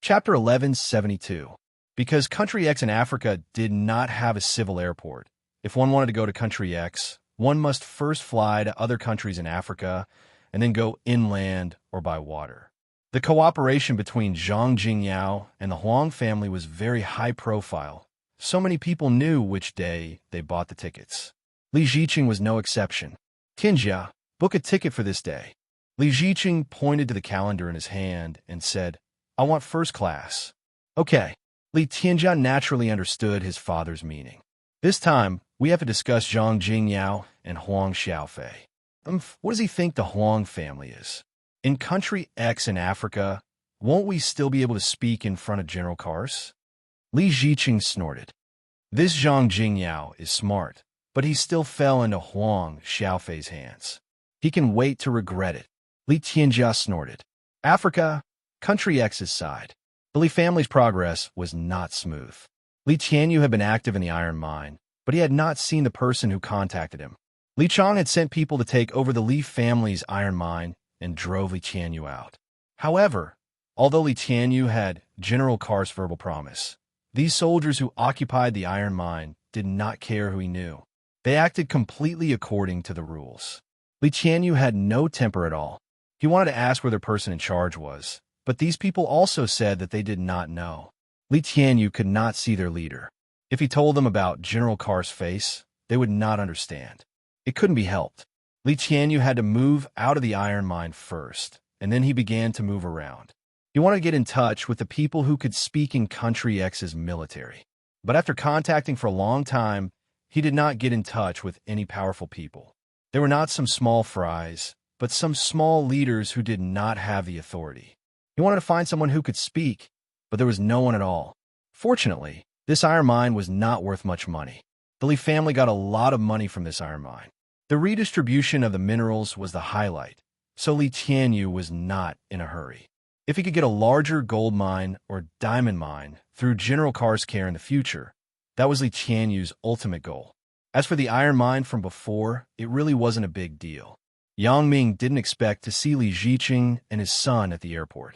Chapter 1172. Because Country X in Africa did not have a civil airport, if one wanted to go to Country X, one must first fly to other countries in Africa and then go inland or by water. The cooperation between Zhang Jingyao and the Huang family was very high profile. So many people knew which day they bought the tickets. Li Ziqing was no exception. "Tianjia, book a ticket for this day." Li Ziqing pointed to the calendar in his hand and said, "I want first class." "Okay." Li Tianjia naturally understood his father's meaning. "This time, we have to discuss Zhang Jingyao and Huang Xiaofei. What does he think the Huang family is? In Country X in Africa, won't we still be able to speak in front of General Kars?" Li Ziqing snorted. "This Zhang Jingyao is smart, but he still fell into Huang Xiaofei's hands. He can wait to regret it." Li Tianjia snorted. Africa, Country X's side. The Li family's progress was not smooth. Li Tianyu had been active in the iron mine, but he had not seen the person who contacted him. Li Chang had sent people to take over the Li family's iron mine and drove Li Tianyu out. However, although Li Tianyu had General Kar's verbal promise, these soldiers who occupied the iron mine did not care who he knew. They acted completely according to the rules. Li Tianyu had no temper at all. He wanted to ask where their person in charge was, but these people also said that they did not know. Li Tianyu could not see their leader. If he told them about General Kar's face, they would not understand. It couldn't be helped. Li Tianyu had to move out of the iron mine first, and then he began to move around. He wanted to get in touch with the people who could speak in Country X's military. But after contacting for a long time, he did not get in touch with any powerful people. There were not some small fries, but some small leaders who did not have the authority. He wanted to find someone who could speak, but there was no one at all. Fortunately, this iron mine was not worth much money. The Li family got a lot of money from this iron mine. The redistribution of the minerals was the highlight, so Li Tianyu was not in a hurry. If he could get a larger gold mine or diamond mine through General Kar's care in the future, that was Li Tianyu's ultimate goal. As for the iron mine from before, it really wasn't a big deal. Yang Ming didn't expect to see Li Ziqing and his son at the airport.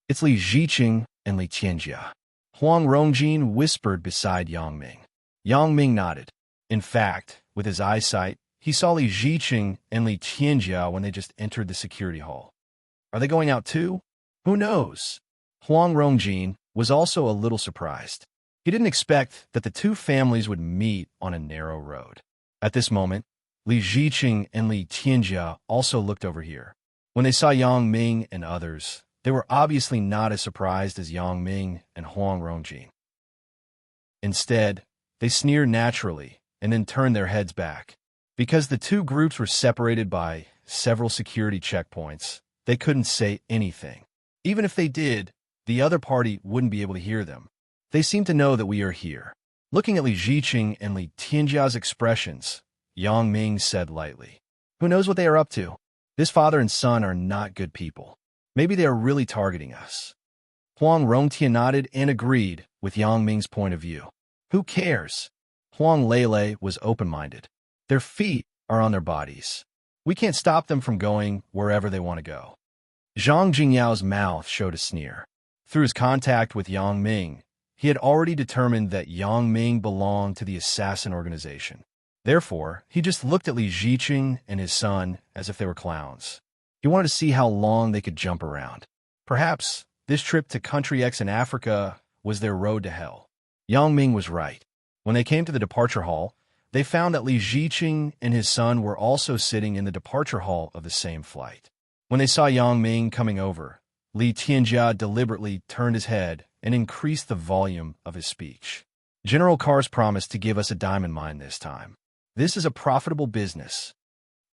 "It's Li Ziqing and Li Tianjia." Huang Rongjin whispered beside Yang Ming. Yang Ming nodded. In fact, with his eyesight, he saw Li Ziqing and Li Tianjia when they just entered the security hall. Are they going out too? Who knows? Huang Rongjin was also a little surprised. He didn't expect that the two families would meet on a narrow road. At this moment, Li Ziqing and Li Tianjia also looked over here. When they saw Yang Ming and others, they were obviously not as surprised as Yang Ming and Huang Rongjin. Instead, they sneered naturally and then turned their heads back. Because the two groups were separated by several security checkpoints, they couldn't say anything. Even if they did, the other party wouldn't be able to hear them. They seem to know that we are here. Looking at Li Ziqing and Li Tianjia's expressions, Yang Ming said lightly, "Who knows what they are up to? This father and son are not good people. Maybe they are really targeting us." Huang Rongtian nodded and agreed with Yang Ming's point of view. Who cares? Huang Lele was open-minded. Their feet are on their bodies. We can't stop them from going wherever they want to go. Zhang Jingyao's mouth showed a sneer. Through his contact with Yang Ming, he had already determined that Yang Ming belonged to the assassin organization. Therefore, he just looked at Li Ziqing and his son as if they were clowns. He wanted to see how long they could jump around. Perhaps this trip to Country X in Africa was their road to hell. Yang Ming was right. When they came to the departure hall, they found that Li Ziqing and his son were also sitting in the departure hall of the same flight. When they saw Yang Ming coming over, Li Tianjia deliberately turned his head and increased the volume of his speech. "General Kar's promised to give us a diamond mine this time. This is a profitable business.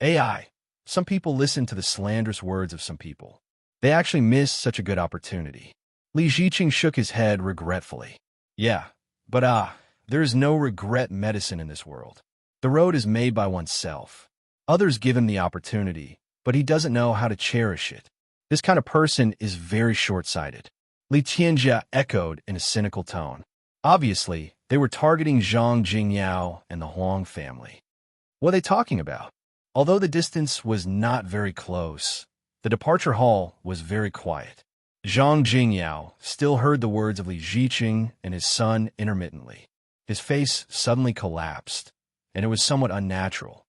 AI, some people listen to the slanderous words of some people. They actually miss such a good opportunity." Li Ziqing shook his head regretfully. "Yeah, but there is no regret medicine in this world. The road is made by oneself. Others give him the opportunity, but he doesn't know how to cherish it. This kind of person is very short-sighted." Li Tianjia echoed in a cynical tone. Obviously, they were targeting Zhang Jingyao and the Huang family. What are they talking about? Although the distance was not very close, the departure hall was very quiet. Zhang Jingyao still heard the words of Li Ziqing and his son intermittently. His face suddenly collapsed, and it was somewhat unnatural.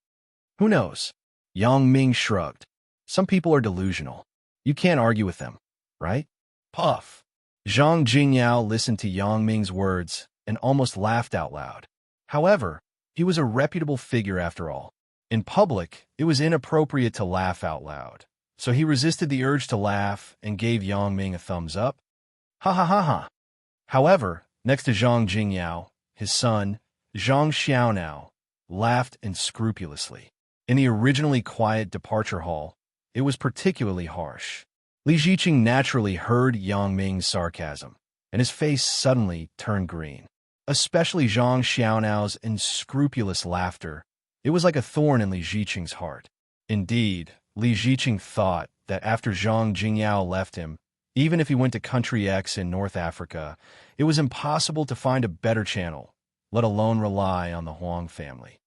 Who knows? Yang Ming shrugged. Some people are delusional. You can't argue with them, right? Puff. Zhang Jingyao listened to Yang Ming's words and almost laughed out loud. However, he was a reputable figure after all. In public, it was inappropriate to laugh out loud, so he resisted the urge to laugh and gave Yang Ming a thumbs up. Ha ha ha ha. However, next to Zhang Jingyao, his son, Zhang Xiaonao, laughed unscrupulously. In the originally quiet departure hall, it was particularly harsh. Li Ziqing naturally heard Yang Ming's sarcasm, and his face suddenly turned green. Especially Zhang Xiaonao's unscrupulous laughter. It was like a thorn in Li Ziqing's heart. Indeed, Li Ziqing thought that after Zhang Jingyao left him, even if he went to Country X in North Africa, it was impossible to find a better channel, let alone rely on the Huang family.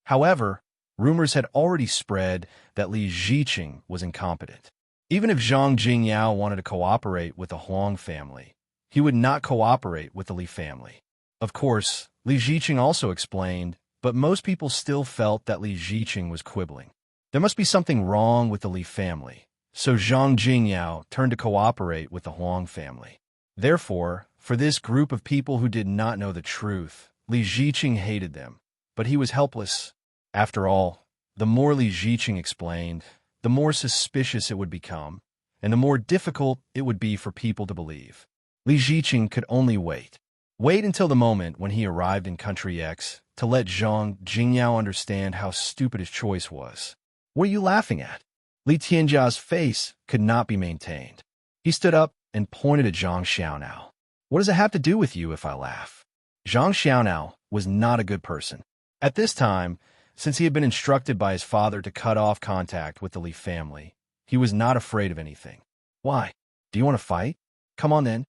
However, rumors had already spread that Li Ziqing was incompetent. Even if Zhang Jingyao wanted to cooperate with the Huang family, he would not cooperate with the Li family. Of course, Li Ziqing also explained, but most people still felt that Li Ziqing was quibbling. There must be something wrong with the Li family, so Zhang Jingyao turned to cooperate with the Huang family. Therefore, for this group of people who did not know the truth, Li Ziqing hated them, but he was helpless. After all, the more Li Ziqing explained, the more suspicious it would become, and the more difficult it would be for people to believe. Li Ziqing could only wait. Wait until the moment when he arrived in Country X to let Zhang Jingyao understand how stupid his choice was. What are you laughing at? Li Tianjia's face could not be maintained. He stood up and pointed at Zhang Xiaonao. What does it have to do with you if I laugh? Zhang Xiaonao was not a good person. At this time, since he had been instructed by his father to cut off contact with the Li family, he was not afraid of anything. Why? Do you want to fight? Come on then.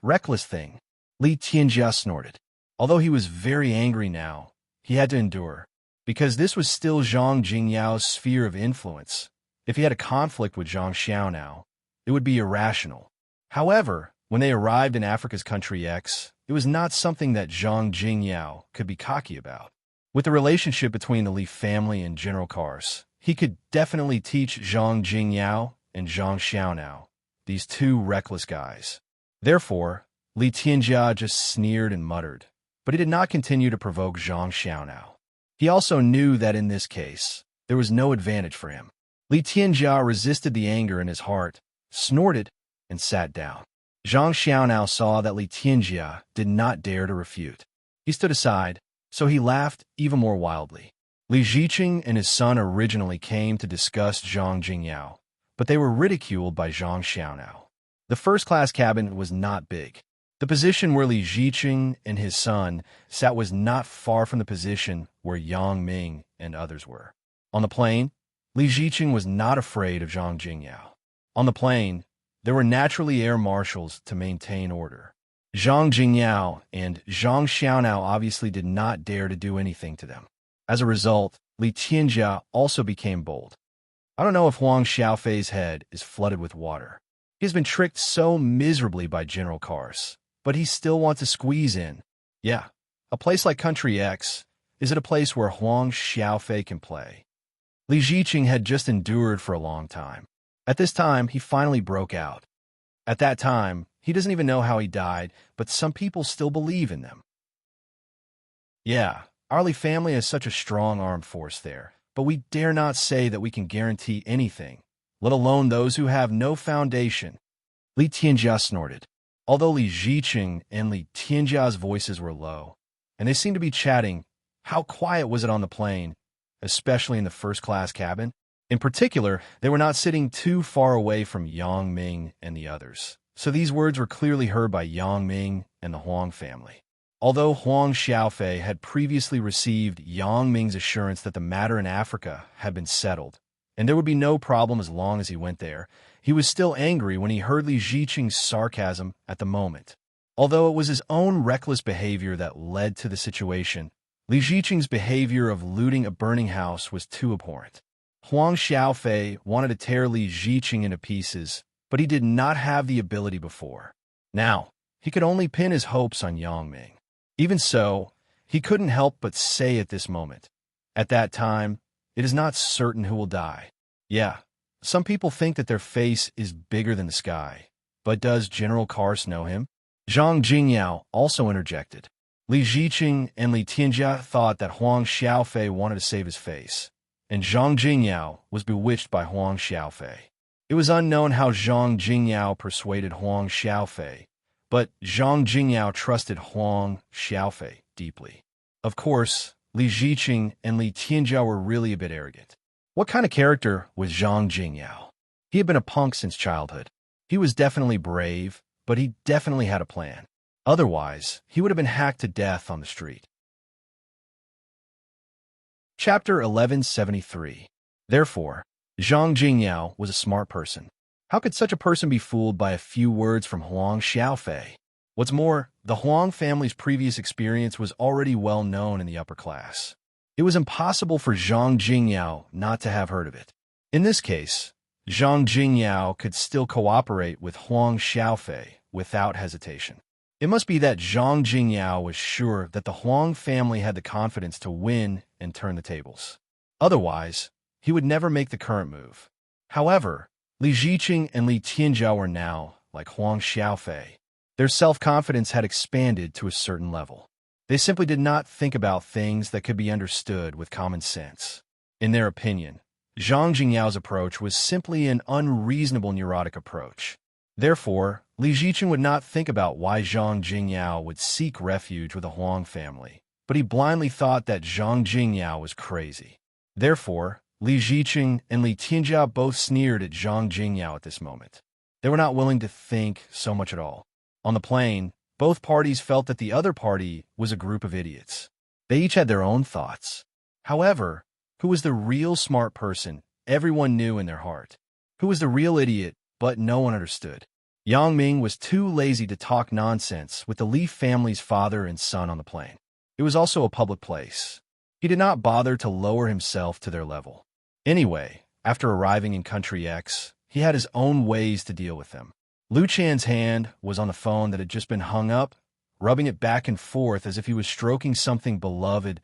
Reckless thing. Li Tianjia snorted. Although he was very angry now, he had to endure, because this was still Zhang Jingyao's sphere of influence. If he had a conflict with Zhang Xiaonao, it would be irrational. However, when they arrived in Africa's Country X, it was not something that Zhang Jingyao could be cocky about. With the relationship between the Li family and General Kars, he could definitely teach Zhang Jingyao and Zhang Xiaonao, these two reckless guys. Therefore, Li Tianjia just sneered and muttered, but he did not continue to provoke Zhang Xiaonao. He also knew that in this case, there was no advantage for him. Li Tianjia resisted the anger in his heart, snorted, and sat down. Zhang Xiaonao saw that Li Tianjia did not dare to refute. He stood aside, so he laughed even more wildly. Li Ziqing and his son originally came to discuss Zhang Jingyao, but they were ridiculed by Zhang Xiaonao. The first-class cabin was not big. The position where Li Ziqing and his son sat was not far from the position where Yang Ming and others were. On the plane, Li Ziqing was not afraid of Zhang Jingyao. On the plane, there were naturally air marshals to maintain order. Zhang Jingyao and Zhang Xiaonao obviously did not dare to do anything to them. As a result, Li Tianjia also became bold. I don't know if Huang Xiaofei's head is flooded with water. He has been tricked so miserably by General Kars, but he still wants to squeeze in. Yeah, a place like Country X, is it a place where Huang Xiaofei can play? Li Ziqing had just endured for a long time. At this time, he finally broke out. At that time, he doesn't even know how he died, but some people still believe in them. Yeah, our Li family has such a strong armed force there, but we dare not say that we can guarantee anything, let alone those who have no foundation. Li Tianjia snorted. Although Li Ziqing and Li Tianjia's voices were low, and they seemed to be chatting, how quiet was it on the plane, especially in the first-class cabin? In particular, they were not sitting too far away from Yang Ming and the others, so these words were clearly heard by Yang Ming and the Huang family. Although Huang Xiaofei had previously received Yang Ming's assurance that the matter in Africa had been settled, and there would be no problem as long as he went there, he was still angry when he heard Li Ziqing's sarcasm at the moment. Although it was his own reckless behavior that led to the situation, Li Ziqing's behavior of looting a burning house was too abhorrent. Huang Xiaofei wanted to tear Li Ziqing into pieces, but but he did not have the ability before. Now, he could only pin his hopes on Yang Ming. Even so, he couldn't help but say at this moment, at that time, it is not certain who will die. Yeah, some people think that their face is bigger than the sky, but does General Kars know him? Zhang Jingyao also interjected. Li Ziqing and Li Tianjia thought that Huang Xiaofei wanted to save his face, and Zhang Jingyao was bewitched by Huang Xiaofei. It was unknown how Zhang Jingyao persuaded Huang Xiaofei, but Zhang Jingyao trusted Huang Xiaofei deeply. Of course, Li Ziqing and Li Tianjia were really a bit arrogant. What kind of character was Zhang Jingyao? He had been a punk since childhood. He was definitely brave, but he definitely had a plan. Otherwise, he would have been hacked to death on the street. Chapter 1173. Therefore, Zhang Jingyao was a smart person. How could such a person be fooled by a few words from Huang Xiaofei? What's more, the Huang family's previous experience was already well known in the upper class. It was impossible for Zhang Jingyao not to have heard of it. In this case, Zhang Jingyao could still cooperate with Huang Xiaofei without hesitation. It must be that Zhang Jingyao was sure that the Huang family had the confidence to win and turn the tables. Otherwise, he would never make the current move. However, Li Ziqing and Li Tianjia were now, like Huang Xiaofei. Their self-confidence had expanded to a certain level. They simply did not think about things that could be understood with common sense. In their opinion, Zhang Jingyao's approach was simply an unreasonable neurotic approach. Therefore, Li Ziqing would not think about why Zhang Jingyao would seek refuge with the Huang family, but he blindly thought that Zhang Jingyao was crazy. Therefore, Li Ziqing and Li Tianjia both sneered at Zhang Jingyao at this moment. They were not willing to think so much at all. On the plain, both parties felt that the other party was a group of idiots. They each had their own thoughts. However, who was the real smart person, everyone knew in their heart. Who was the real idiot, but no one understood. Yang Ming was too lazy to talk nonsense with the Li family's father and son on the plain. It was also a public place. He did not bother to lower himself to their level. Anyway, after arriving in Country X, he had his own ways to deal with them. Lu Chan's hand was on the phone that had just been hung up, rubbing it back and forth as if he was stroking something beloved.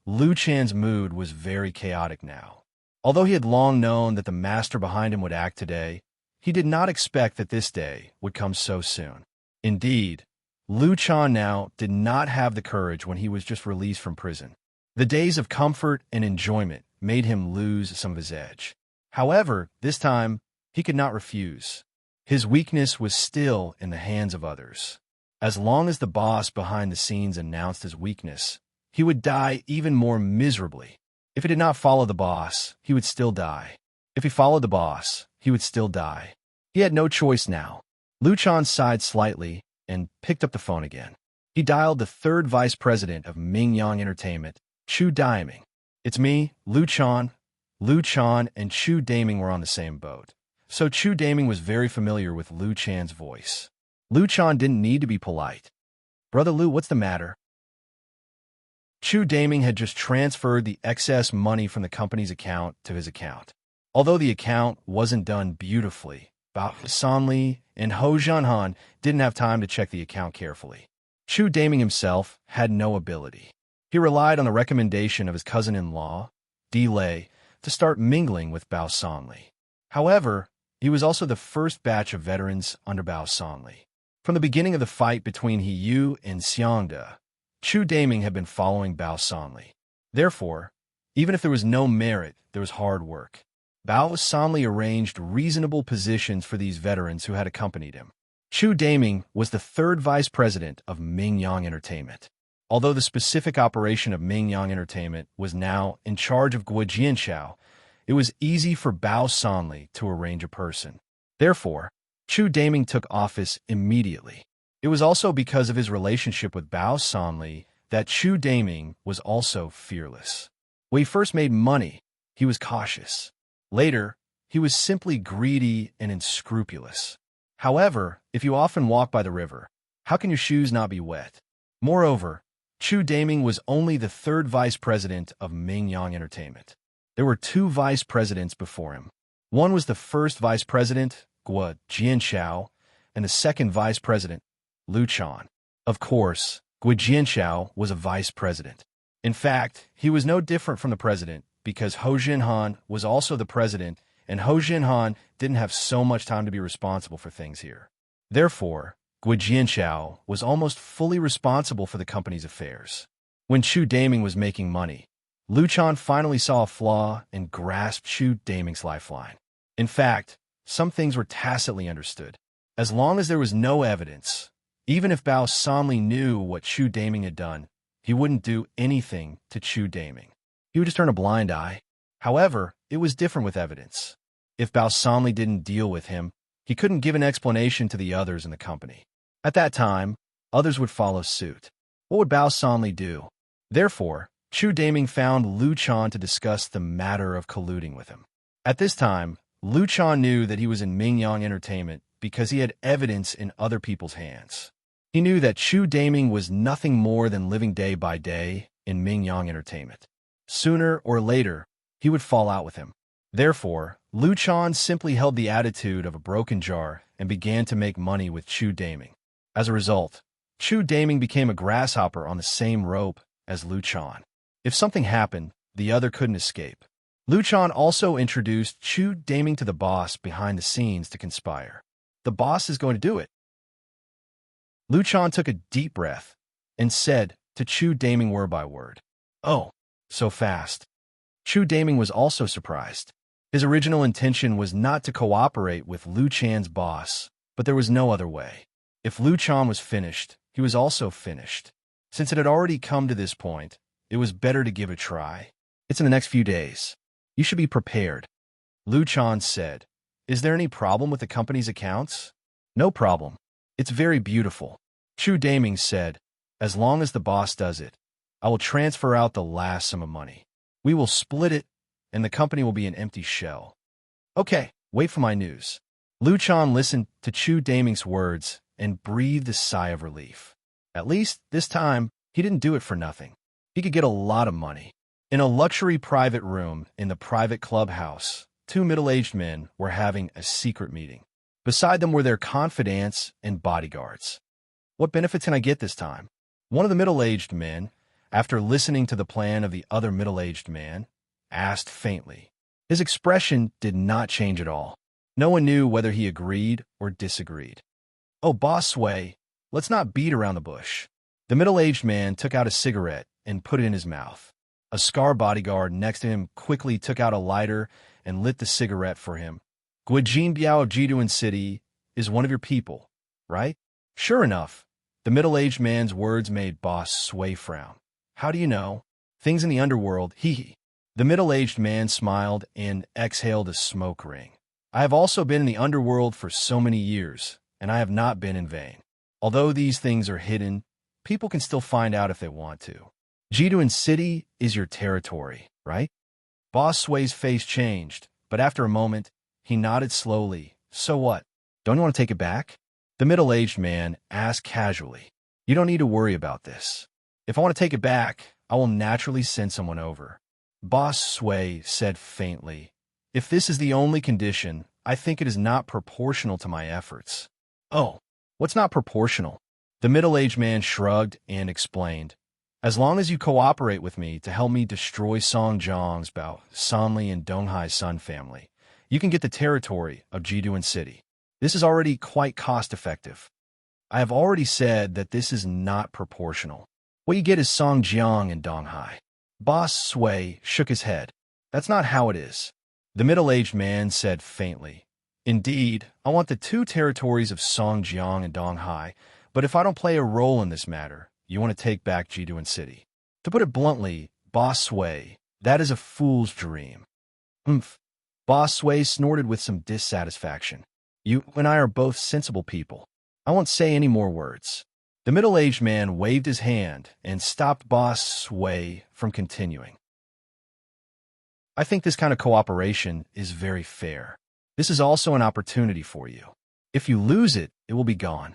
Lu Chan's mood was very chaotic now. Although he had long known that the master behind him would act today, he did not expect that this day would come so soon. Indeed, Lu Chan now did not have the courage when he was just released from prison. The days of comfort and enjoyment made him lose some of his edge. However, this time, he could not refuse. His weakness was still in the hands of others. As long as the boss behind the scenes announced his weakness, he would die even more miserably. If he did not follow the boss, he would still die. If he followed the boss, he would still die. He had no choice now. Lu Chan sighed slightly and picked up the phone again. He dialed the third vice president of Mingyang Entertainment, Chu Daiming. It's me, Lu Chan. Lu Chan and Chu Daiming were on the same boat. So Chu Daiming was very familiar with Lu Chan's voice. Lu Chan didn't need to be polite. Brother Lu, what's the matter? Chu Daiming had just transferred the excess money from the company's account to his account. Although the account wasn't done beautifully, Bao Sanli and Ho Zhanhan didn't have time to check the account carefully. Chu Daiming himself had no ability. He relied on the recommendation of his cousin-in-law, Di Lei, to start mingling with Bao Sanli. However, he was also the first batch of veterans under Bao Sanli. From the beginning of the fight between He Yu and Xiangde, Chu Daiming had been following Bao Sanli. Therefore, even if there was no merit, there was hard work. Bao Sanli arranged reasonable positions for these veterans who had accompanied him. Chu Daiming was the third vice president of Mingyang Entertainment. Although the specific operation of Mingyang Entertainment was now in charge of Guo Jianshao, it was easy for Bao Sanli to arrange a person. Therefore, Chu Daiming took office immediately. It was also because of his relationship with Bao Sanli that Chu Daiming was also fearless. When he first made money, he was cautious. Later, he was simply greedy and unscrupulous. However, if you often walk by the river, how can your shoes not be wet? Moreover, Chu Daiming was only the third vice president of Mingyang Entertainment. There were two vice presidents before him. One was the first vice president, Guo Jianshao, and the second vice president, Lu Chan. Of course, Guo Jianshao was a vice president. In fact, he was no different from the president because Hou Jinhan was also the president, and Hou Jinhan didn't have so much time to be responsible for things here. Therefore, Guo Jianshao was almost fully responsible for the company's affairs. When Chu Daming was making money, Lu Chan finally saw a flaw and grasped Chu Daming's lifeline. In fact, some things were tacitly understood. As long as there was no evidence, even if Bao Sanli knew what Chu Daming had done, he wouldn't do anything to Chu Daming. He would just turn a blind eye. However, it was different with evidence. If Bao Sanli didn't deal with him, he couldn't give an explanation to the others in the company. At that time, others would follow suit. What would Bao Sanli do? Therefore, Chu Daming found Lu Chan to discuss the matter of colluding with him. At this time, Lu Chan knew that he was in Mingyang Entertainment because he had evidence in other people's hands. He knew that Chu Daming was nothing more than living day by day in Mingyang Entertainment. Sooner or later, he would fall out with him. Therefore, Lu Chan simply held the attitude of a broken jar and began to make money with Chu Daming. As a result, Chu Daming became a grasshopper on the same rope as Lu Chan. If something happened, the other couldn't escape. Lu Chan also introduced Chu Daming to the boss behind the scenes to conspire. The boss is going to do it. Lu Chan took a deep breath and said to Chu Daming word by word, "Oh, so fast." Chu Daming was also surprised. His original intention was not to cooperate with Lu Chan's boss, but there was no other way. If Lu Chan was finished, he was also finished. Since it had already come to this point, it was better to give it a try. It's in the next few days. You should be prepared. Lu Chan said, "Is there any problem with the company's accounts?" "No problem. It's very beautiful." Chu Daming said, "As long as the boss does it, I will transfer out the last sum of money. We will split it, and the company will be an empty shell." "Okay, wait for my news." Lu Chan listened to Chu Daming's words and breathed a sigh of relief. At least, this time, he didn't do it for nothing. He could get a lot of money. In a luxury private room in the private clubhouse, two middle-aged men were having a secret meeting. Beside them were their confidants and bodyguards. "What benefits can I get this time?" One of the middle-aged men, after listening to the plan of the other middle-aged man, asked faintly. His expression did not change at all. No one knew whether he agreed or disagreed. "Oh, Boss Sway, let's not beat around the bush." The middle-aged man took out a cigarette and put it in his mouth. A Scar bodyguard next to him quickly took out a lighter and lit the cigarette for him. "Guijin Biao of Jiduan City is one of your people, right?" Sure enough, the middle-aged man's words made Boss Sway frown. "How do you know?" "Things in the underworld, hee." The middle-aged man smiled and exhaled a smoke ring. "I have also been in the underworld for so many years, and I have not been in vain. Although these things are hidden, people can still find out if they want to. Jiduan City is your territory, right?" Boss Sway's face changed, but after a moment, he nodded slowly. "So what? Don't you want to take it back?" The middle-aged man asked casually. "You don't need to worry about this. If I want to take it back, I will naturally send someone over." Boss Sway said faintly, "If this is the only condition, I think it is not proportional to my efforts." "Oh, what's not proportional?" The middle-aged man shrugged and explained. "As long as you cooperate with me to help me destroy Song Jiang's Bao Sanli and Donghai Sun family, you can get the territory of Jiduan City. This is already quite cost-effective. I have already said that this is not proportional. What you get is Song Jiang and Donghai." Boss Sway shook his head. "That's not how it is." The middle-aged man said faintly, "Indeed, I want the two territories of Song Jiang and Donghai, but if I don't play a role in this matter, you want to take back Jiduan City." To put it bluntly, Boss Sway, that is a fool's dream. "Humph." Boss Sway snorted with some dissatisfaction. "You and I are both sensible people. I won't say any more words." The middle-aged man waved his hand and stopped Boss Sway from continuing. "I think this kind of cooperation is very fair. This is also an opportunity for you. If you lose it, it will be gone."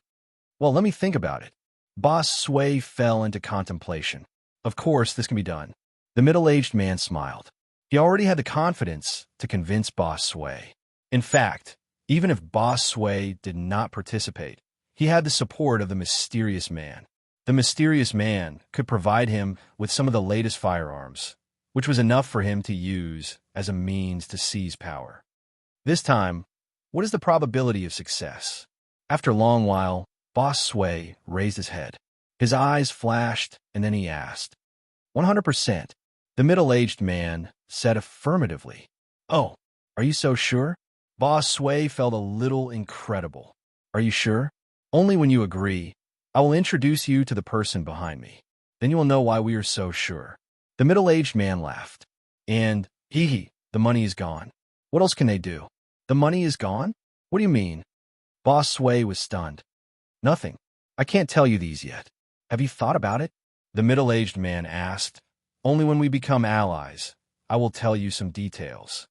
"Well, let me think about it." Boss Sway fell into contemplation. "Of course, this can be done." The middle-aged man smiled. He already had the confidence to convince Boss Sway. In fact, Even if Boss Sway did not participate, he had the support of the mysterious man. The mysterious man could provide him with some of the latest firearms, which was enough for him to use as a means to seize power. This time, what is the probability of success? After a long while, Boss Sway raised his head. His eyes flashed, and then he asked, 100%. The middle-aged man said affirmatively. Oh, are you so sure? Boss Sway felt a little incredible. Are you sure? Only when you agree. I will introduce you to the person behind me. Then you will know why we are so sure. The middle-aged man laughed. And, hee, the money is gone. What else can they do? The money is gone? What do you mean? Boss Sway was stunned. Nothing. I can't tell you these yet. Have you thought about it? The middle-aged man asked. Only when we become allies, I will tell you some details.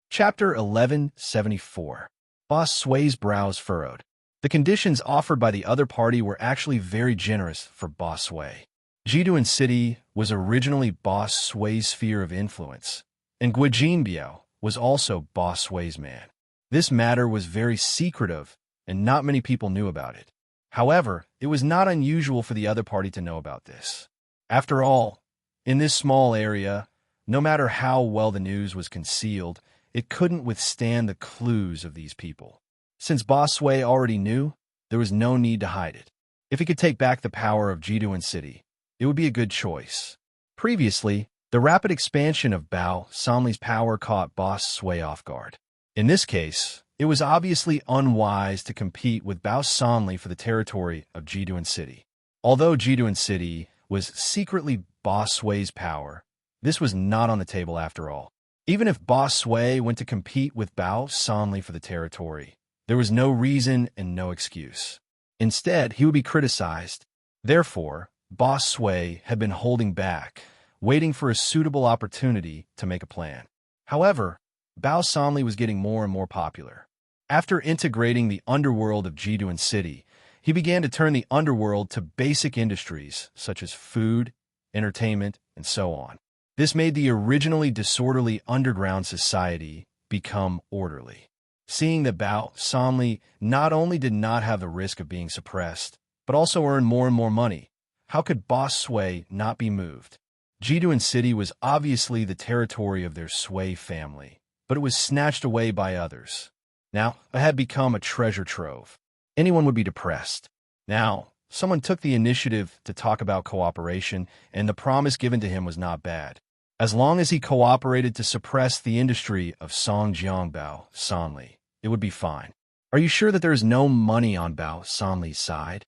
Chapter 1174. Boss Sway's brows furrowed. The conditions offered by the other party were actually very generous for Boss Sway. Jiduan City was originally Boss Sway's sphere of influence, and Guijinbiao was also Boss Sway's man. This matter was very secretive, and not many people knew about it. However, it was not unusual for the other party to know about this. After all, in this small area, no matter how well the news was concealed, it couldn't withstand the clues of these people. Since Boss Sway already knew, there was no need to hide it. If he could take back the power of Jiduan City, it would be a good choice. Previously, the rapid expansion of Bao Sanli's power caught Boss Sway off guard. In this case, it was obviously unwise to compete with Bao Sanli for the territory of Jiduan City. Although Jiduan City was secretly Boss Sway's power, this was not on the table after all. Even if Boss Sway went to compete with Bao Sanli for the territory, there was no reason and no excuse. Instead, he would be criticized. Therefore, Boss Sway had been holding back, waiting for a suitable opportunity to make a plan. However, Bao Sanli was getting more and more popular. After integrating the underworld of Jiduan City, he began to turn the underworld to basic industries such as food, entertainment, and so on. This made the originally disorderly underground society become orderly. Seeing that Bao Sanli not only did not have the risk of being suppressed, but also earned more and more money, how could Boss Sway not be moved? Jiduan City was obviously the territory of their Sway family, but it was snatched away by others. Now, it had become a treasure trove. Anyone would be depressed. Now, someone took the initiative to talk about cooperation, and the promise given to him was not bad. As long as he cooperated to suppress the industry of Songjiang Bao Sanli, it would be fine. Are you sure that there is no money on Bao Sanli's side?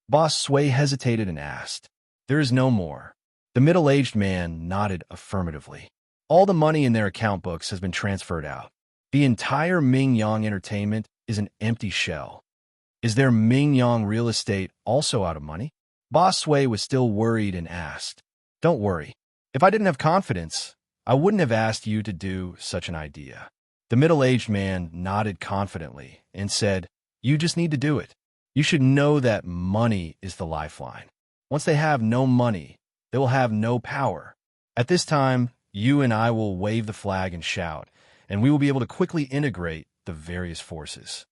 Boss Sway hesitated and asked. There is no more. The middle-aged man nodded affirmatively. All the money in their account books has been transferred out. The entire Mingyang Entertainment is an empty shell. Is their Mingyang real estate also out of money? Boss Sway was still worried and asked. Don't worry. If I didn't have confidence, I wouldn't have asked you to do such an idea. The middle-aged man nodded confidently and said, You just need to do it. You should know that money is the lifeline. Once they have no money, they will have no power. At this time, you and I will wave the flag and shout, and we will be able to quickly integrate the various forces.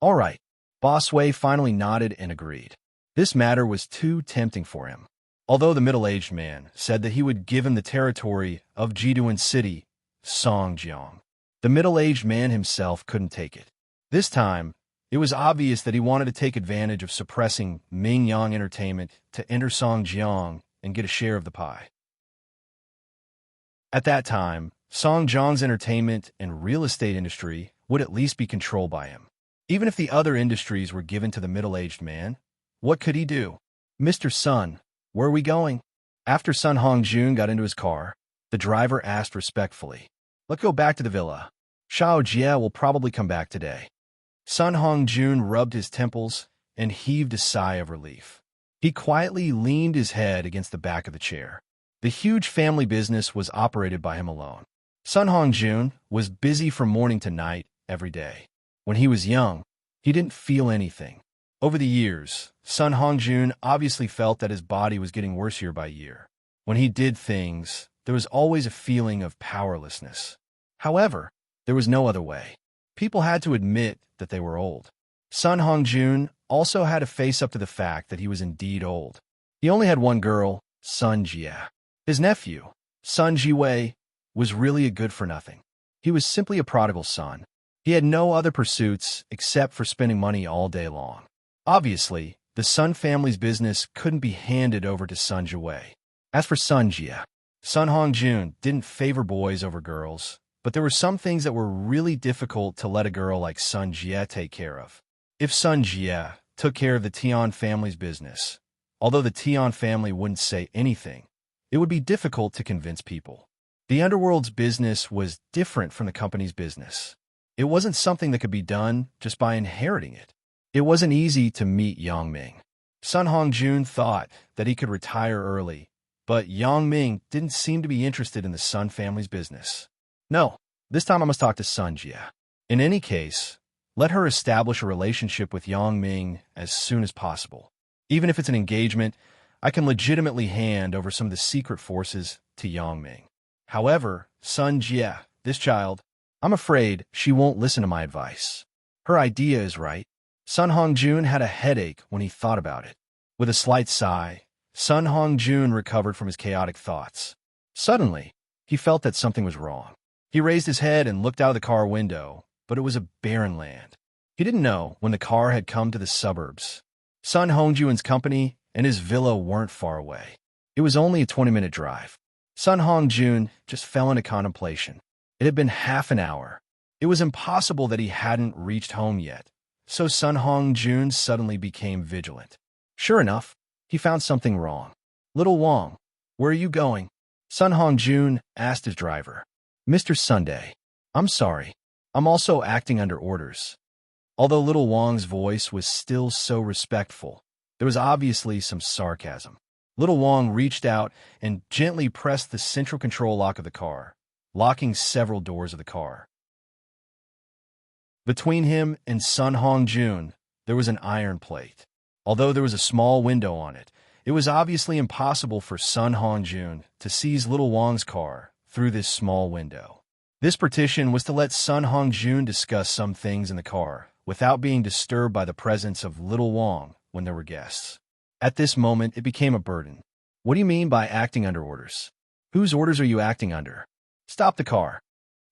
All right. Boss Sway finally nodded and agreed. This matter was too tempting for him. Although the middle-aged man said that he would give him the territory of Jiduan City, Songjiang, the middle-aged man himself couldn't take it. This time, it was obvious that he wanted to take advantage of suppressing Mingyang Entertainment to enter Songjiang and get a share of the pie. At that time, Songjiang's entertainment and real estate industry would at least be controlled by him. Even if the other industries were given to the middle-aged man, what could he do? Mr. Sun, where are we going? After Sun Hongjun got into his car, the driver asked respectfully, Let's go back to the villa. Xiao Jie will probably come back today. Sun Hongjun rubbed his temples and heaved a sigh of relief. He quietly leaned his head against the back of the chair. The huge family business was operated by him alone. Sun Hongjun was busy from morning to night every day. When he was young, he didn't feel anything. Over the years, Sun Hongjun obviously felt that his body was getting worse year by year. When he did things, there was always a feeling of powerlessness. However, There was no other way. People had to admit that they were old. Sun Hongjun also had to face up to the fact that he was indeed old. He only had one girl, Sun Jie. His nephew, Sun Jiwei, was really a good-for-nothing. He was simply a prodigal son. He had no other pursuits except for spending money all day long. Obviously, the Sun family's business couldn't be handed over to Sun Jiwei. As for Sun Jie, Sun Hongjun didn't favor boys over girls, but there were some things that were really difficult to let a girl like Sun Jie take care of. If Sun Jie took care of the Tian family's business, although the Tian family wouldn't say anything, it would be difficult to convince people. The underworld's business was different from the company's business. It wasn't something that could be done just by inheriting it. It wasn't easy to meet Yang Ming. Sun Hongjun thought that he could retire early, but Yang Ming didn't seem to be interested in the Sun family's business. No, this time I must talk to Sun Jie. In any case, let her establish a relationship with Yang Ming as soon as possible. Even if it's an engagement, I can legitimately hand over some of the secret forces to Yang Ming. However, Sun Jie, this child, I'm afraid she won't listen to my advice. Her idea is right. Sun Hongjun had a headache when he thought about it. With a slight sigh, Sun Hongjun recovered from his chaotic thoughts. Suddenly, he felt that something was wrong. He raised his head and looked out of the car window, but it was a barren land. He didn't know when the car had come to the suburbs. Sun Hongjun's company and his villa weren't far away. It was only a 20-minute drive. Sun Hongjun just fell into contemplation. It had been half an hour. It was impossible that he hadn't reached home yet, so Sun Hongjun suddenly became vigilant. Sure enough, he found something wrong. "Little Wang, where are you going?" Sun Hongjun asked his driver. "Mr. Sunday, I'm sorry. I'm also acting under orders." Although Little Wang's voice was still so respectful, there was obviously some sarcasm. Little Wang reached out and gently pressed the central control lock of the car, locking several doors of the car. Between him and Sun Hongjun, there was an iron plate. Although there was a small window on it, it was obviously impossible for Sun Hongjun to seize Little Wang's car through this small window. This partition was to let Sun Hongjun discuss some things in the car without being disturbed by the presence of Little Wang when there were guests. At this moment, it became a burden. "What do you mean by acting under orders? Whose orders are you acting under? Stop the car."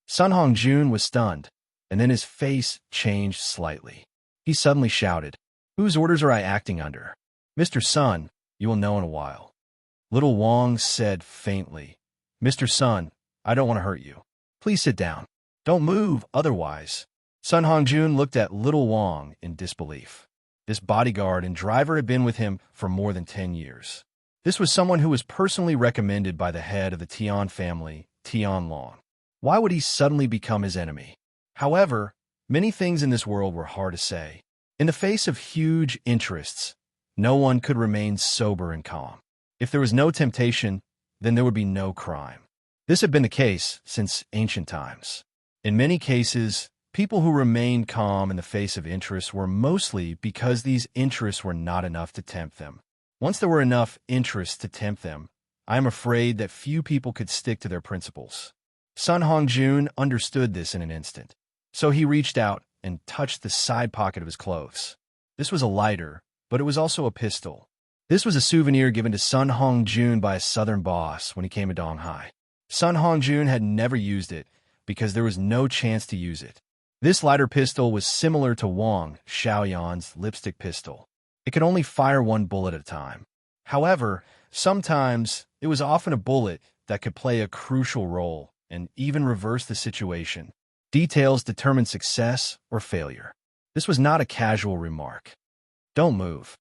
Sun Hongjun was stunned, and then his face changed slightly. He suddenly shouted, "Whose orders are I acting under?" "Mr. Sun, you will know in a while." Little Wang said faintly, "Mr. Sun, I don't want to hurt you. Please sit down. Don't move, otherwise." Sun Hongjun looked at Little Wang in disbelief. This bodyguard and driver had been with him for more than 10 years. This was someone who was personally recommended by the head of the Tian family, Tian Long. Why would he suddenly become his enemy? However, many things in this world were hard to say. In the face of huge interests, no one could remain sober and calm. If there was no temptation, then there would be no crime. This had been the case since ancient times. In many cases, people who remained calm in the face of interests were mostly because these interests were not enough to tempt them. Once there were enough interests to tempt them, I am afraid that few people could stick to their principles. Sun Hongjun understood this in an instant, so he reached out and touched the side pocket of his clothes. This was a lighter, but it was also a pistol. This was a souvenir given to Sun Hongjun by a southern boss when he came to Donghai. Sun Hongjun had never used it because there was no chance to use it. This lighter pistol was similar to Wang Xiaoyan's lipstick pistol. It could only fire one bullet at a time. However, sometimes it was often a bullet that could play a crucial role and even reverse the situation. Details determine success or failure. This was not a casual remark. "Don't move."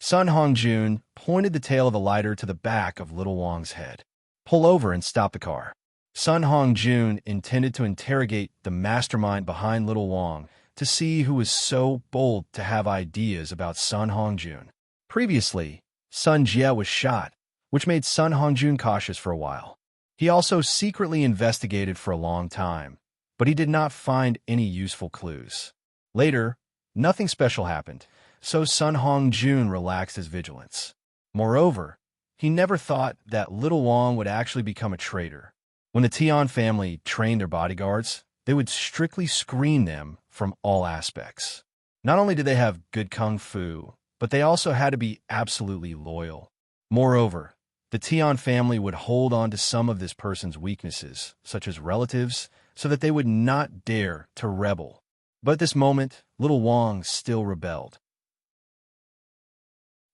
Sun Hongjun pointed the tail of the lighter to the back of Little Wang's head. "Pull over and stop the car." Sun Hongjun intended to interrogate the mastermind behind Little Wang to see who was so bold to have ideas about Sun Hongjun. Previously, Sun Jie was shot, which made Sun Hongjun cautious for a while. He also secretly investigated for a long time, but he did not find any useful clues. Later, nothing special happened, so Sun Hongjun relaxed his vigilance. Moreover, he never thought that Little Wang would actually become a traitor. When the Tian family trained their bodyguards, they would strictly screen them from all aspects. Not only did they have good kung fu, but they also had to be absolutely loyal. Moreover, the Tian family would hold on to some of this person's weaknesses, such as relatives, so that they would not dare to rebel. But at this moment, little Wang still rebelled.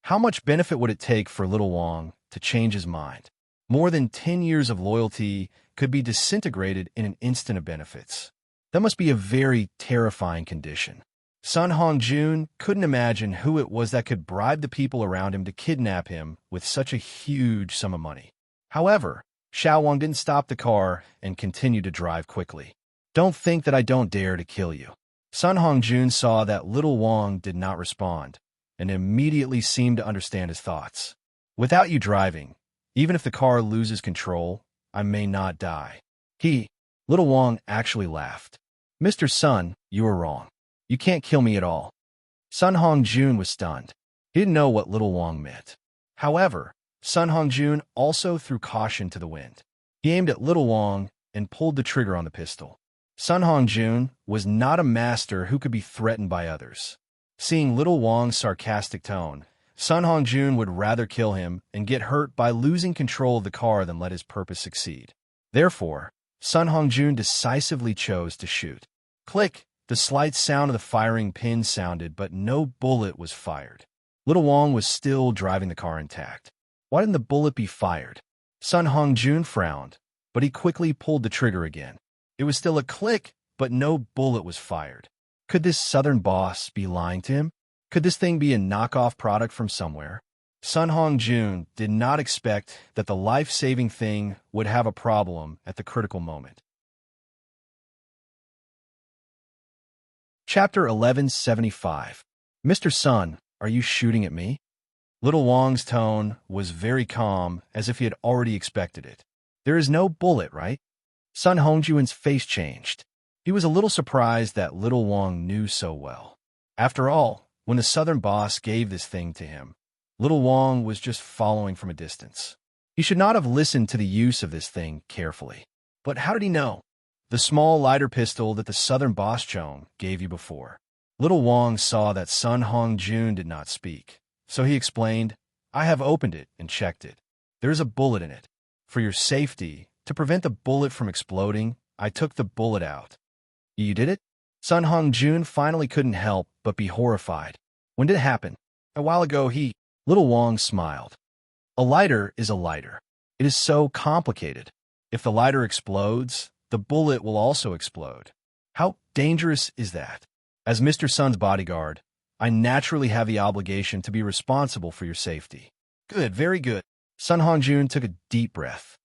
How much benefit would it take for little Wang to change his mind? More than 10 years of loyalty could be disintegrated in an instant of benefits. That must be a very terrifying condition. Sun Hongjun couldn't imagine who it was that could bribe the people around him to kidnap him with such a huge sum of money. However, Xiao Wang didn't stop the car and continued to drive quickly. "Don't think that I don't dare to kill you." Sun Hongjun saw that little Wang did not respond, and immediately seemed to understand his thoughts. "Without you driving, even if the car loses control, I may not die." Little Wang actually laughed. "Mr. Sun, you are wrong. You can't kill me at all." Sun Hongjun was stunned. He didn't know what little Wang meant. However, Sun Hongjun also threw caution to the wind. He aimed at little Wang and pulled the trigger on the pistol. Sun Hongjun was not a master who could be threatened by others. Seeing little Wang's sarcastic tone, Sun Hongjun would rather kill him and get hurt by losing control of the car than let his purpose succeed. Therefore, Sun Hongjun decisively chose to shoot. Click! The slight sound of the firing pin sounded, but no bullet was fired. Little Wang was still driving the car intact. Why didn't the bullet be fired? Sun Hongjun frowned, but he quickly pulled the trigger again. It was still a click, but no bullet was fired. Could this southern boss be lying to him? Could this thing be a knockoff product from somewhere? Sun Hongjun did not expect that the life-saving thing would have a problem at the critical moment. Chapter 1175. Mr. Sun, are you shooting at me? Little Wang's tone was very calm, as if he had already expected it. There is no bullet, right? Sun Hongjun's face changed. He was a little surprised that little Wang knew so well. After all, when the southern boss gave this thing to him, little Wang was just following from a distance. He should not have listened to the use of this thing carefully. But how did he know? The small lighter pistol that the southern boss Chong gave you before. Little Wang saw that Sun Hongjun did not speak, so he explained, "I have opened it and checked it. There is a bullet in it. For your safety, to prevent the bullet from exploding, I took the bullet out." "You did it?" Sun Hongjun finally couldn't help but be horrified. "When did it happen?" "A while ago." Little Wang smiled. "A lighter is a lighter. It is so complicated. If the lighter explodes, the bullet will also explode. How dangerous is that? As Mr. Sun's bodyguard, I naturally have the obligation to be responsible for your safety." "Good, very good." Sun Hongjun took a deep breath.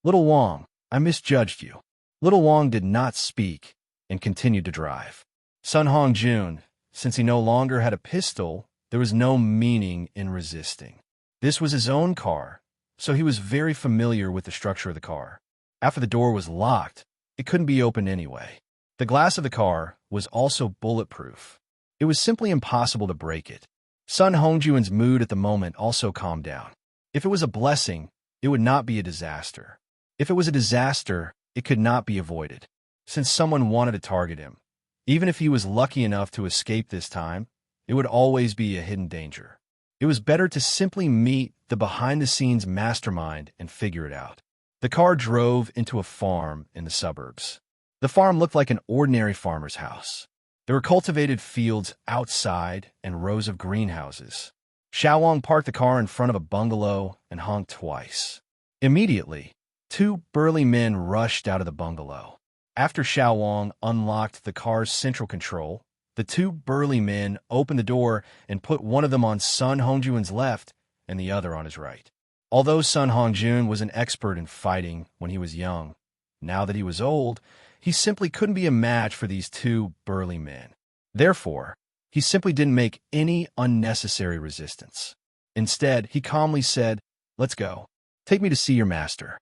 "Little Wang, I misjudged you." Little Wang did not speak and continued to drive. Sun Hongjun, since he no longer had a pistol, there was no meaning in resisting. This was his own car, so he was very familiar with the structure of the car. After the door was locked, it couldn't be opened anyway. The glass of the car was also bulletproof. It was simply impossible to break it. Sun Hongjun's mood at the moment also calmed down. If it was a blessing, it would not be a disaster. If it was a disaster, it could not be avoided, since someone wanted to target him. Even if he was lucky enough to escape this time, it would always be a hidden danger. It was better to simply meet the behind-the-scenes mastermind and figure it out. The car drove into a farm in the suburbs. The farm looked like an ordinary farmer's house. There were cultivated fields outside and rows of greenhouses. Xiao Wang parked the car in front of a bungalow and honked twice. Immediately, two burly men rushed out of the bungalow. After Xiao Wang unlocked the car's central control, the two burly men opened the door and put one of them on Sun Hongjun's left and the other on his right. Although Sun Hongjun was an expert in fighting when he was young, now that he was old, he simply couldn't be a match for these two burly men. Therefore, he simply didn't make any unnecessary resistance. Instead, he calmly said, "Let's go. Take me to see your master."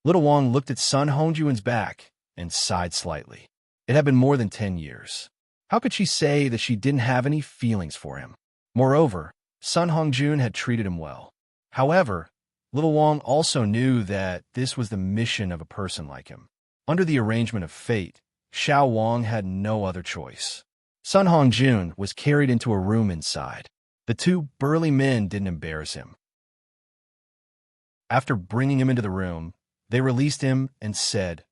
Little Wang looked at Sun Hongjun's back and sighed slightly. It had been more than 10 years. How could she say that she didn't have any feelings for him? Moreover, Sun Hongjun had treated him well. However, Little Wang also knew that this was the mission of a person like him. Under the arrangement of fate, Xiao Wang had no other choice. Sun Hongjun was carried into a room inside. The two burly men didn't embarrass him. After bringing him into the room, they released him and said,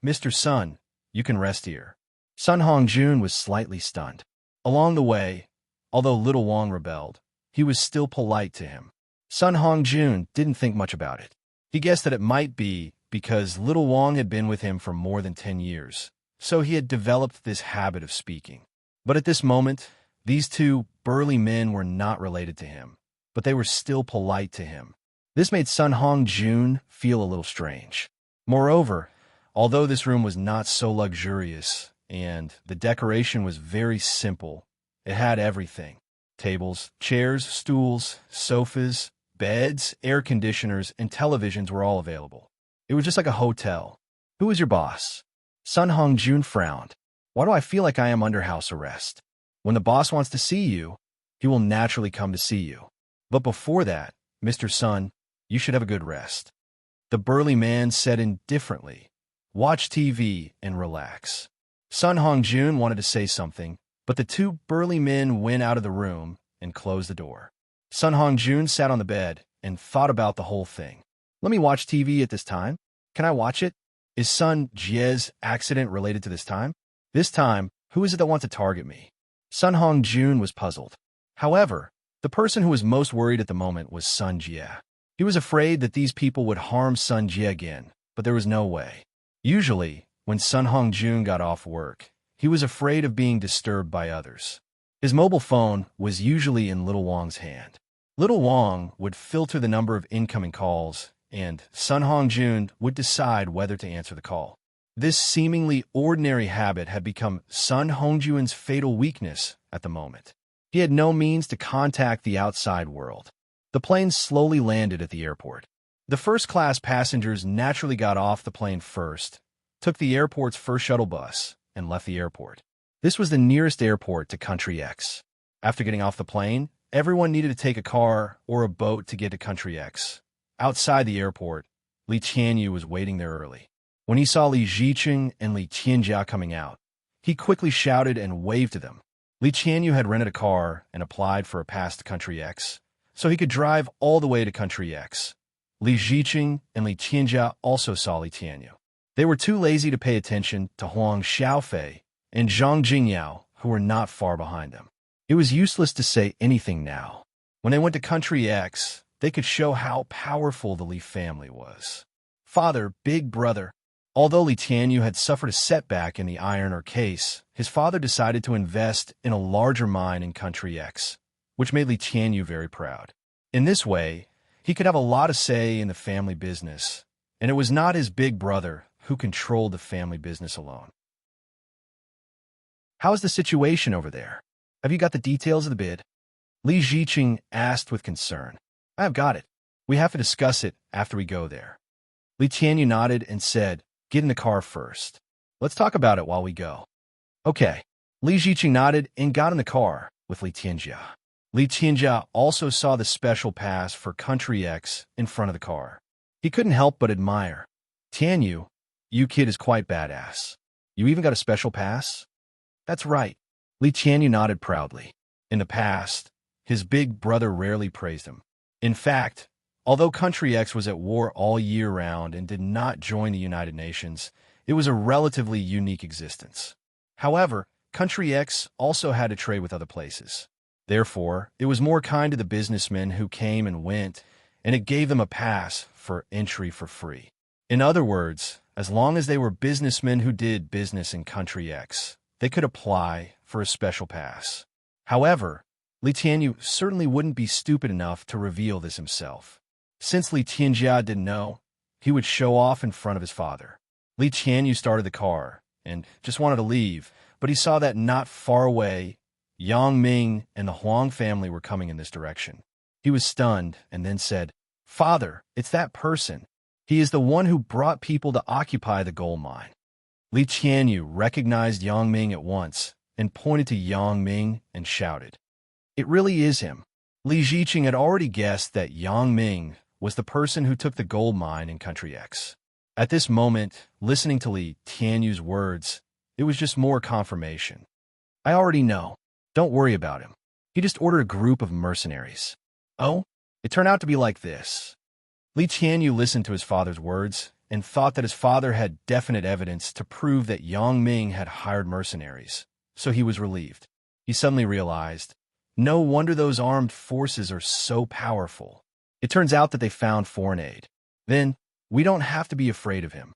"Mr. Sun, you can rest here." Sun Hongjun was slightly stunned. Along the way, although little Wang rebelled, he was still polite to him. Sun Hongjun didn't think much about it. He guessed that it might be because little Wang had been with him for more than 10 years, so he had developed this habit of speaking. But at this moment, these two burly men were not related to him, but they were still polite to him. This made Sun Hongjun feel a little strange. Moreover, although this room was not so luxurious and the decoration was very simple, it had everything: tables, chairs, stools, sofas, beds, air conditioners, and televisions were all available. It was just like a hotel. "Who is your boss?" Sun Hongjun frowned. "Why do I feel like I am under house arrest? When the boss wants to see you, he will naturally come to see you. But before that, Mr. Sun, you should have a good rest." The burly man said indifferently, "Watch TV and relax." Sun Hongjun wanted to say something, but the two burly men went out of the room and closed the door. Sun Hongjun sat on the bed and thought about the whole thing. "Let me watch TV at this time. Can I watch it? Is Sun Jie's accident related to this time? This time, who is it that wants to target me?" Sun Hongjun was puzzled. However, the person who was most worried at the moment was Sun Jie. He was afraid that these people would harm Sun Jie again, but there was no way. Usually, when Sun Hongjun got off work, he was afraid of being disturbed by others. His mobile phone was usually in Little Wang's hand. Little Wang would filter the number of incoming calls, and Sun Hongjun would decide whether to answer the call. This seemingly ordinary habit had become Sun Hongjun's fatal weakness at the moment. He had no means to contact the outside world. The plane slowly landed at the airport. The first-class passengers naturally got off the plane first, took the airport's first shuttle bus, and left the airport. This was the nearest airport to Country X. After getting off the plane, everyone needed to take a car or a boat to get to Country X. Outside the airport, Li Qianyu was waiting there early. When he saw Li Ziqing and Li Qianjia coming out, he quickly shouted and waved to them. Li Qianyu had rented a car and applied for a pass to Country X, so he could drive all the way to Country X. Li Ziqing and Li Qianjia also saw Li Qianyu. They were too lazy to pay attention to Huang Xiaofei and Zhang Jingyao, who were not far behind them. It was useless to say anything now. When they went to Country X, they could show how powerful the Li family was. Father, big brother. Although Li Qianyu had suffered a setback in the iron ore case, his father decided to invest in a larger mine in Country X, which made Li Qianyu very proud. In this way, he could have a lot of say in the family business, and it was not his big brother who controlled the family business alone. "How's the situation over there? Have you got the details of the bid?" Li Ziqing asked with concern. "I have got it. We have to discuss it after we go there." Li Qianyu nodded and said, "Get in the car first. Let's talk about it while we go." "Okay." Li Ziqing nodded and got in the car with Li Qianjia. Li Qianjia also saw the special pass for Country X in front of the car. He couldn't help but admire. "Tianyu, you kid is quite badass. You even got a special pass?" "That's right." Li Qianyu nodded proudly. In the past, his big brother rarely praised him. In fact, although Country X was at war all year round and did not join the United Nations, it was a relatively unique existence. However, Country X also had to trade with other places. Therefore, it was more kind to the businessmen who came and went, and it gave them a pass for entry for free. In other words, as long as they were businessmen who did business in Country X, they could apply for a special pass. However, Li Qianyu certainly wouldn't be stupid enough to reveal this himself. Since Li Qianjia didn't know, he would show off in front of his father. Li Qianyu started the car and just wanted to leave, but he saw that not far away, Yang Ming and the Huang family were coming in this direction. He was stunned and then said, "Father, it's that person. He is the one who brought people to occupy the gold mine." Li Qianyu recognized Yang Ming at once and pointed to Yang Ming and shouted, "It really is him." Li Ziqing had already guessed that Yang Ming was the person who took the gold mine in Country X. At this moment, listening to Li Tianyu's words, it was just more confirmation. I already know. Don't worry about him. He just ordered a group of mercenaries. Oh? It turned out to be like this. Li Tianyu listened to his father's words and thought that his father had definite evidence to prove that Yang Ming had hired mercenaries, so he was relieved. He suddenly realized, no wonder those armed forces are so powerful. It turns out that they found foreign aid. Then, we don't have to be afraid of him.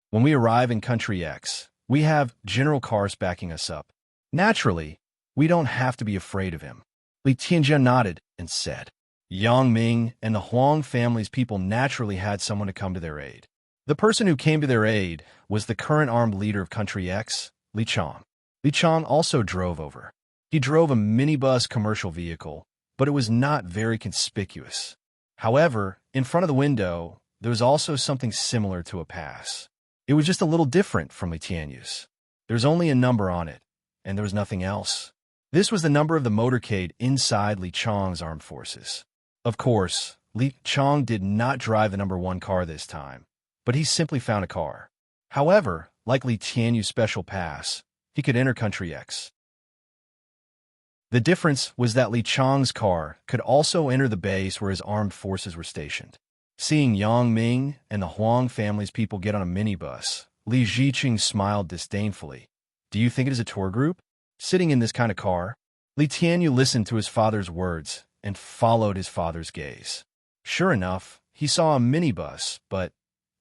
When we arrive in Country X, we have General Kars backing us up. Naturally, we don't have to be afraid of him. Li Tianjia nodded and said, Yang Ming and the Huang family's people naturally had someone to come to their aid. The person who came to their aid was the current armed leader of Country X, Li Chong. Li Chong also drove over. He drove a minibus commercial vehicle, but it was not very conspicuous. However, in front of the window, there was also something similar to a pass. It was just a little different from Li Tianyu's. There was only a number on it, and there was nothing else. This was the number of the motorcade inside Li Chong's armed forces. Of course, Li Chong did not drive the number 1 car this time, but he simply found a car. However, like Li Tianyu's special pass, he could enter Country X. The difference was that Li Chong's car could also enter the base where his armed forces were stationed. Seeing Yang Ming and the Huang family's people get on a minibus, Li Ziqing smiled disdainfully. Do you think it is a tour group? Sitting in this kind of car? Li Tianyu listened to his father's words and followed his father's gaze. Sure enough, he saw a minibus, but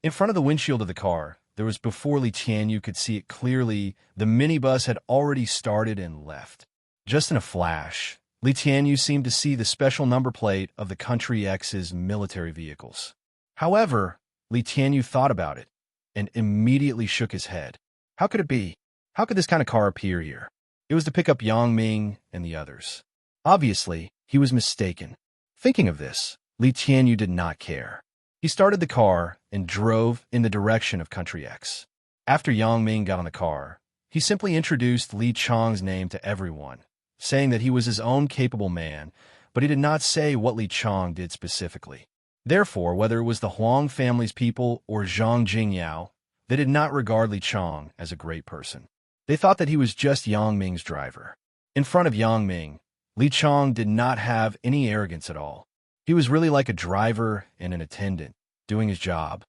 in front of the windshield of the car, there was before Li Tianyu could see it clearly, the minibus had already started and left. Just in a flash, Li Tianyu seemed to see the special number plate of the Country X's military vehicles. However, Li Tianyu thought about it and immediately shook his head. How could it be? How could this kind of car appear here? It was to pick up Yang Ming and the others. Obviously, he was mistaken. Thinking of this, Li Tianyu did not care. He started the car and drove in the direction of Country X. After Yang Ming got on the car, he simply introduced Li Chong's name to everyone, saying that he was his own capable man, but he did not say what Li Chong did specifically. Therefore, whether it was the Huang family's people or Zhang Jingyao, they did not regard Li Chong as a great person. They thought that he was just Yang Ming's driver. In front of Yang Ming, Li Chong did not have any arrogance at all. He was really like a driver and an attendant, doing his job.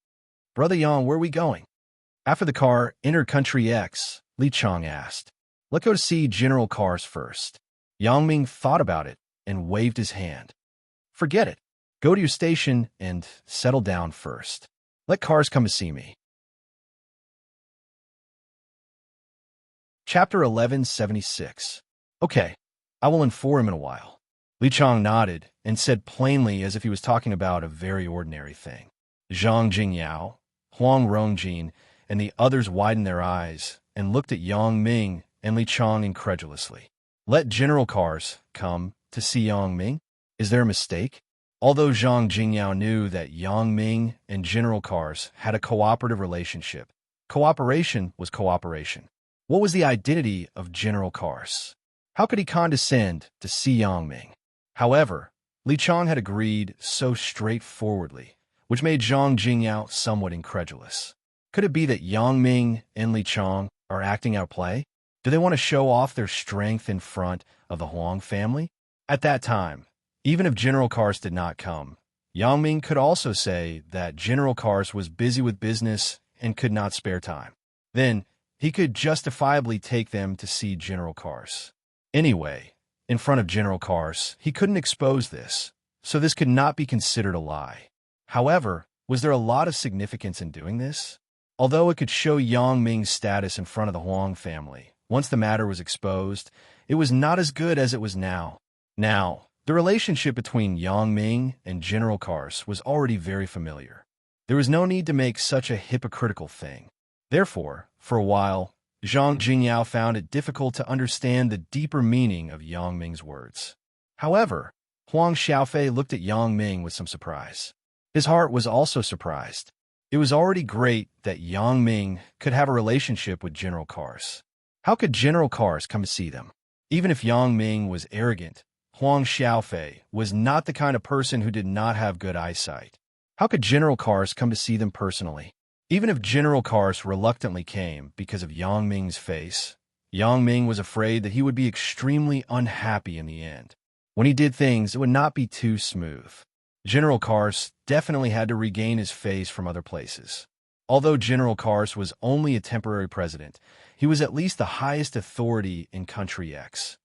Brother Yang, where are we going? After the car entered Country X, Li Chong asked, Let's go to see General Kars first. Yang Ming thought about it and waved his hand. Forget it. Go to your station and settle down first. Let Kars come to see me. Chapter 1176. Okay, I will inform him in a while. Li Chong nodded and said plainly as if he was talking about a very ordinary thing. Zhang Jingyao, Huang Rongjin, and the others widened their eyes and looked at Yang Ming and Li Chong incredulously. Let General Kars come to see Yang Ming? Is there a mistake? Although Zhang Jingyao knew that Yang Ming and General Kars had a cooperative relationship, cooperation was cooperation. What was the identity of General Kars? How could he condescend to see Yang Ming? However, Li Chong had agreed so straightforwardly, which made Zhang Jingyao somewhat incredulous. Could it be that Yang Ming and Li Chong are acting out play? Do they want to show off their strength in front of the Huang family? At that time, even if General Kars did not come, Yang Ming could also say that General Kars was busy with business and could not spare time. Then, he could justifiably take them to see General Kars. Anyway, in front of General Kars, he couldn't expose this, so this could not be considered a lie. However, was there a lot of significance in doing this? Although it could show Yang Ming's status in front of the Huang family, once the matter was exposed, it was not as good as it was now. Now, the relationship between Yang Ming and General Kars was already very familiar. There was no need to make such a hypocritical thing. Therefore, for a while, Zhang Jingyao found it difficult to understand the deeper meaning of Yang Ming's words. However, Huang Xiaofei looked at Yang Ming with some surprise. His heart was also surprised. It was already great that Yang Ming could have a relationship with General Kars. How could General Kars come to see them? Even if Yang Ming was arrogant, Huang Xiaofei was not the kind of person who did not have good eyesight. How could General Kars come to see them personally? Even if General Kars reluctantly came because of Yang Ming's face, Yang Ming was afraid that he would be extremely unhappy in the end. When he did things, it would not be too smooth. General Kars definitely had to regain his face from other places. Although General Kars was only a temporary president, he was at least the highest authority in Country X.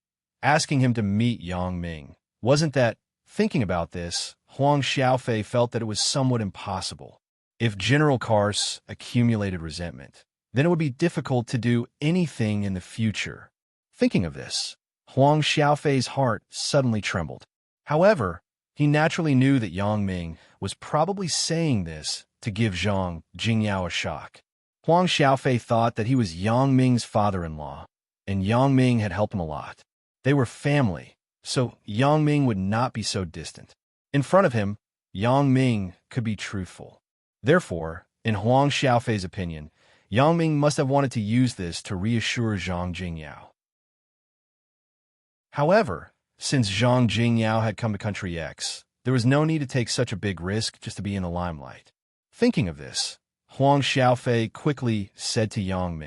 Asking him to meet Yang Ming wasn't that. Thinking about this, Huang Xiaofei felt that it was somewhat impossible. If General Kars accumulated resentment, then it would be difficult to do anything in the future. Thinking of this, Huang Xiaofei's heart suddenly trembled. However, he naturally knew that Yang Ming was probably saying this to give Zhang Jingyao a shock. Huang Xiaofei thought that he was Yang Ming's father-in-law, and Yang Ming had helped him a lot. They were family, so Yang Ming would not be so distant. In front of him, Yang Ming could be truthful. Therefore, in Huang Xiaofei's opinion, Yang Ming must have wanted to use this to reassure Zhang Jingyao. However, since Zhang Jingyao had come to Country X, there was no need to take such a big risk just to be in the limelight. Thinking of this, Huang Xiaofei quickly said to Yang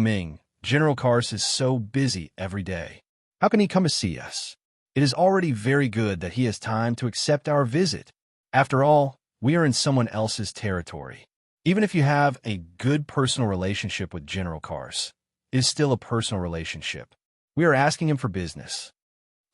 Ming, General Kars is so busy every day. How can he come to see us? It is already very good that he has time to accept our visit. After all, we are in someone else's territory. Even if you have a good personal relationship with General Kars, it is still a personal relationship. We are asking him for business.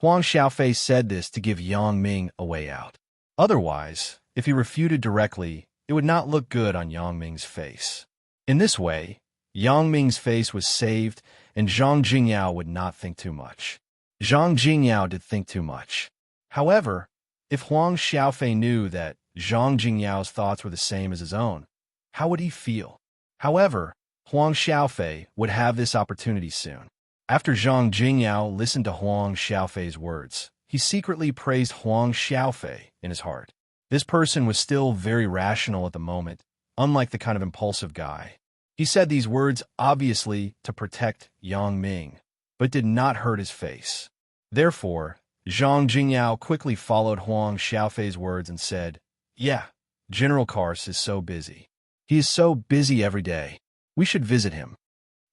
Huang Xiaofei said this to give Yang Ming a way out. Otherwise, if he refuted directly, it would not look good on Yang Ming's face. In this way, Yang Ming's face was saved, and Zhang Jingyao would not think too much. Zhang Jingyao did think too much. However, if Huang Xiaofei knew that Zhang Jingyao's thoughts were the same as his own, how would he feel? However, Huang Xiaofei would have this opportunity soon. After Zhang Jingyao listened to Huang Xiaofei's words, he secretly praised Huang Xiaofei in his heart. This person was still very rational at the moment, unlike the kind of impulsive guy. He said these words obviously to protect Yang Ming, but did not hurt his face. Therefore, Zhang Jingyao quickly followed Huang Xiaofei's words and said, Yeah, General Kars is so busy. He is so busy every day. We should visit him.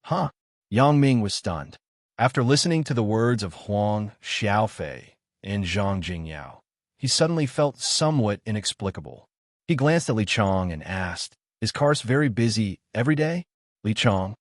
Huh? Yang Ming was stunned. After listening to the words of Huang Xiaofei and Zhang Jingyao, he suddenly felt somewhat inexplicable. He glanced at Li Chong and asked, Is Kars very busy every day? Li Chong.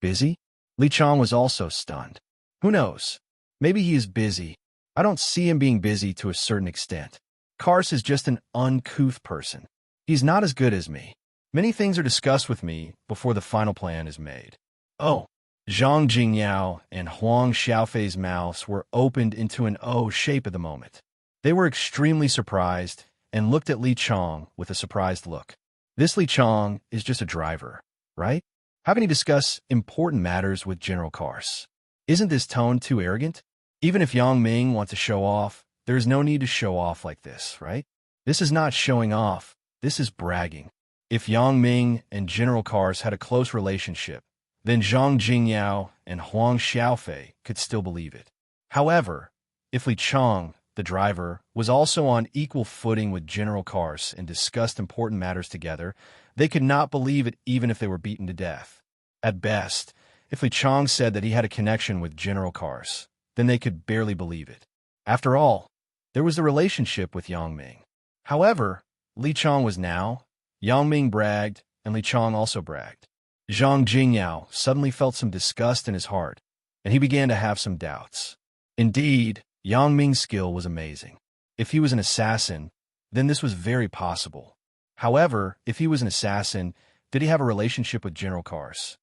Busy? Li Chong was also stunned. Who knows? Maybe he is busy. I don't see him being busy to a certain extent. Kars is just an uncouth person. He's not as good as me. Many things are discussed with me before the final plan is made. Oh. Zhang Jingyao and Huang Xiaofei's mouths were opened into an O shape at the moment. They were extremely surprised and looked at Li Chong with a surprised look. This Li Chong is just a driver, right? How can he discuss important matters with General Kars? Isn't this tone too arrogant? Even if Yang Ming wants to show off, there is no need to show off like this, right? This is not showing off. This is bragging. If Yang Ming and General Kars had a close relationship, then Zhang Jingyao and Huang Xiaofei could still believe it. However, if Li Chong, the driver, was also on equal footing with General Kars and discussed important matters together, they could not believe it even if they were beaten to death. At best, if Li Chong said that he had a connection with General Kars, then they could barely believe it. After all, there was a relationship with Yang Ming. However, Li Chong was now. Yang Ming bragged, and Li Chong also bragged. Zhang Jingyao suddenly felt some disgust in his heart, and he began to have some doubts. Indeed, Yang Ming's skill was amazing. If he was an assassin, then this was very possible. However, if he was an assassin, did he have a relationship with General Kars?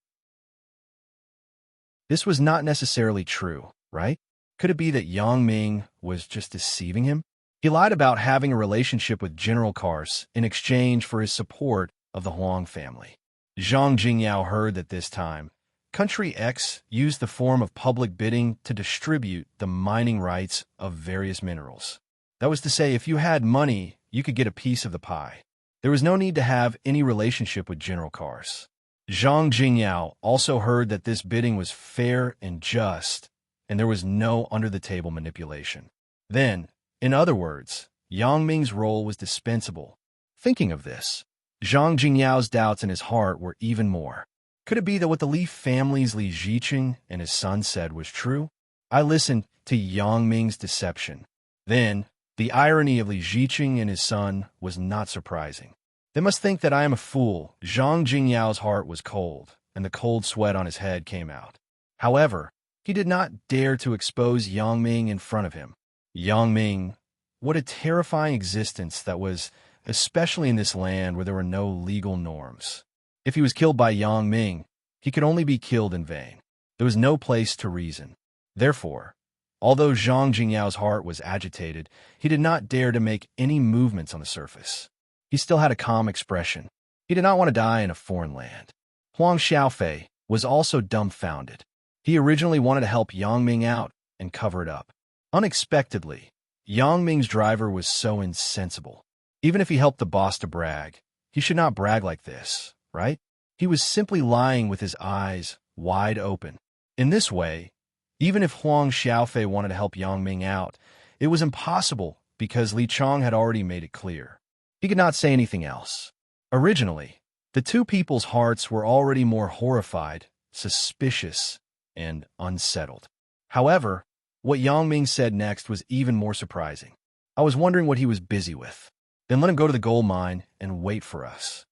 This was not necessarily true, right? Could it be that Yang Ming was just deceiving him? He lied about having a relationship with General Kars in exchange for his support of the Huang family. Zhang Jingyao heard that this time, Country X used the form of public bidding to distribute the mining rights of various minerals. That was to say, if you had money, you could get a piece of the pie. There was no need to have any relationship with General Kars. Zhang Jingyao also heard that this bidding was fair and just, and there was no under-the-table manipulation. Then, in other words, Yang Ming's role was dispensable. Thinking of this, Zhang Jingyao's doubts in his heart were even more. Could it be that what the Li family's Li Ziqing and his son said was true? I listened to Yang Ming's deception. Then, the irony of Li Ziqing and his son was not surprising. They must think that I am a fool. Zhang Jingyao's heart was cold, and the cold sweat on his head came out. However, he did not dare to expose Yang Ming in front of him. Yang Ming, what a terrifying existence that was, especially in this land where there were no legal norms. If he was killed by Yang Ming, he could only be killed in vain. There was no place to reason. Therefore, although Zhang Jingyao's heart was agitated, he did not dare to make any movements on the surface. He still had a calm expression. He did not want to die in a foreign land. Huang Xiaofei was also dumbfounded. He originally wanted to help Yang Ming out and cover it up. Unexpectedly, Yang Ming's driver was so insensible. Even if he helped the boss to brag, he should not brag like this, right? He was simply lying with his eyes wide open. In this way, even if Huang Xiaofei wanted to help Yang Ming out, it was impossible because Li Chong had already made it clear. He could not say anything else. Originally, the two people's hearts were already more horrified, suspicious, and unsettled. However, what Yang Ming said next was even more surprising. I was wondering what he was busy with. Then let him go to the gold mine and wait for us.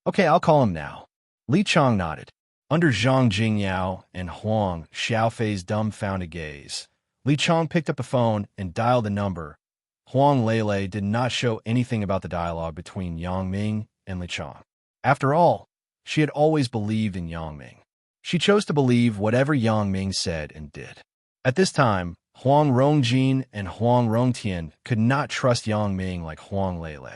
Okay, I'll call him now. Li Chong nodded. Under Zhang Jingyao and Huang Xiaofei's dumbfounded gaze, Li Chong picked up the phone and dialed the number. Huang Lele did not show anything about the dialogue between Yang Ming and Li Chong. After all, she had always believed in Yang Ming. She chose to believe whatever Yang Ming said and did. At this time, Huang Rongjin and Huang Rongtian could not trust Yang Ming like Huang Lele.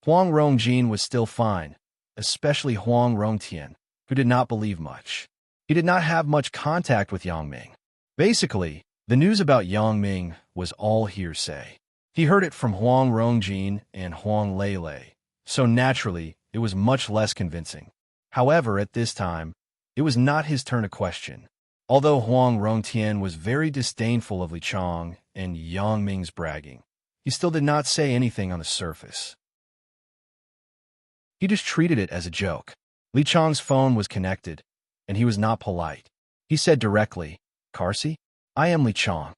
Huang Rongjin was still fine, especially Huang Rongtian, who did not believe much. He did not have much contact with Yang Ming. Basically, the news about Yang Ming was all hearsay. He heard it from Huang Rongjin and Huang Lele, so naturally, it was much less convincing. However, at this time, it was not his turn to question. Although Huang Rongtian was very disdainful of Li Chong and Yang Ming's bragging, he still did not say anything on the surface. He just treated it as a joke. Li Chong's phone was connected, and he was not polite. He said directly, "Carsey, I am Li Chong."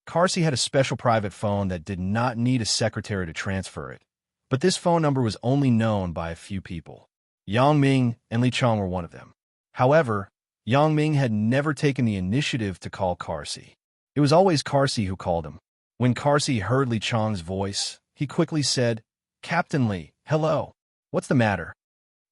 Carsey had a special private phone that did not need a secretary to transfer it, but this phone number was only known by a few people. Yang Ming and Li Chong were one of them. However, Yang Ming had never taken the initiative to call Carsey. It was always Carsey who called him. When Carsey heard Li Chong's voice, he quickly said, "Captain Li, hello. What's the matter?"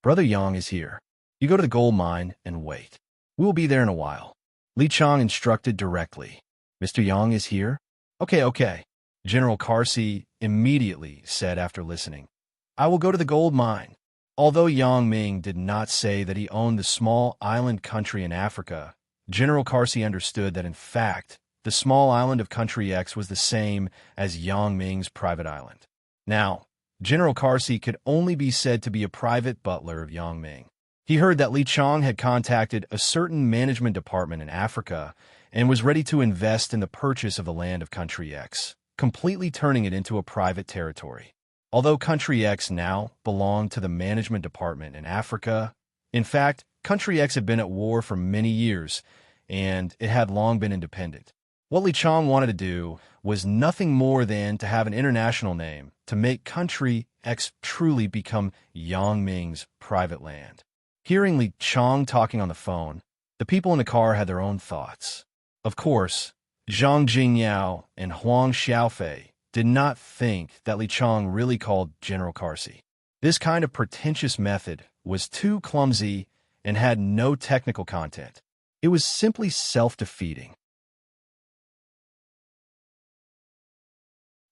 "Brother Yang is here. You go to the gold mine and wait. We will be there in a while." Li Chong instructed directly. "Mr. Yang is here?" Okay. General Carsey immediately said after listening. "I will go to the gold mine." Although Yang Ming did not say that he owned the small island country in Africa, General Carsey understood that in fact, the small island of Country X was the same as Yang Ming's private island. Now, General Carsey could only be said to be a private butler of Yang Ming. He heard that Li Chong had contacted a certain management department in Africa and was ready to invest in the purchase of the land of Country X, completely turning it into a private territory. Although Country X now belonged to the management department in Africa, in fact, Country X had been at war for many years, and it had long been independent. What Li Chong wanted to do was nothing more than to have an international name to make Country X truly become Yang Ming's private land. Hearing Li Chong talking on the phone, the people in the car had their own thoughts. Of course, Zhang Jingyao and Huang Xiaofei did not think that Li Chong really called General Carsey. This kind of pretentious method was too clumsy and had no technical content. It was simply self-defeating.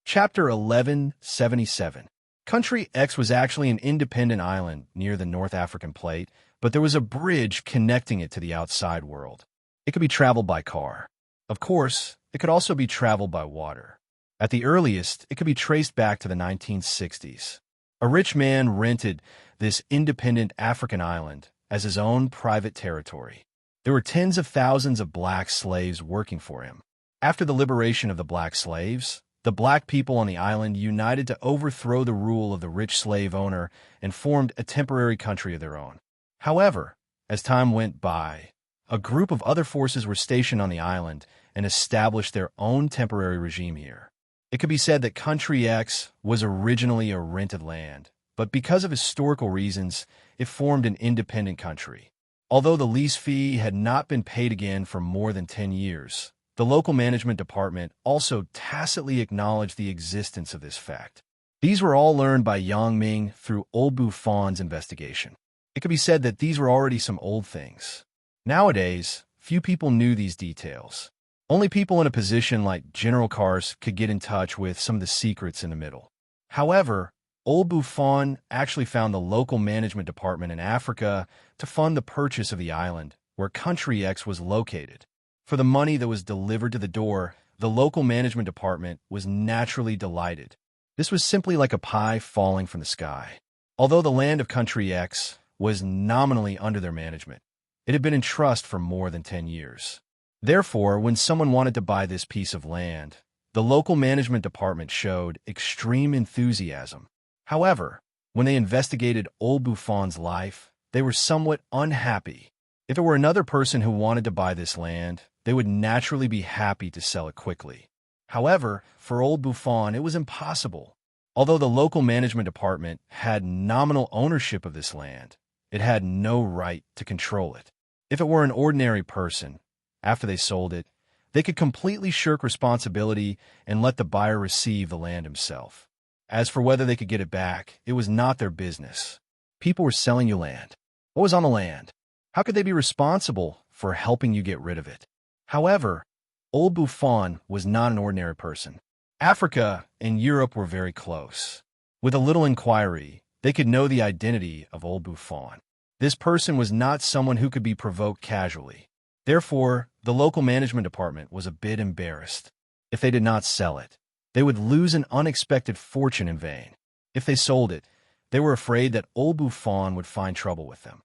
Chapter 1177. Country X was actually an independent island near the North African plate, but there was a bridge connecting it to the outside world. It could be traveled by car. Of course, it could also be traveled by water. At the earliest, it could be traced back to the 1960s. A rich man rented this independent African island as his own private territory. There were tens of thousands of black slaves working for him. After the liberation of the black slaves, The black people on the island united to overthrow the rule of the rich slave owner and formed a temporary country of their own. However, as time went by, a group of other forces were stationed on the island and established their own temporary regime here. It could be said that Country X was originally a rented land, but because of historical reasons, it formed an independent country. Although the lease fee had not been paid again for more than 10 years, the local management department also tacitly acknowledged the existence of this fact. These were all learned by Yang Ming through Old Buffon's investigation. It could be said that these were already some old things. Nowadays, few people knew these details. Only people in a position like General Kars could get in touch with some of the secrets in the middle. However, Old Buffon actually found the local management department in Africa to fund the purchase of the island where Country X was located. For the money that was delivered to the door, the local management department was naturally delighted. This was simply like a pie falling from the sky. Although the land of Country X was nominally under their management, it had been in trust for more than 10 years. Therefore, when someone wanted to buy this piece of land, the local management department showed extreme enthusiasm. However, when they investigated Old Buffon's life, they were somewhat unhappy. If it were another person who wanted to buy this land, they would naturally be happy to sell it quickly. However, for Old Buffon, it was impossible. Although the local management department had nominal ownership of this land, it had no right to control it. If it were an ordinary person, after they sold it, they could completely shirk responsibility and let the buyer receive the land himself. As for whether they could get it back, it was not their business. People were selling you land. What was on the land? How could they be responsible for helping you get rid of it? However, Old Buffon was not an ordinary person. Africa and Europe were very close. With a little inquiry, they could know the identity of Old Buffon. This person was not someone who could be provoked casually. Therefore, the local management department was a bit embarrassed. If they did not sell it, they would lose an unexpected fortune in vain. If they sold it, they were afraid that Old Buffon would find trouble with them.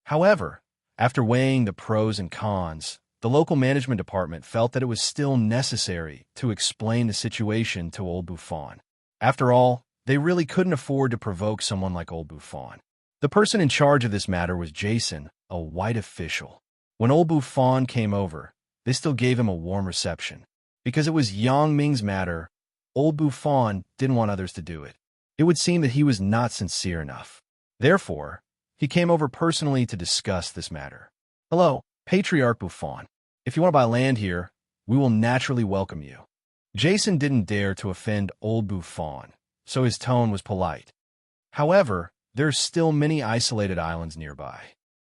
However, after weighing the pros and cons, the local management department felt that it was still necessary to explain the situation to Old Buffon. After all, they really couldn't afford to provoke someone like Old Buffon. The person in charge of this matter was Jason, a white official. When Old Buffon came over, they still gave him a warm reception. Because it was Yang Ming's matter, Old Buffon didn't want others to do it. It would seem that he was not sincere enough. Therefore, he came over personally to discuss this matter. Hello, Patriarch Buffon. If you want to buy land here, we will naturally welcome you. Jason didn't dare to offend Old Buffon, so his tone was polite. However, there are still many isolated islands nearby.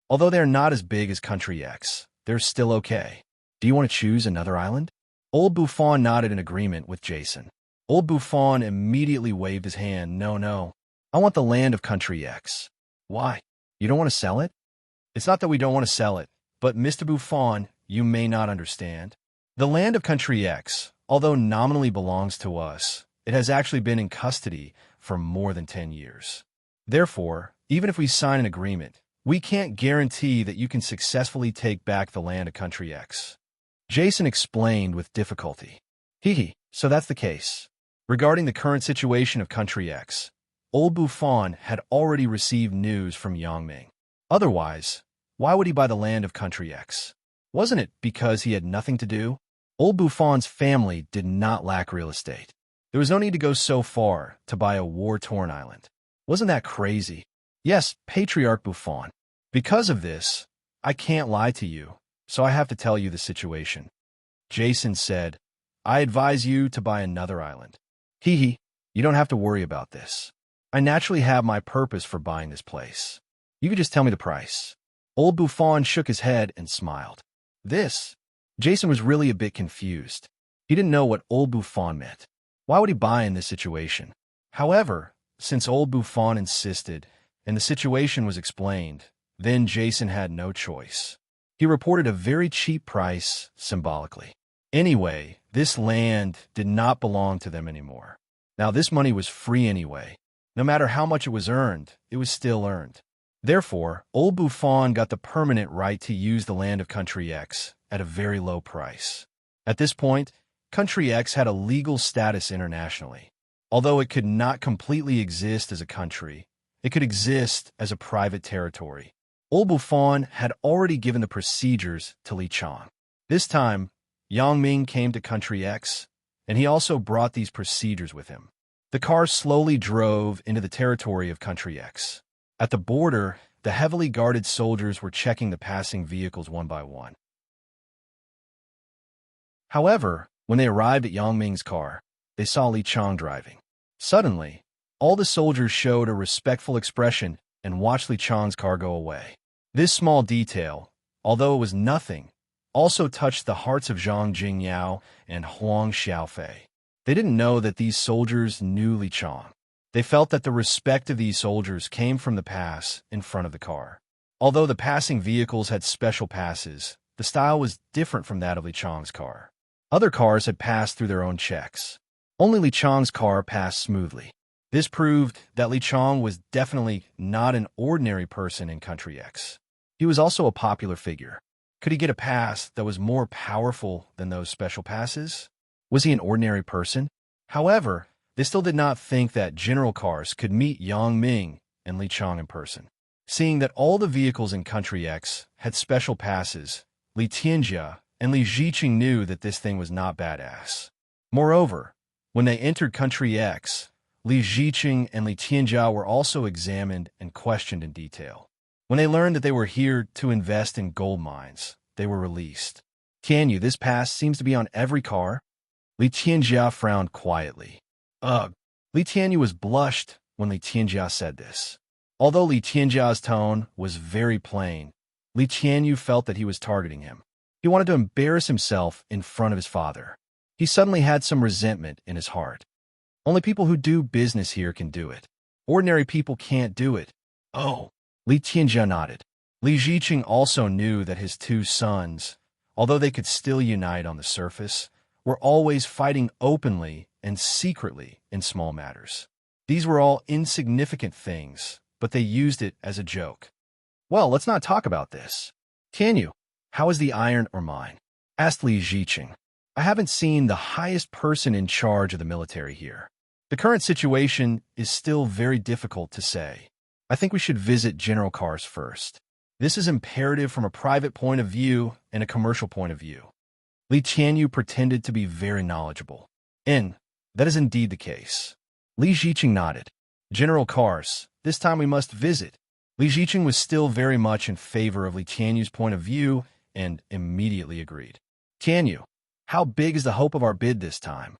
Although they are not as big as Country X, they're still okay. Do you want to choose another island? Old Buffon nodded in agreement with Jason. Old Buffon immediately waved his hand. No, I want the land of Country X. Why? You don't want to sell it? It's not that we don't want to sell it, but Mr. Buffon, you may not understand. The land of Country X, although nominally belongs to us, it has actually been in custody for more than 10 years. Therefore, even if we sign an agreement, we can't guarantee that you can successfully take back the land of Country X. Jason explained with difficulty. So that's the case. Regarding the current situation of Country X, Old Buffon had already received news from Yang Ming. Otherwise, why would he buy the land of Country X? Wasn't it because he had nothing to do? Old Buffon's family did not lack real estate. There was no need to go so far to buy a war-torn island. Wasn't that crazy? Yes, Patriarch Buffon. Because of this, I can't lie to you, so I have to tell you the situation. Jason said, I advise you to buy another island. You don't have to worry about this. I naturally have my purpose for buying this place. You could just tell me the price. Old Buffon shook his head and smiled. Jason was really a bit confused. He didn't know what Old Buffon meant. Why would he buy in this situation? However, since Old Buffon insisted, and the situation was explained, then Jason had no choice. He reported a very cheap price, symbolically. Anyway, this land did not belong to them anymore. Now this money was free anyway. No matter how much it was earned, it was still earned. Therefore, Old Buffon got the permanent right to use the land of Country X at a very low price. At this point, Country X had a legal status internationally. Although it could not completely exist as a country, it could exist as a private territory. Old Buffon had already given the procedures to Li Chang. This time, Yang Ming came to Country X, and he also brought these procedures with him. The car slowly drove into the territory of Country X. At the border, the heavily guarded soldiers were checking the passing vehicles one by one. However, when they arrived at Yang Ming's car, they saw Li Chang driving. Suddenly, all the soldiers showed a respectful expression and watched Li Chang's car go away. This small detail, although it was nothing, also touched the hearts of Zhang Jingyao and Huang Xiaofei. They didn't know that these soldiers knew Li Chang. They felt that the respect of these soldiers came from the pass in front of the car. Although the passing vehicles had special passes, the style was different from that of Li Chang's car. Other cars had passed through their own checks. Only Li Chang's car passed smoothly. This proved that Li Chang was definitely not an ordinary person in Country X. He was also a popular figure. Could he get a pass that was more powerful than those special passes? Was he an ordinary person? However, they still did not think that general cars could meet Yang Ming and Li Chang in person. Seeing that all the vehicles in Country X had special passes, Li Tianjia and Li Ziqing knew that this thing was not badass. Moreover, when they entered Country X, Li Ziqing and Li Tianjia were also examined and questioned in detail. When they learned that they were here to invest in gold mines, they were released. Tianyu, this pass seems to be on every car? Li Tianjia frowned quietly. Ugh. Li Tianyu was blushed when Li Tianjia said this. Although Li Tianjia's tone was very plain, Li Tianyu felt that he was targeting him. He wanted to embarrass himself in front of his father. He suddenly had some resentment in his heart. Only people who do business here can do it. Ordinary people can't do it. Oh. Li Tianjia nodded. Li Ziqing also knew that his two sons, although they could still unite on the surface, were always fighting openly and secretly in small matters. These were all insignificant things, but they used it as a joke. Well, let's not talk about this. Tianyu, how is the iron or mine? Asked Li Ziqing. I haven't seen the highest person in charge of the military here. The current situation is still very difficult to say. I think we should visit General Kars first. This is imperative from a private point of view and a commercial point of view. Li Tianyu pretended to be very knowledgeable. That is indeed the case. Li Ziqing nodded. General Kars, this time we must visit. Li Ziqing was still very much in favor of Li Tianyu's point of view and immediately agreed. Tianyu, how big is the hope of our bid this time?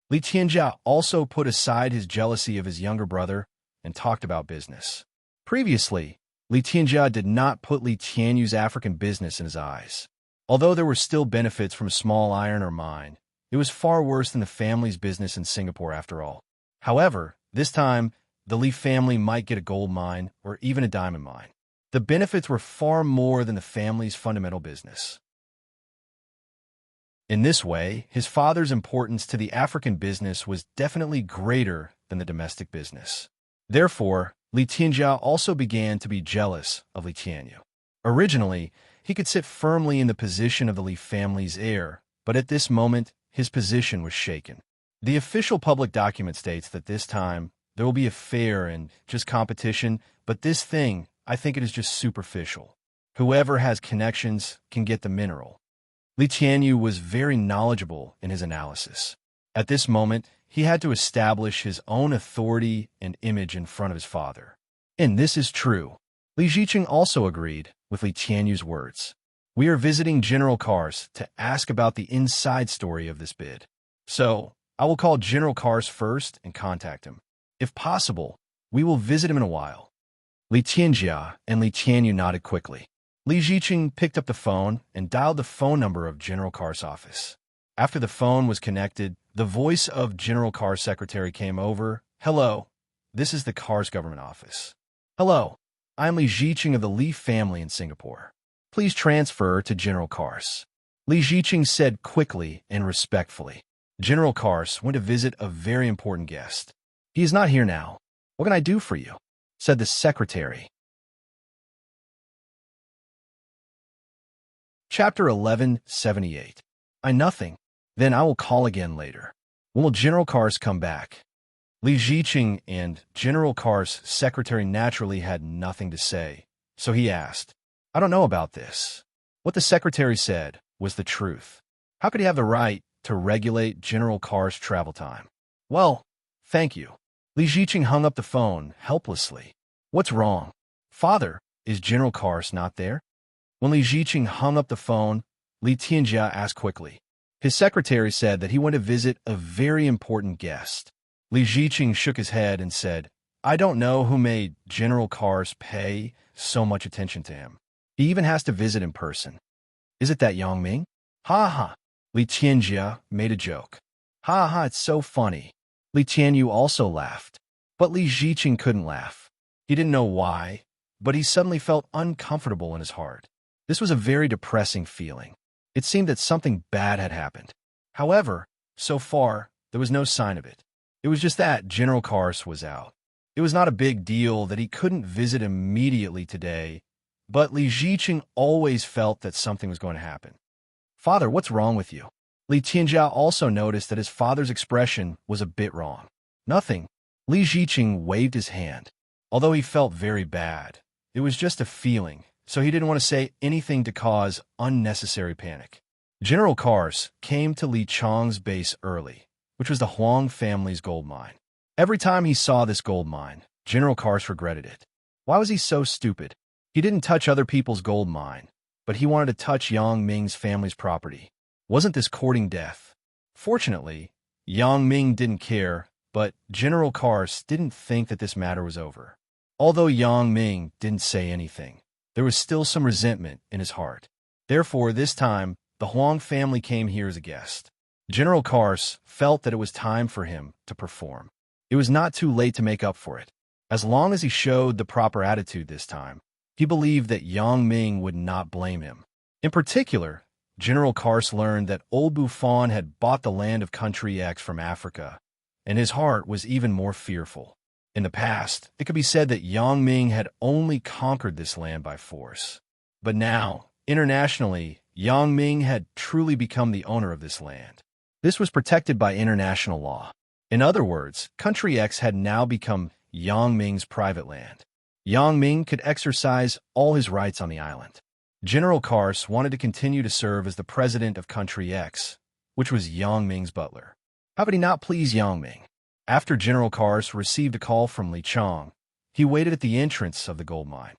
Li Tianjia also put aside his jealousy of his younger brother and talked about business. Previously, Li Tianjia did not put Li Tianyu's African business in his eyes. Although there were still benefits from a small iron or mine, it was far worse than the family's business in Singapore after all. However, this time, the Li family might get a gold mine or even a diamond mine. The benefits were far more than the family's fundamental business. In this way, his father's importance to the African business was definitely greater than the domestic business. Therefore, Li Tianjia also began to be jealous of Li Tianyu. Originally, he could sit firmly in the position of the Li family's heir, but at this moment, his position was shaken. The official public document states that this time, there will be a fair and just competition, but this thing, I think it is just superficial. Whoever has connections can get the mineral. Li Tianyu was very knowledgeable in his analysis. At this moment, he had to establish his own authority and image in front of his father. And this is true. Li Ziqing also agreed with Li Tianyu's words. We are visiting General Kars to ask about the inside story of this bid. So, I will call General Kars first and contact him. If possible, we will visit him in a while. Li Tianjia and Li Tianyu nodded quickly. Li Ziqing picked up the phone and dialed the phone number of General Kars' office. After the phone was connected, the voice of General Kars' secretary came over. Hello, this is the Kars government office. Hello, I am Li Ziqing of the Li family in Singapore. Please transfer to General Kars. Li Ziqing said quickly and respectfully. General Kars went to visit a very important guest. He is not here now. What can I do for you? Said the secretary. Chapter 1178. Nothing. Then I will call again later. When will General Kars come back? Li Ziqing and General Kars' secretary naturally had nothing to say, so he asked, I don't know about this. What the secretary said was the truth. How could he have the right to regulate General Kars' travel time? Well, thank you. Li Ziqing hung up the phone helplessly. What's wrong? Father, is General Kars not there? When Li Ziqing hung up the phone, Li Tianjia asked quickly. His secretary said that he went to visit a very important guest. Li Ziqing shook his head and said, I don't know who made General Kars pay so much attention to him. He even has to visit in person. Is it that Yang Ming? Ha ha. Li Tianjia made a joke. Ha ha, it's so funny. Li Tianyu also laughed. But Li Ziqing couldn't laugh. He didn't know why, but he suddenly felt uncomfortable in his heart. This was a very depressing feeling. It seemed that something bad had happened. However, so far, there was no sign of it. It was just that General Kars was out. It was not a big deal that he couldn't visit immediately today, but Li Ziqing always felt that something was going to happen. Father, what's wrong with you? Li Tianjia also noticed that his father's expression was a bit wrong. Nothing. Li Ziqing waved his hand. Although he felt very bad, it was just a feeling, so he didn't want to say anything to cause unnecessary panic. General Kars came to Li Chang's base early, which was the Huang family's gold mine. Every time he saw this gold mine, General Kars regretted it. Why was he so stupid? He didn't touch other people's gold mine, but he wanted to touch Yang Ming's family's property. Wasn't this courting death? Fortunately, Yang Ming didn't care, but General Kars didn't think that this matter was over. Although Yang Ming didn't say anything, there was still some resentment in his heart. Therefore, this time, the Huang family came here as a guest. General Kars felt that it was time for him to perform. It was not too late to make up for it. As long as he showed the proper attitude this time, he believed that Yang Ming would not blame him. In particular, General Kars learned that old Buffon had bought the land of Country X from Africa, and his heart was even more fearful. In the past, it could be said that Yang Ming had only conquered this land by force. But now, internationally, Yang Ming had truly become the owner of this land. This was protected by international law. In other words, Country X had now become Yang Ming's private land. Yang Ming could exercise all his rights on the island. General Kars wanted to continue to serve as the president of Country X, which was Yang Ming's butler. How could he not please Yang Ming? After General Kars received a call from Li Chang, he waited at the entrance of the gold mine.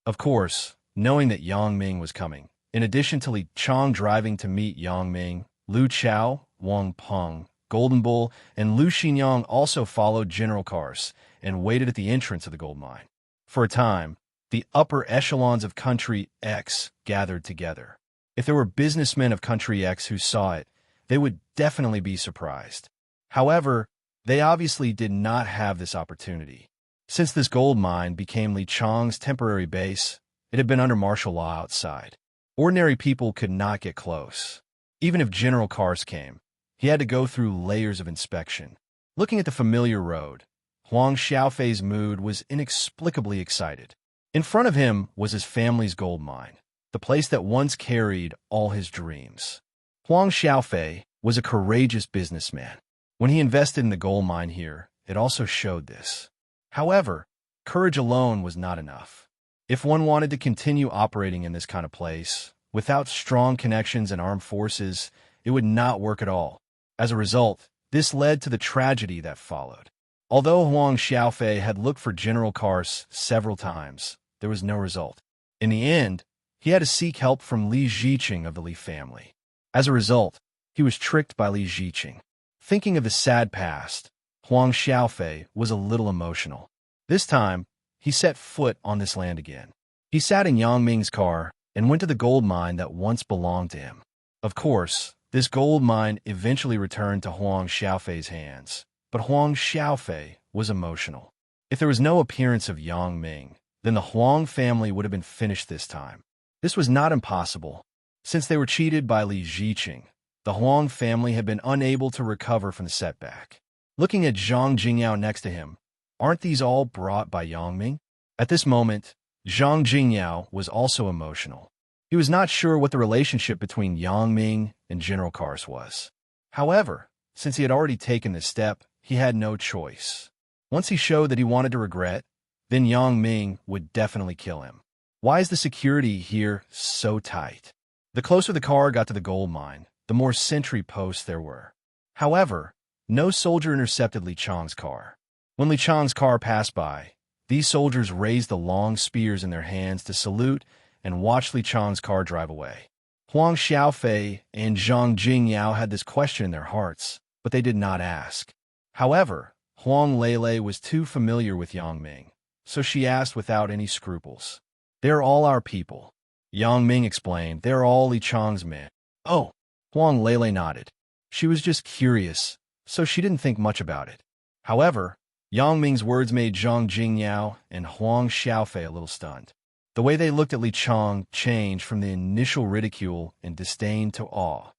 Of course, knowing that Yang Ming was coming, in addition to Li Chang driving to meet Yang Ming, Lu Chao, Wang Peng, Golden Bull, and Lu Xinyang also followed General Kars and waited at the entrance of the gold mine. For a time, the upper echelons of Country X gathered together. If there were businessmen of Country X who saw it, they would definitely be surprised. However, they obviously did not have this opportunity. Since this gold mine became Li Chang's temporary base, it had been under martial law outside. Ordinary people could not get close. Even if General Kars came, he had to go through layers of inspection. Looking at the familiar road, Huang Xiaofei's mood was inexplicably excited. In front of him was his family's gold mine, the place that once carried all his dreams. Huang Xiaofei was a courageous businessman. When he invested in the gold mine here, it also showed this. However, courage alone was not enough. If one wanted to continue operating in this kind of place, without strong connections and armed forces, it would not work at all. As a result, this led to the tragedy that followed. Although Huang Xiaofei had looked for General Kars several times, there was no result. In the end, he had to seek help from Li Ziqing of the Li family. As a result, he was tricked by Li Ziqing. Thinking of his sad past, Huang Xiaofei was a little emotional. This time, he set foot on this land again. He sat in Yang Ming's car and went to the gold mine that once belonged to him. Of course, this gold mine eventually returned to Huang Xiaofei's hands, but Huang Xiaofei was emotional. If there was no appearance of Yang Ming, then the Huang family would have been finished this time. This was not impossible. Since they were cheated by Li Ziqing, the Huang family had been unable to recover from the setback. Looking at Zhang Jingyao next to him, aren't these all brought by Yang Ming? At this moment, Zhang Jingyao was also emotional. He was not sure what the relationship between Yang Ming and General Kars was. However, since he had already taken this step, he had no choice. Once he showed that he wanted to regret, then Yang Ming would definitely kill him. Why is the security here so tight? The closer the car got to the gold mine, the more sentry posts there were. However, no soldier intercepted Li Chang's car. When Li Chang's car passed by, these soldiers raised the long spears in their hands to salute and watch Li Chang's car drive away. Huang Xiaofei and Zhang Jingyao had this question in their hearts, but they did not ask. However, Huang Lele was too familiar with Yang Ming, so she asked without any scruples. "They're all our people." Yang Ming explained, "They're all Li Chang's men." "Oh." Huang Lele nodded. She was just curious, so she didn't think much about it. However, Yang Ming's words made Zhang Jingyao and Huang Xiaofei a little stunned. The way they looked at Li Chang changed from the initial ridicule and disdain to awe.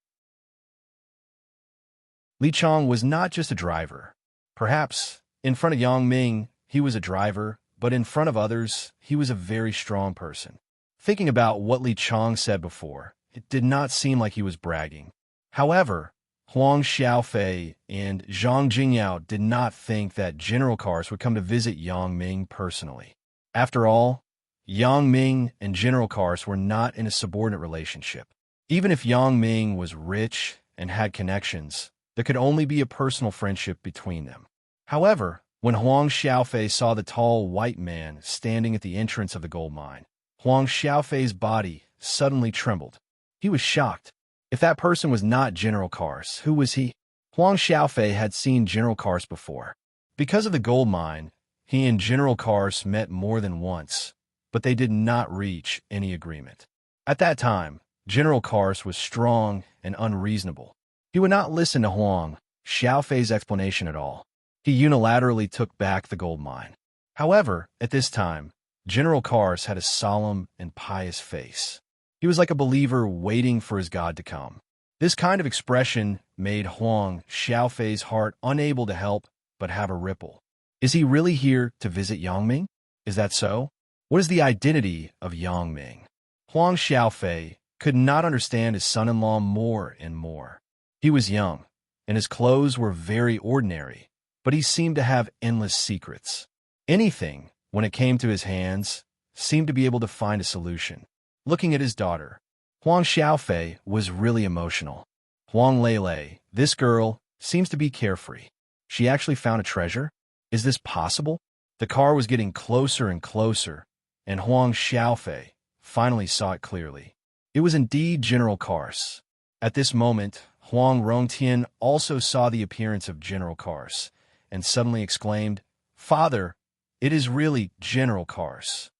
Li Chang was not just a driver. Perhaps, in front of Yang Ming, he was a driver, but in front of others, he was a very strong person. Thinking about what Li Chang said before, it did not seem like he was bragging. However, Huang Xiaofei and Zhang Jingyao did not think that General Kars would come to visit Yang Ming personally. After all, Yang Ming and General Kars were not in a subordinate relationship. Even if Yang Ming was rich and had connections, there could only be a personal friendship between them. However, when Huang Xiaofei saw the tall white man standing at the entrance of the gold mine, Huang Xiaofei's body suddenly trembled. He was shocked. If that person was not General Kars, who was he? Huang Xiaofei had seen General Kars before. Because of the gold mine, he and General Kars met more than once, but they did not reach any agreement. At that time, General Kars was strong and unreasonable. He would not listen to Huang Xiaofei's explanation at all. He unilaterally took back the gold mine. However, at this time, General Kars had a solemn and pious face. He was like a believer waiting for his God to come. This kind of expression made Huang Xiaofei's heart unable to help but have a ripple. Is he really here to visit Yang Ming? Is that so? What is the identity of Yang Ming? Huang Xiaofei could not understand his son-in-law more and more. He was young, and his clothes were very ordinary, but he seemed to have endless secrets. Anything, when it came to his hands, seemed to be able to find a solution. Looking at his daughter, Huang Xiaofei was really emotional. Huang Lele, this girl, seems to be carefree. She actually found a treasure? Is this possible? The car was getting closer and closer, and Huang Xiaofei finally saw it clearly. It was indeed General Kars. At this moment, Huang Rongtian also saw the appearance of General Kars, and suddenly exclaimed, "Father, it is really General Kars."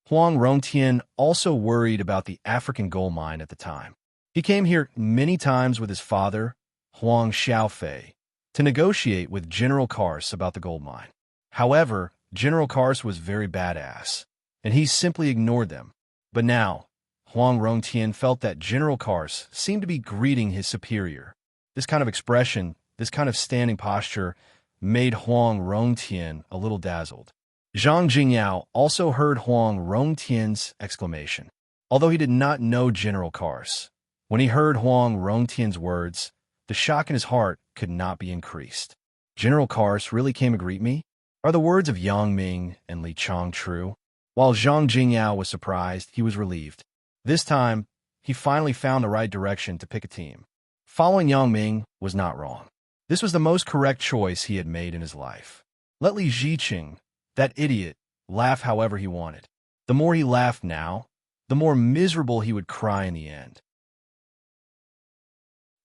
Huang Rongtian also worried about the African gold mine at the time. He came here many times with his father, Huang Xiaofei, to negotiate with General Kars about the gold mine. However, General Kars was very badass, and he simply ignored them. But now, Huang Rongtian felt that General Kars seemed to be greeting his superior. This kind of expression, this kind of standing posture, made Huang Rongtian a little dazzled. Zhang Jingyao also heard Huang Rongtian's exclamation. Although he did not know General Kars, when he heard Huang Rongtian's words, the shock in his heart could not be increased. General Kars really came to greet me? Are the words of Yang Ming and Li Chang true? While Zhang Jingyao was surprised, he was relieved. This time, he finally found the right direction to pick a team. Following Yang Ming was not wrong. This was the most correct choice he had made in his life. Let Li Ziqing, that idiot, laugh however he wanted. The more he laughed now, the more miserable he would cry in the end.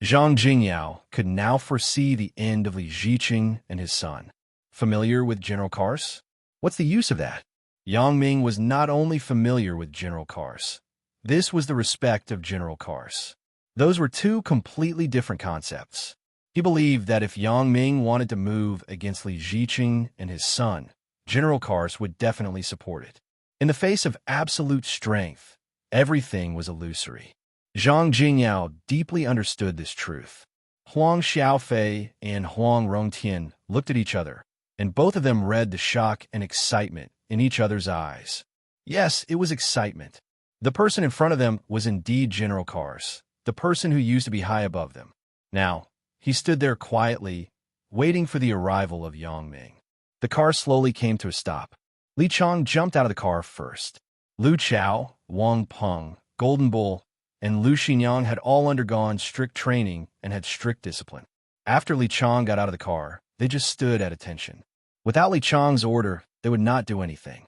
Zhang Jingyao could now foresee the end of Li Ziqing and his son. Familiar with General Kars? What's the use of that? Yang Ming was not only familiar with General Kars. This was the respect of General Kars. Those were two completely different concepts. He believed that if Yang Ming wanted to move against Li Ziqing and his son, General Kars would definitely support it. In the face of absolute strength, everything was illusory. Zhang Jingyao deeply understood this truth. Huang Xiaofei and Huang Rongtian looked at each other, and both of them read the shock and excitement in each other's eyes. Yes, it was excitement. The person in front of them was indeed General Kars, the person who used to be high above them. Now, he stood there quietly, waiting for the arrival of Yang Ming. The car slowly came to a stop. Li Chong jumped out of the car first. Lu Chao, Wang Peng, Golden Bull, and Lu Xinyang had all undergone strict training and had strict discipline. After Li Chong got out of the car, they just stood at attention. Without Li Chong's order, they would not do anything.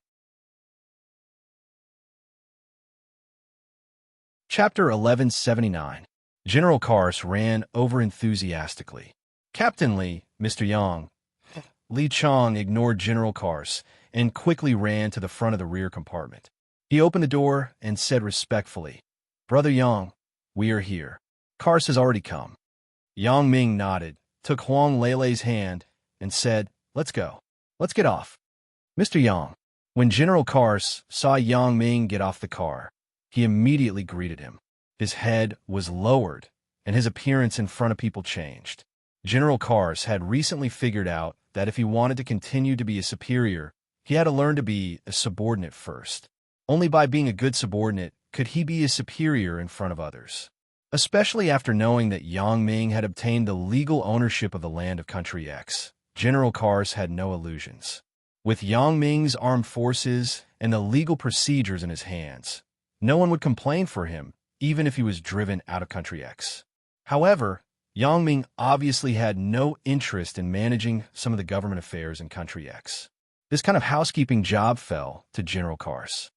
Chapter 1179. General Kars ran over enthusiastically. Captain Li, Mr. Yang. Li Chong ignored General Kars and quickly ran to the front of the rear compartment. He opened the door and said respectfully, "Brother Yang, we are here. Kars has already come." Yang Ming nodded, took Huang Leilei's hand, and said, "Let's go. Let's get off." Mr. Yang. When General Kars saw Yang Ming get off the car, he immediately greeted him. His head was lowered, and his appearance in front of people changed. General Kars had recently figured out that if he wanted to continue to be a superior, he had to learn to be a subordinate first. Only by being a good subordinate could he be a superior in front of others. Especially after knowing that Yang Ming had obtained the legal ownership of the land of Country X, General Kars had no illusions. With Yang Ming's armed forces and the legal procedures in his hands, no one would complain for him, even if he was driven out of Country X. However, Yang Ming obviously had no interest in managing some of the government affairs in Country X. This kind of housekeeping job fell to General Kars.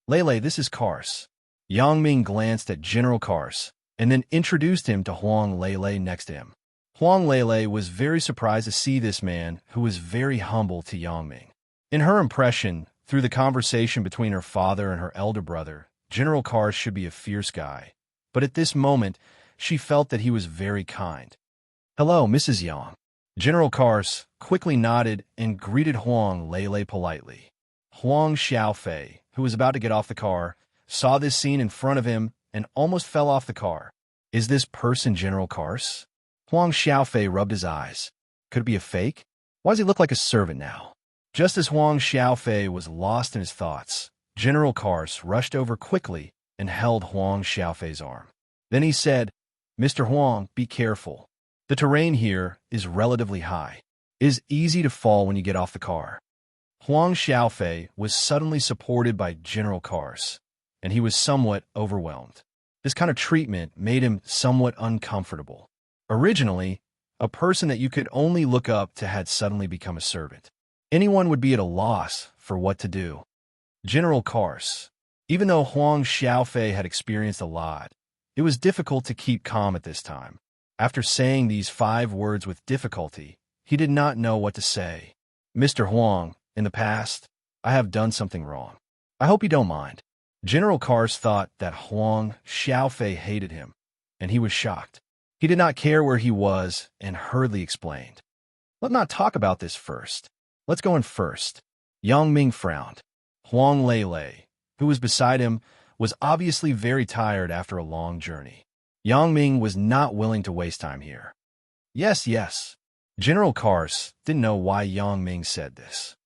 "Leilei, this is Kars." Yang Ming glanced at General Kars and then introduced him to Huang Leilei next to him. Huang Leilei was very surprised to see this man who was very humble to Yang Ming. In her impression, through the conversation between her father and her elder brother, General Kars should be a fierce guy. But at this moment, she felt that he was very kind. "Hello, Mrs. Yang." General Kars quickly nodded and greeted Huang Leilei politely. Huang Xiaofei, who was about to get off the car, saw this scene in front of him and almost fell off the car. "Is this person General Kars?" Huang Xiaofei rubbed his eyes. Could it be a fake? Why does he look like a servant now? Just as Huang Xiaofei was lost in his thoughts, General Kars rushed over quickly and held Huang Xiaofei's arm. Then he said, "Mr. Huang, be careful. The terrain here is relatively high. It is easy to fall when you get off the car." Huang Xiaofei was suddenly supported by General Kars, and he was somewhat overwhelmed. This kind of treatment made him somewhat uncomfortable. Originally, a person that you could only look up to had suddenly become a servant. Anyone would be at a loss for what to do. General Kars. Even though Huang Xiaofei had experienced a lot, it was difficult to keep calm at this time. After saying these 5 words with difficulty, he did not know what to say. "Mr. Huang, in the past, I have done something wrong. I hope you don't mind." General Kars thought that Huang Xiaofei hated him, and he was shocked. He did not care where he was and hurriedly explained. "Let's not talk about this first. Let's go in first." Yang Ming frowned. Huang Leilei, who was beside him, was obviously very tired after a long journey. Yang Ming was not willing to waste time here. "Yes, yes." General Kars didn't know why Yang Ming said this.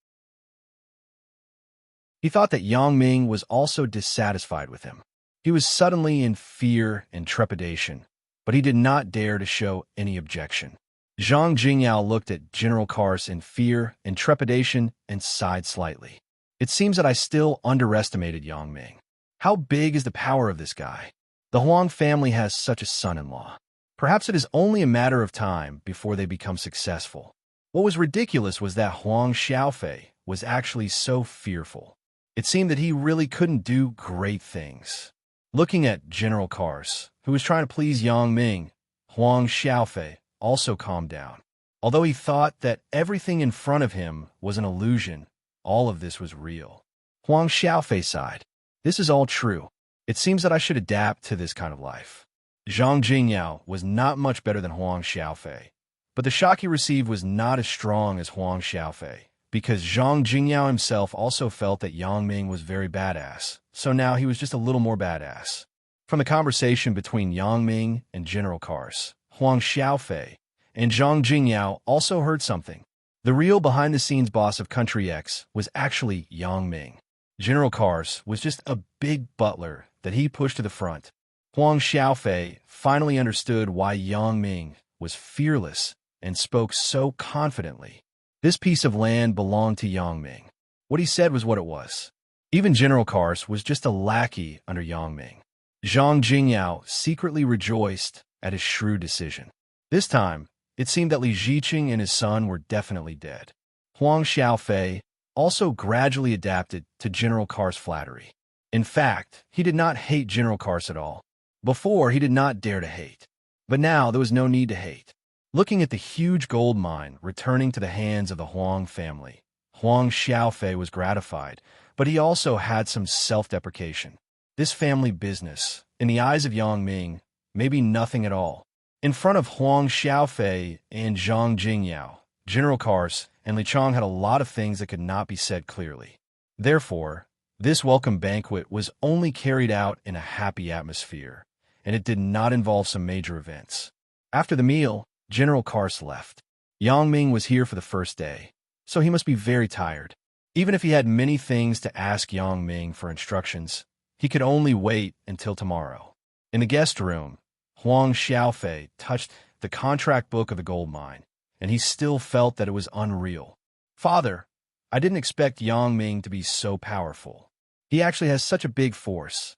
He thought that Yang Ming was also dissatisfied with him. He was suddenly in fear and trepidation, but he did not dare to show any objection. Zhang Jingyao looked at General Kars in fear and trepidation and sighed slightly. "It seems that I still underestimated Yang Ming. How big is the power of this guy? The Huang family has such a son-in-law. Perhaps it is only a matter of time before they become successful." What was ridiculous was that Huang Xiaofei was actually so fearful. It seemed that he really couldn't do great things. Looking at General Kars, who was trying to please Yang Ming, Huang Xiaofei also calmed down. Although he thought that everything in front of him was an illusion, all of this was real. Huang Xiaofei sighed. "This is all true. It seems that I should adapt to this kind of life." Zhang Jingyao was not much better than Huang Xiaofei, but the shock he received was not as strong as Huang Xiaofei, because Zhang Jingyao himself also felt that Yang Ming was very badass, so now he was just a little more badass. From the conversation between Yang Ming and General Kars, Huang Xiaofei and Zhang Jingyao also heard something. The real behind-the-scenes boss of Country X was actually Yang Ming. General Kars was just a big butler that he pushed to the front. Huang Xiaofei finally understood why Yang Ming was fearless and spoke so confidently. This piece of land belonged to Yang Ming. What he said was what it was. Even General Kars was just a lackey under Yang Ming. Zhang Jingyao secretly rejoiced at his shrewd decision. This time, it seemed that Li Ziqing and his son were definitely dead. Huang Xiaofei also gradually adapted to General Kars' flattery. In fact, he did not hate General Kars at all. Before, he did not dare to hate. But now, there was no need to hate. Looking at the huge gold mine returning to the hands of the Huang family, Huang Xiaofei was gratified, but he also had some self-deprecation. This family business, in the eyes of Yang Ming, may be nothing at all. In front of Huang Xiaofei and Zhang Jingyao, General Kars and Li Chong had a lot of things that could not be said clearly. Therefore, this welcome banquet was only carried out in a happy atmosphere, and it did not involve some major events. After the meal, General Kars left. Yang Ming was here for the first day, so he must be very tired. Even if he had many things to ask Yang Ming for instructions, he could only wait until tomorrow. In the guest room, Huang Xiaofei touched the contract book of the gold mine, and he still felt that it was unreal. Father, I didn't expect Yang Ming to be so powerful. He actually has such a big force.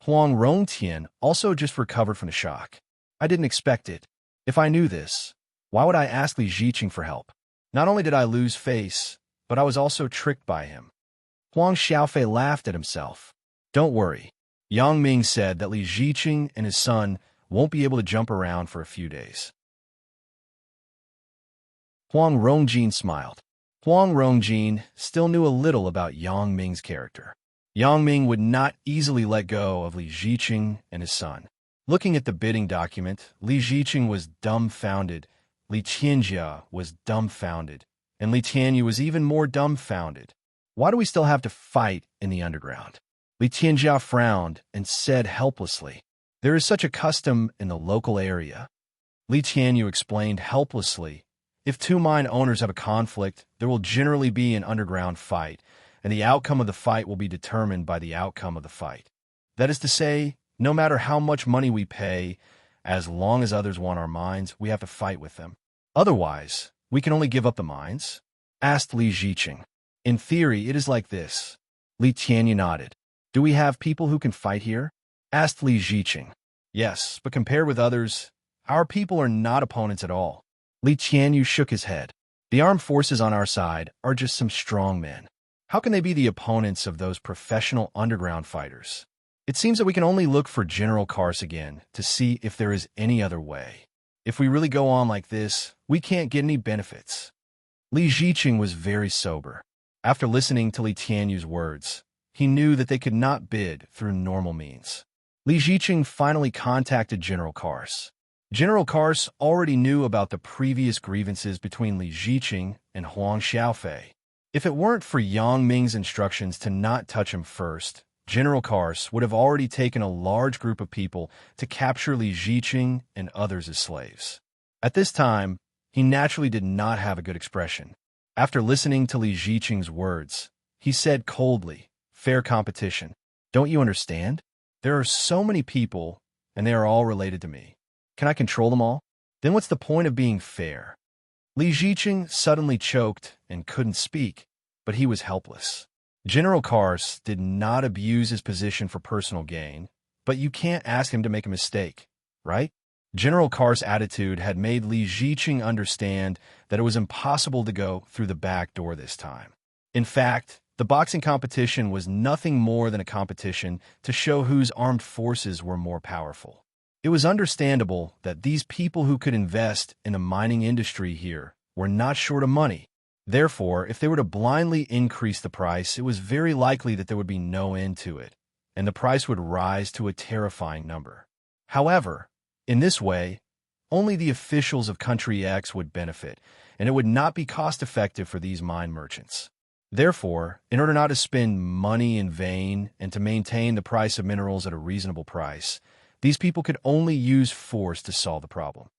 Huang Rongtian also just recovered from the shock. I didn't expect it. If I knew this, why would I ask Li Ziqing for help? Not only did I lose face, but I was also tricked by him. Huang Xiaofei laughed at himself. Don't worry. Yang Ming said that Li Ziqing and his son won't be able to jump around for a few days. Huang Rongjin smiled. Huang Rongjin still knew a little about Yang Ming's character. Yang Ming would not easily let go of Li Ziqing and his son. Looking at the bidding document, Li Ziqing was dumbfounded, Li Qianjia was dumbfounded, and Li Tianyu was even more dumbfounded. Why do we still have to fight in the underground? Li Tianjia frowned and said helplessly, there is such a custom in the local area. Li Tianyu explained helplessly, if two mine owners have a conflict, there will generally be an underground fight, and the outcome of the fight will be determined by the outcome of the fight. That is to say, no matter how much money we pay, as long as others want our mines, we have to fight with them. Otherwise, we can only give up the mines? Asked Li Ziqing. In theory, it is like this. Li Tianyu nodded. Do we have people who can fight here? Asked Li Ziqing. Yes, but compared with others, our people are not opponents at all. Li Tianyu shook his head. The armed forces on our side are just some strong men. How can they be the opponents of those professional underground fighters? It seems that we can only look for General Kars again to see if there is any other way. If we really go on like this, we can't get any benefits. Li Ziqing was very sober. After listening to Li Tianyu's words, he knew that they could not bid through normal means. Li Ziqing finally contacted General Kars. General Kars already knew about the previous grievances between Li Ziqing and Huang Xiaofei. If it weren't for Yang Ming's instructions to not touch him first, General Kars would have already taken a large group of people to capture Li Ziqing and others as slaves. At this time, he naturally did not have a good expression. After listening to Li Ziqing's words, he said coldly, fair competition. Don't you understand? There are so many people, and they are all related to me. Can I control them all? Then what's the point of being fair? Li Ziqing suddenly choked and couldn't speak, but he was helpless. General Kars did not abuse his position for personal gain, but you can't ask him to make a mistake, right? General Kars' attitude had made Li Ziqing understand that it was impossible to go through the back door this time. In fact, the boxing competition was nothing more than a competition to show whose armed forces were more powerful. It was understandable that these people who could invest in the mining industry here were not short of money. Therefore, if they were to blindly increase the price, it was very likely that there would be no end to it, and the price would rise to a terrifying number. However, in this way, only the officials of Country X would benefit, and it would not be cost-effective for these mine merchants. Therefore, in order not to spend money in vain and to maintain the price of minerals at a reasonable price, these people could only use force to solve the problem.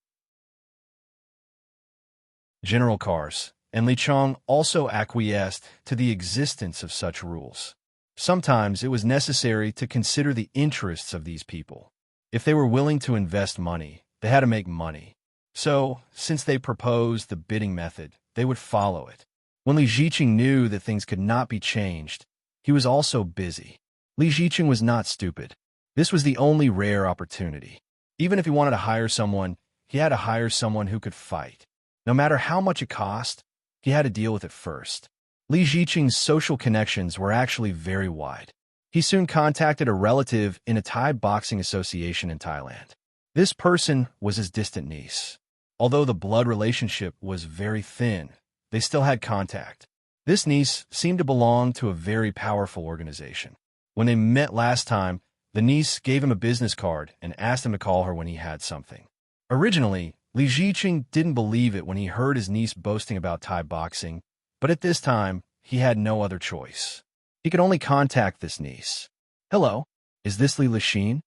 General Kars and Li Chong also acquiesced to the existence of such rules. Sometimes it was necessary to consider the interests of these people. If they were willing to invest money, they had to make money. So, since they proposed the bidding method, they would follow it. When Li Ziqing knew that things could not be changed, he was also busy. Li Ziqing was not stupid. This was the only rare opportunity. Even if he wanted to hire someone, he had to hire someone who could fight. No matter how much it cost, he had to deal with it first. Li Ziqing's social connections were actually very wide. He soon contacted a relative in a Thai boxing association in Thailand. This person was his distant niece. Although the blood relationship was very thin, they still had contact. This niece seemed to belong to a very powerful organization. When they met last time, the niece gave him a business card and asked him to call her when he had something. Originally, Li Ziqing didn't believe it when he heard his niece boasting about Thai boxing, but at this time, he had no other choice. He could only contact this niece. "Hello, is this Li Lixin?"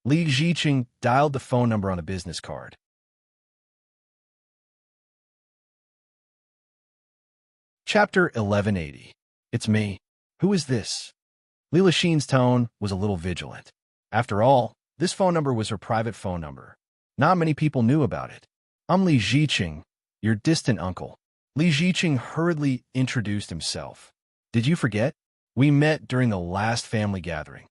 Li Ziqing dialed the phone number on the business card. Chapter 1180. It's me. Who is this? Li Lixin's tone was a little vigilant. After all, this phone number was her private phone number. Not many people knew about it. "I'm Li Ziqing, your distant uncle." Li Ziqing hurriedly introduced himself. "Did you forget? We met during the last family gathering."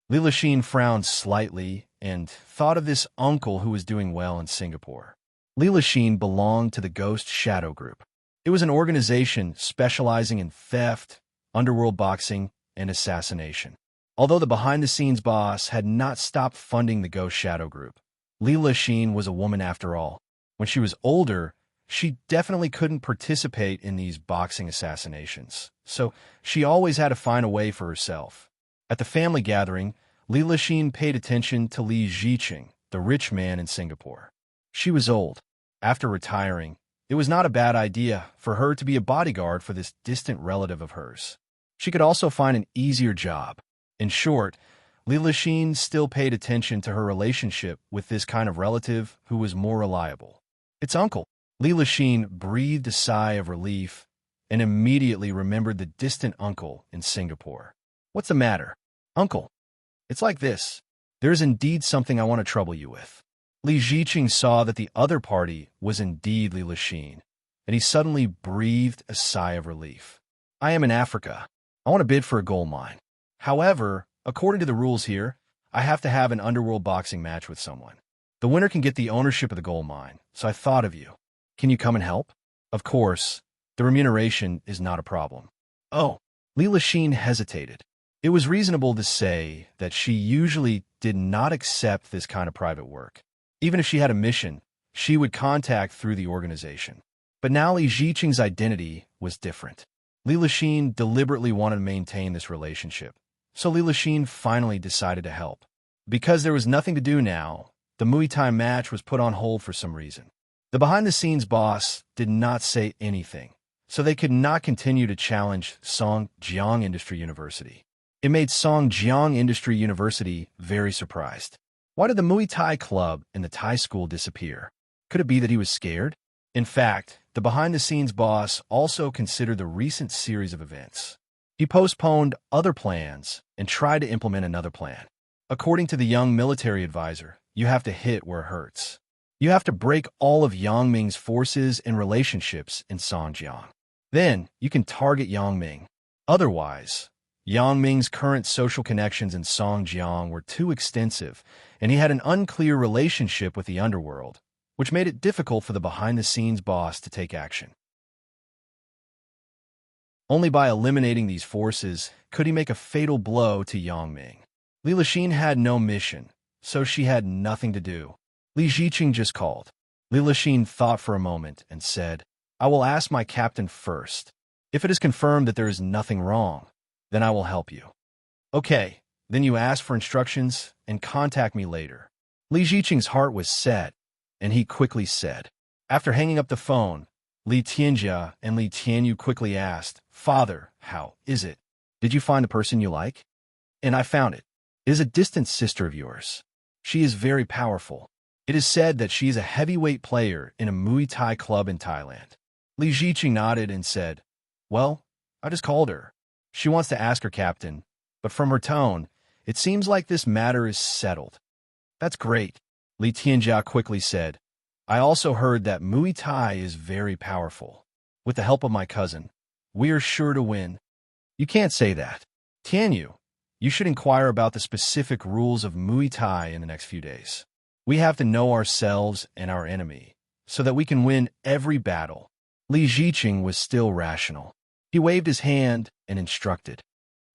Li Lixin frowned slightly and thought of this uncle who was doing well in Singapore. Li Lixin belonged to the Ghost Shadow Group. It was an organization specializing in theft, underworld boxing, and assassination. Although the behind-the-scenes boss had not stopped funding the Ghost Shadow Group, Li Lixin was a woman after all. When she was older, she definitely couldn't participate in these boxing assassinations, so she always had to find a way for herself. At the family gathering, Li Lixin paid attention to Li Ziqing, the rich man in Singapore. She was old. After retiring, it was not a bad idea for her to be a bodyguard for this distant relative of hers. She could also find an easier job. In short, Li Lixin still paid attention to her relationship with this kind of relative who was more reliable. Its uncle. Li Lixin breathed a sigh of relief and immediately remembered the distant uncle in Singapore. "What's the matter, uncle?" "It's like this. There is indeed something I want to trouble you with." Li Ziqing saw that the other party was indeed Li Lixin, and he suddenly breathed a sigh of relief. "I am in Africa. I want to bid for a gold mine. However, according to the rules here, I have to have an underworld boxing match with someone. The winner can get the ownership of the gold mine, so I thought of you. Can you come and help?" "Of course. The remuneration is not a problem." "Oh." Li Lixin hesitated. It was reasonable to say that she usually did not accept this kind of private work. Even if she had a mission, she would contact through the organization. But now Li Ziqing's identity was different. Li Lixin deliberately wanted to maintain this relationship, so Li Lixin finally decided to help. Because there was nothing to do now, the Muay Thai match was put on hold for some reason. The behind-the-scenes boss did not say anything, so they could not continue to challenge Songjiang Industry University. It made Songjiang Industry University very surprised. Why did the Muay Thai club and the Thai school disappear? Could it be that he was scared? In fact, the behind-the-scenes boss also considered the recent series of events. He postponed other plans and tried to implement another plan. According to the young military advisor, you have to hit where it hurts. You have to break all of Yang Ming's forces and relationships in Songjiang. Then you can target Yang Ming. Otherwise, Yang Ming's current social connections in Songjiang were too extensive, and he had an unclear relationship with the underworld, which made it difficult for the behind-the-scenes boss to take action. Only by eliminating these forces could he make a fatal blow to Yang Ming. Li Lixin had no mission, so she had nothing to do. Li Ziqing just called. Li Lixin thought for a moment and said, "I will ask my captain first. If it is confirmed that there is nothing wrong, then I will help you." "Okay, then you ask for instructions and contact me later." Li Ziqing's heart was set, and he quickly said. After hanging up the phone, Li Tianjia and Li Tianyu quickly asked, "Father, how is it? Did you find the person you like?" "And I found it. It is a distant sister of yours. She is very powerful. It is said that she is a heavyweight player in a Muay Thai club in Thailand." Li Ziqing nodded and said, "Well, I just called her. She wants to ask her captain, but from her tone, it seems like this matter is settled. That's great, Li Tianjia quickly said. I also heard that Muay Thai is very powerful. With the help of my cousin, we are sure to win. You can't say that. Tianyu, you should inquire about the specific rules of Muay Thai in the next few days. We have to know ourselves and our enemy, so that we can win every battle. Li Ziqing was still rational. He waved his hand and instructed.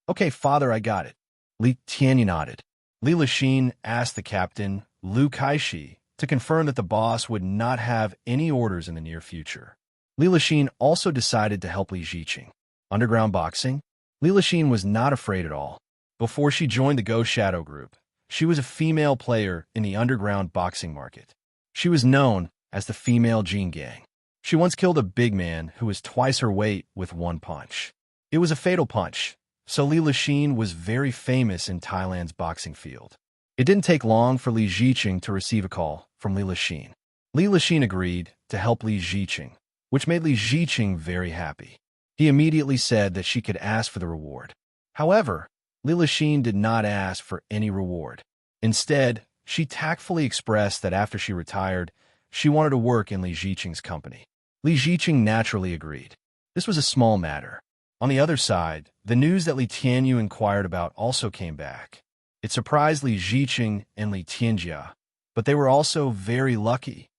Okay, father, I got it. Li Tianyu nodded. Li Lixin asked the captain, Lu Kaishi, to confirm that the boss would not have any orders in the near future. Li Lixin also decided to help Li Ziqing. Underground boxing? Li Lixin was not afraid at all. Before she joined the Go Shadow Group, she was a female player in the underground boxing market. She was known as the female Jean Gang. She once killed a big man who was twice her weight with one punch. It was a fatal punch, so Li Lixin was very famous in Thailand's boxing field. It didn't take long for Li Ziqing to receive a call from Li Lixin. Li Lixin agreed to help Li Ziqing, which made Li Ziqing very happy. He immediately said that she could ask for the reward. However, Li Lixin did not ask for any reward. Instead, she tactfully expressed that after she retired, she wanted to work in Li Ziqing's company. Li Ziqing naturally agreed. This was a small matter. On the other side, the news that Li Tianyu inquired about also came back. It surprised Li Ziqing and Li Tianjia, but they were also very lucky.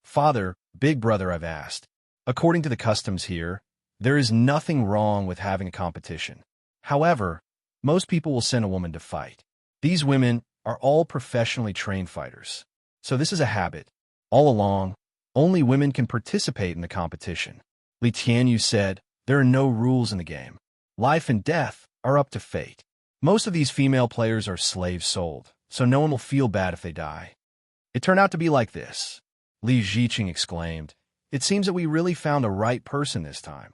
Father, big brother, I've asked. According to the customs here, there is nothing wrong with having a competition. However, most people will send a woman to fight. These women are all professionally trained fighters. So this is a habit. All along, only women can participate in the competition. Li Tianyu said, there are no rules in the game. Life and death are up to fate. Most of these female players are slaves sold, so no one will feel bad if they die. It turned out to be like this. Li Ziqing exclaimed, it seems that we really found the right person this time.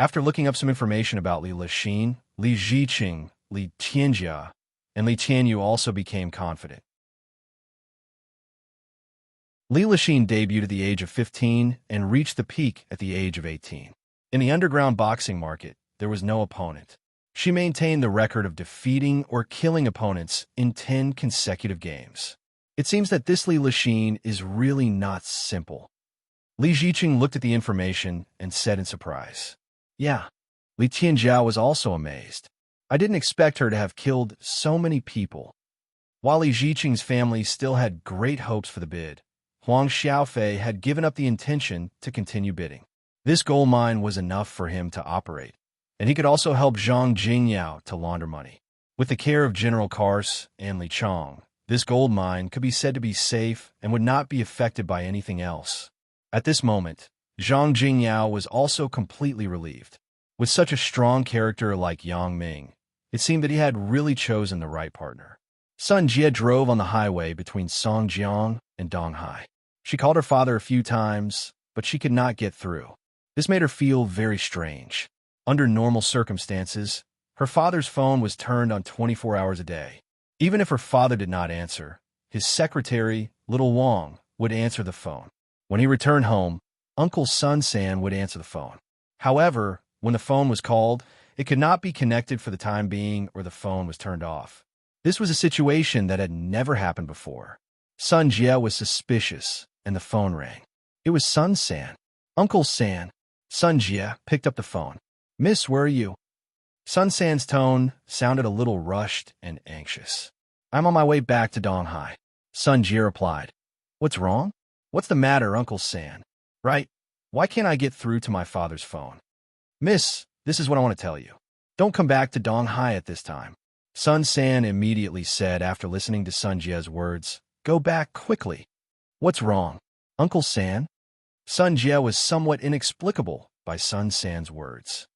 After looking up some information about Li Lixin, Li Ziqing, Li Tianjia, and Li Tianyu also became confident. Li Lixin debuted at the age of 15 and reached the peak at the age of 18. In the underground boxing market, there was no opponent. She maintained the record of defeating or killing opponents in 10 consecutive games. It seems that this Li Lixin is really not simple. Li Ziqing looked at the information and said in surprise, yeah. Li Tianjia was also amazed. I didn't expect her to have killed so many people. While Li Ziqing's family still had great hopes for the bid, Huang Xiaofei had given up the intention to continue bidding. This gold mine was enough for him to operate, and he could also help Zhang Jingyao to launder money. With the care of General Kars and Li Chong, this gold mine could be said to be safe and would not be affected by anything else. At this moment, Zhang Jingyao was also completely relieved. With such a strong character like Yang Ming, it seemed that he had really chosen the right partner. Sun Jie drove on the highway between Songjiang and Donghai. She called her father a few times, but she could not get through. This made her feel very strange. Under normal circumstances, her father's phone was turned on 24 hours a day. Even if her father did not answer, his secretary, Little Wang, would answer the phone. When he returned home, Uncle Sun San would answer the phone. However, when the phone was called, it could not be connected for the time being or the phone was turned off. This was a situation that had never happened before. Sun Jie was suspicious, and the phone rang. It was Sun San. Uncle San. Sun Jie picked up the phone. Miss, where are you? Sun San's tone sounded a little rushed and anxious. I'm on my way back to Donghai. Sun Jie replied. What's wrong? What's the matter, Uncle San? Right? Why can't I get through to my father's phone? Miss, this is what I want to tell you. Don't come back to Donghai at this time. Sun San immediately said after listening to Sun Jie's words, Go back quickly. What's wrong? Uncle San? Sun Jie was somewhat inexplicable by Sun San's words.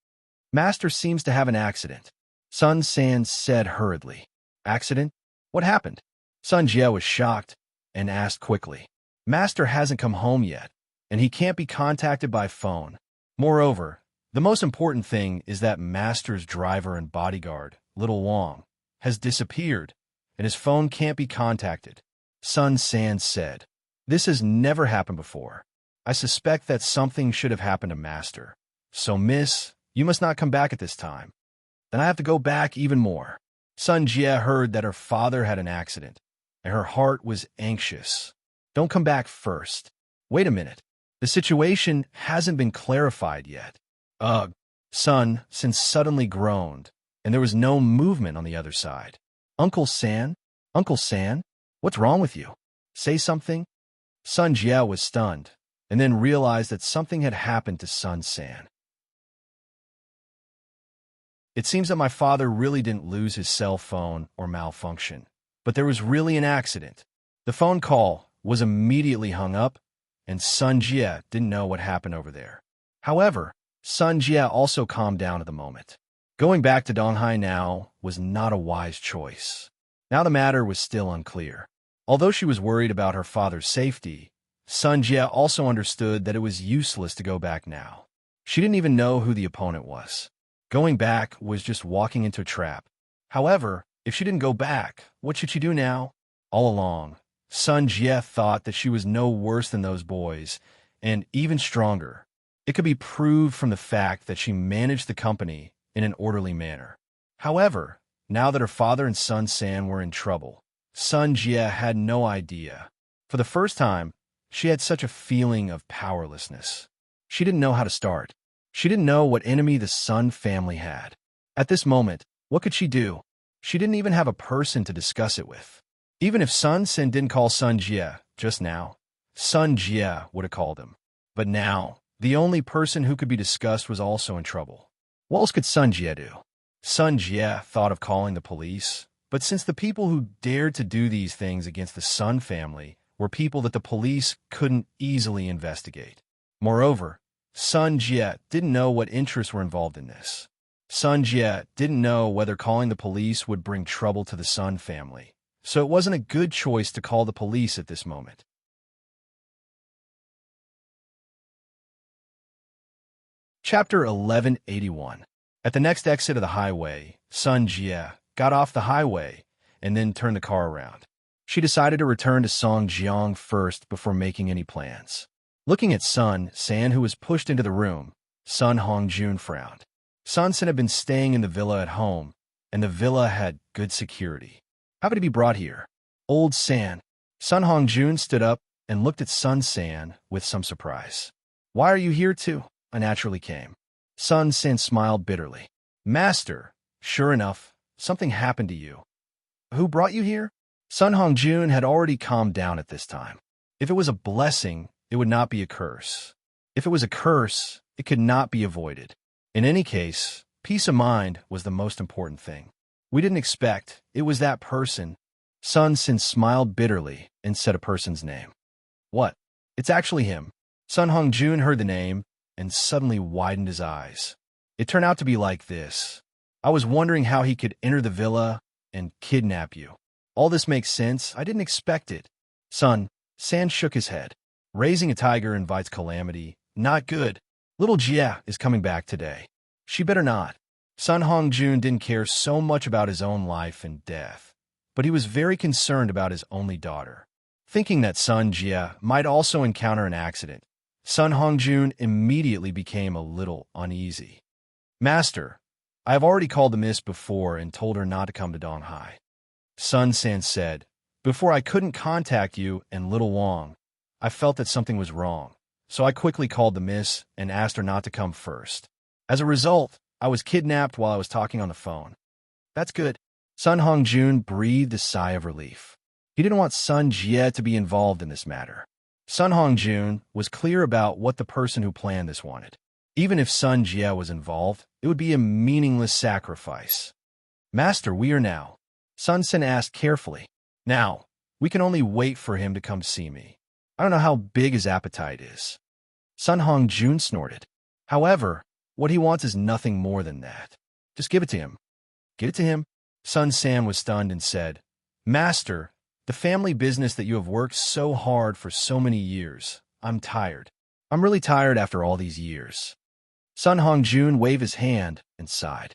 Master seems to have an accident. Sun San said hurriedly. Accident? What happened? Sun Jie was shocked and asked quickly. Master hasn't come home yet, and he can't be contacted by phone. Moreover, the most important thing is that Master's driver and bodyguard, Little Wang, has disappeared, and his phone can't be contacted. Sun San said, This has never happened before. I suspect that something should have happened to Master. So, Miss, you must not come back at this time. then I have to go back even more. Sun Jie heard that her father had an accident, and her heart was anxious. Don't come back first. Wait a minute. The situation hasn't been clarified yet. Ugh. Sun suddenly groaned, and there was no movement on the other side. Uncle San? Uncle San? What's wrong with you? Say something? Sun Jie was stunned, and then realized that something had happened to Sun San. It seems that my father really didn't lose his cell phone or malfunction, but there was really an accident. The phone call was immediately hung up, and Sun Jie didn't know what happened over there. However, Sun Jie also calmed down at the moment. Going back to Donghai now was not a wise choice. Now the matter was still unclear. Although she was worried about her father's safety, Sun Jie also understood that it was useless to go back now. She didn't even know who the opponent was. Going back was just walking into a trap. However, if she didn't go back, what should she do now? All along, Sun Jie thought that she was no worse than those boys, and even stronger. It could be proved from the fact that she managed the company in an orderly manner. However, now that her father and Sun San were in trouble, Sun Jie had no idea. For the first time, she had such a feeling of powerlessness. She didn't know how to start. She didn't know what enemy the Sun family had. At this moment, what could she do? She didn't even have a person to discuss it with. Even if Sun San didn't call Sun Jie just now, Sun Jie would have called him. But now, the only person who could be discussed was also in trouble. What else could Sun Jie do? Sun Jie thought of calling the police, but since the people who dared to do these things against the Sun family were people that the police couldn't easily investigate. Moreover, Sun Jie didn't know what interests were involved in this. Sun Jie didn't know whether calling the police would bring trouble to the Sun family, so it wasn't a good choice to call the police at this moment. Chapter 1181. At the next exit of the highway, Sun Jie got off the highway and then turned the car around. She decided to return to Songjiang first before making any plans. Looking at Sun San, who was pushed into the room, Sun Hongjun frowned. Sun San had been staying in the villa at home, and the villa had good security. How could he be brought here? Old San. Sun Hongjun stood up and looked at Sun San with some surprise. Why are you here too? I naturally came. Sun San smiled bitterly. Master, sure enough, something happened to you. Who brought you here? Sun Hongjun had already calmed down at this time. If it was a blessing, it would not be a curse. If it was a curse, it could not be avoided. In any case, peace of mind was the most important thing. We didn't expect it was that person. Sun Sin smiled bitterly and said a person's name. What? It's actually him. Sun Hongjun heard the name and suddenly widened his eyes. It turned out to be like this. I was wondering how he could enter the villa and kidnap you. All this makes sense. I didn't expect it. Sun San shook his head. Raising a tiger invites calamity. Not good. Little Jia is coming back today. She better not. Sun Hongjun didn't care so much about his own life and death, but he was very concerned about his only daughter. Thinking that Sun Jia might also encounter an accident, Sun Hongjun immediately became a little uneasy. Master, I have already called the miss before and told her not to come to Donghai. Sun San said, before I couldn't contact you and little Wang, I felt that something was wrong, so I quickly called the miss and asked her not to come first. As a result, I was kidnapped while I was talking on the phone. That's good. Sun Hongjun breathed a sigh of relief. He didn't want Sun Jie to be involved in this matter. Sun Hongjun was clear about what the person who planned this wanted. Even if Sun Jie was involved, it would be a meaningless sacrifice. Master, we are now. Sun Sin asked carefully. Now, we can only wait for him to come see me. I don't know how big his appetite is. Sun Hongjun snorted. However, what he wants is nothing more than that. Just give it to him. Get it to him? Sun San was stunned and said, Master, the family business that you have worked so hard for so many years, I'm tired. I'm really tired after all these years. Sun Hongjun waved his hand and sighed.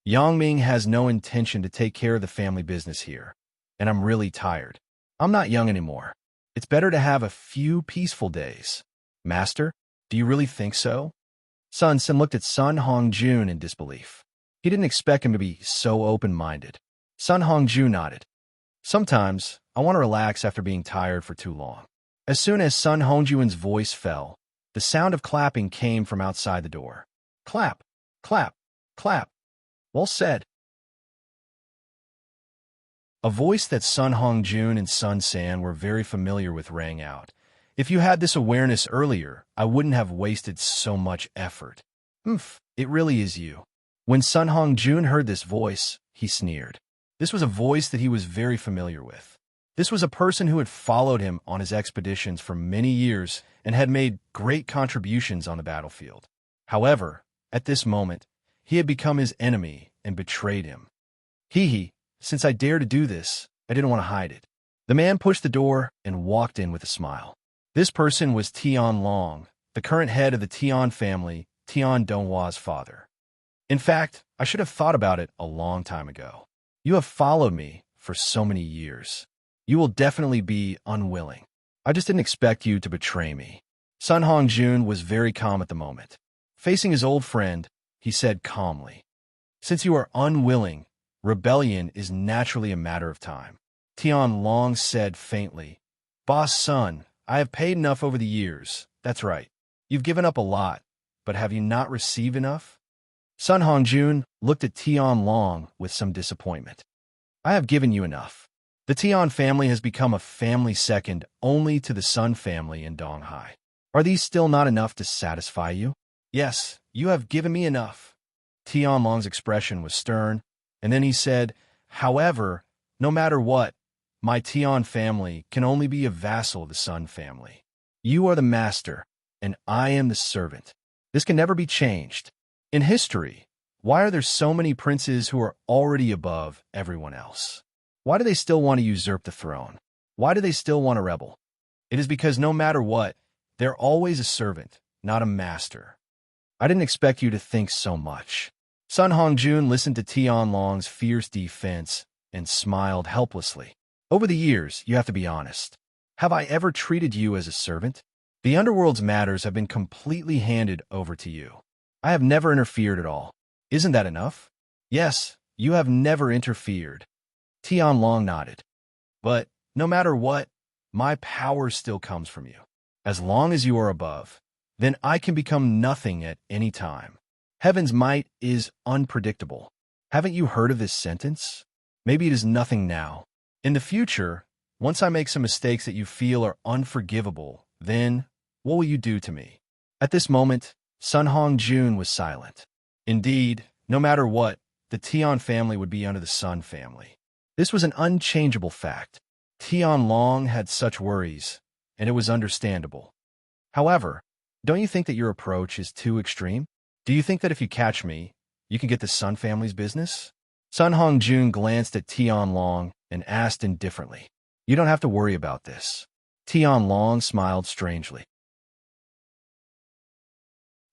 Yangming has no intention to take care of the family business here, and I'm really tired. I'm not young anymore. It's better to have a few peaceful days. Master, do you really think so? Sun Sin looked at Sun Hongjun in disbelief. He didn't expect him to be so open-minded. Sun Hongju nodded. Sometimes, I want to relax after being tired for too long. As soon as Sun Hongjuan's voice fell, the sound of clapping came from outside the door. Clap, clap, clap. Well said. A voice that Sun Hongjun and Sun San were very familiar with rang out. If you had this awareness earlier, I wouldn't have wasted so much effort. It really is you. When Sun Hongjun heard this voice, he sneered. This was a voice that he was very familiar with. This was a person who had followed him on his expeditions for many years and had made great contributions on the battlefield. However, at this moment, he had become his enemy and betrayed him. Since I dared to do this, I didn't want to hide it. The man pushed the door and walked in with a smile. This person was Tian Long, the current head of the Tian family, Tian Donghua's father. In fact, I should have thought about it a long time ago. You have followed me for so many years. You will definitely be unwilling. I just didn't expect you to betray me. Sun Hongjun was very calm at the moment. Facing his old friend, he said calmly, "Since you are unwilling, rebellion is naturally a matter of time." Tian Long said faintly, "Boss Sun, I have paid enough over the years. That's right. You've given up a lot, but have you not received enough?" Sun Hongjun looked at Tian Long with some disappointment. "I have given you enough. The Tian family has become a family second only to the Sun family in Donghai. Are these still not enough to satisfy you?" "Yes, you have given me enough." Tian Long's expression was stern, and then he said, "However, no matter what, my Tian family can only be a vassal of the Sun family. You are the master, and I am the servant. This can never be changed. In history, why are there so many princes who are already above everyone else? Why do they still want to usurp the throne? Why do they still want to rebel? It is because no matter what, they're always a servant, not a master. I didn't expect you to think so much." Sun Hongjun listened to Tian Long's fierce defense and smiled helplessly. "Over the years, you have to be honest. Have I ever treated you as a servant? The underworld's matters have been completely handed over to you. I have never interfered at all. Isn't that enough?" "Yes, you have never interfered." Tian Long nodded. "But no matter what, my power still comes from you. As long as you are above, then I can become nothing at any time. Heaven's might is unpredictable. Haven't you heard of this sentence? Maybe it is nothing now. In the future, once I make some mistakes that you feel are unforgivable, then what will you do to me?" At this moment, Sun Hongjun was silent. Indeed, no matter what, the Tian family would be under the Sun family. This was an unchangeable fact. Tian Long had such worries, and it was understandable. However, don't you think that your approach is too extreme? Do you think that if you catch me, you can get the Sun family's business? Sun Hongjun glanced at Tian Long and asked indifferently, "You don't have to worry about this." Tian Long smiled strangely.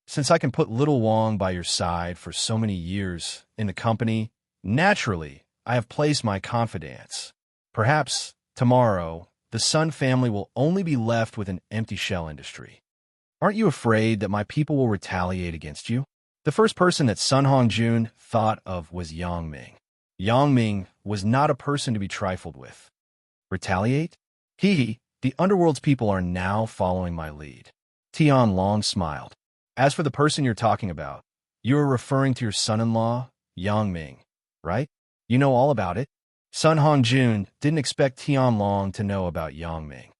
"Since I can put little Wang by your side for so many years in the company, naturally, I have placed my confidence. Perhaps, tomorrow, the Sun family will only be left with an empty shell industry. Aren't you afraid that my people will retaliate against you?" The first person that Sun Hongjun thought of was Yang Ming. Yang Ming was not a person to be trifled with. Retaliate? The underworld's people are now following my lead. Tian Long smiled. "As for the person you're talking about, you are referring to your son-in-law, Yang Ming, right? You know all about it?" Sun Hongjun didn't expect Tian Long to know about Yang Ming.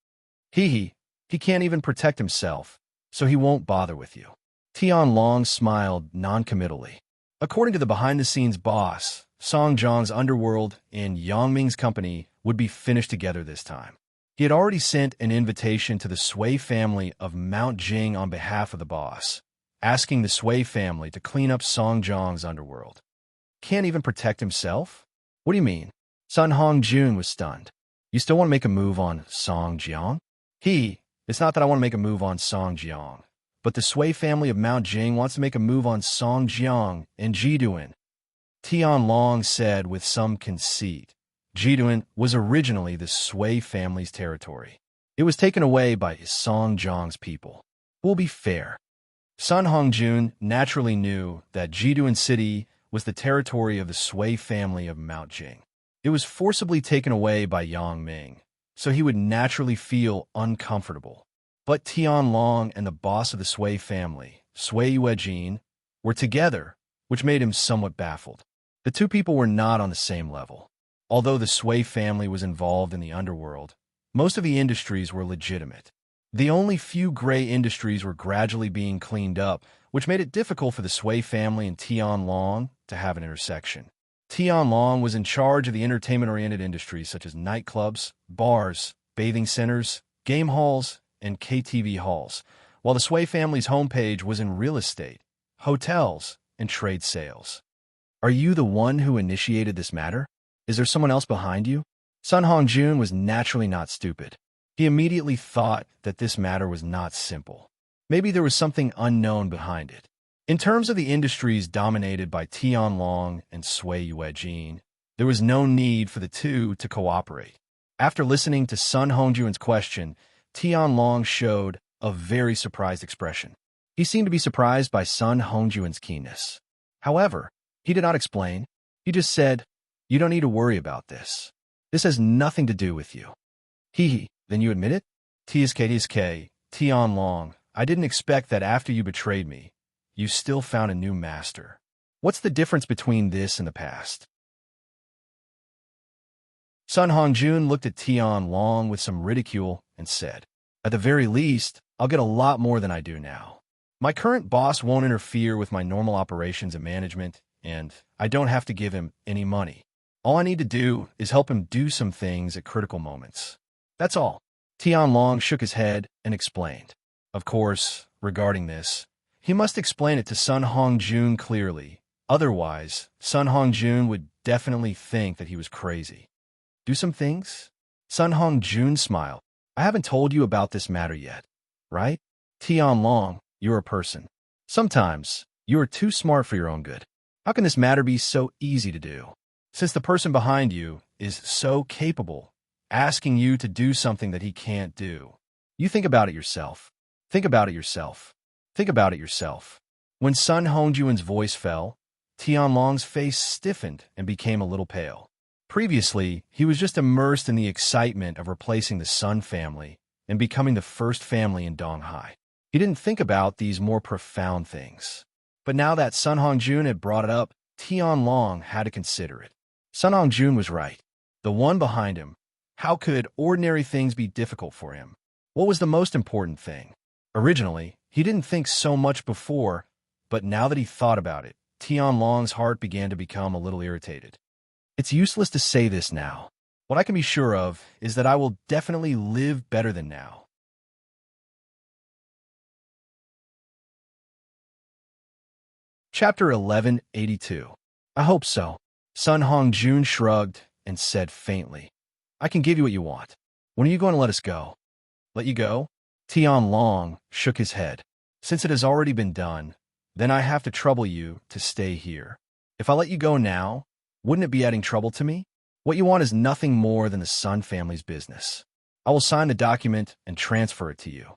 He can't even protect himself, so he won't bother with you." Tian Long smiled non-committally. According to the behind-the-scenes boss, Song Zhang's underworld and Yang Ming's company would be finished together this time. He had already sent an invitation to the Sui family of Mount Jing on behalf of the boss, asking the Sui family to clean up Song Zhang's underworld. Can't even protect himself? What do you mean? Sun Hongjun was stunned. You still want to make a move on Song Jiang? It's not that I want to make a move on Song Jiang, but the Sui family of Mount Jing wants to make a move on Song Jiang and Jiduan. Tian Long said with some conceit. Jiduan was originally the Sui family's territory. It was taken away by Song Jiang's people. We'll be fair. Sun Hongjun naturally knew that Jiduan City was the territory of the Sui family of Mount Jing. It was forcibly taken away by Yang Ming, so he would naturally feel uncomfortable. But Tianlong and the boss of the Sui family, Sui Yuejin, were together, which made him somewhat baffled. The two people were not on the same level. Although the Sui family was involved in the underworld, most of the industries were legitimate. The only few gray industries were gradually being cleaned up, which made it difficult for the Sui family and Tianlong to have an intersection. Tianlong was in charge of the entertainment-oriented industries such as nightclubs, bars, bathing centers, game halls, and KTV halls, while the Sui family's homepage was in real estate, hotels, and trade sales. Are you the one who initiated this matter? Is there someone else behind you? Sun Hongjun was naturally not stupid. He immediately thought that this matter was not simple. Maybe there was something unknown behind it. In terms of the industries dominated by Tianlong and Sui Yuejin, there was no need for the two to cooperate. After listening to Sun Hongjun's question, Tianlong showed a very surprised expression. He seemed to be surprised by Sun Hongjun's keenness. However, he did not explain. He just said, "You don't need to worry about this. This has nothing to do with you." Hee, then you admit it? TSK, Tianlong, I didn't expect that after you betrayed me, you still found a new master. What's the difference between this and the past? Sun Hongjun looked at Tianlong with some ridicule and said, "At the very least, I'll get a lot more than I do now. My current boss won't interfere with my normal operations and management, and I don't have to give him any money. All I need to do is help him do some things at critical moments. That's all." Tianlong shook his head and explained. Of course, regarding this, he must explain it to Sun Hongjun clearly. Otherwise, Sun Hongjun would definitely think that he was crazy. Do some things? Sun Hongjun smiled. I haven't told you about this matter yet, right? Tianlong, you're a person. Sometimes, you are too smart for your own good. How can this matter be so easy to do? Since the person behind you is so capable, asking you to do something that he can't do. You think about it yourself. Think about it yourself. Think about it yourself. When Sun Hongjun's voice fell, Tianlong's face stiffened and became a little pale. Previously, he was just immersed in the excitement of replacing the Sun family and becoming the first family in Donghai. He didn't think about these more profound things. But now that Sun Hongjun had brought it up, Tianlong had to consider it. Sun Hongjun was right. The one behind him. How could ordinary things be difficult for him? What was the most important thing? Originally, he didn't think so much before, but now that he thought about it, Tianlong's heart began to become a little irritated. It's useless to say this now. What I can be sure of is that I will definitely live better than now. Chapter 1182. I hope so. Sun Hongjun shrugged and said faintly, I can give you what you want. When are you going to let us go? Let you go? Tianlong shook his head. Since it has already been done, then I have to trouble you to stay here. If I let you go now, wouldn't it be adding trouble to me? What you want is nothing more than the Sun family's business. I will sign the document and transfer it to you.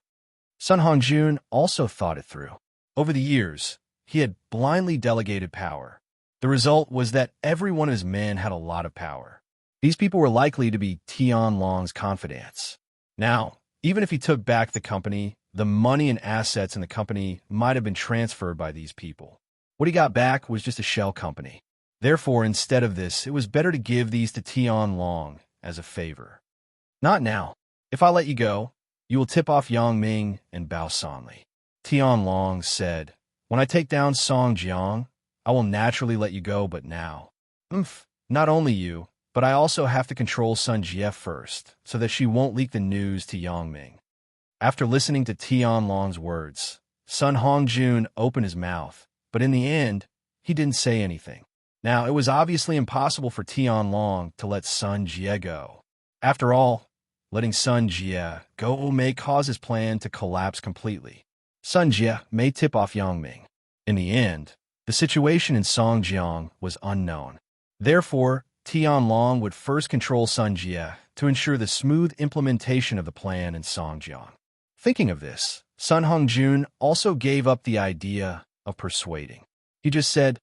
Sun Hongjun also thought it through. Over the years, he had blindly delegated power. The result was that every one of his men had a lot of power. These people were likely to be Tianlong's confidants. Now, even if he took back the company, the money and assets in the company might have been transferred by these people. What he got back was just a shell company. Therefore, instead of this, it was better to give these to Tianlong as a favor. Not now. If I let you go, you will tip off Yang Ming and Bao Sanli. Tianlong said, when I take down Song Jiang, I will naturally let you go, but now. Not only you, but I also have to control Sun Jie first, so that she won't leak the news to Yang Ming. After listening to Tianlong's words, Sun Hongjun opened his mouth, but in the end, he didn't say anything. Now, it was obviously impossible for Tianlong to let Sun Jie go. After all, letting Sun Jie go may cause his plan to collapse completely. Sun Jie may tip off Yang Ming. In the end, the situation in Songjiang was unknown. Therefore, Tianlong would first control Sun Jie to ensure the smooth implementation of the plan in Songjiang. Thinking of this, Sun Hongjun also gave up the idea of persuading. He just said,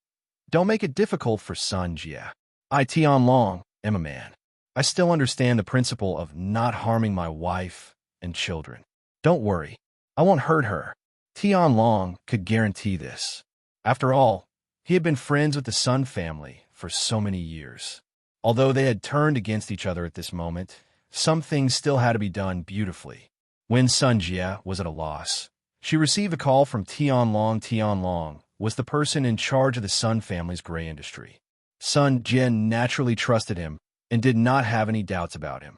Don't make it difficult for Sun Jie. I, Tian Long, am a man. I still understand the principle of not harming my wife and children. Don't worry, I won't hurt her. Tian Long could guarantee this. After all, he had been friends with the Sun family for so many years. Although they had turned against each other at this moment, some things still had to be done beautifully. When Sun Jie was at a loss, she received a call from Tian Long. Tian Long was the person in charge of the Sun family's gray industry. Sun Jie naturally trusted him and did not have any doubts about him.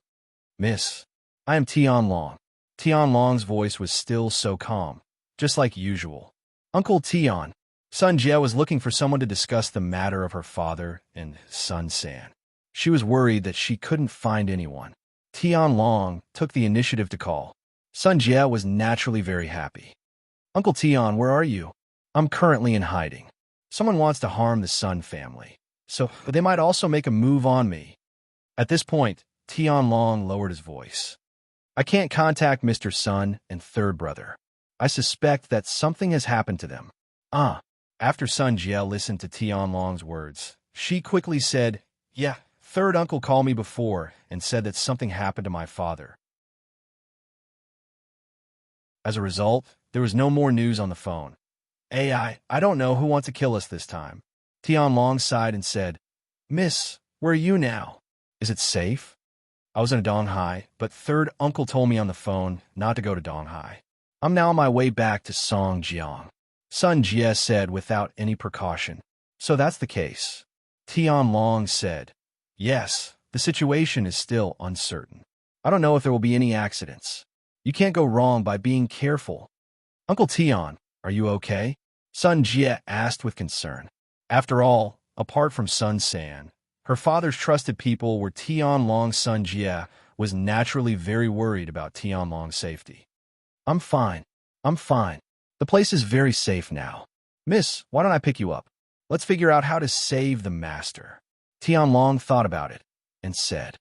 Miss, I am Tian Long. Tian Long's voice was still so calm, just like usual. Uncle Tian. Sun Jie was looking for someone to discuss the matter of her father and Sun San. She was worried that she couldn't find anyone. Tian Long took the initiative to call. Sun Jie was naturally very happy. Uncle Tian, where are you? I'm currently in hiding. Someone wants to harm the Sun family, so they might also make a move on me. At this point, Tian Long lowered his voice. I can't contact Mr. Sun and third brother. I suspect that something has happened to them. After Sun Jie listened to Tian Long's words, she quickly said, yeah, third uncle called me before and said that something happened to my father. As a result, there was no more news on the phone. I don't know who wants to kill us this time. Tian Long sighed and said, Miss, where are you now? Is it safe? I was in Donghai, but third uncle told me on the phone not to go to Donghai. I'm now on my way back to Songjiang. Sun Jie said without any precaution. So that's the case. Tian Long said, yes, the situation is still uncertain. I don't know if there will be any accidents. You can't go wrong by being careful. Uncle Tian, are you okay? Sun Jie asked with concern. After all, apart from Sun San, her father's trusted people were Tian Long's. Sun Jie was naturally very worried about Tian Long's safety. I'm fine. The place is very safe now. Miss, why don't I pick you up? Let's figure out how to save the master. Tian Long thought about it and said,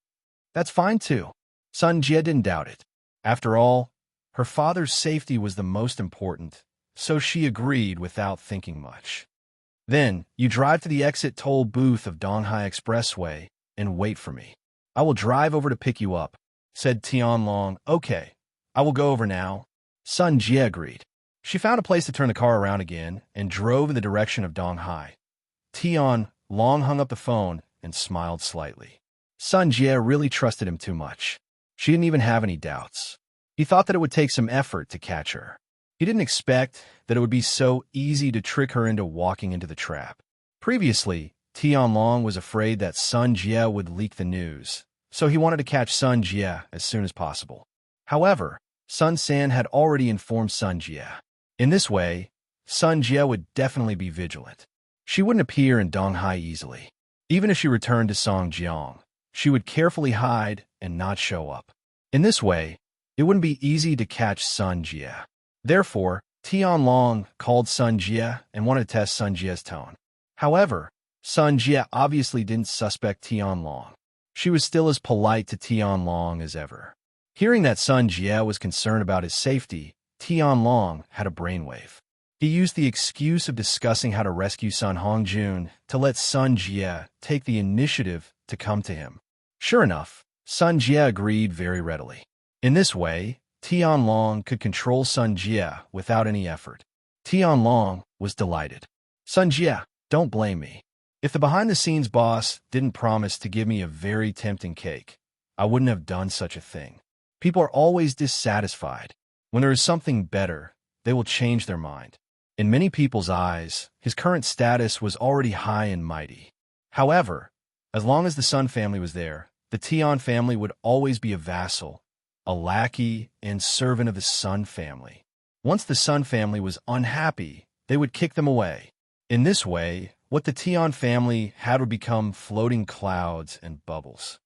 that's fine too. Sun Jie didn't doubt it. After all, her father's safety was the most important, so she agreed without thinking much. Then, you drive to the exit toll booth of Donghai Expressway and wait for me. I will drive over to pick you up, said Tian Long. Okay, I will go over now. Sun Jie agreed. She found a place to turn the car around again and drove in the direction of Donghai. Tian Long hung up the phone and smiled slightly. Sun Jie really trusted him too much. She didn't even have any doubts. He thought that it would take some effort to catch her. He didn't expect that it would be so easy to trick her into walking into the trap. Previously, Tian Long was afraid that Sun Jie would leak the news, so he wanted to catch Sun Jie as soon as possible. However, Sun San had already informed Sun Jie. In this way, Sun Jie would definitely be vigilant. She wouldn't appear in Donghai easily. Even if she returned to Songjiang, she would carefully hide and not show up. In this way, it wouldn't be easy to catch Sun Jie. Therefore, Tian Long called Sun Jie and wanted to test Sun Jie's tone. However, Sun Jie obviously didn't suspect Tian Long. She was still as polite to Tian Long as ever. Hearing that Sun Jie was concerned about his safety, Tian Long had a brainwave. He used the excuse of discussing how to rescue Sun Hongjun to let Sun Jie take the initiative to come to him. Sure enough, Sun Jie agreed very readily. In this way, Tian Long could control Sun Jie without any effort. Tian Long was delighted. Sun Jie, don't blame me. If the behind-the-scenes boss didn't promise to give me a very tempting cake, I wouldn't have done such a thing. People are always dissatisfied. When there is something better, they will change their mind. In many people's eyes, his current status was already high and mighty. However, as long as the Sun family was there, the Tian family would always be a vassal, a lackey, and servant of the Sun family. Once the Sun family was unhappy, they would kick them away. In this way, what the Tian family had would become floating clouds and bubbles.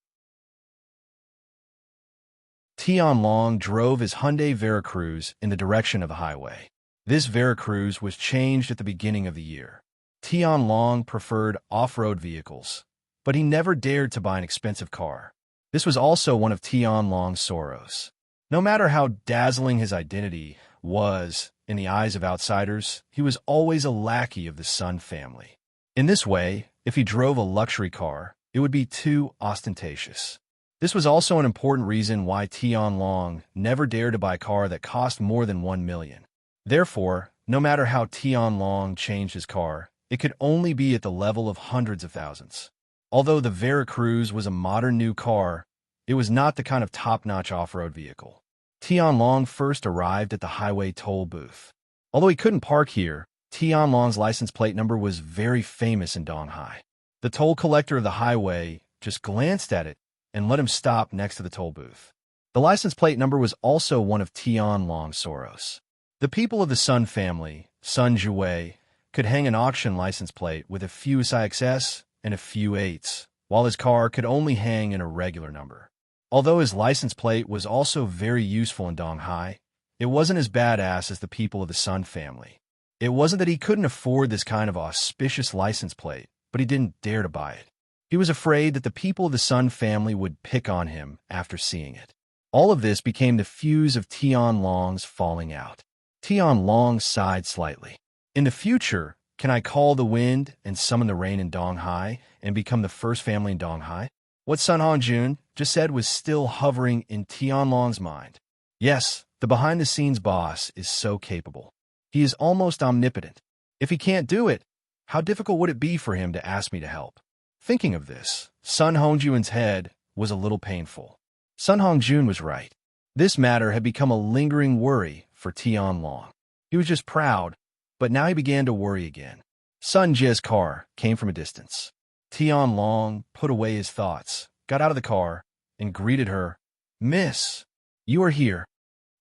Tian Long drove his Hyundai Veracruz in the direction of the highway. This Veracruz was changed at the beginning of the year. Tian Long preferred off-road vehicles, but he never dared to buy an expensive car. This was also one of Tian Long's sorrows. No matter how dazzling his identity was in the eyes of outsiders, he was always a lackey of the Sun family. In this way, if he drove a luxury car, it would be too ostentatious. This was also an important reason why Tianlong never dared to buy a car that cost more than 1 million. Therefore, no matter how Tianlong changed his car, it could only be at the level of hundreds of thousands. Although the Veracruz was a modern new car, it was not the kind of top-notch off-road vehicle. Tianlong first arrived at the highway toll booth. Although he couldn't park here, Tianlong's license plate number was very famous in Donghai. The toll collector of the highway just glanced at it and let him stop next to the toll booth. The license plate number was also one of Tianlong's sorrows. The people of the Sun family, Sun Jue, could hang an auction license plate with a few SIXS and a few 8s, while his car could only hang in a regular number. Although his license plate was also very useful in Donghai, it wasn't as badass as the people of the Sun family. It wasn't that he couldn't afford this kind of auspicious license plate, but he didn't dare to buy it. He was afraid that the people of the Sun family would pick on him after seeing it. All of this became the fuse of Tianlong's falling out. Tianlong sighed slightly. In the future, can I call the wind and summon the rain in Donghai and become the first family in Donghai? What Sun Hongjun just said was still hovering in Tianlong's mind. Yes, the behind-the-scenes boss is so capable. He is almost omnipotent. If he can't do it, how difficult would it be for him to ask me to help? Thinking of this, Sun Hongjun's head was a little painful. Sun Hongjun was right. This matter had become a lingering worry for Tianlong. He was just proud, but now he began to worry again. Sun Jie's car came from a distance. Tianlong put away his thoughts, got out of the car, and greeted her. "Miss, you are here.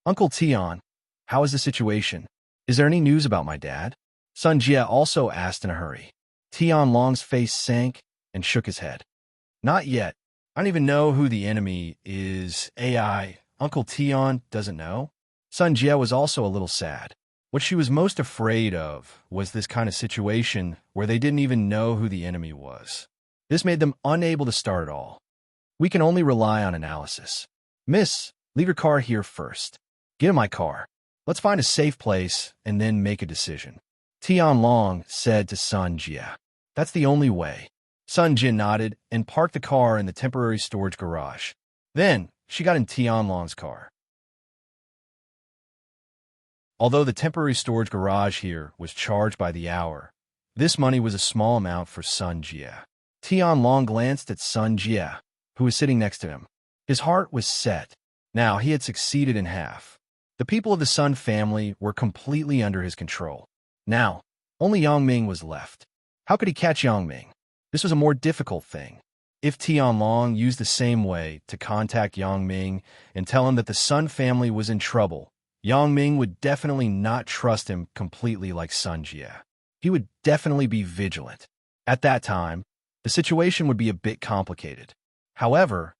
Uncle Tian, how is the situation? Is there any news about my dad?" Sun Jie also asked in a hurry. Tianlong's face sank and shook his head. "Not yet. I don't even know who the enemy is. AI, Uncle Tian doesn't know?" Sun Jie was also a little sad. What she was most afraid of was this kind of situation where they didn't even know who the enemy was. This made them unable to start at all. "We can only rely on analysis. Miss, leave your car here first. Get in my car. Let's find a safe place and then make a decision," Tianlong said to Sun Jie. "That's the only way." Sun Jie nodded and parked the car in the temporary storage garage. Then, she got in Tianlong's car. Although the temporary storage garage here was charged by the hour, this money was a small amount for Sun Jie. Tianlong glanced at Sun Jie, who was sitting next to him. His heart was set. Now he had succeeded in half. The people of the Sun family were completely under his control. Now, only Yang was left. How could he catch Yang? This was a more difficult thing. If Tianlong used the same way to contact Yang and tell him that the Sun family was in trouble, Yang would definitely not trust him completely like Sun Jie. He would definitely be vigilant. At that time, the situation would be a bit complicated. However,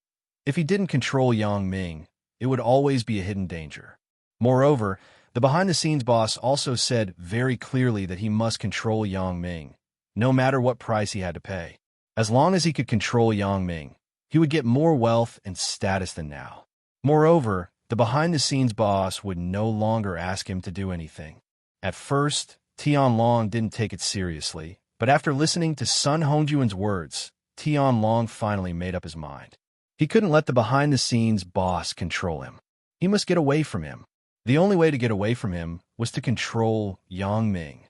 if he didn't control Yang, it would always be a hidden danger. Moreover, the behind-the-scenes boss also said very clearly that he must control Yang, no matter what price he had to pay. As long as he could control Yang, he would get more wealth and status than now. Moreover, the behind-the-scenes boss would no longer ask him to do anything. At first, Tianlong didn't take it seriously, but after listening to Sun Hongjun's words, Tianlong finally made up his mind. He couldn't let the behind-the-scenes boss control him. He must get away from him. The only way to get away from him was to control Yang.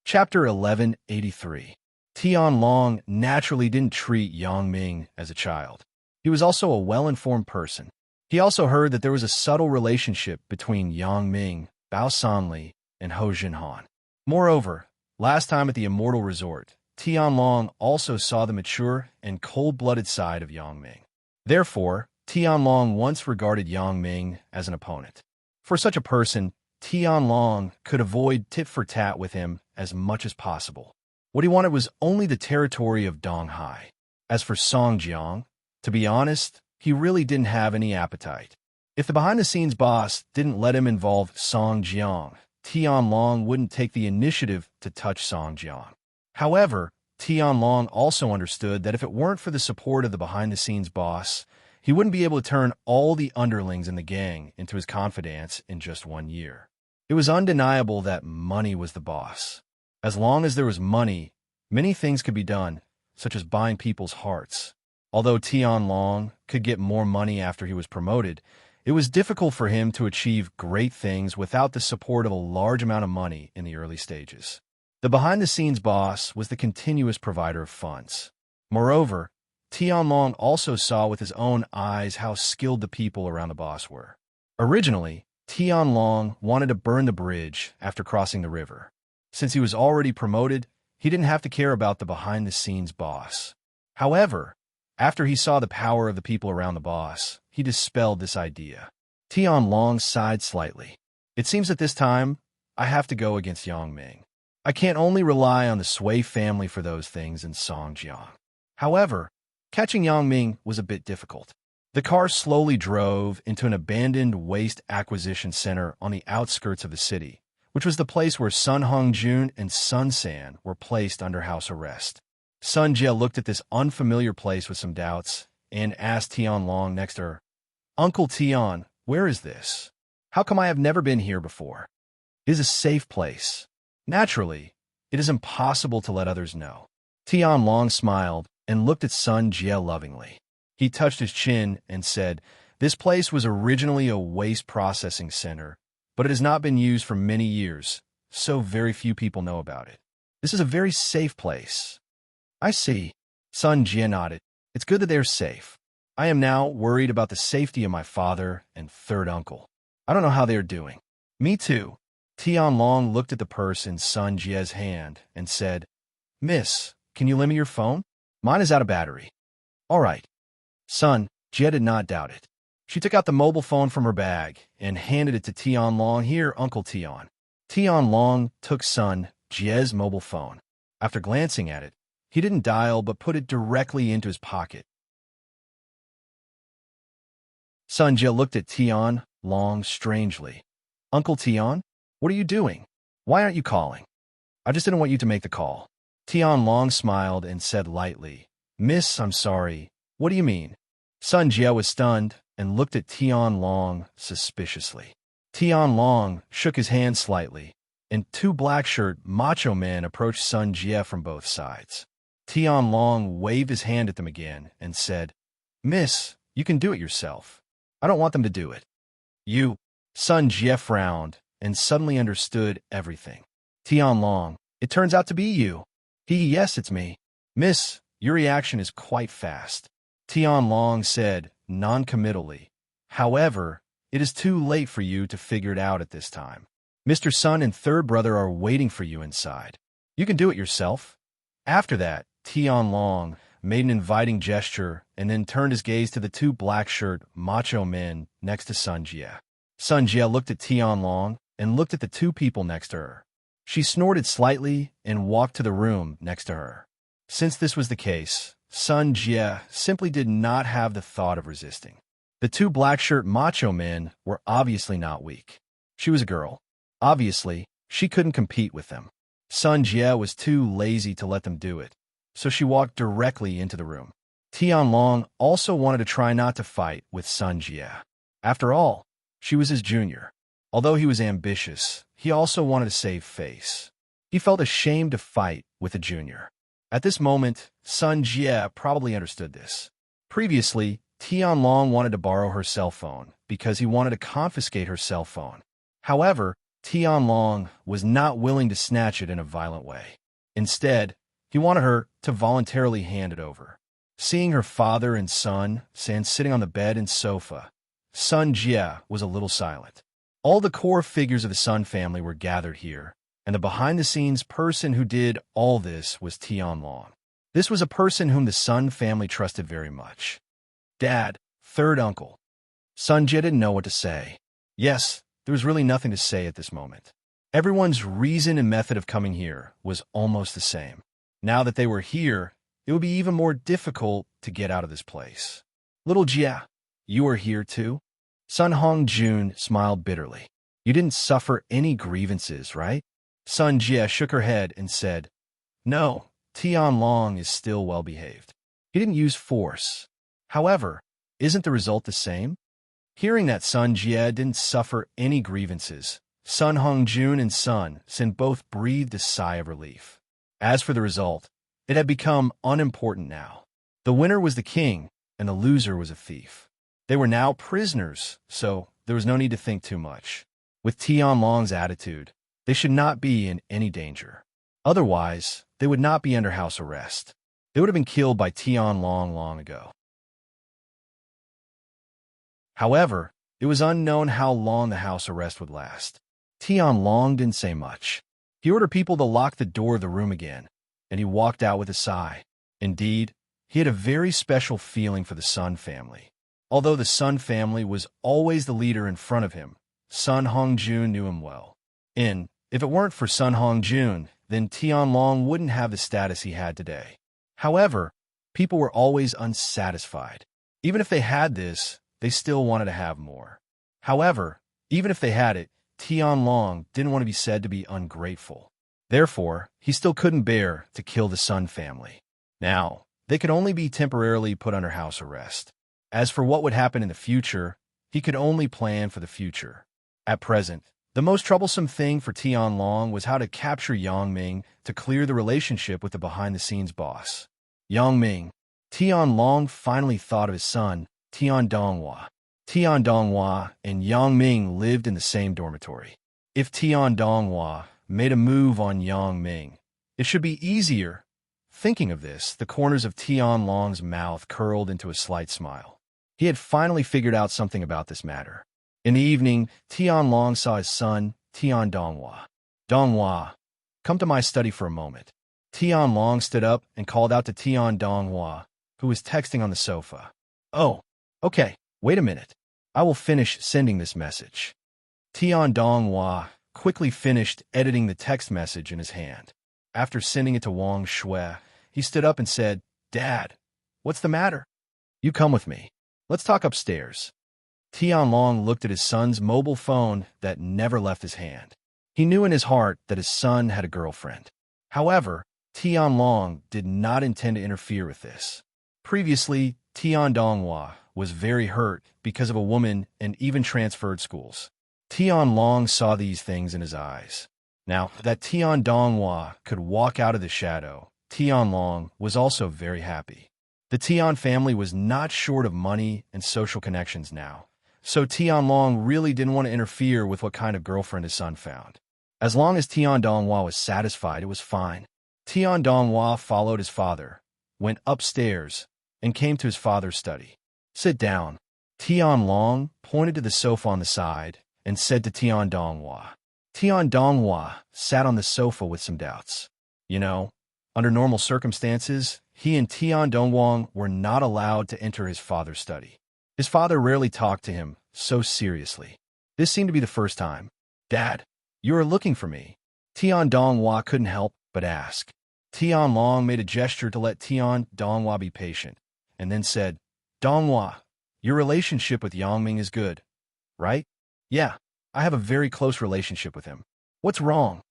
Chapter 1183. Tianlong naturally didn't treat Yang as a child. He was also a well-informed person. He also heard that there was a subtle relationship between Yang, Bao Sanli, and Ho Jinhan. Moreover, last time at the Immortal Resort, Tianlong also saw the mature and cold-blooded side of Yang. Therefore, Tianlong once regarded Yang as an opponent. For such a person, Tianlong could avoid tit-for-tat with him as much as possible. What he wanted was only the territory of Donghai. As for Songjiang, to be honest, he really didn't have any appetite. If the behind-the-scenes boss didn't let him involve Songjiang, Tianlong wouldn't take the initiative to touch Songjiang. However, Tianlong also understood that if it weren't for the support of the behind-the-scenes boss, he wouldn't be able to turn all the underlings in the gang into his confidants in just 1 year. It was undeniable that money was the boss. As long as there was money, many things could be done, such as buying people's hearts. Although Tianlong could get more money after he was promoted, it was difficult for him to achieve great things without the support of a large amount of money in the early stages. The behind-the-scenes boss was the continuous provider of funds. Moreover, Tianlong also saw with his own eyes how skilled the people around the boss were. Originally, Tianlong wanted to burn the bridge after crossing the river. Since he was already promoted, he didn't have to care about the behind-the-scenes boss. However, after he saw the power of the people around the boss, he dispelled this idea. Tianlong sighed slightly. It seems at this time, I have to go against Yang Ming. I can't only rely on the Sui family for those things in Songjiang. However, catching Yang Ming was a bit difficult. The car slowly drove into an abandoned waste acquisition center on the outskirts of the city, which was the place where Sun Hongjun and Sun San were placed under house arrest. Sun Jie looked at this unfamiliar place with some doubts and asked Tianlong next to her, "Uncle Tian, where is this? How come I have never been here before? It is a safe place. Naturally, it is impossible to let others know." Tianlong smiled and looked at Sun Jie lovingly. He touched his chin and said, "This place was originally a waste processing center, but it has not been used for many years, so very few people know about it. This is a very safe place." "I see." Sun Jie nodded. "It's good that they are safe. I am now worried about the safety of my father and third uncle. I don't know how they are doing." "Me too." Tianlong looked at the purse in Sun Jie's hand and said, "Miss, can you lend me your phone? Mine is out of battery." "All right." Sun Jie did not doubt it. She took out the mobile phone from her bag and handed it to Tianlong. "Here, Uncle Tian." Tianlong took Sun Jie's mobile phone. After glancing at it, he didn't dial but put it directly into his pocket. Sun Jie looked at Tianlong strangely. "Uncle Tian, what are you doing? Why aren't you calling?" "I just didn't want you to make the call." Tianlong smiled and said lightly, "Miss, I'm sorry. What do you mean?" Sun Jie was stunned and looked at Tianlong suspiciously. Tianlong shook his hand slightly, and two black-shirt macho men approached Sun Jie from both sides. Tianlong waved his hand at them again and said, "Miss, you can do it yourself. I don't want them to do it." "You." Sun Jie frowned and suddenly understood everything. "Tianlong, it turns out to be you." Yes, it's me." "Miss, your reaction is quite fast." Tianlong said non-committally. "However, it is too late for you to figure it out at this time. Mr. Sun and third brother are waiting for you inside. You can do it yourself." After that, Tianlong made an inviting gesture and then turned his gaze to the two black-shirt macho men next to Sun Jie. Sun Jie looked at Tianlong and looked at the two people next to her. She snorted slightly and walked to the room next to her. Since this was the case, Sun Jie simply did not have the thought of resisting. The two black-shirt macho men were obviously not weak. She was a girl. Obviously, she couldn't compete with them. Sun Jie was too lazy to let them do it, so she walked directly into the room. Tianlong also wanted to try not to fight with Sun Jie. After all, she was his junior. Although he was ambitious, he also wanted to save face. He felt ashamed to fight with a junior. At this moment, Sun Jie probably understood this. Previously, Tianlong wanted to borrow her cell phone because he wanted to confiscate her cell phone. However, Tianlong was not willing to snatch it in a violent way. Instead, he wanted her to voluntarily hand it over. Seeing her father and son sitting on the bed and sofa, Sun Jie was a little silent. All the core figures of the Sun family were gathered here, and the behind-the-scenes person who did all this was Tianlong. This was a person whom the Sun family trusted very much. Dad, third uncle. Sun Jie didn't know what to say. Yes, there was really nothing to say at this moment. Everyone's reason and method of coming here was almost the same. Now that they were here, it would be even more difficult to get out of this place. Little Jie, you are here too? Sun Hongjun smiled bitterly. You didn't suffer any grievances, right? Sun Jie shook her head and said, No, Tianlong is still well behaved. He didn't use force. However, isn't the result the same? Hearing that Sun Jie didn't suffer any grievances, Sun Hong-jun and Sun Sin both breathed a sigh of relief. As for the result, it had become unimportant now. The winner was the king, and the loser was a thief. They were now prisoners, so there was no need to think too much. With Tianlong's attitude, they should not be in any danger. Otherwise, they would not be under house arrest. They would have been killed by Tianlong long ago. However, it was unknown how long the house arrest would last. Tianlong didn't say much. He ordered people to lock the door of the room again, and he walked out with a sigh. Indeed, he had a very special feeling for the Sun family. Although the Sun family was always the leader in front of him, Sun Hong-jun knew him well. If it weren't for Sun Hong-jun, then Tianlong wouldn't have the status he had today. However, people were always unsatisfied. Even if they had this, they still wanted to have more. However, even if they had it, Tianlong didn't want to be said to be ungrateful. Therefore, he still couldn't bear to kill the Sun family. Now, they could only be temporarily put under house arrest. As for what would happen in the future, he could only plan for the future. At present, the most troublesome thing for Tianlong was how to capture Yang Ming to clear the relationship with the behind-the-scenes boss. Yang Ming. Tianlong finally thought of his son, Tian Donghua. Tian Donghua and Yang Ming lived in the same dormitory. If Tian Donghua made a move on Yang Ming, it should be easier. Thinking of this, the corners of Tianlong's mouth curled into a slight smile. He had finally figured out something about this matter. In the evening, Tianlong saw his son, Tian Donghua. Donghua, come to my study for a moment. Tianlong stood up and called out to Tian Donghua, who was texting on the sofa. Oh, okay, wait a minute. I will finish sending this message. Tian Donghua quickly finished editing the text message in his hand. After sending it to Wang Shui, he stood up and said, Dad, what's the matter? You come with me. Let's talk upstairs. Tianlong looked at his son's mobile phone that never left his hand. He knew in his heart that his son had a girlfriend. However, Tianlong did not intend to interfere with this. Previously, Tian Donghua was very hurt because of a woman and even transferred schools. Tianlong saw these things in his eyes. Now that Tian Donghua could walk out of the shadow, Tianlong was also very happy. The Tian family was not short of money and social connections now, so Tianlong really didn't want to interfere with what kind of girlfriend his son found. As long as Tian Donghua was satisfied, it was fine. Tian Donghua followed his father, went upstairs, and came to his father's study. Sit down. Tianlong pointed to the sofa on the side and said to Tian Donghua. Tian Donghua sat on the sofa with some doubts. You know, under normal circumstances, he and Tian Donghua were not allowed to enter his father's study. His father rarely talked to him so seriously. This seemed to be the first time. Dad, you are looking for me. Tian Donghua couldn't help but ask. Tianlong made a gesture to let Tian Donghua be patient, and then said, Donghua, your relationship with Yang Ming is good, right? Yeah, I have a very close relationship with him. What's wrong?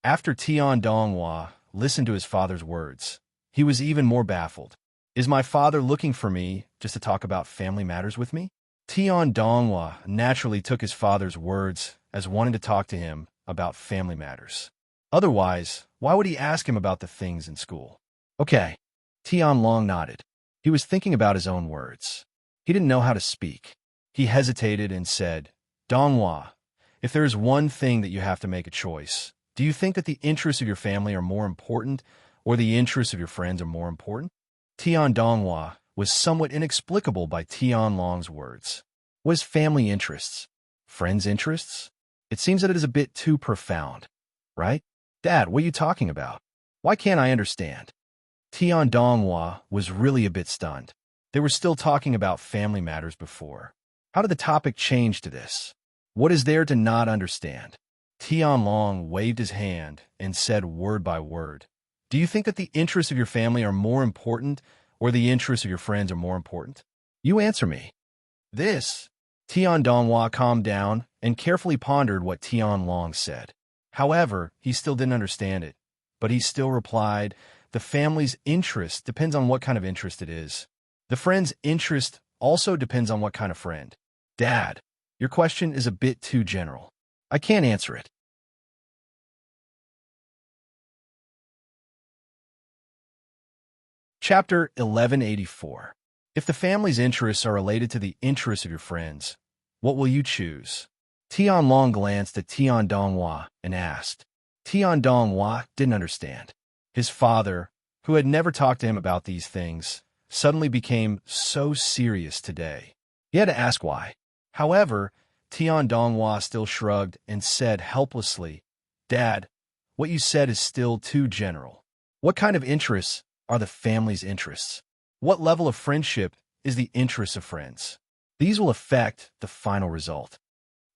After Tian Donghua listened to his father's words, he was even more baffled. Is my father looking for me just to talk about family matters with me? Tian Donghua naturally took his father's words as wanting to talk to him about family matters. Otherwise, why would he ask him about the things in school? Okay. Tianlong nodded. He was thinking about his own words. He didn't know how to speak. He hesitated and said, Donghua, if there is one thing that you have to make a choice, do you think that the interests of your family are more important or the interests of your friends are more important? Tian Donghua was somewhat inexplicable by Tianlong's words. Was family interests? Friends' interests? It seems that it is a bit too profound, right? Dad, what are you talking about? Why can't I understand? Tian Donghua was really a bit stunned. They were still talking about family matters before. How did the topic change to this? What is there to not understand? Tianlong waved his hand and said word by word, Do you think that the interests of your family are more important or the interests of your friends are more important? You answer me. This. Tian Donghua calmed down and carefully pondered what Tianlong said. However, he still didn't understand it, but he still replied, The family's interest depends on what kind of interest it is. The friend's interest also depends on what kind of friend. Dad, Your question is a bit too general. I can't answer it. Chapter 1184. If the family's interests are related to the interests of your friends, what will you choose? Tian Long glanced at Tian Donghua and asked. Tian Donghua didn't understand. His father, who had never talked to him about these things, suddenly became so serious today. He had to ask why. However, Tian Donghua still shrugged and said helplessly, Dad, what you said is still too general. What kind of interests are the family's interests? What level of friendship is the interest of friends? These will affect the final result.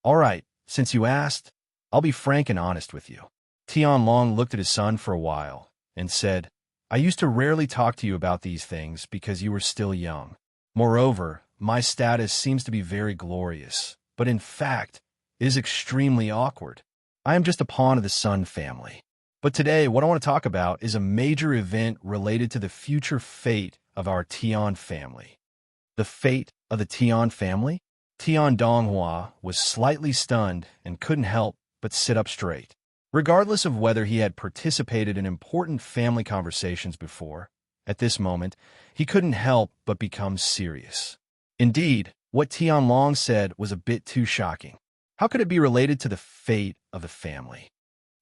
All right, since you asked, I'll be frank and honest with you. Tian Long looked at his son for a while and said, I used to rarely talk to you about these things because you were still young. Moreover, my status seems to be very glorious, but in fact, it is extremely awkward. I am just a pawn of the Sun family. But today, what I want to talk about is a major event related to the future fate of our Tian family. The fate of the Tian family? Tian Donghua was slightly stunned and couldn't help but sit up straight. Regardless of whether he had participated in important family conversations before, at this moment, he couldn't help but become serious. Indeed, what Tian Long said was a bit too shocking. How could it be related to the fate of the family?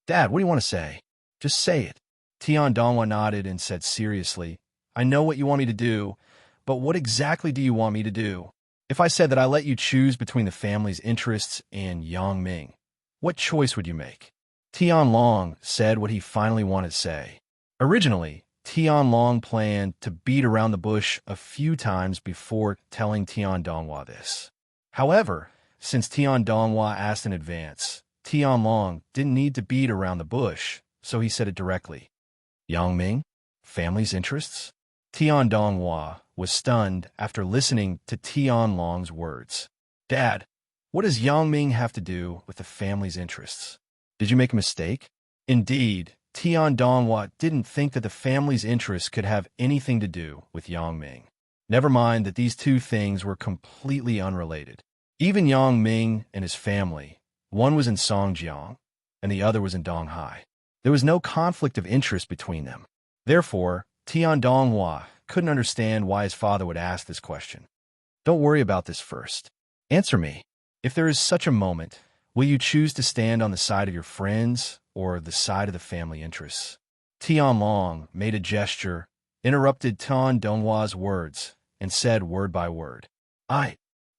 Dad, what do you want to say? Just say it. Tian Donghua nodded and said seriously, I know what you want me to do, but what exactly do you want me to do? If I said that I let you choose between the family's interests and Yang Ming, what choice would you make? Tian Long said what he finally wanted to say. Originally, Tian Long planned to beat around the bush a few times before telling Tian Donghua this. However, since Tian Donghua asked in advance, Tian Long didn't need to beat around the bush, so he said it directly. Yang Ming? Family's interests? Tian Donghua was stunned after listening to Tian Long's words. Dad, what does Yang Ming have to do with the family's interests? Did you make a mistake? Indeed, Tian Donghua didn't think that the family's interests could have anything to do with Yang Ming. Never mind that these two things were completely unrelated. Even Yang Ming and his family, one was in Songjiang and the other was in Donghai. There was no conflict of interest between them. Therefore, Tian Donghua couldn't understand why his father would ask this question. Don't worry about this first. Answer me. If there is such a moment, will you choose to stand on the side of your friends or the side of the family interests? Tian Long made a gesture, interrupted Tian Donghua's words, and said word by word.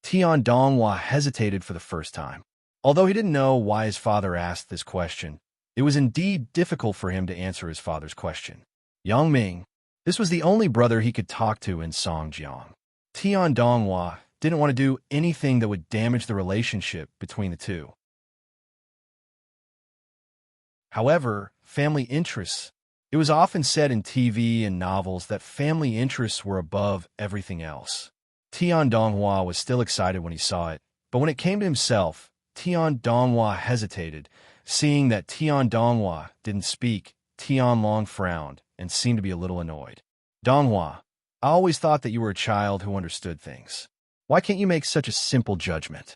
Tian Donghua hesitated for the first time. Although he didn't know why his father asked this question, it was indeed difficult for him to answer his father's question. Yang Ming, this was the only brother he could talk to in Songjiang. Tian Donghua didn't want to do anything that would damage the relationship between the two. However, family interests. It was often said in TV and novels that family interests were above everything else. Tian Donghua was still excited when he saw it, but when it came to himself, Tian Donghua hesitated. Seeing that Tian Donghua didn't speak, Tian Long frowned and seemed to be a little annoyed. Donghua, I always thought that you were a child who understood things. Why can't you make such a simple judgment?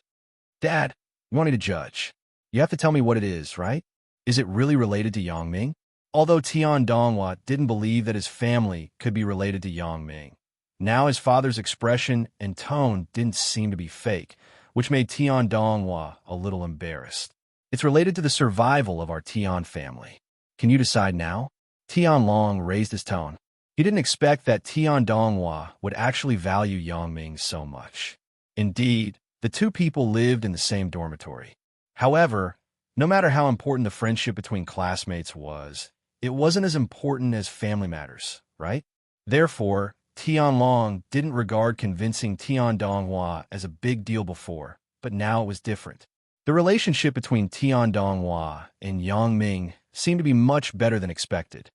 Dad, you want me to judge? You have to tell me what it is, right? Is it really related to Yang Ming? Although Tian Donghua didn't believe that his family could be related to Yang Ming, now his father's expression and tone didn't seem to be fake, which made Tian Donghua a little embarrassed. It's related to the survival of our Tian family. Can you decide now? Tian Long raised his tone. He didn't expect that Tian Donghua would actually value Yang Ming so much. Indeed, the two people lived in the same dormitory. However, no matter how important the friendship between classmates was, it wasn't as important as family matters, right? Therefore, Tian Long didn't regard convincing Tian Donghua as a big deal before, but now it was different. The relationship between Tian Donghua and Yang Ming seemed to be much better than expected.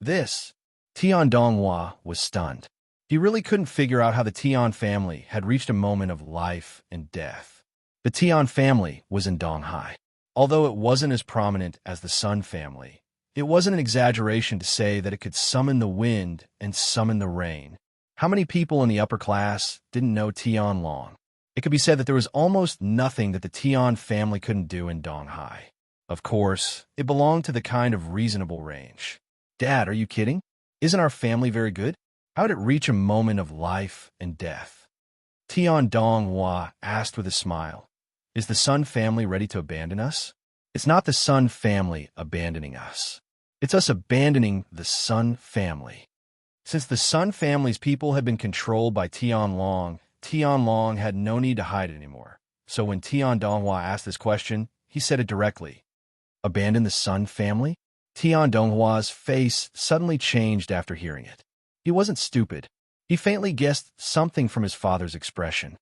Tian Donghua was stunned. He really couldn't figure out how the Tian family had reached a moment of life and death. The Tian family was in Donghai. Although it wasn't as prominent as the Sun family, it wasn't an exaggeration to say that it could summon the wind and summon the rain. How many people in the upper class didn't know Tian Long? It could be said that there was almost nothing that the Tian family couldn't do in Donghai. Of course, it belonged to the kind of reasonable range. Dad, are you kidding? Isn't our family very good? How did it reach a moment of life and death? Tian Donghua asked with a smile. Is the Sun family ready to abandon us? It's not the Sun family abandoning us. It's us abandoning the Sun family. Since the Sun family's people had been controlled by Tian Long had no need to hide anymore. So when Tian Donghua asked this question, he said it directly. Abandon the Sun family? Tian Donghua's face suddenly changed after hearing it. He wasn't stupid. He faintly guessed something from his father's expression.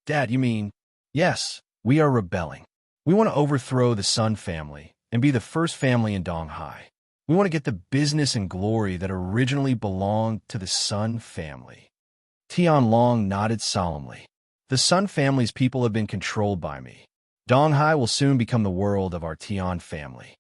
Dad, you mean? Yes, we are rebelling. We want to overthrow the Sun family and be the first family in Donghai. We want to get the business and glory that originally belonged to the Sun family. Tian Long nodded solemnly. The Sun family's people have been controlled by me. Donghai will soon become the world of our Tian family.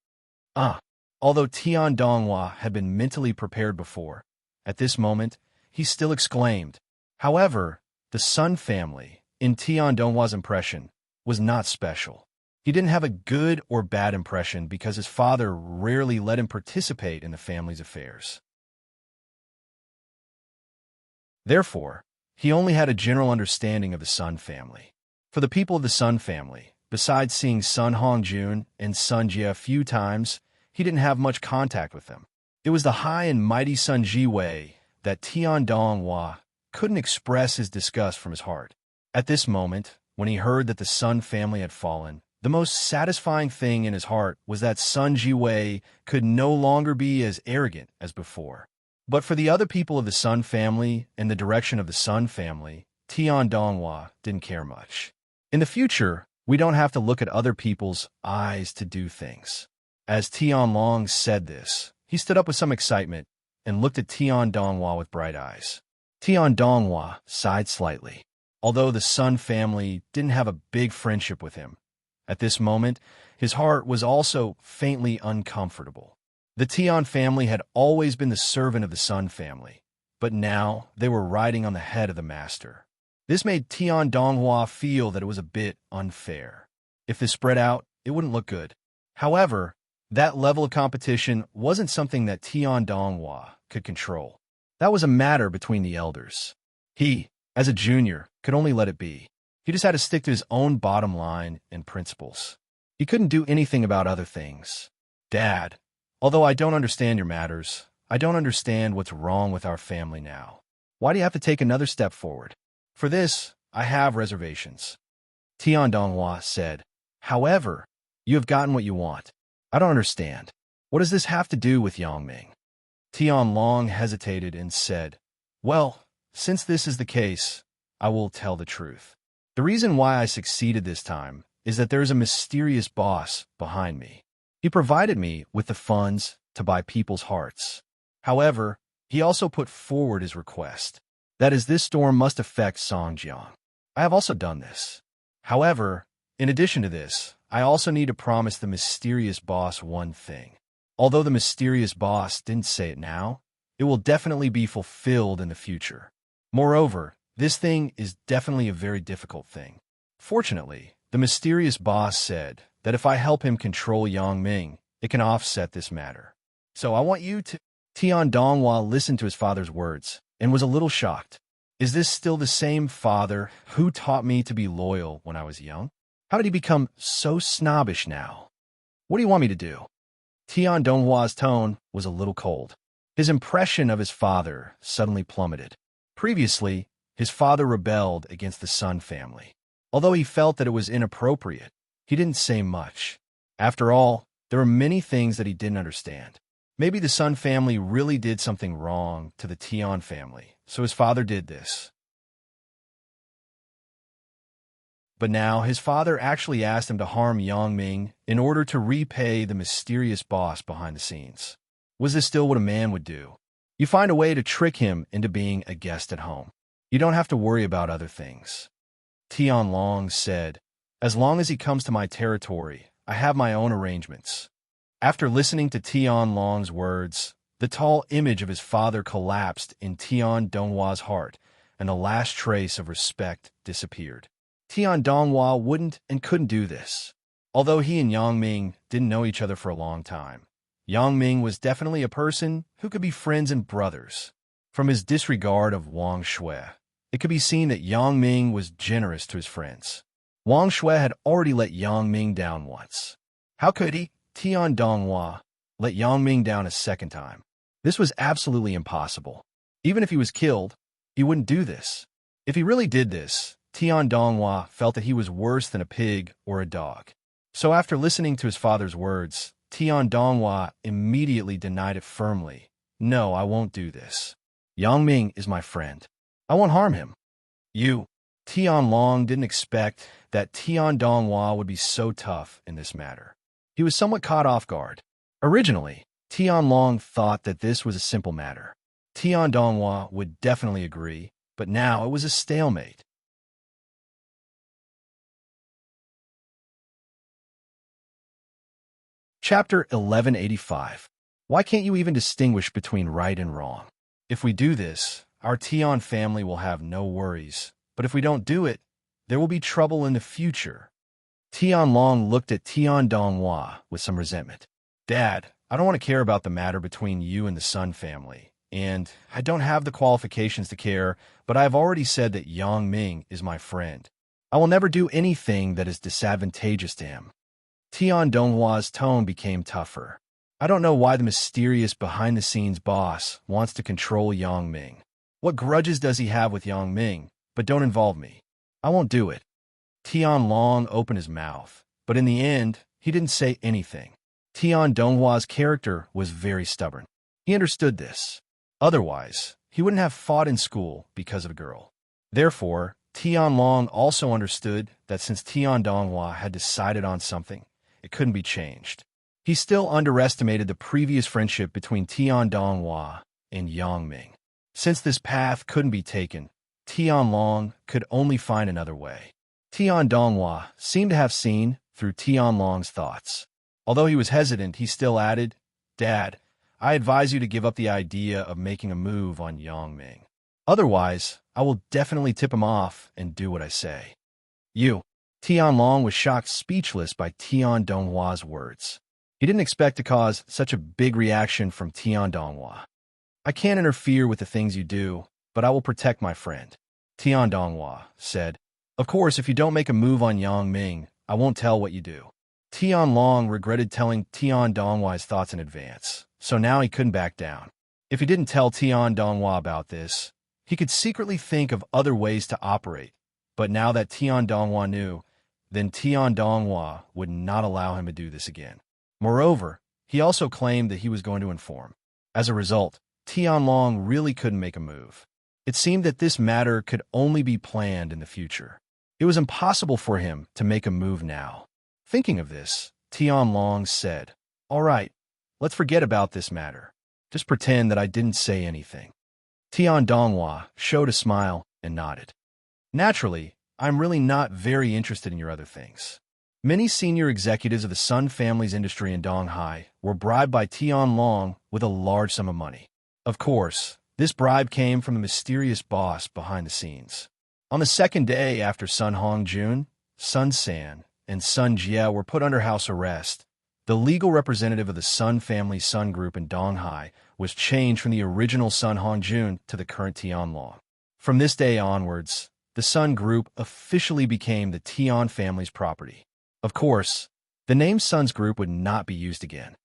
Although Tian Donghua had been mentally prepared before, at this moment, he still exclaimed. However, the Sun family, in Tian Donghua's impression, was not special. He didn't have a good or bad impression because his father rarely let him participate in the family's affairs. Therefore, he only had a general understanding of the Sun family. For the people of the Sun family, besides seeing Sun Hongjun and Sun Jie a few times, he didn't have much contact with them. It was the high and mighty Sun Jiwei that Tian Donghua couldn't express his disgust from his heart. At this moment, when he heard that the Sun family had fallen, the most satisfying thing in his heart was that Sun Jiwei could no longer be as arrogant as before. But for the other people of the Sun family and the direction of the Sun family, Tian Donghua didn't care much. In the future, we don't have to look at other people's eyes to do things. As Tian Long said this, he stood up with some excitement and looked at Tian Donghua with bright eyes. Tian Donghua sighed slightly. Although the Sun family didn't have a big friendship with him, at this moment, his heart was also faintly uncomfortable. The Tian family had always been the servant of the Sun family, but now they were riding on the head of the master. This made Tian Donghua feel that it was a bit unfair. If this spread out, it wouldn't look good. However, that level of competition wasn't something that Tian Donghua could control. That was a matter between the elders. He, as a junior, could only let it be. He just had to stick to his own bottom line and principles. He couldn't do anything about other things. Dad, although I don't understand your matters, I don't understand what's wrong with our family now. Why do you have to take another step forward? For this, I have reservations. Tian Donghua said. However, you have gotten what you want. I don't understand. What does this have to do with Yangming? Tian Long hesitated and said, well, since this is the case, I will tell the truth. The reason why I succeeded this time is that there is a mysterious boss behind me. He provided me with the funds to buy people's hearts. However, he also put forward his request. That is, this storm must affect Songjiang. I have also done this. However, in addition to this, I also need to promise the mysterious boss one thing. Although the mysterious boss didn't say it now, it will definitely be fulfilled in the future. Moreover, this thing is definitely a very difficult thing. Fortunately, the mysterious boss said that if I help him control Yangming, it can offset this matter. So I want you to... Tian Donghua listened to his father's words and was a little shocked. Is this still the same father who taught me to be loyal when I was young? How did he become so snobbish now? What do you want me to do? Tian Donghua's tone was a little cold. His impression of his father suddenly plummeted. Previously, his father rebelled against the Sun family. Although he felt that it was inappropriate, he didn't say much. After all, there were many things that he didn't understand. Maybe the Sun family really did something wrong to the Tian family, so his father did this. But now his father actually asked him to harm Yangming in order to repay the mysterious boss behind the scenes. Was this still what a man would do? You find a way to trick him into being a guest at home. You don't have to worry about other things. Tian Long said, as long as he comes to my territory, I have my own arrangements. After listening to Tian Long's words, the tall image of his father collapsed in Tian Donghua's heart, and the last trace of respect disappeared. Tian Donghua wouldn't and couldn't do this. Although he and Yang Ming didn't know each other for a long time, Yang Ming was definitely a person who could be friends and brothers. From his disregard of Wang Shui, it could be seen that Yang Ming was generous to his friends. Wang Shui had already let Yang Ming down once. How could he, Tian Donghua, let Yang Ming down a second time? This was absolutely impossible. Even if he was killed, he wouldn't do this. If he really did this, Tian Donghua felt that he was worse than a pig or a dog. So after listening to his father's words, Tian Donghua immediately denied it firmly. No, I won't do this. Yang Ming is my friend. I won't harm him. Tian Long didn't expect that Tian Donghua would be so tough in this matter. He was somewhat caught off guard. Originally, Tian Long thought that this was a simple matter. Tian Donghua would definitely agree, but now it was a stalemate. Chapter 1185. Why can't you even distinguish between right and wrong? If we do this, our Tian family will have no worries, but if we don't do it, there will be trouble in the future. Tian Long looked at Tian Donghua with some resentment. Dad, I don't want to care about the matter between you and the Sun family, and I don't have the qualifications to care, but I have already said that Yang Ming is my friend. I will never do anything that is disadvantageous to him. Tian Donghua's tone became tougher. I don't know why the mysterious behind-the-scenes boss wants to control Yang Ming. What grudges does he have with Yang Ming? But don't involve me. I won't do it. Tian Long opened his mouth, but in the end, he didn't say anything. Tian Donghua's character was very stubborn. He understood this. Otherwise, he wouldn't have fought in school because of a girl. Therefore, Tian Long also understood that since Tian Donghua had decided on something, it couldn't be changed. He still underestimated the previous friendship between Tian Donghua and Yang Ming. Since this path couldn't be taken, Tian Long could only find another way. Tian Donghua seemed to have seen through Tian Long's thoughts. Although he was hesitant, he still added, Dad, I advise you to give up the idea of making a move on Yang Ming. Otherwise, I will definitely tip him off and do what I say. Tian Long was shocked speechless by Tian Donghua's words. He didn't expect to cause such a big reaction from Tian Donghua. I can't interfere with the things you do, but I will protect my friend. Tian Donghua said, Of course, if you don't make a move on Yang Ming, I won't tell what you do. Tian Long regretted telling Tian Donghua's thoughts in advance, so now he couldn't back down. If he didn't tell Tian Donghua about this, he could secretly think of other ways to operate, but now that Tian Donghua knew, then Tian Donghua would not allow him to do this again. Moreover, he also claimed that he was going to inform. As a result, Tian Long really couldn't make a move. It seemed that this matter could only be planned in the future. It was impossible for him to make a move now. Thinking of this, Tian Long said, All right, let's forget about this matter. Just pretend that I didn't say anything. Tian Donghua showed a smile and nodded. Naturally, I'm really not very interested in your other things. Many senior executives of the Sun family's industry in Donghai were bribed by Tian Long with a large sum of money. Of course, this bribe came from the mysterious boss behind the scenes. On the second day after Sun Hongjun, Sun San, and Sun Jie were put under house arrest, the legal representative of the Sun family Sun Group in Donghai was changed from the original Sun Hongjun to the current Tian Long. From this day onwards, the Sun Group officially became the Tian family's property. Of course, the name Sun's Group would not be used again.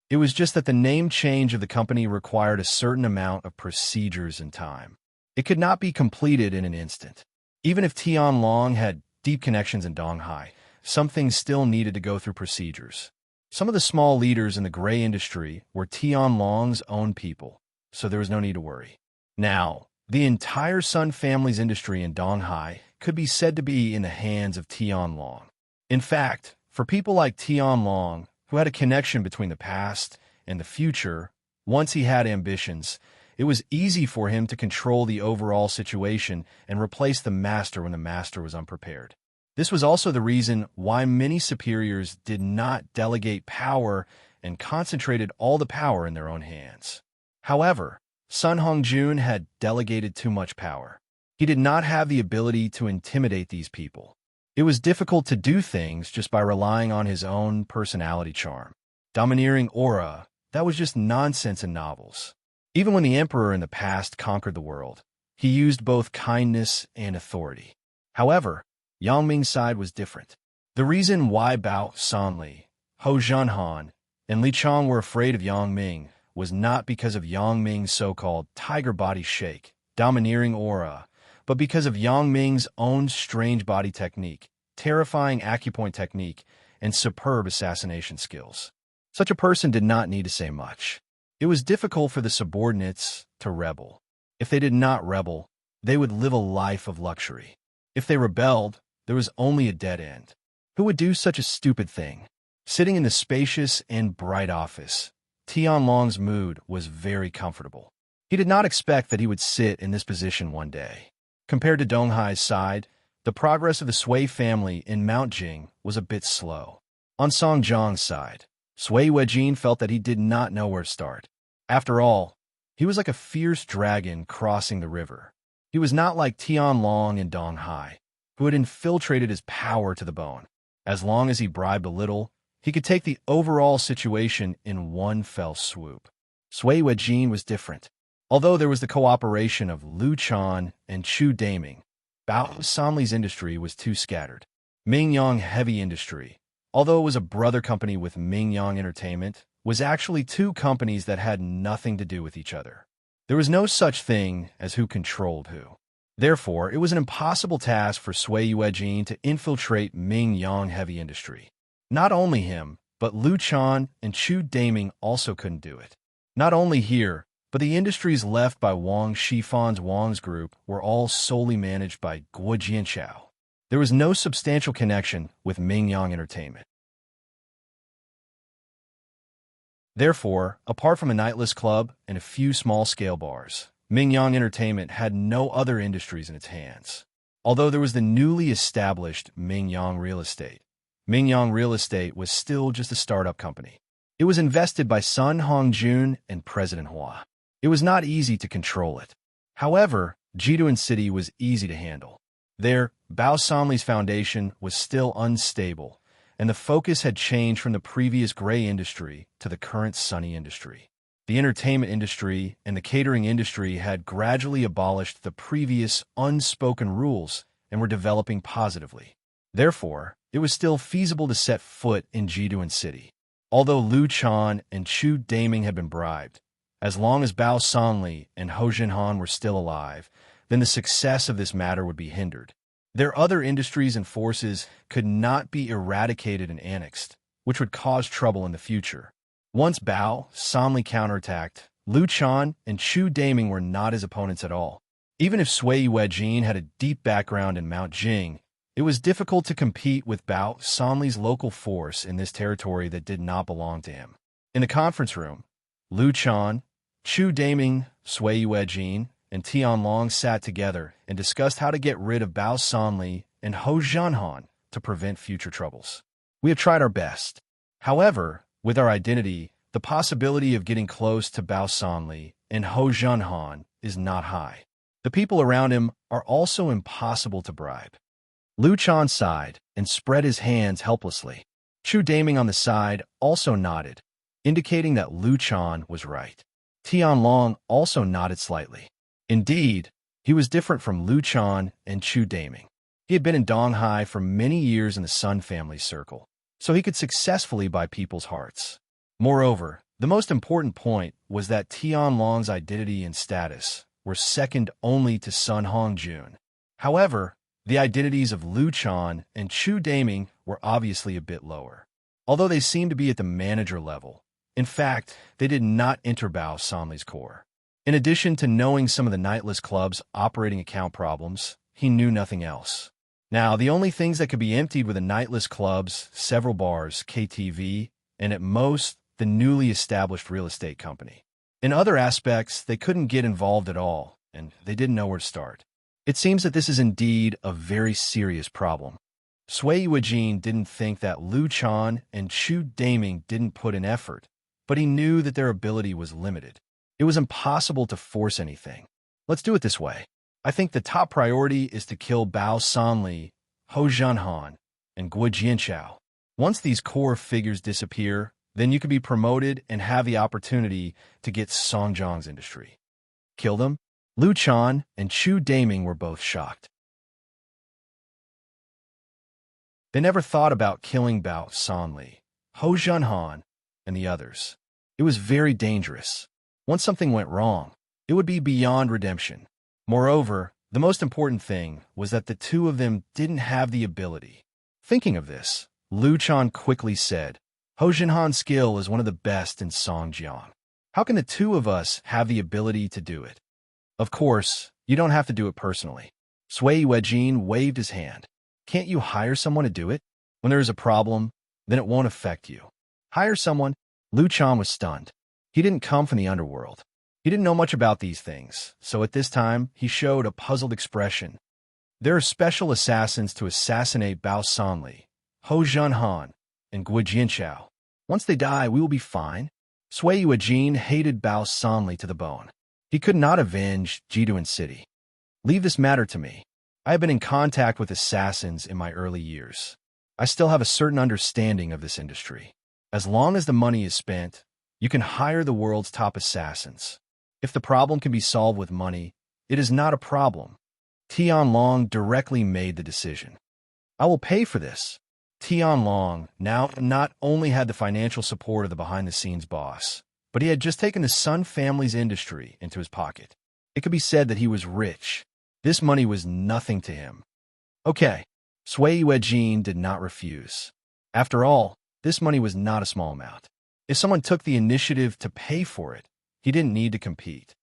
It was just that the name change of the company required a certain amount of procedures and time. It could not be completed in an instant. Even if Tian Long had deep connections in Donghai, some things still needed to go through procedures. Some of the small leaders in the gray industry were Tian Long's own people, so there was no need to worry. Now, the entire Sun family's industry in Donghai could be said to be in the hands of Tian Long. In fact, for people like Tian Long, who had a connection between the past and the future, once he had ambitions, it was easy for him to control the overall situation and replace the master when the master was unprepared. This was also the reason why many superiors did not delegate power and concentrated all the power in their own hands. However, Sun Hongjun had delegated too much power. He did not have the ability to intimidate these people. It was difficult to do things just by relying on his own personality charm. Domineering aura, that was just nonsense in novels. Even when the emperor in the past conquered the world, he used both kindness and authority. However, Yang Ming's side was different. The reason why Bao Sanli, Hou Zhanhan, and Li Chong were afraid of Yang Ming was not because of Yang Ming's so-called tiger body shake, domineering aura, but because of Yang Ming's own strange body technique, terrifying acupoint technique, and superb assassination skills. Such a person did not need to say much. It was difficult for the subordinates to rebel. If they did not rebel, they would live a life of luxury. If they rebelled, there was only a dead end. Who would do such a stupid thing? Sitting in the spacious and bright office, Tianlong's mood was very comfortable. He did not expect that he would sit in this position one day. Compared to Dong Hai's side, the progress of the Sui family in Mount Jing was a bit slow. On Song Jiang's side, Sui Weijin felt that he did not know where to start. After all, he was like a fierce dragon crossing the river. He was not like Tianlong and Dong Hai, who had infiltrated his power to the bone. As long as he bribed a little, he could take the overall situation in one fell swoop. Sui Weijin was different. Although there was the cooperation of Lu Chan and Chu Daming, Bao Sanli's industry was too scattered. Mingyang Heavy Industry, although it was a brother company with Mingyang Entertainment, was actually two companies that had nothing to do with each other. There was no such thing as who controlled who. Therefore, it was an impossible task for Sui Weijin to infiltrate Mingyang Heavy Industry. Not only him, but Lu Chan and Chu Daming also couldn't do it. Not only here, but the industries left by Wang Shifan's Wang's group were all solely managed by Guo Jianchao. There was no substantial connection with Mingyang Entertainment. Therefore, apart from a nightless club and a few small-scale bars, Mingyang Entertainment had no other industries in its hands. Although there was the newly established Mingyang Real Estate, Mingyang Real Estate was still just a startup company. It was invested by Sun Hongjun and President Hua. It was not easy to control it. However, Jiduan City was easy to handle. There, Bao Sanli's foundation was still unstable, and the focus had changed from the previous gray industry to the current sunny industry. The entertainment industry and the catering industry had gradually abolished the previous unspoken rules and were developing positively. Therefore, it was still feasible to set foot in Jiduan City. Although Lu Chan and Chu Daming had been bribed, as long as Bao Sanli and Hou Zhanhan were still alive, then the success of this matter would be hindered. Their other industries and forces could not be eradicated and annexed, which would cause trouble in the future. Once Bao Sanli counterattacked, Lu Chan and Chu Daming were not his opponents at all. Even if Sui Weijin had a deep background in Mount Jing, it was difficult to compete with Bao Sanli's local force in this territory that did not belong to him. In the conference room, Lu Chan, Chu Daming, Sui Weijin, and Tianlong sat together and discussed how to get rid of Bao Sanli and Hou Zhanhan to prevent future troubles. We have tried our best. However, with our identity, the possibility of getting close to Bao Sanli and Hou Zhanhan is not high. The people around him are also impossible to bribe. Lu Chan sighed and spread his hands helplessly. Chu Daming on the side also nodded, indicating that Lu Chan was right. Tianlong also nodded slightly. Indeed, he was different from Lu Chan and Chu Daming. He had been in Dong Hai for many years in the Sun family circle, so he could successfully buy people's hearts. Moreover, the most important point was that Tianlong's identity and status were second only to Sun Hongjun. However, the identities of Lu Chan and Chu Daming were obviously a bit lower. Although they seemed to be at the manager level, in fact, they did not enter Bao Sanli's core. In addition to knowing some of the nightless club's operating account problems, he knew nothing else. Now, the only things that could be emptied were the nightless clubs, several bars, KTV, and at most, the newly established real estate company. In other aspects, they couldn't get involved at all, and they didn't know where to start. It seems that this is indeed a very serious problem. Sui Weijin didn't think that Lu Chan and Chu Daming didn't put in effort, but he knew that their ability was limited. It was impossible to force anything. Let's do it this way. I think the top priority is to kill Bao Sanli, Ho Zhenhan, and Guo Jianchao. Once these core figures disappear, then you could be promoted and have the opportunity to get Song Jiang's industry. Kill them? Lu Chan and Chu Daming were both shocked. They never thought about killing Bao Sanli, Ho Zhenhan, and the others. It was very dangerous. Once something went wrong, it would be beyond redemption. Moreover, the most important thing was that the two of them didn't have the ability. Thinking of this, Lu Chan quickly said, Ho Zhenhan's skill is one of the best in Songjiang. How can the two of us have the ability to do it? Of course, you don't have to do it personally. Sui Yuejin waved his hand. Can't you hire someone to do it? When there is a problem, then it won't affect you. Hire someone? Lu Chan was stunned. He didn't come from the underworld. He didn't know much about these things, so at this time, he showed a puzzled expression. There are special assassins to assassinate Bao Sanli, Ho Zhenhan, and Guo Jianchao. Once they die, we will be fine. Sui Yuejin hated Bao Sanli to the bone. He could not avenge Jiduan City. Leave this matter to me. I have been in contact with assassins in my early years. I still have a certain understanding of this industry. As long as the money is spent, you can hire the world's top assassins. If the problem can be solved with money, it is not a problem. Tianlong directly made the decision. I will pay for this. Tianlong now not only had the financial support of the behind-the-scenes boss, but he had just taken the Sun family's industry into his pocket. It could be said that he was rich. This money was nothing to him. Okay, Sui Yuejin did not refuse. After all, this money was not a small amount. If someone took the initiative to pay for it, he didn't need to compete.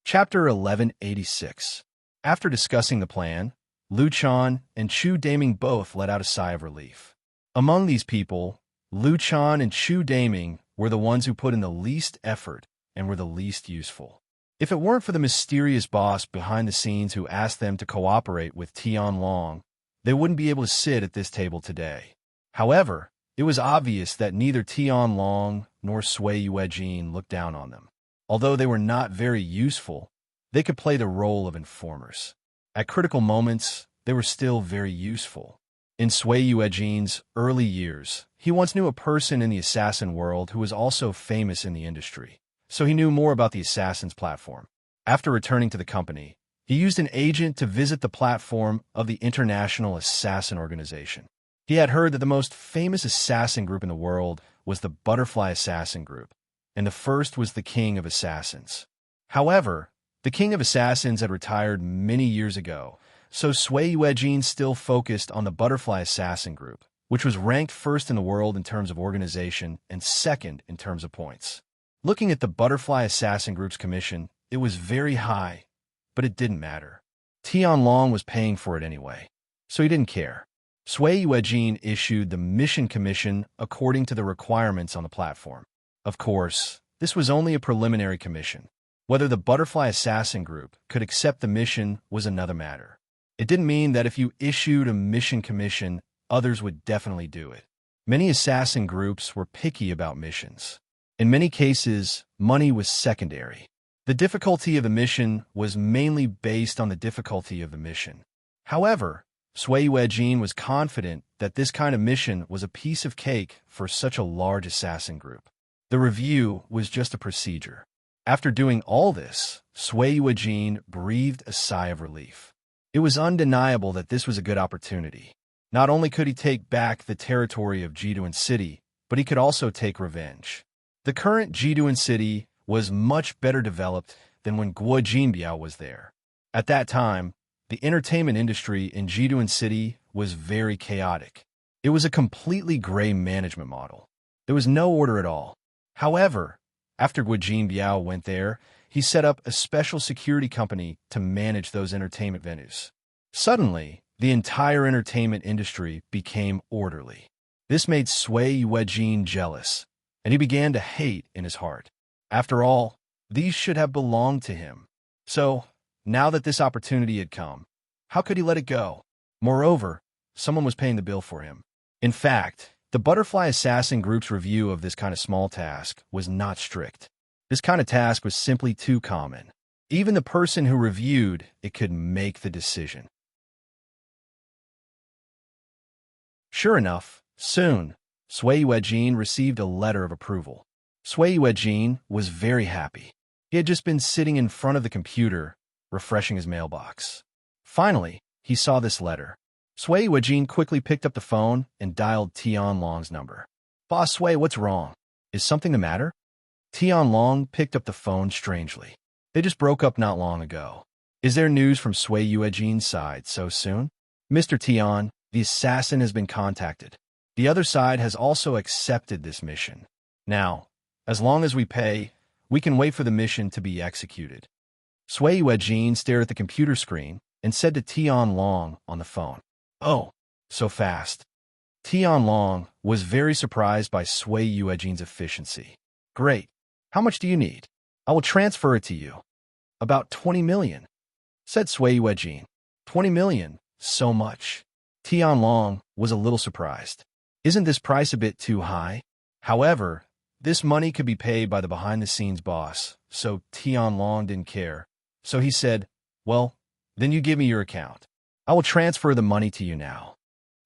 Chapter 1186. After discussing the plan, Lu Chan and Chu Daming both let out a sigh of relief. Among these people, Lu Chan and Chu Daming were the ones who put in the least effort and were the least useful. If it weren't for the mysterious boss behind the scenes who asked them to cooperate with Tianlong, they wouldn't be able to sit at this table today. However, it was obvious that neither Tianlong nor Sui Yuejin looked down on them. Although they were not very useful, they could play the role of informers. At critical moments, they were still very useful. In Sui Yuejin's early years, he once knew a person in the assassin world who was also famous in the industry, so he knew more about the assassin's platform. After returning to the company, he used an agent to visit the platform of the International Assassin Organization. He had heard that the most famous assassin group in the world was the Butterfly Assassin Group, and the first was the King of Assassins. However, the King of Assassins had retired many years ago, so Sui Yuejin still focused on the Butterfly Assassin Group, which was ranked first in the world in terms of organization and second in terms of points. Looking at the Butterfly Assassin Group's commission, it was very high, but it didn't matter. Tianlong was paying for it anyway, so he didn't care. Sui Yuejin issued the mission commission according to the requirements on the platform. Of course, this was only a preliminary commission. Whether the Butterfly Assassin Group could accept the mission was another matter. It didn't mean that if you issued a mission commission, others would definitely do it. Many assassin groups were picky about missions. In many cases, money was secondary. The difficulty of the mission was mainly based on the difficulty of the mission. However, Sui Yuejin was confident that this kind of mission was a piece of cake for such a large assassin group. The review was just a procedure. After doing all this, Sui Yuejin breathed a sigh of relief. It was undeniable that this was a good opportunity. Not only could he take back the territory of Jiduan City, but he could also take revenge. The current Jiduan City was much better developed than when Guo Jinbiao was there. At that time, the entertainment industry in Jiduan City was very chaotic. It was a completely gray management model. There was no order at all. However, after Guo Jinbiao went there, he set up a special security company to manage those entertainment venues. Suddenly, the entire entertainment industry became orderly. This made Sui Yuejin jealous, and he began to hate in his heart. After all, these should have belonged to him. So, now that this opportunity had come, how could he let it go? Moreover, someone was paying the bill for him. In fact, The Butterfly Assassin Group's review of this kind of small task was not strict. This kind of task was simply too common. Even the person who reviewed it could make the decision. Sure enough, soon, Sui Yuejin received a letter of approval. Sui Yuejin was very happy. He had just been sitting in front of the computer, refreshing his mailbox. Finally, he saw this letter. Sui Yuejin quickly picked up the phone and dialed Tian Long's number. "Boss Sui, what's wrong? Is something the matter?" Tian Long picked up the phone strangely. They just broke up not long ago. "Is there news from Sui Yuejin's side so soon?" "Mr. Tian, the assassin has been contacted. The other side has also accepted this mission. Now, as long as we pay, we can wait for the mission to be executed." Sui Yuejin stared at the computer screen and said to Tian Long on the phone, "Oh, so fast." Tian Long was very surprised by Sui Yuejin's efficiency. "Great. How much do you need? I will transfer it to you." "About 20 million, said Sui Yuejin. 20 million? So much?" Tian Long was a little surprised. "Isn't this price a bit too high?" However, this money could be paid by the behind-the-scenes boss, so Tian Long didn't care. So he said, "Well, then you give me your account. I will transfer the money to you now."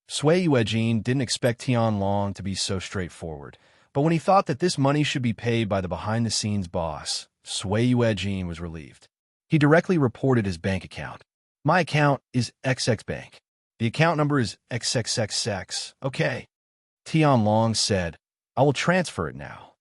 Sui Yuejin didn't expect Tian Long to be so straightforward, but when he thought that this money should be paid by the behind-the-scenes boss, Sui Yuejin was relieved. He directly reported his bank account. "My account is XX Bank. The account number is XXXX. Okay." Tian Long said, "I will transfer it now."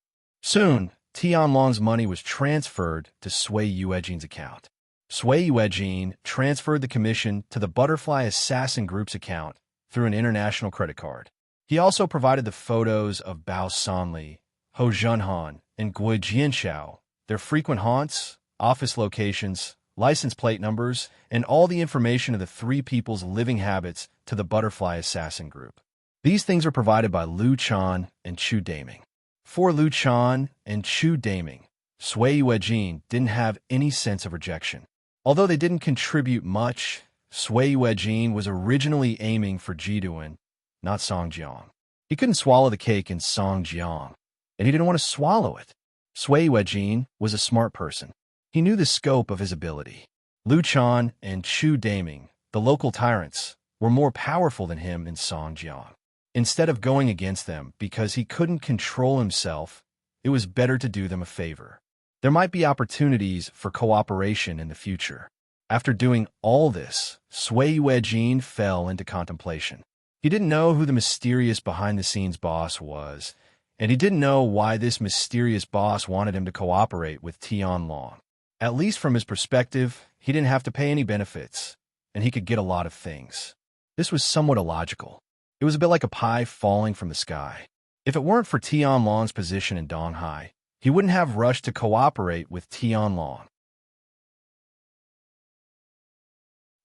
Soon, Tian Long's money was transferred to Sui Yuejin's account. Sui Yuejin transferred the commission to the Butterfly Assassin Group's account through an international credit card. He also provided the photos of Bao Sanli, Ho Junhan, and Gui Jianshao, their frequent haunts, office locations, license plate numbers, and all the information of the three people's living habits to the Butterfly Assassin Group. These things are provided by Liu Chan and Chu Daming. For Liu Chan and Chu Daming, Sui Yuejin didn't have any sense of rejection. Although they didn't contribute much, Sui Yuejin was originally aiming for Jiduan, not Songjiang. He couldn't swallow the cake in Songjiang, and he didn't want to swallow it. Sui Yuejin was a smart person. He knew the scope of his ability. Liu Chan and Chu Daming, the local tyrants, were more powerful than him in Songjiang. Instead of going against them because he couldn't control himself, it was better to do them a favor. There might be opportunities for cooperation in the future. After doing all this, Sui Yuejin fell into contemplation. He didn't know who the mysterious behind-the-scenes boss was, and he didn't know why this mysterious boss wanted him to cooperate with Tian Long. At least from his perspective, he didn't have to pay any benefits, and he could get a lot of things. This was somewhat illogical. It was a bit like a pie falling from the sky. If it weren't for Tian Long's position in Donghai, he wouldn't have rushed to cooperate with Tian Long.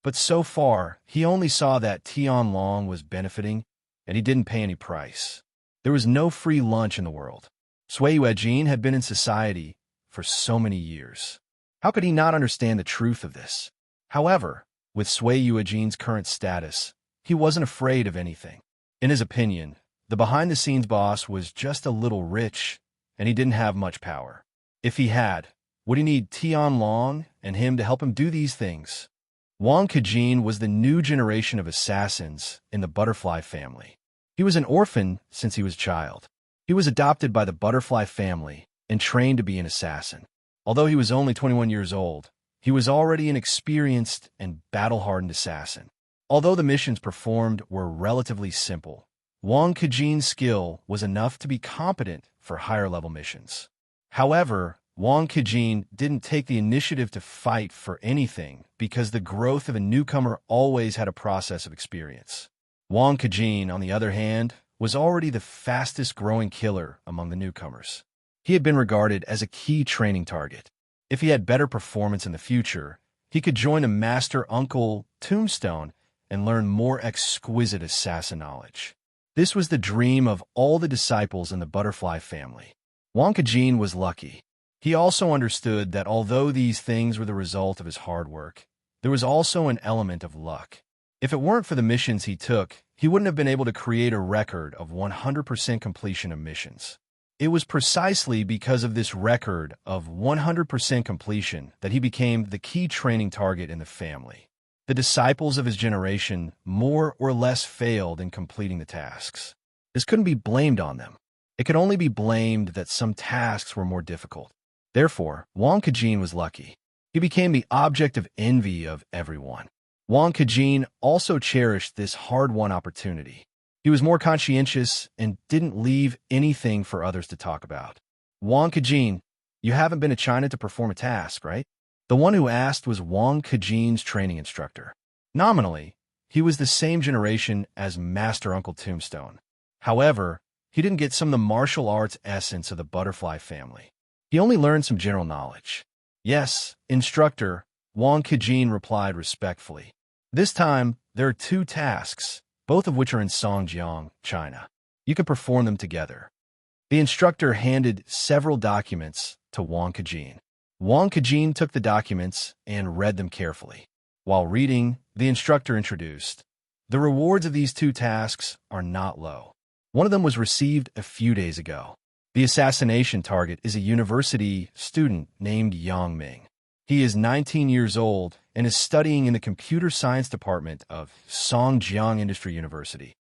But so far, he only saw that Tian Long was benefiting, and he didn't pay any price. There was no free lunch in the world. Sui Yuejin had been in society for so many years. How could he not understand the truth of this? However, with Sui Yuejin's current status, he wasn't afraid of anything. In his opinion, the behind-the-scenes boss was just a little rich, and he didn't have much power. If he had, would he need Tian Long and him to help him do these things? Wang Kejin was the new generation of assassins in the Butterfly family. He was an orphan since he was a child. He was adopted by the Butterfly family and trained to be an assassin. Although he was only 21 years old, he was already an experienced and battle-hardened assassin. Although the missions performed were relatively simple, Wang Kejin's skill was enough to be competent for higher-level missions. However, Wang Kejin didn't take the initiative to fight for anything because the growth of a newcomer always had a process of experience. Wang Kejin, on the other hand, was already the fastest-growing killer among the newcomers. He had been regarded as a key training target. If he had better performance in the future, he could join a master uncle Tombstone and learn more exquisite assassin knowledge. This was the dream of all the disciples in the Butterfly family. Wang Kejin was lucky. He also understood that although these things were the result of his hard work, there was also an element of luck. If it weren't for the missions he took, he wouldn't have been able to create a record of 100% completion of missions. It was precisely because of this record of 100% completion that he became the key training target in the family. The disciples of his generation more or less failed in completing the tasks. This couldn't be blamed on them. It could only be blamed that some tasks were more difficult. Therefore, Wang Kejin was lucky. He became the object of envy of everyone. Wang Kejin also cherished this hard-won opportunity. He was more conscientious and didn't leave anything for others to talk about. Wang Kejin, you haven't been to China to perform a task, right? The one who asked was Wang Kejin's training instructor. Nominally, he was the same generation as Master Uncle Tombstone. However, he didn't get some of the martial arts essence of the butterfly family. He only learned some general knowledge. Yes, instructor, Wang Kejin replied respectfully. This time, there are 2 tasks, both of which are in Songjiang, China. You can perform them together. The instructor handed several documents to Wang Kejin. Wang Kejin took the documents and read them carefully. While reading, the instructor introduced, "The rewards of these 2 tasks are not low. One of them was received a few days ago. The assassination target is a university student named Yang Ming. He is 19 years old and is studying in the computer science department of Songjiang Industry University.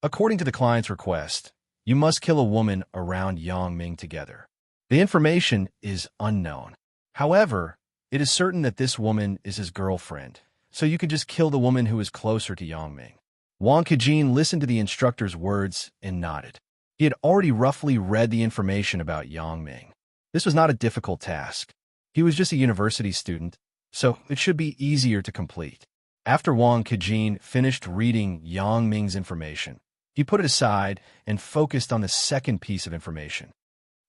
According to the client's request, you must kill a woman around Yang Ming together. The information is unknown. However, it is certain that this woman is his girlfriend, so you can just kill the woman who is closer to Yang Ming." Wang Kejin listened to the instructor's words and nodded. He had already roughly read the information about Yang Ming. This was not a difficult task. He was just a university student, so it should be easier to complete. After Wang Kejin finished reading Yang Ming's information, he put it aside and focused on the second piece of information.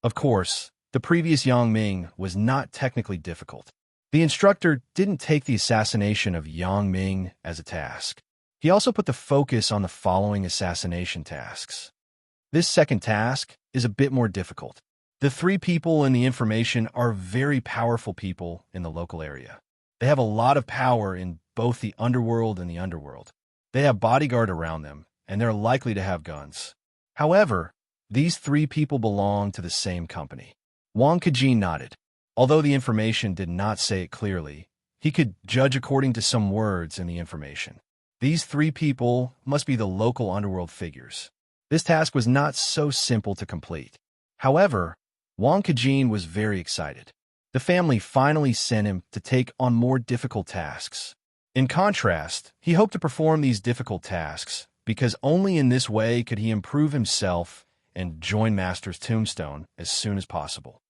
Of course, the previous Yang Ming was not technically difficult. The instructor didn't take the assassination of Yang Ming as a task. He also put the focus on the following assassination tasks. This second task is a bit more difficult. The 3 people in the information are very powerful people in the local area. They have a lot of power in both the underworld and the underworld. They have bodyguard around them, and they're likely to have guns. However, these 3 people belong to the same company. Wang Kejin nodded. Although the information did not say it clearly, he could judge according to some words in the information. These 3 people must be the local underworld figures. This task was not so simple to complete. However, Wang Kejin was very excited. The family finally sent him to take on more difficult tasks. In contrast, he hoped to perform these difficult tasks because only in this way could he improve himself and join Master's Tombstone as soon as possible.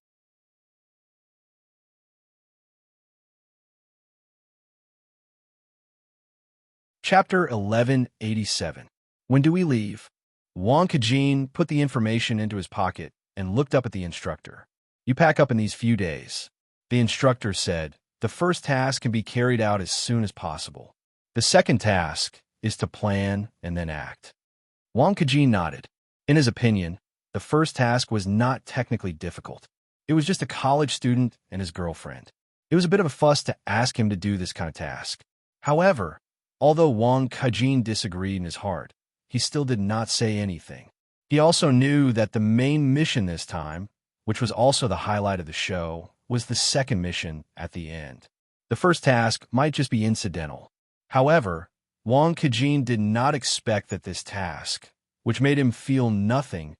Chapter 1187. When do we leave? Wang Kejin put the information into his pocket and looked up at the instructor. You pack up in these few days. The instructor said, the first task can be carried out as soon as possible. The second task is to plan and then act. Wang Kejin nodded. In his opinion, the first task was not technically difficult. It was just a college student and his girlfriend. It was a bit of a fuss to ask him to do this kind of task. However, although Wang Kejin disagreed in his heart, he still did not say anything. He also knew that the main mission this time, which was also the highlight of the show, was the second mission at the end. The first task might just be incidental. However, Wang Kejin did not expect that this task, which made him feel nothing,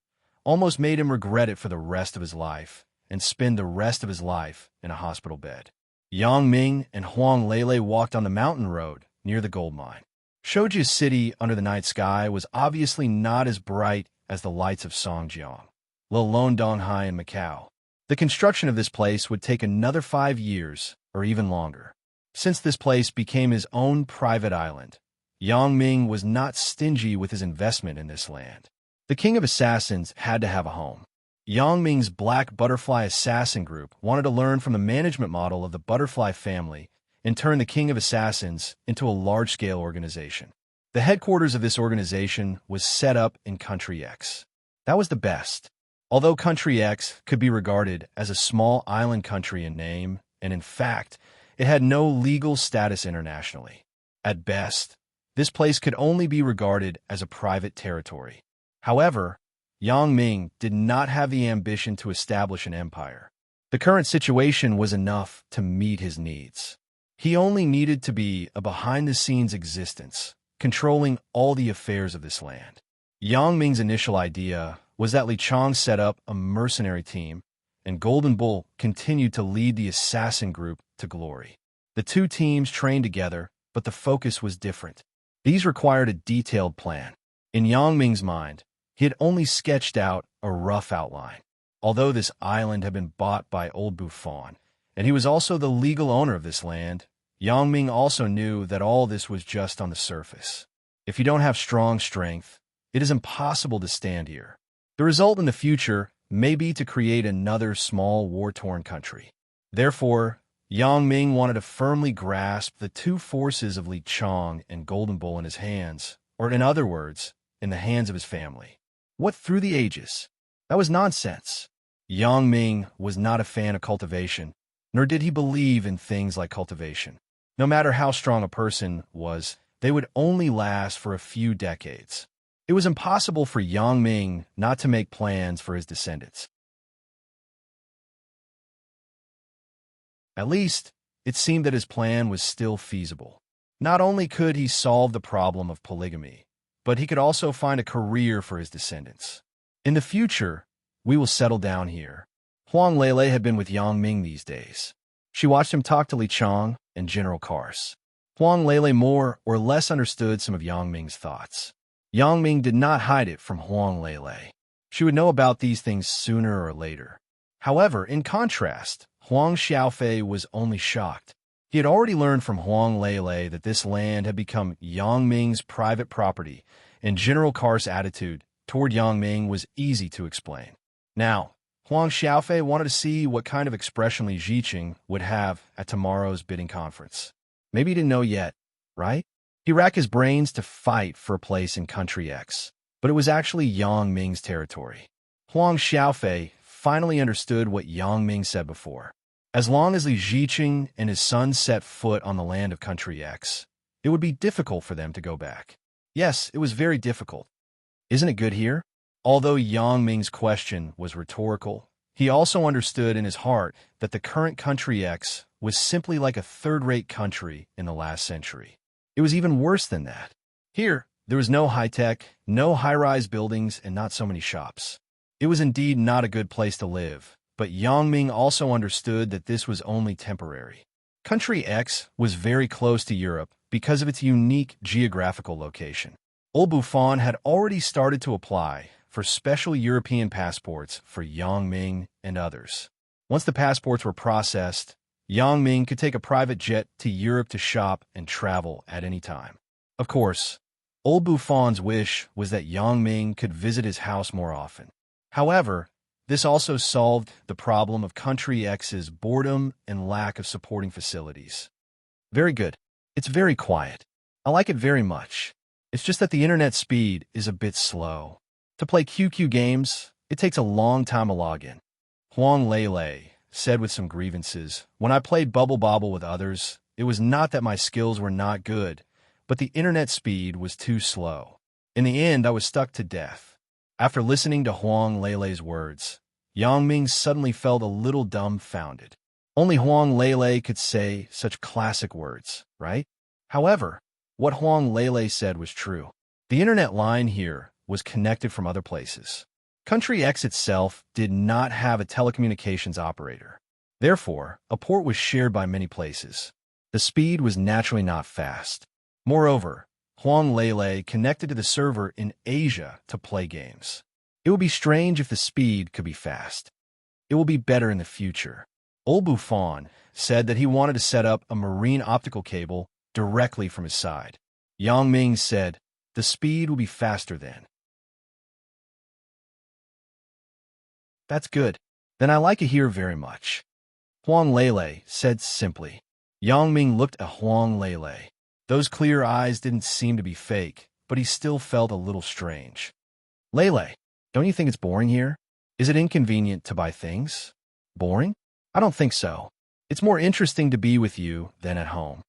almost made him regret it for the rest of his life and spend the rest of his life in a hospital bed. Yang Ming and Huang Lele walked on the mountain road near the gold mine. Shouji's city under the night sky was obviously not as bright as the lights of Songjiang, Lilong Donghai, and Macau. The construction of this place would take another 5 years or even longer. Since this place became his own private island, Yang Ming was not stingy with his investment in this land. The King of Assassins had to have a home. Yang Ming's Black Butterfly Assassin Group wanted to learn from the management model of the Butterfly family and turn the King of Assassins into a large-scale organization. The headquarters of this organization was set up in Country X. That was the best. Although Country X could be regarded as a small island country in name, and in fact, It had no legal status internationally. At best, this place could only be regarded as a private territory. However, Yang Ming did not have the ambition to establish an empire. The current situation was enough to meet his needs. He only needed to be a behind-the-scenes existence, controlling all the affairs of this land. Yang Ming's initial idea was that Li Chang set up a mercenary team, and Golden Bull continued to lead the assassin group to glory. The two teams trained together, but the focus was different. These required a detailed plan. In Yang Ming's mind, he had only sketched out a rough outline. Although this island had been bought by Old Buffon, and he was also the legal owner of this land, Yang Ming also knew that all this was just on the surface. If you don't have strong strength, it is impossible to stand here. The result in the future may be to create another small war-torn country. Therefore, Yang Ming wanted to firmly grasp the two forces of Li Chang and Golden Bull in his hands, or in other words, in the hands of his family. What through the ages? That was nonsense. Yang Ming was not a fan of cultivation, nor did he believe in things like cultivation. No matter how strong a person was, they would only last for a few decades. It was impossible for Yang Ming not to make plans for his descendants. At least, it seemed that his plan was still feasible. Not only could he solve the problem of polygamy, but he could also find a career for his descendants. In the future, we will settle down here. Huang Lele had been with Yang Ming these days. She watched him talk to Li Chang and General Kars. Huang Lele more or less understood some of Yang Ming's thoughts. Yang Ming did not hide it from Huang Lele. She would know about these things sooner or later. However, in contrast, Huang Xiaofei was only shocked. He had already learned from Huang Lele that this land had become Yang Ming's private property, and General Kars' attitude toward Yang Ming was easy to explain. Now, Huang Xiaofei wanted to see what kind of expression Li Ziqing would have at tomorrow's bidding conference. Maybe he didn't know yet, right? He racked his brains to fight for a place in Country X, but it was actually Yang Ming's territory. Huang Xiaofei finally understood what Yang Ming said before. As long as Li Ziqing and his son set foot on the land of Country X, it would be difficult for them to go back. Yes, it was very difficult. Isn't it good here? Although Yang Ming's question was rhetorical, he also understood in his heart that the current Country X was simply like a third-rate country in the last century. It was even worse than that. Here, there was no high-tech, no high-rise buildings, and not so many shops. It was indeed not a good place to live, but Yang Ming also understood that this was only temporary. Country X was very close to Europe because of its unique geographical location. Old Buffon had already started to apply for special European passports for Yang Ming and others. Once the passports were processed, Yang Ming could take a private jet to Europe to shop and travel at any time. Of course, Old Buffon's wish was that Yang Ming could visit his house more often. However, this also solved the problem of Country X's boredom and lack of supporting facilities. Very good. It's very quiet. I like it very much. It's just that the internet speed is a bit slow. To play QQ games, it takes a long time to log in. Huang Lele said with some grievances, when I played Bubble Bobble with others, it was not that my skills were not good, but the internet speed was too slow. In the end, I was stuck to death. After listening to Huang Lele's words, Yang Ming suddenly felt a little dumbfounded. Only Huang Lele could say such classic words, right? However, what Huang Lele said was true. The internet line here was connected from other places. Country X itself did not have a telecommunications operator. Therefore, a port was shared by many places. The speed was naturally not fast. Moreover, Huang Lele connected to the server in Asia to play games. It would be strange if the speed could be fast. It will be better in the future. Old Buffon said that he wanted to set up a marine optical cable directly from his side. Yang Ming said, the speed will be faster then. That's good. Then I like it here very much. Huang Lele said simply. Yang Ming looked at Huang Lele. Those clear eyes didn't seem to be fake, but he still felt a little strange. Lele, don't you think it's boring here? Is it inconvenient to buy things? Boring? I don't think so. It's more interesting to be with you than at home.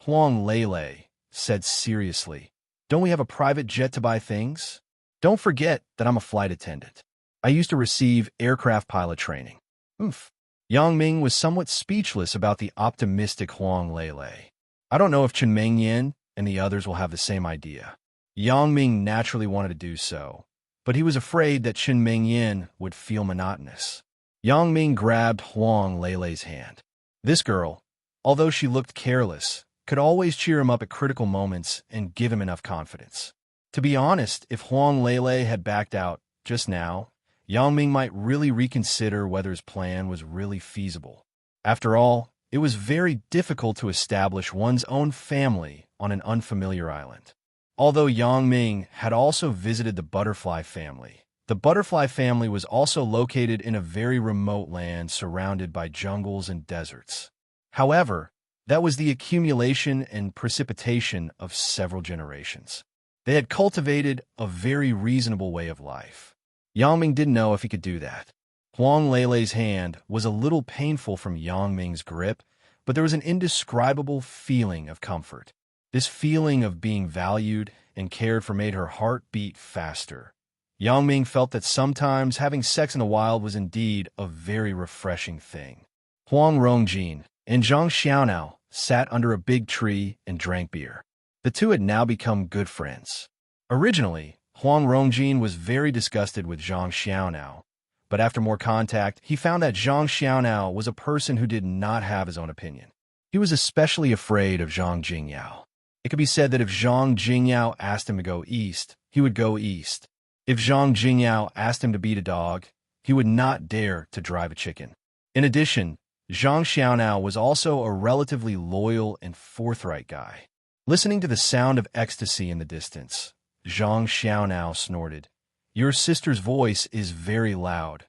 Huang Lele said seriously, don't we have a private jet to buy things? Don't forget that I'm a flight attendant. I used to receive aircraft pilot training. Oof. Yang Ming was somewhat speechless about the optimistic Huang Lele. I don't know if Chen Mengyan and the others will have the same idea. Yang Ming naturally wanted to do so, but he was afraid that Chen Mengyan would feel monotonous. Yang Ming grabbed Huang Lele's hand. This girl, although she looked careless, could always cheer him up at critical moments and give him enough confidence. To be honest, if Huang Lele had backed out just now, Yang Ming might really reconsider whether his plan was really feasible. After all, it was very difficult to establish one's own family on an unfamiliar island. Although Yang Ming had also visited the butterfly family, the butterfly family was also located in a very remote land surrounded by jungles and deserts. However, that was the accumulation and precipitation of several generations. They had cultivated a very reasonable way of life. Yang Ming didn't know if he could do that. Huang Lele's hand was a little painful from Yang Ming's grip, but there was an indescribable feeling of comfort. This feeling of being valued and cared for made her heart beat faster. Yang Ming felt that sometimes having sex in the wild was indeed a very refreshing thing. Huang Rongjin and Zhang Xiaonao sat under a big tree and drank beer. The two had now become good friends. Originally, Huang Rongjin was very disgusted with Zhang Xiaonao, but after more contact, he found that Zhang Xiaonao was a person who did not have his own opinion. He was especially afraid of Zhang Jingyao. It could be said that if Zhang Jingyao asked him to go east, he would go east. If Zhang Jingyao asked him to beat a dog, he would not dare to drive a chicken. In addition, Zhang Xiaonao was also a relatively loyal and forthright guy. Listening to the sound of ecstasy in the distance, Zhang Xiaonao snorted, "Your sister's voice is very loud.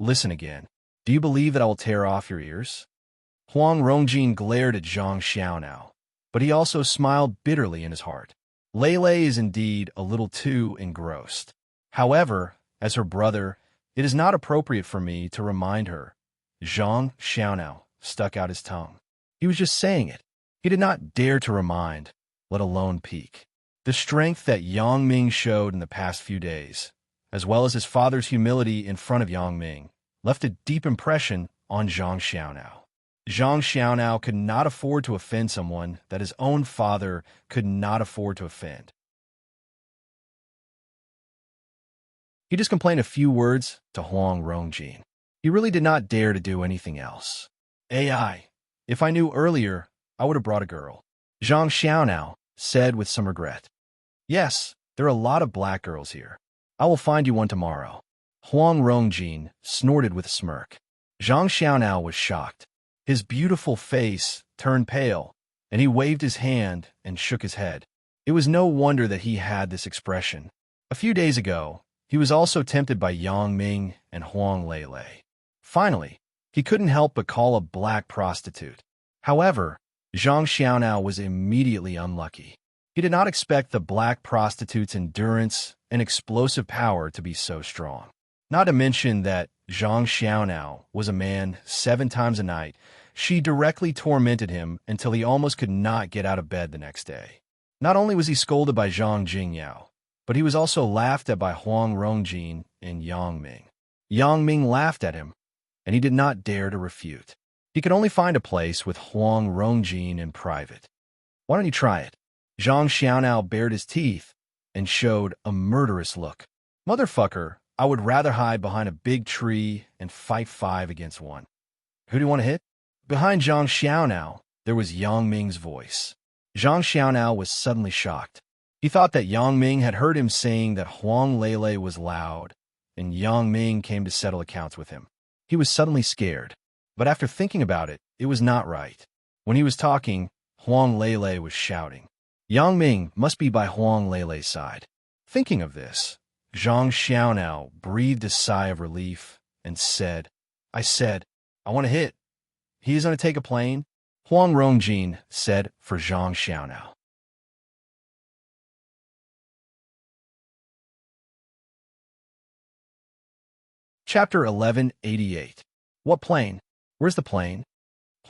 Listen again. Do you believe that I will tear off your ears?" Huang Rongjin glared at Zhang Xiaonao, but he also smiled bitterly in his heart. Lele is indeed a little too engrossed. However, as her brother, it is not appropriate for me to remind her. Zhang Xiaonao stuck out his tongue. He was just saying it. He did not dare to remind, let alone pique. The strength that Yang Ming showed in the past few days, as well as his father's humility in front of Yang Ming, left a deep impression on Zhang Xiaonao. Zhang Xiaonao could not afford to offend someone that his own father could not afford to offend. He just complained a few words to Huang Rongjin. He really did not dare to do anything else. AI, if I knew earlier, I would have brought a girl. Zhang Xiaonao said with some regret. Yes, there are a lot of black girls here. I will find you one tomorrow. Huang Rongjin snorted with a smirk. Zhang Xiaonao was shocked. His beautiful face turned pale, and he waved his hand and shook his head. It was no wonder that he had this expression. A few days ago, he was also tempted by Yang Ming and Huang Lele. Finally, he couldn't help but call a black prostitute. However, Zhang Xiaonao was immediately unlucky. He did not expect the black prostitute's endurance and explosive power to be so strong. Not to mention that Zhang Xiaonao was a man 7 times a night. She directly tormented him until he almost could not get out of bed the next day. Not only was he scolded by Zhang Jingyao, but he was also laughed at by Huang Rongjin and Yang Ming. Yang Ming laughed at him, and he did not dare to refute. He could only find a place with Huang Rongjin in private. Why don't you try it? Zhang Xiaonao bared his teeth and showed a murderous look. Motherfucker, I would rather hide behind a big tree and fight 5 against 1. Who do you want to hit? Behind Zhang Xiaonao, there was Yang Ming's voice. Zhang Xiaonao was suddenly shocked. He thought that Yang Ming had heard him saying that Huang Lele was loud, and Yang Ming came to settle accounts with him. He was suddenly scared. But after thinking about it, it was not right. When he was talking, Huang Lele was shouting. Yang Ming must be by Huang Lele's side. Thinking of this, Zhang Xiaonao breathed a sigh of relief and said, I want to hit. He is going to take a plane? Huang Rongjin said for Zhang Xiaonao. Chapter 1188. What plane? Where's the plane?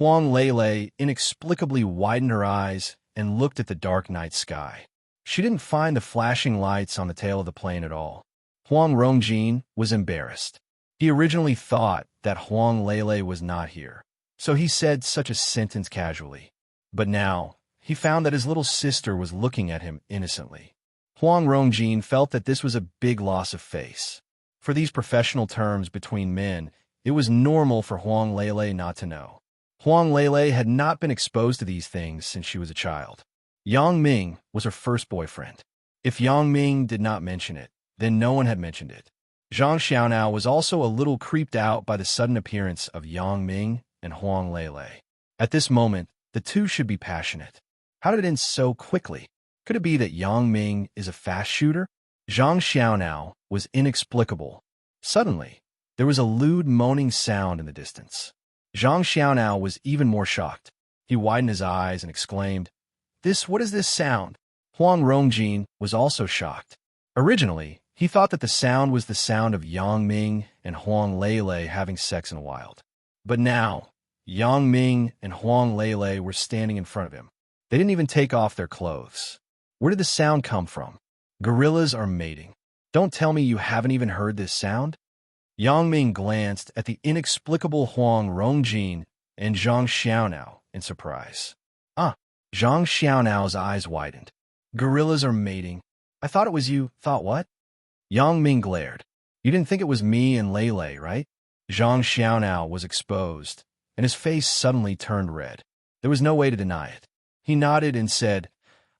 Huang Lele inexplicably widened her eyes and looked at the dark night sky. She didn't find the flashing lights on the tail of the plane at all. Huang Rongjin was embarrassed. He originally thought that Huang Lele was not here, so he said such a sentence casually. But now, he found that his little sister was looking at him innocently. Huang Rongjin felt that this was a big loss of face. For these professional terms between men, it was normal for Huang Lele not to know. Huang Lele had not been exposed to these things since she was a child. Yang Ming was her first boyfriend. If Yang Ming did not mention it, then no one had mentioned it. Zhang Xiaonao was also a little creeped out by the sudden appearance of Yang Ming and Huang Lele. At this moment, the two should be passionate. How did it end so quickly? Could it be that Yang Ming is a fast shooter? Zhang Xiaonao was inexplicable. Suddenly, there was a lewd moaning sound in the distance. Zhang Xiaonao was even more shocked. He widened his eyes and exclaimed, What is this sound? Huang Rongjin was also shocked. Originally, he thought that the sound was the sound of Yang Ming and Huang Lele having sex in the wild. But now, Yang Ming and Huang Lele were standing in front of him. They didn't even take off their clothes. Where did the sound come from? Gorillas are mating. Don't tell me you haven't even heard this sound? Yang Ming glanced at the inexplicable Huang Rongjin and Zhang Xiaonao in surprise. Zhang Xiaonao's eyes widened. Gorillas are mating. I thought it was you. Thought what? Yang Ming glared. You didn't think it was me and Lele, right? Zhang Xiaonao was exposed, and his face suddenly turned red. There was no way to deny it. He nodded and said,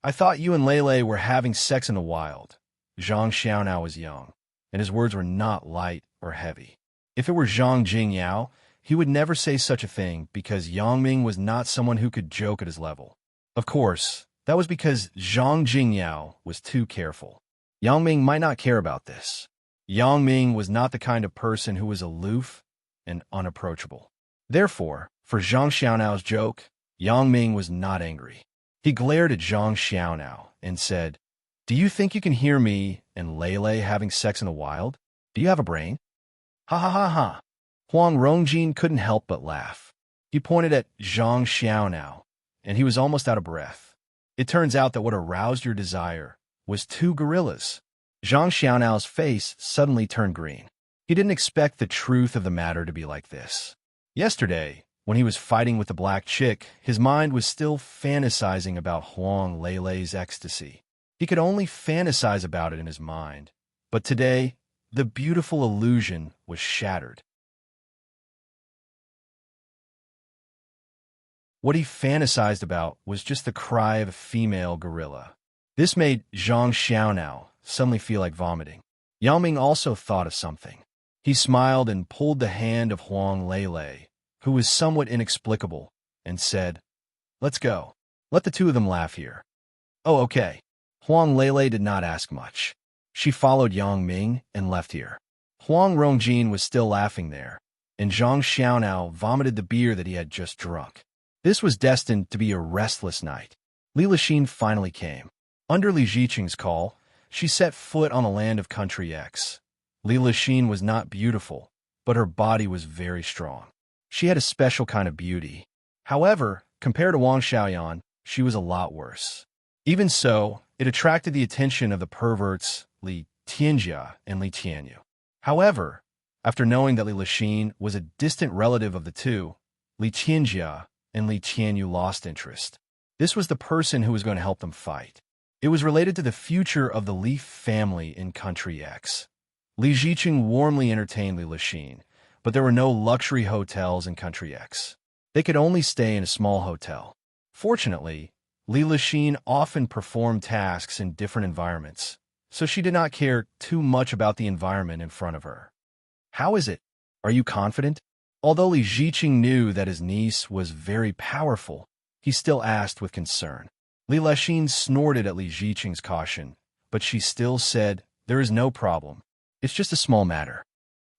I thought you and Lele were having sex in the wild. Zhang Xiaonao was young, and his words were not light or heavy. If it were Zhang Jingyao, he would never say such a thing because Yang Ming was not someone who could joke at his level. Of course, that was because Zhang Jingyao was too careful. Yang Ming might not care about this. Yang Ming was not the kind of person who was aloof and unapproachable. Therefore, for Zhang Xiaonao's joke, Yang Ming was not angry. He glared at Zhang Xiaonao and said, Do you think you can hear me and Lele having sex in the wild? Do you have a brain? Ha ha ha ha. Huang Rongjin couldn't help but laugh. He pointed at Zhang Xiaonao, and he was almost out of breath. It turns out that what aroused your desire was two gorillas. Zhang Xiaonao's face suddenly turned green. He didn't expect the truth of the matter to be like this. Yesterday, when he was fighting with the black chick, his mind was still fantasizing about Huang Lele's ecstasy. He could only fantasize about it in his mind. But today, the beautiful illusion was shattered. What he fantasized about was just the cry of a female gorilla. This made Zhang Xiaonao suddenly feel like vomiting. Yang Ming also thought of something. He smiled and pulled the hand of Huang Lele, who was somewhat inexplicable, and said, Let's go. Let the two of them laugh here. Oh, okay. Huang Lele did not ask much. She followed Yang Ming and left here. Huang Rongjin was still laughing there, and Zhang Xiaonao vomited the beer that he had just drunk. This was destined to be a restless night. Li Lixin finally came. Under Li Ziqing's call, she set foot on the land of Country X. Li Lixin was not beautiful, but her body was very strong. She had a special kind of beauty. However, compared to Wang Xiaoyan, she was a lot worse. Even so, it attracted the attention of the perverts Li Tianjia and Li Tianyu. However, after knowing that Li Lixin was a distant relative of the two, Li Tianjia and Li Tianyu lost interest. This was the person who was going to help them fight. It was related to the future of the Li family in Country X. Li Ziqing warmly entertained Li Lixin, but there were no luxury hotels in Country X. They could only stay in a small hotel. Fortunately, Li Lixin often performed tasks in different environments, so she did not care too much about the environment in front of her. How is it? Are you confident? Although Li Ziqing knew that his niece was very powerful, he still asked with concern. Li Lixin snorted at Li Ziqing's caution, but she still said, There is no problem. It's just a small matter.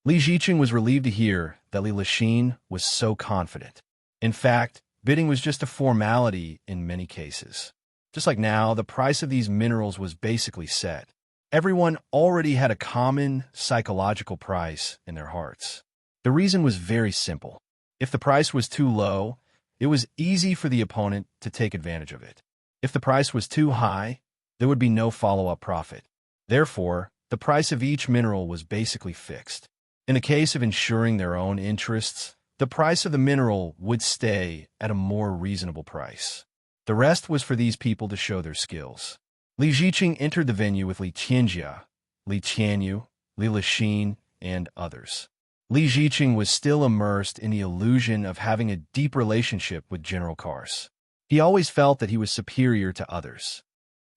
Li Ziqing was relieved to hear that Li Lixin was so confident. In fact, bidding was just a formality in many cases. Just like now, the price of these minerals was basically set. Everyone already had a common psychological price in their hearts. The reason was very simple. If the price was too low, It was easy for the opponent to take advantage of it. If the price was too high, there would be no follow-up profit. Therefore, the price of each mineral was basically fixed. In the case of ensuring their own interests, the price of the mineral would stay at a more reasonable price. The rest was for these people to show their skills. Li Ziqing entered the venue with Li Qianjia, Li Qianyu, Li Lixin, and others. Li Ziqing was still immersed in the illusion of having a deep relationship with General Kars. He always felt that he was superior to others.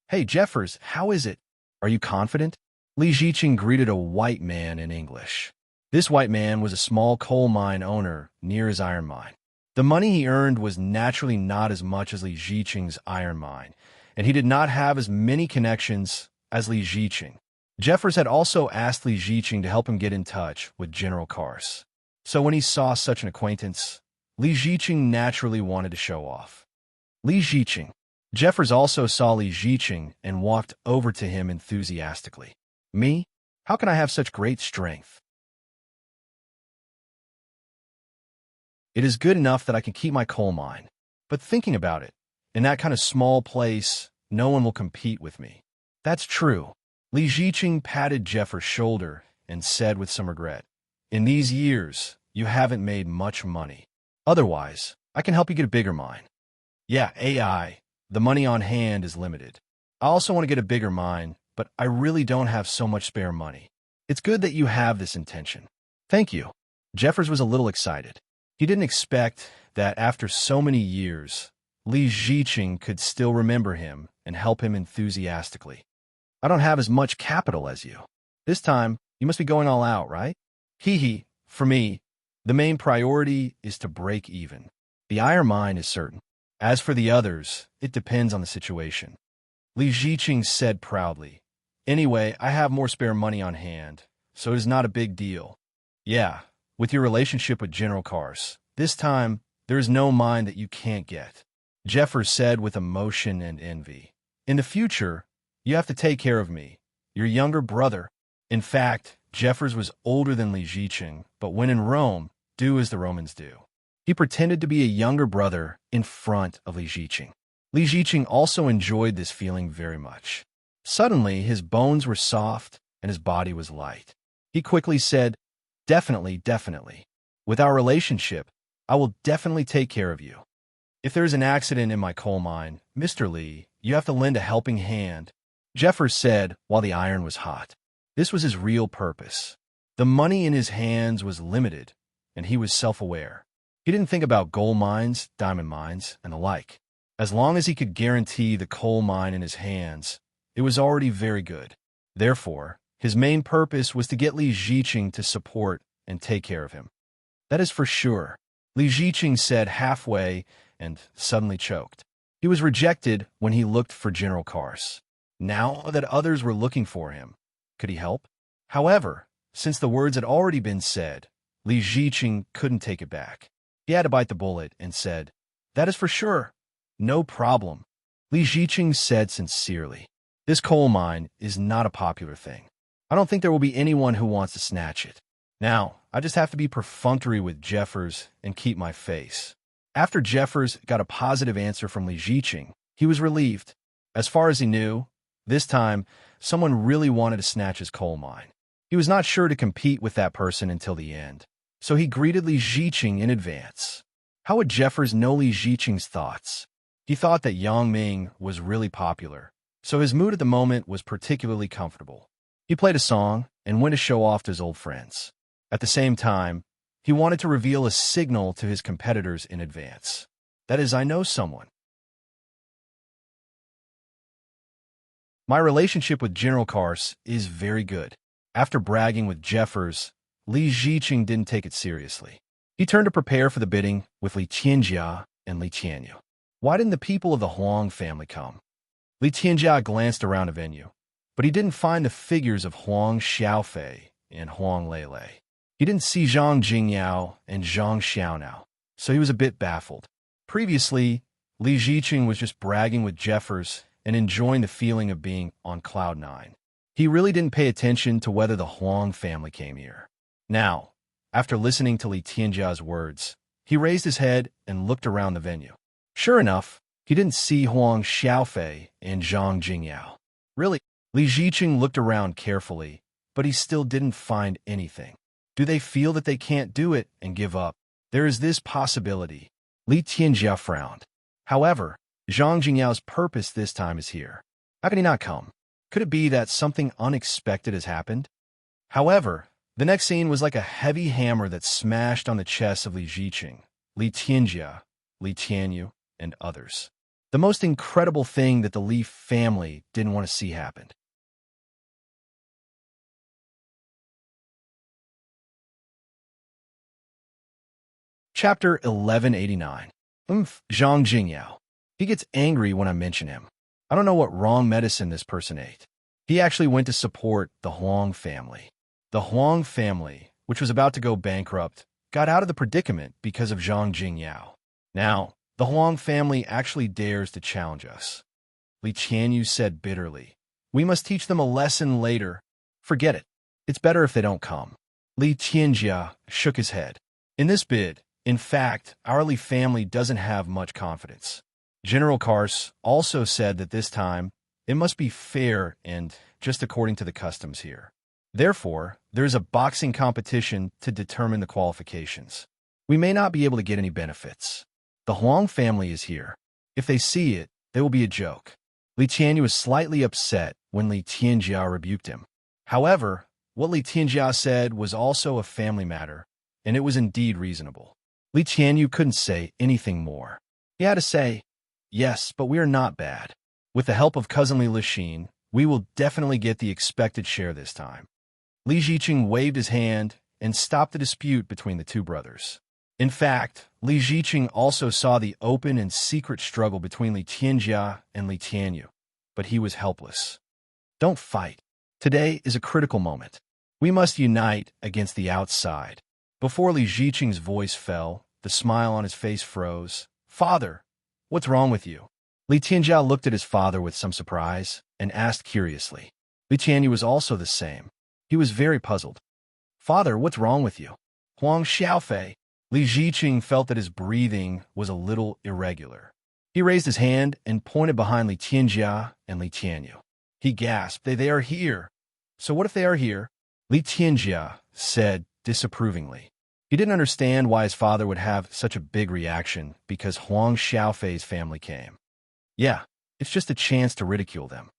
"Hey, Jeffers, how is it? Are you confident?" Li Ziqing greeted a white man in English. This white man was a small coal mine owner near his iron mine. The money he earned was naturally not as much as Li Ziqing's iron mine, and he did not have as many connections as Li Ziqing. Jeffers had also asked Li Ziqing to help him get in touch with General Kars. So when he saw such an acquaintance, Li Ziqing naturally wanted to show off. Li Ziqing. Jeffers also saw Li Ziqing and walked over to him enthusiastically. "Me? How can I have such great strength? It is good enough that I can keep my coal mine. But thinking about it, in that kind of small place, no one will compete with me." "That's true." Li Ziqing patted Jeffers' shoulder and said with some regret, "In these years, you haven't made much money. Otherwise, I can help you get a bigger mine." "Yeah, AI. The money on hand is limited. I also want to get a bigger mine, but I really don't have so much spare money. It's good that you have this intention." "Thank you." Jeffers was a little excited. He didn't expect that after so many years, Li Ziqing could still remember him and help him enthusiastically. "I don't have as much capital as you. This time, you must be going all out, right?" "Hee. For me, the main priority is to break even. The iron mine is certain. As for the others, it depends on the situation." Li Ziqing said proudly, "Anyway, I have more spare money on hand, so it is not a big deal." "Yeah, with your relationship with General Kars, this time, there is no mine that you can't get," Jeffers said with emotion and envy. "In the future, you have to take care of me, your younger brother." In fact, Jeffers was older than Li Ziqing, but when in Rome, do as the Romans do. He pretended to be a younger brother in front of Li Ziqing. Li Ziqing also enjoyed this feeling very much. Suddenly, his bones were soft and his body was light. He quickly said, Definitely. With our relationship, I will definitely take care of you. If there is an accident in my coal mine, Mr. Li, you have to lend a helping hand," Jeffers said while the iron was hot. This was his real purpose. The money in his hands was limited, and he was self-aware. He didn't think about gold mines, diamond mines, and the like. As long as he could guarantee the coal mine in his hands, it was already very good. Therefore, his main purpose was to get Li Ziqing to support and take care of him. "That is for sure," Li Ziqing said halfway and suddenly choked. He was rejected when he looked for General Kars. Now that others were looking for him, could he help? However, since the words had already been said, Li Ziqing couldn't take it back. He had to bite the bullet and said, "That is for sure. No problem." Li Ziqing said sincerely, "This coal mine is not a popular thing. I don't think there will be anyone who wants to snatch it. Now, I just have to be perfunctory with Jeffers and keep my face." After Jeffers got a positive answer from Li Ziqing, he was relieved. As far as he knew, this time, someone really wanted to snatch his coal mine. He was not sure to compete with that person until the end, so he greeted Li Ziqing in advance. How would Jeffers know Li Ziqing's thoughts? He thought that Yang Ming was really popular, so his mood at the moment was particularly comfortable. He played a song and went to show off to his old friends. At the same time, he wanted to reveal a signal to his competitors in advance. That is, "I know someone." My relationship with General Kars is very good. After bragging with Jeffers, Li Ziqing didn't take it seriously. He turned to prepare for the bidding with Li Qianjia and Li Qianyu. Why didn't the people of the Huang family come? Li Qianjia glanced around the venue, but he didn't find the figures of Huang Xiaofei and Huang Lele. He didn't see Zhang Jingyao and Zhang Xiaonao, so he was a bit baffled. Previously, Li Ziqing was just bragging with Jeffers and enjoying the feeling of being on cloud nine. He really didn't pay attention to whether the Huang family came here. Now, after listening to Li Tianjia's words, He raised his head and looked around the venue. Sure enough, he didn't see Huang Xiaofei and Zhang Jingyao. Really? Li Ziqing looked around carefully, but he still didn't find anything. Do they feel that they can't do it and give up? There is this possibility. Li Tianjia frowned. However, Zhang Jingyao's purpose this time is here. How can he not come? Could it be that something unexpected has happened? However, the next scene was like a heavy hammer that smashed on the chest of Li Ziqing, Li Tianjia, Li Tianyu, and others. The most incredible thing that the Li family didn't want to see happened. Chapter 1189. Zhang Jingyao. He gets angry when I mention him. I don't know what wrong medicine this person ate. He actually went to support the Huang family. The Huang family, which was about to go bankrupt, got out of the predicament because of Zhang Jingyao. Now, the Huang family actually dares to challenge us. Li Qianyu said bitterly. We must teach them a lesson later. Forget it. It's better if they don't come. Li Tianjia shook his head. In this bid, in fact, our Li family doesn't have much confidence. General Kars also said that this time, it must be fair and just according to the customs here. Therefore, there is a boxing competition to determine the qualifications. We may not be able to get any benefits. The Huang family is here. If they see it, they will be a joke. Li Tianyu was slightly upset when Li Tianjia rebuked him. However, what Li Tianjia said was also a family matter, and it was indeed reasonable. Li Tianyu couldn't say anything more. He had to say, yes, but we are not bad. With the help of cousin Li Lixin, we will definitely get the expected share this time. Li Ziqing waved his hand and stopped the dispute between the two brothers. In fact, Li Ziqing also saw the open and secret struggle between Li Tianjia and Li Tianyu, but he was helpless. Don't fight. Today is a critical moment. We must unite against the outside. Before Li Ziqing's voice fell, the smile on his face froze. Father, what's wrong with you? Li Tianjia looked at his father with some surprise and asked curiously. Li Tianyu was also the same. He was very puzzled. Father, what's wrong with you? Huang Xiaofei. Li Ziqing felt that his breathing was a little irregular. He raised his hand and pointed behind Li Tianjia and Li Tianyu. He gasped, they are here. So what if they are here? Li Tianjia said disapprovingly. He didn't understand why his father would have such a big reaction because Huang Xiaofei's family came. Yeah, it's just a chance to ridicule them.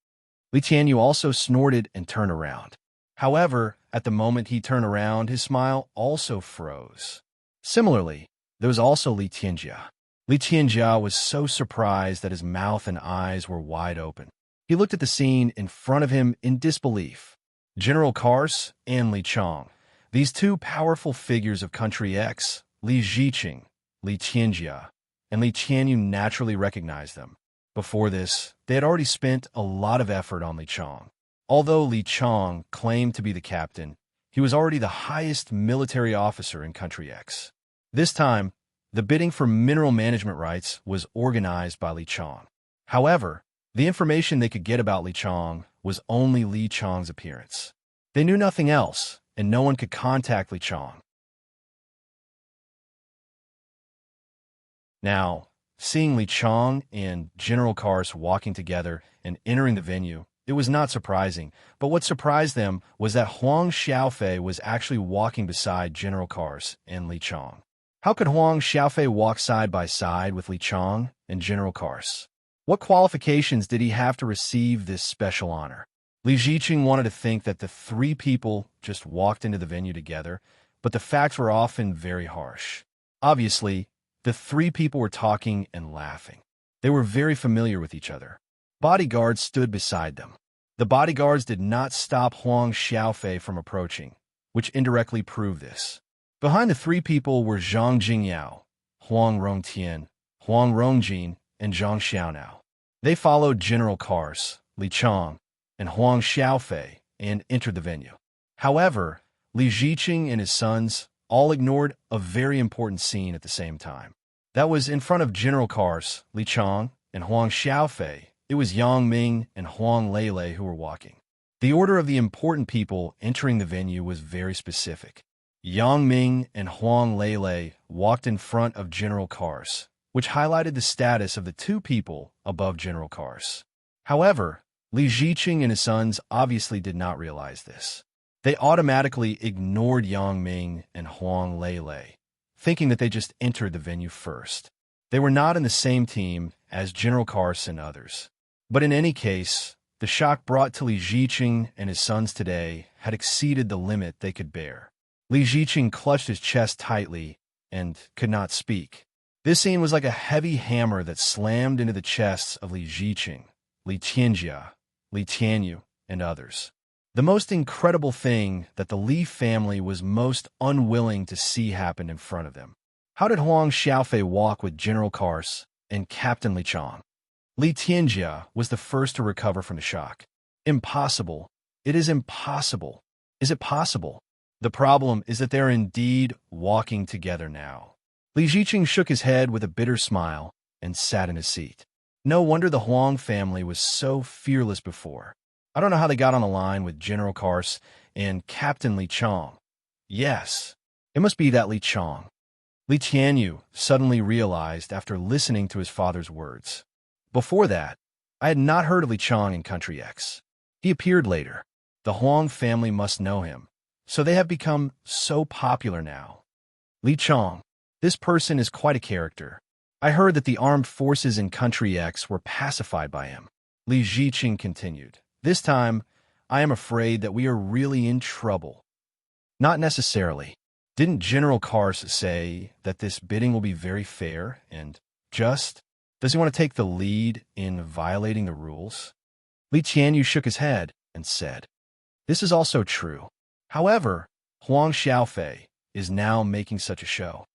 Li Tianyu also snorted and turned around. However, at the moment he turned around, his smile also froze. Similarly, there was also Li Tianjia. Li Tianjia was so surprised that his mouth and eyes were wide open. He looked at the scene in front of him in disbelief. General Kars and Li Chong, these two powerful figures of Country X, Li Ziqing, Li Tianjia, and Li Tianyu naturally recognized them. Before this, they had already spent a lot of effort on Li Chong. Although Li Chong claimed to be the captain, he was already the highest military officer in Country X. This time, the bidding for mineral management rights was organized by Li Chong. However, the information they could get about Li Chong was only Li Chong's appearance. They knew nothing else, and no one could contact Li Chong. Now, seeing Li Chong and General Kars walking together and entering the venue, it was not surprising, but what surprised them was that Huang Xiaofei was actually walking beside General Kars and Li Chong. How could Huang Xiaofei walk side by side with Li Chong and General Kars? What qualifications did he have to receive this special honor? Li Ziqing wanted to think that the three people just walked into the venue together, but the facts were often very harsh. Obviously, the three people were talking and laughing. They were very familiar with each other. Bodyguards stood beside them. The bodyguards did not stop Huang Xiaofei from approaching, which indirectly proved this. Behind the three people were Zhang Jingyao, Huang Rongtian, Huang Rongjin, and Zhang Xiaonao. They followed General Kars, Li Chong, and Huang Xiaofei and entered the venue. However, Li Ziqing and his sons all ignored a very important scene at the same time. That was in front of General Kars, Li Chong, and Huang Xiaofei. It was Yang Ming and Huang Lele who were walking. The order of the important people entering the venue was very specific. Yang Ming and Huang Lele walked in front of General Kars, which highlighted the status of the two people above General Kars. However, Li Ziqing and his sons obviously did not realize this. They automatically ignored Yang Ming and Huang Lele, thinking that they just entered the venue first. They were not in the same team as General Kars and others. But in any case, the shock brought to Li Ziqing and his sons today had exceeded the limit they could bear. Li Ziqing clutched his chest tightly and could not speak. This scene was like a heavy hammer that slammed into the chests of Li Ziqing, Li Tianjia, Li Tianyu, and others. The most incredible thing that the Li family was most unwilling to see happen in front of them. How did Huang Xiaofei walk with General Kars and Captain Li Chong? Li Tianjia was the first to recover from the shock. Impossible. It is impossible. Is it possible? The problem is that they're indeed walking together now. Li Ziqing shook his head with a bitter smile and sat in his seat. No wonder the Huang family was so fearless before. I don't know how they got on a line with General Kars and Captain Li Chong. Yes, it must be that Li Chong. Li Tianyu suddenly realized after listening to his father's words. Before that, I had not heard of Li Chong in Country X. He appeared later. The Huang family must know him, so they have become so popular now. Li Chong, this person is quite a character. I heard that the armed forces in Country X were pacified by him. Li Ziqing continued. This time, I am afraid that we are really in trouble. Not necessarily. Didn't General Kars say that this bidding will be very fair and just? Does he want to take the lead in violating the rules? Li Tianyu shook his head and said, this is also true. However, Huang Xiaofei is now making such a show.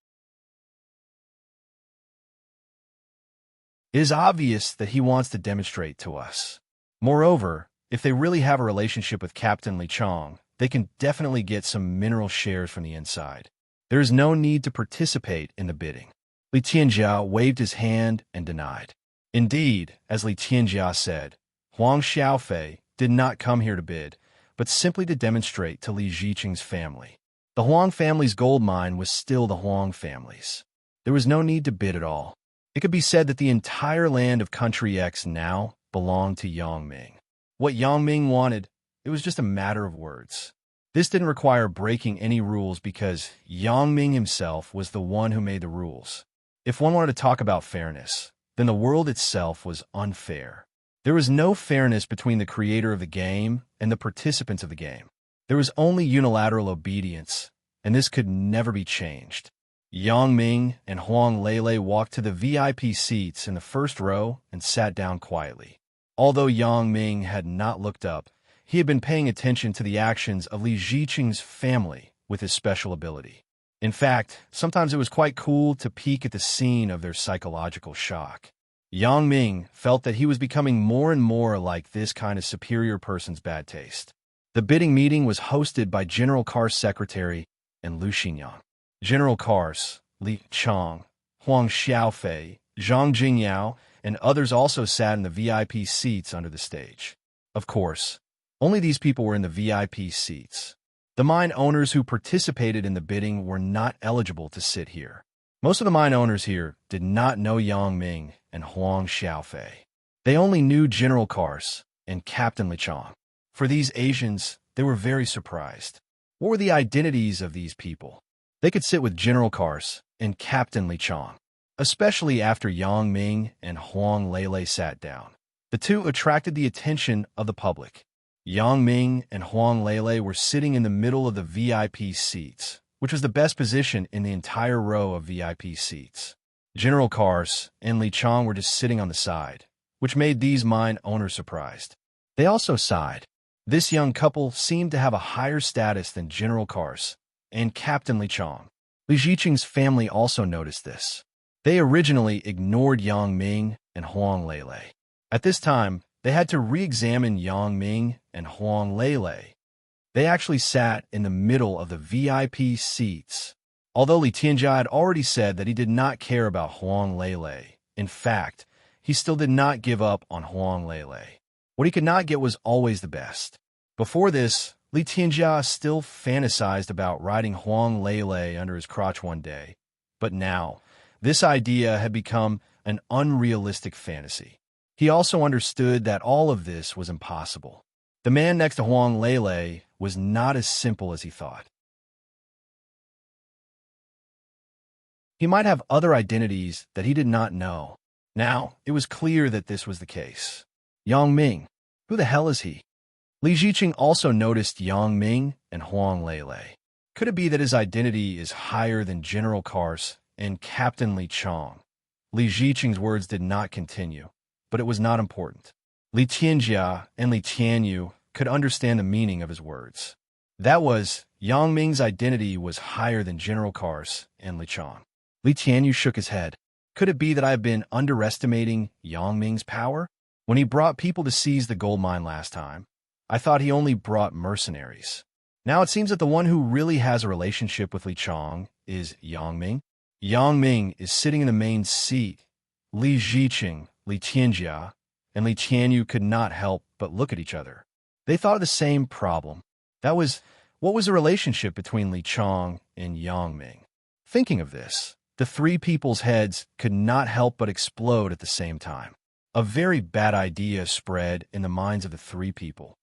It is obvious that he wants to demonstrate to us. Moreover, if they really have a relationship with Captain Li Chong, they can definitely get some mineral shares from the inside. There is no need to participate in the bidding. Li Tianjia waved his hand and denied. Indeed, as Li Tianjia said, Huang Xiaofei did not come here to bid, but simply to demonstrate to Li Ziqing's family. The Huang family's gold mine was still the Huang family's. There was no need to bid at all. It could be said that the entire land of Country X now belonged to Yang Ming. What Yang Ming wanted, it was just a matter of words. This didn't require breaking any rules because Yang Ming himself was the one who made the rules. If one wanted to talk about fairness, then the world itself was unfair. There was no fairness between the creator of the game and the participants of the game. There was only unilateral obedience, and this could never be changed. Yang Ming and Huang Lele walked to the VIP seats in the first row and sat down quietly. Although Yang Ming had not looked up, he had been paying attention to the actions of Li Ziqing's family with his special ability. In fact, sometimes it was quite cool to peek at the scene of their psychological shock. Yang Ming felt that he was becoming more and more like this kind of superior person's bad taste. The bidding meeting was hosted by General Kars' secretary and Lu Xinyang. General Kars, Li Chong, Huang Xiaofei, Zhang Jingyao, and others also sat in the VIP seats under the stage. Of course, only these people were in the VIP seats. The mine owners who participated in the bidding were not eligible to sit here. Most of the mine owners here did not know Yang Ming and Huang Xiaofei. They only knew General Kars and Captain Li Chong. For these Asians, they were very surprised. What were the identities of these people? They could sit with General Kars and Captain Li Chong, especially after Yang Ming and Huang Lele sat down. The two attracted the attention of the public. Yang Ming and Huang Lele were sitting in the middle of the VIP seats, which was the best position in the entire row of VIP seats. General Kars and Li Chong were just sitting on the side, which made these mine owners surprised. They also sighed. This young couple seemed to have a higher status than General Kars and Captain Li Chong. Li Ziqing's family also noticed this. They originally ignored Yang Ming and Huang Lele. At this time, they had to re-examine Yang Ming and Huang Lele. They actually sat in the middle of the VIP seats. Although Li Tianjia had already said that he did not care about Huang Lele, in fact, he still did not give up on Huang Lele. What he could not get was always the best. Before this, Li Tianjia still fantasized about riding Huang Lele under his crotch one day, but now, this idea had become an unrealistic fantasy. He also understood that all of this was impossible. The man next to Huang Lele was not as simple as he thought. He might have other identities that he did not know. Now, it was clear that this was the case. Yang Ming. Who the hell is he? Li Ziqing also noticed Yang Ming and Huang Lele. Could it be that his identity is higher than General Kars and Captain Li Chong? Li Ziqing's words did not continue, but it was not important. Li Tianjia and Li Tianyu could understand the meaning of his words. That was, Yang Ming's identity was higher than General Kars and Li Chong. Li Tianyu shook his head. Could it be that I have been underestimating Yang Ming's power? When he brought people to seize the gold mine last time, I thought he only brought mercenaries. Now it seems that the one who really has a relationship with Li Chong is Yang Ming. Yang Ming is sitting in the main seat. Li Ziqing, Li Tianjia, and Li Tianyu could not help but look at each other. They thought of the same problem. That was, what was the relationship between Li Chong and Yang Ming? Thinking of this, the three people's heads could not help but explode at the same time. A very bad idea spread in the minds of the three people.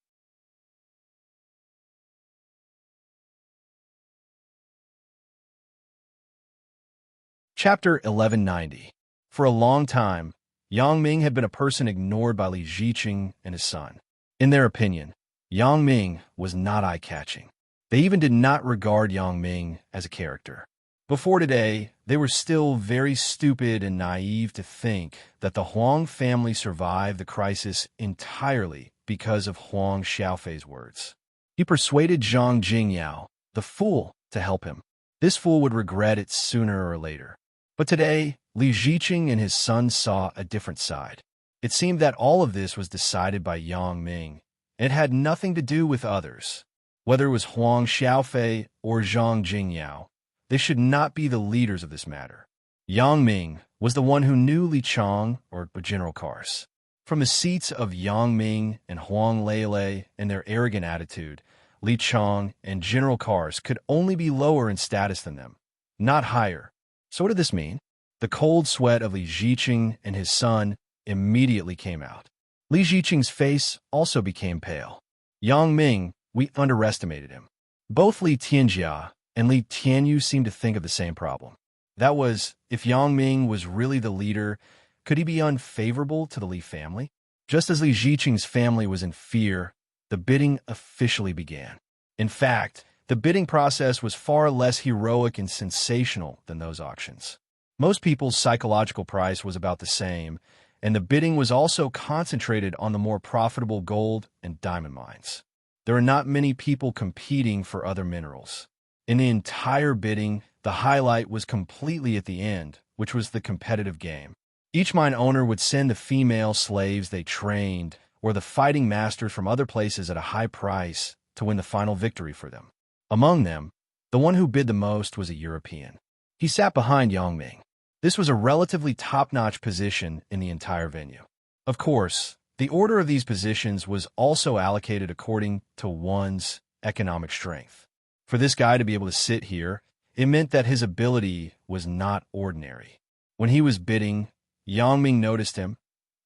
Chapter 1190. For a long time, Yang Ming had been a person ignored by Li Ziqing and his son. In their opinion, Yang Ming was not eye-catching. They even did not regard Yang Ming as a character. Before today, they were still very stupid and naive to think that the Huang family survived the crisis entirely because of Huang Xiaofei's words. He persuaded Zhang Jingyao, the fool, to help him. This fool would regret it sooner or later. But today, Li Ziqing and his son saw a different side. It seemed that all of this was decided by Yang Ming, and it had nothing to do with others. Whether it was Huang Xiaofei or Zhang Jingyao, they should not be the leaders of this matter. Yang Ming was the one who knew Li Chong or General Kars. From the seats of Yang Ming and Huang Lele and their arrogant attitude, Li Chong and General Kars could only be lower in status than them, not higher. So what did this mean? The cold sweat of Li Ziqing and his son immediately came out. Li Ziqing's face also became pale. Yang Ming, we underestimated him. Both Li Tianjia and Li Tianyu seemed to think of the same problem. That was, if Yang Ming was really the leader, could he be unfavorable to the Li family? Just as Li Ziqing's family was in fear, the bidding officially began. In fact, the bidding process was far less heroic and sensational than those auctions. Most people's psychological price was about the same, and the bidding was also concentrated on the more profitable gold and diamond mines. There are not many people competing for other minerals. In the entire bidding, the highlight was completely at the end, which was the competitive game. Each mine owner would send the female slaves they trained or the fighting masters from other places at a high price to win the final victory for them. Among them, the one who bid the most was a European. He sat behind Yang Ming. This was a relatively top-notch position in the entire venue. Of course, the order of these positions was also allocated according to one's economic strength. For this guy to be able to sit here, it meant that his ability was not ordinary. When he was bidding, Yang Ming noticed him,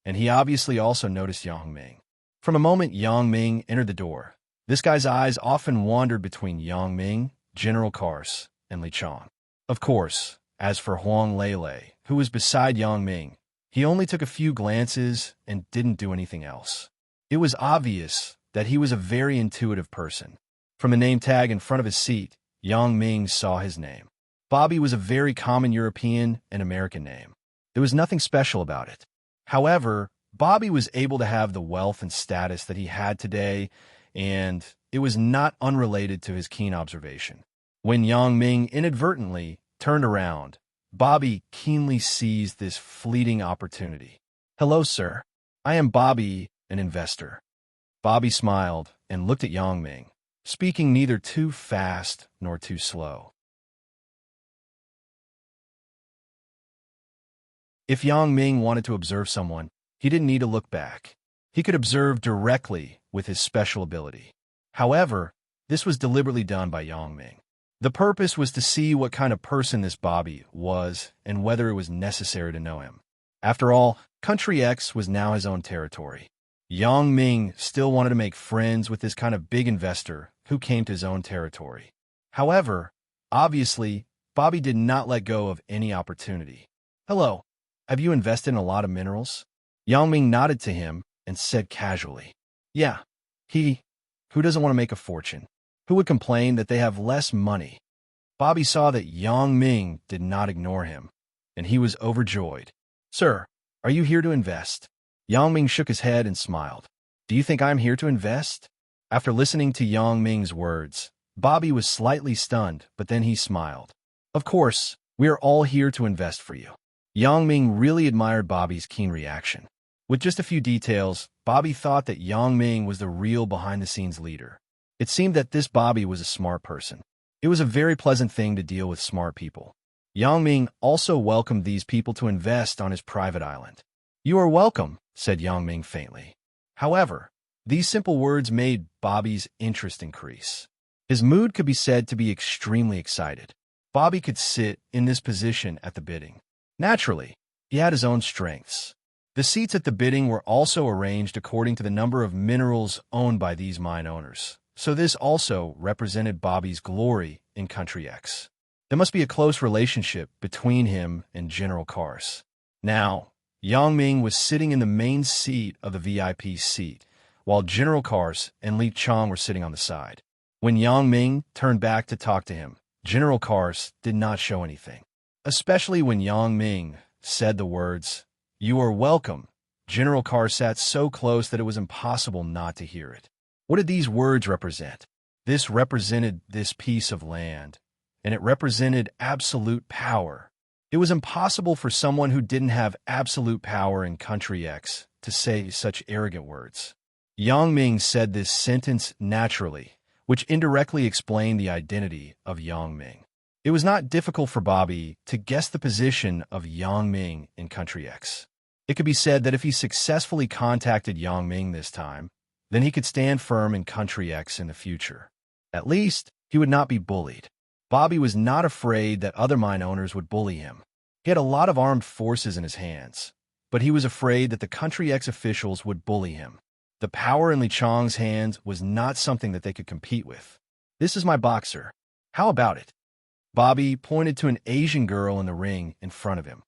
and he obviously also noticed Yang Ming. From the moment Yang Ming entered the door, this guy's eyes often wandered between Yang Ming, General Kars, and Li Chong. Of course, as for Huang Lele, who was beside Yang Ming, he only took a few glances and didn't do anything else. It was obvious that he was a very intuitive person. From the name tag in front of his seat, Yang Ming saw his name. Bobby was a very common European and American name. There was nothing special about it. However, Bobby was able to have the wealth and status that he had today, and it was not unrelated to his keen observation. When Yang Ming inadvertently turned around, Bobby keenly seized this fleeting opportunity. "Hello, sir. I am Bobby, an investor." Bobby smiled and looked at Yang Ming, speaking neither too fast nor too slow. If Yang Ming wanted to observe someone, he didn't need to look back. He could observe directly with his special ability. However, This was deliberately done by Yang Ming. The purpose was to see what kind of person this Bobby was and whether it was necessary to know him. After all, Country X was now his own territory. Yang Ming still wanted to make friends with this kind of big investor who came to his own territory. However, obviously, Bobby did not let go of any opportunity. "Hello, have you invested in a lot of minerals?" Yang Ming nodded to him and said casually, "Yeah, who doesn't want to make a fortune? Who would complain that they have less money?" Bobby saw that Yang Ming did not ignore him, and he was overjoyed. "Sir, are you here to invest?" Yang Ming shook his head and smiled. "Do you think I'm here to invest?" After listening to Yang Ming's words, Bobby was slightly stunned, but then he smiled. "Of course, we are all here to invest for you." Yang Ming really admired Bobby's keen reaction. With just a few details, Bobby thought that Yang Ming was the real behind-the-scenes leader. It seemed that this Bobby was a smart person. It was a very pleasant thing to deal with smart people. Yang Ming also welcomed these people to invest on his private island. "You are welcome," said Yang Ming faintly. However, these simple words made Bobby's interest increase. His mood could be said to be extremely excited. Bobby could sit in this position at the bidding. Naturally, he had his own strengths. The seats at the bidding were also arranged according to the number of minerals owned by these mine owners, so this also represented Bobby's glory in Country X. There must be a close relationship between him and General Kars. Now, Yang Ming was sitting in the main seat of the VIP seat, while General Kars and Li Chang were sitting on the side. When Yang Ming turned back to talk to him, General Kars did not show anything. Especially when Yang Ming said the words, "You are welcome," General Kars sat so close that it was impossible not to hear it. What did these words represent? This represented this piece of land, and it represented absolute power. It was impossible for someone who didn't have absolute power in Country X to say such arrogant words. Yang Ming said this sentence naturally, which indirectly explained the identity of Yang Ming. It was not difficult for Bobby to guess the position of Yang Ming in Country X. It could be said that if he successfully contacted Yang Ming this time, then he could stand firm in Country X in the future. At least, he would not be bullied. Bobby was not afraid that other mine owners would bully him. He had a lot of armed forces in his hands, but he was afraid that the Country X officials would bully him. The power in Li Chang's hands was not something that they could compete with. "This is my boxer. How about it?" Bobby pointed to an Asian girl in the ring in front of him.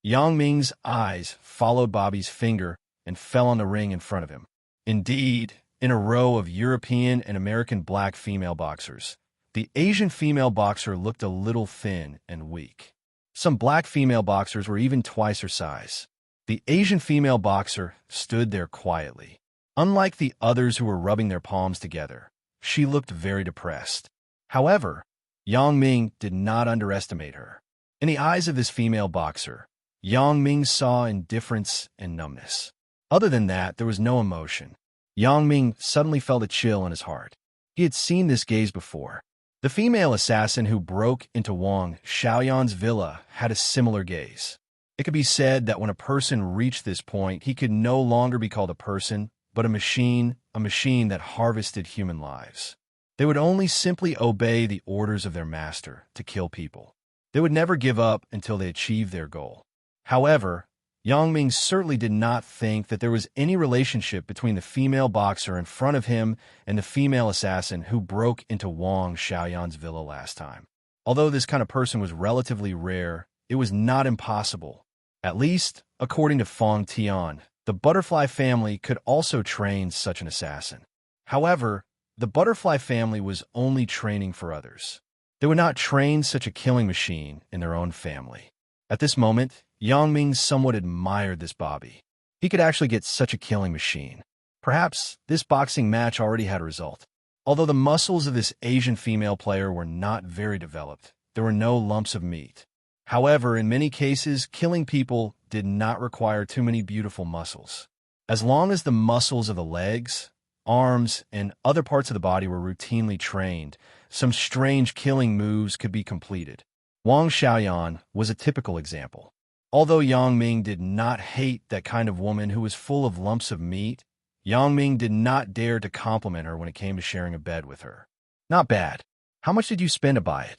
Yang Ming's eyes followed Bobby's finger and fell on the ring in front of him. Indeed, in a row of European and American black female boxers, the Asian female boxer looked a little thin and weak. Some black female boxers were even twice her size. The Asian female boxer stood there quietly. Unlike the others who were rubbing their palms together, she looked very depressed. However, Yang Ming did not underestimate her. In the eyes of this female boxer, Yang Ming saw indifference and numbness. Other than that, there was no emotion. Yang Ming suddenly felt a chill in his heart. He had seen this gaze before. The female assassin who broke into Wang Xiaoyan's villa had a similar gaze. It could be said that when a person reached this point, he could no longer be called a person, but a machine that harvested human lives. They would only simply obey the orders of their master to kill people. They would never give up until they achieved their goal. However, Yang Ming certainly did not think that there was any relationship between the female boxer in front of him and the female assassin who broke into Wang Xiaoyan's villa last time. Although this kind of person was relatively rare, it was not impossible. At least, according to Feng Tian, the butterfly family could also train such an assassin. However, the butterfly family was only training for others. They would not train such a killing machine in their own family. At this moment, Yang Ming somewhat admired this Bobby. He could actually get such a killing machine. Perhaps this boxing match already had a result. Although the muscles of this Asian female player were not very developed, there were no lumps of meat. However, in many cases, killing people did not require too many beautiful muscles. As long as the muscles of the legs, arms, and other parts of the body were routinely trained, some strange killing moves could be completed. Wang Xiaoyan was a typical example. Although Yang Ming did not hate that kind of woman who was full of lumps of meat, Yang Ming did not dare to compliment her when it came to sharing a bed with her. Not bad. How much did you spend to buy it?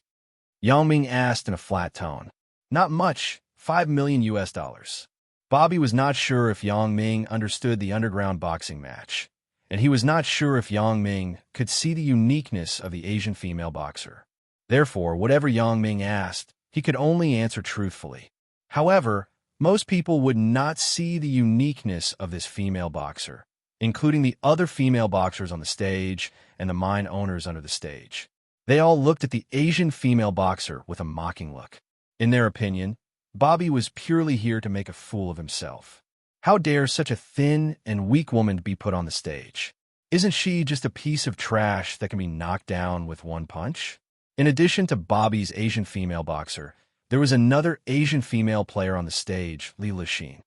Yang Ming asked in a flat tone. Not much, $5 million US dollars. Bobby was not sure if Yang Ming understood the underground boxing match, and he was not sure if Yang Ming could see the uniqueness of the Asian female boxer. Therefore, whatever Yang Ming asked, he could only answer truthfully. However, most people would not see the uniqueness of this female boxer, including the other female boxers on the stage and the mine owners under the stage. They all looked at the Asian female boxer with a mocking look. In their opinion, Bobby was purely here to make a fool of himself. How dare such a thin and weak woman be put on the stage? Isn't she just a piece of trash that can be knocked down with one punch? In addition to Bobby's Asian female boxer, there was another Asian female player on the stage, Li Lixin.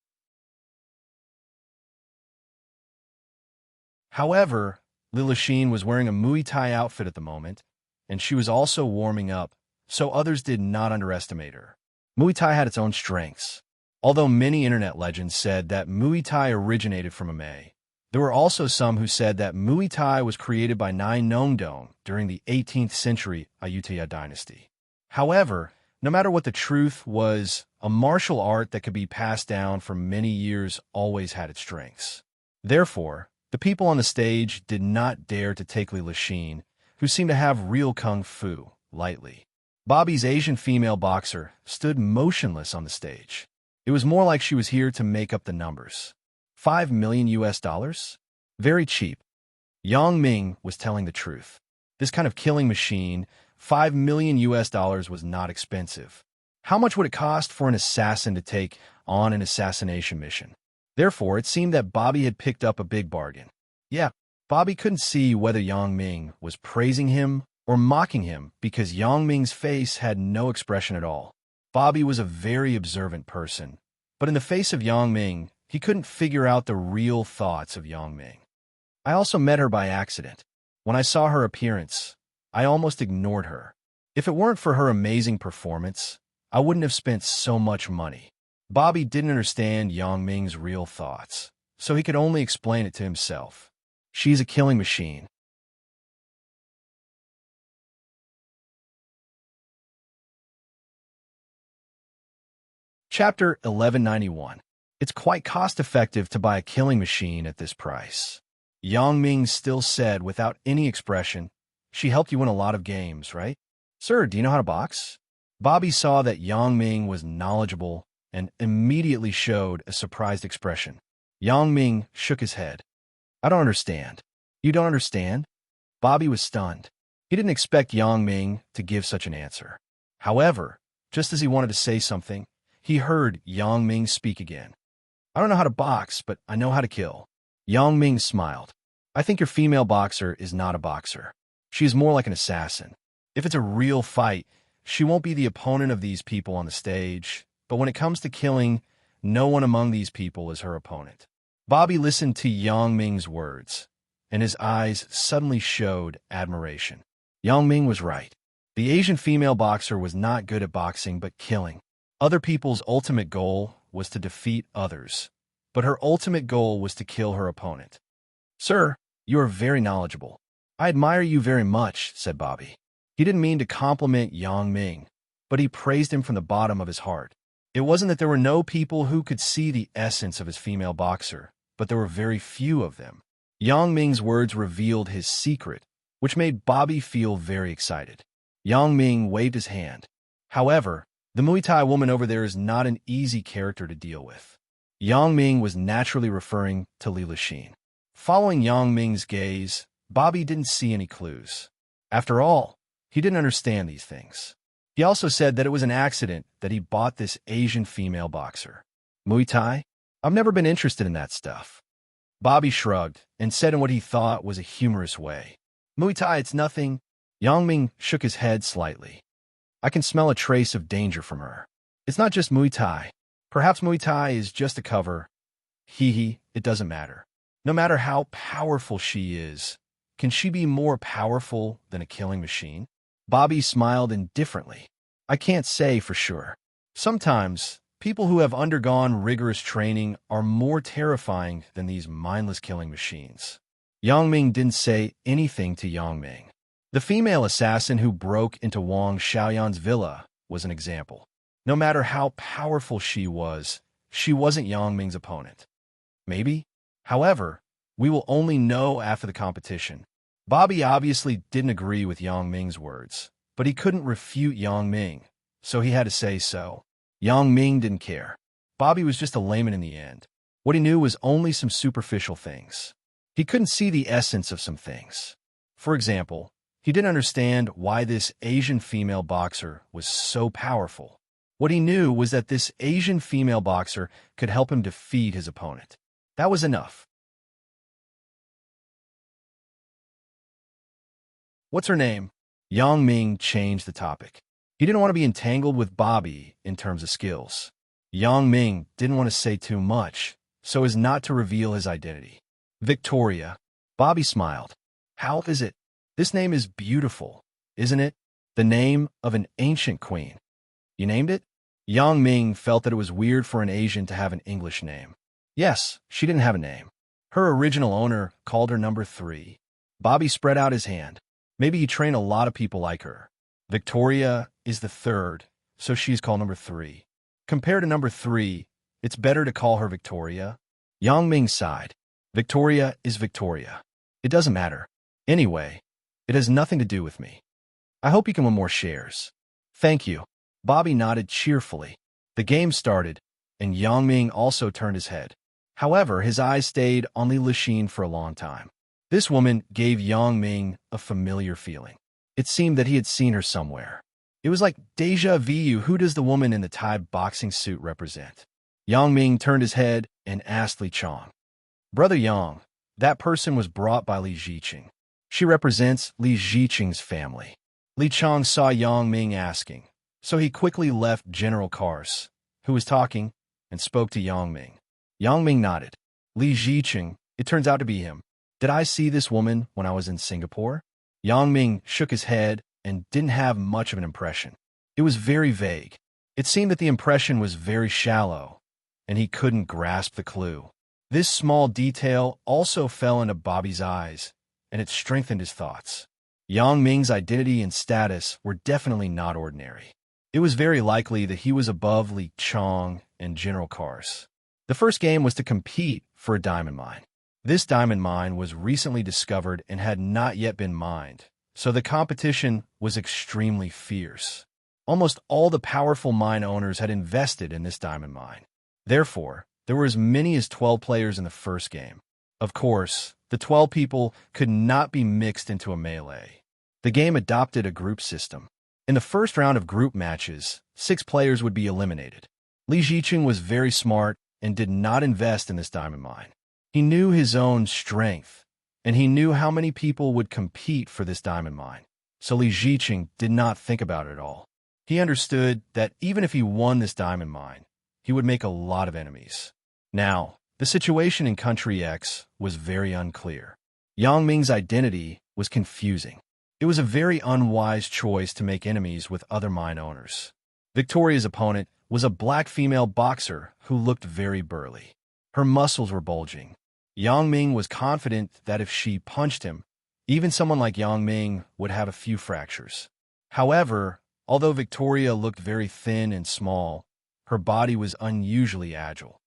However, Li Lixin was wearing a Muay Thai outfit at the moment, and she was also warming up, so others did not underestimate her. Muay Thai had its own strengths. Although many internet legends said that Muay Thai originated from MMA, there were also some who said that Muay Thai was created by Nai Nong Dong during the 18th century Ayutthaya dynasty. However, no matter what the truth was, a martial art that could be passed down for many years always had its strengths. Therefore, the people on the stage did not dare to take Li Lixin, who seemed to have real kung fu, lightly. Bobby's Asian female boxer stood motionless on the stage. It was more like she was here to make up the numbers. $5 million US dollars? Very cheap. Yang Ming was telling the truth. This kind of killing machine, $5 million US dollars, was not expensive. How much would it cost for an assassin to take on an assassination mission? Therefore, it seemed that Bobby had picked up a big bargain. Yeah, Bobby couldn't see whether Yang Ming was praising him or mocking him because Yang Ming's face had no expression at all. Bobby was a very observant person, but in the face of Yang Ming, he couldn't figure out the real thoughts of Yang Ming. I also met her by accident. When I saw her appearance, I almost ignored her. If it weren't for her amazing performance, I wouldn't have spent so much money. Bobby didn't understand Yang Ming's real thoughts, so he could only explain it to himself. She's a killing machine. Chapter 1191. It's quite cost-effective to buy a killing machine at this price. Yang Ming still said without any expression, she helped you win a lot of games, right? Sir, do you know how to box? Bobby saw that Yang Ming was knowledgeable and immediately showed a surprised expression. Yang Ming shook his head. I don't understand. You don't understand? Bobby was stunned. He didn't expect Yang Ming to give such an answer. However, just as he wanted to say something, he heard Yang Ming speak again. I don't know how to box, but I know how to kill. Yang Ming smiled. I think your female boxer is not a boxer. She is more like an assassin. If it's a real fight, she won't be the opponent of these people on the stage, but when it comes to killing, no one among these people is her opponent. Bobby listened to Yang Ming's words, and his eyes suddenly showed admiration. Yang Ming was right. The Asian female boxer was not good at boxing but killing. Other people's ultimate goal was to defeat others, but her ultimate goal was to kill her opponent. Sir, you are very knowledgeable. I admire you very much, said Bobby. He didn't mean to compliment Yang Ming, but he praised him from the bottom of his heart. It wasn't that there were no people who could see the essence of his female boxer, but there were very few of them. Yang Ming's words revealed his secret, which made Bobby feel very excited. Yang Ming waved his hand. However, the Muay Thai woman over there is not an easy character to deal with. Yang Ming was naturally referring to Li Lixin. Following Yang Ming's gaze, Bobby didn't see any clues. After all, he didn't understand these things. He also said that it was an accident that he bought this Asian female boxer. Muay Thai? I've never been interested in that stuff. Bobby shrugged and said in what he thought was a humorous way. Muay Thai, it's nothing. Yang Ming shook his head slightly. I can smell a trace of danger from her. It's not just Muay Thai. Perhaps Muay Thai is just a cover. It doesn't matter. No matter how powerful she is, can she be more powerful than a killing machine? Bobby smiled indifferently. I can't say for sure. Sometimes, People who have undergone rigorous training are more terrifying than these mindless killing machines. Yang Ming didn't say anything to Yang Ming. The female assassin who broke into Wang Xiaoyan's villa was an example. No matter how powerful she wasn't Yang Ming's opponent. Maybe. However, we will only know after the competition. Bobby obviously didn't agree with Yang Ming's words, but he couldn't refute Yang Ming, so he had to say so. Yang Ming didn't care. Bobby was just a layman in the end. What he knew was only some superficial things. He couldn't see the essence of some things. For example, he didn't understand why this Asian female boxer was so powerful. What he knew was that this Asian female boxer could help him defeat his opponent. That was enough. What's her name? Yang Ming changed the topic. He didn't want to be entangled with Bobby in terms of skills. Yang Ming didn't want to say too much, so as not to reveal his identity. Victoria. Bobby smiled. How is it? This name is beautiful, isn't it? The name of an ancient queen. You named it? Yang Ming felt that it was weird for an Asian to have an English name. Yes, she didn't have a name. Her original owner called her number 3. Bobby spread out his hand. Maybe you train a lot of people like her. Victoria is the 3rd, so she's called number 3. Compared to number 3, it's better to call her Victoria. Yang Ming sighed. Victoria is Victoria. It doesn't matter. Anyway, it has nothing to do with me. I hope you can win more shares. Thank you. Bobby nodded cheerfully. The game started, and Yang Ming also turned his head. However, his eyes stayed on Li Lixin for a long time. This woman gave Yang Ming a familiar feeling. It seemed that he had seen her somewhere. It was like déjà vu. Who does the woman in the Thai boxing suit represent? Yang Ming turned his head and asked Li Chong. Brother Yang, that person was brought by Li Ziqing. She represents Li Ziqing's family. Li Chong saw Yang Ming asking, so he quickly left General Kars, who was talking, and spoke to Yang Ming. Yang Ming nodded. Li Ziqing, it turns out to be him. Did I see this woman when I was in Singapore? Yang Ming shook his head and didn't have much of an impression. It was very vague. It seemed that the impression was very shallow, and he couldn't grasp the clue. This small detail also fell into Bobby's eyes, and it strengthened his thoughts. Yang Ming's identity and status were definitely not ordinary. It was very likely that he was above Li Chong and General Kars. The first game was to compete for a diamond mine. This diamond mine was recently discovered and had not yet been mined, so the competition was extremely fierce. Almost all the powerful mine owners had invested in this diamond mine. Therefore, there were as many as 12 players in the first game. Of course, the 12 people could not be mixed into a melee. The game adopted a group system. In the first round of group matches, 6 players would be eliminated. Li Ziqing was very smart and did not invest in this diamond mine. He knew his own strength, and he knew how many people would compete for this diamond mine. So Li Ziqing did not think about it at all. He understood that even if he won this diamond mine, he would make a lot of enemies. Now, the situation in Country X was very unclear. Yang Ming's identity was confusing. It was a very unwise choice to make enemies with other mine owners. Victoria's opponent was a black female boxer who looked very burly. Her muscles were bulging. Yang Ming was confident that if she punched him, even someone like Yang Ming would have a few fractures. However, although Victoria looked very thin and small, her body was unusually agile.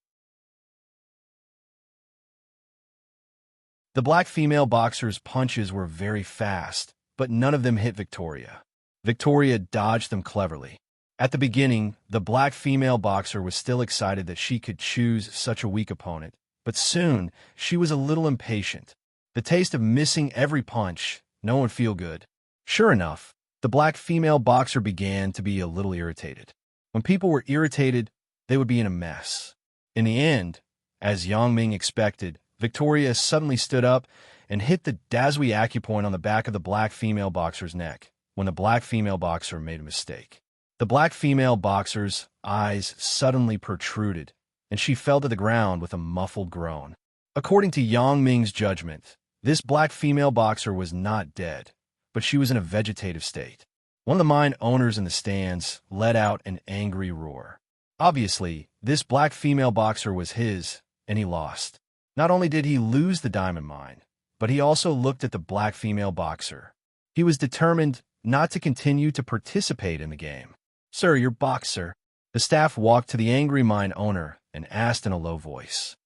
The black female boxer's punches were very fast, but none of them hit Victoria. Victoria dodged them cleverly. At the beginning, the black female boxer was still excited that she could choose such a weak opponent, but soon she was a little impatient. The taste of missing every punch, no one feel good. Sure enough, the black female boxer began to be a little irritated. When people were irritated, they would be in a mess. In the end, as Yang Ming expected, Victoria suddenly stood up and hit the Dazui acupoint on the back of the black female boxer's neck when the black female boxer made a mistake. The black female boxer's eyes suddenly protruded, and she fell to the ground with a muffled groan. According to Yang Ming's judgment, this black female boxer was not dead, but she was in a vegetative state. One of the mine owners in the stands let out an angry roar. Obviously, this black female boxer was his, and he lost. Not only did he lose the diamond mine, but he also looked at the black female boxer. He was determined not to continue to participate in the game. "Sir, your boxer." The staff walked to the angry mine owner and asked in a low voice,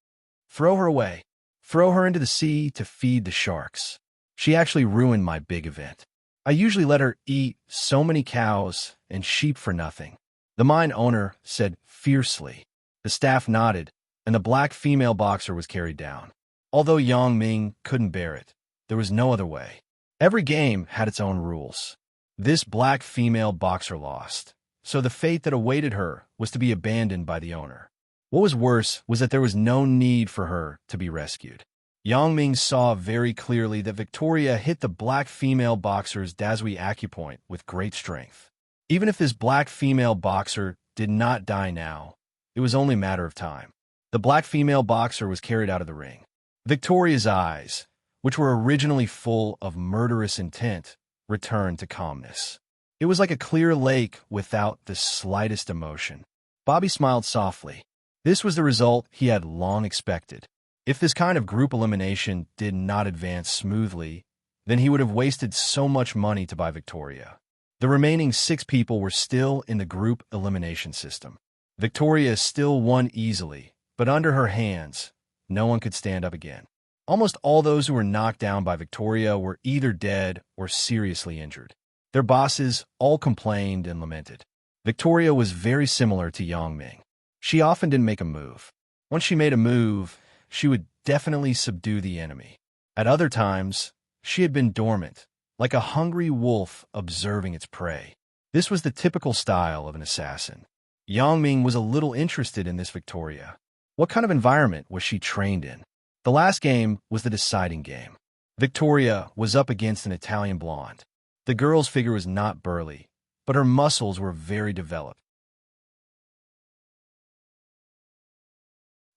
"Throw her away. Throw her into the sea to feed the sharks. She actually ruined my big event. I usually let her eat so many cows and sheep for nothing," the mine owner said fiercely. The staff nodded, and the black female boxer was carried down. Although Yang Ming couldn't bear it, there was no other way. Every game had its own rules. This black female boxer lost, so the fate that awaited her was to be abandoned by the owner. What was worse was that there was no need for her to be rescued. Yang Ming saw very clearly that Victoria hit the black female boxer's Dazui acupoint with great strength. Even if this black female boxer did not die now, it was only a matter of time. The black female boxer was carried out of the ring. Victoria's eyes, which were originally full of murderous intent, returned to calmness. It was like a clear lake without the slightest emotion. Bobby smiled softly. This was the result he had long expected. If this kind of group elimination did not advance smoothly, then he would have wasted so much money to buy Victoria. The remaining 6 people were still in the group elimination system. Victoria still won easily, but under her hands, no one could stand up again. Almost all those who were knocked down by Victoria were either dead or seriously injured. Their bosses all complained and lamented. Victoria was very similar to Yang Ming. She often didn't make a move. Once she made a move, she would definitely subdue the enemy. At other times, she had been dormant, like a hungry wolf observing its prey. This was the typical style of an assassin. Yang Ming was a little interested in this Victoria. What kind of environment was she trained in? The last game was the deciding game. Victoria was up against an Italian blonde. The girl's figure was not burly, but her muscles were very developed.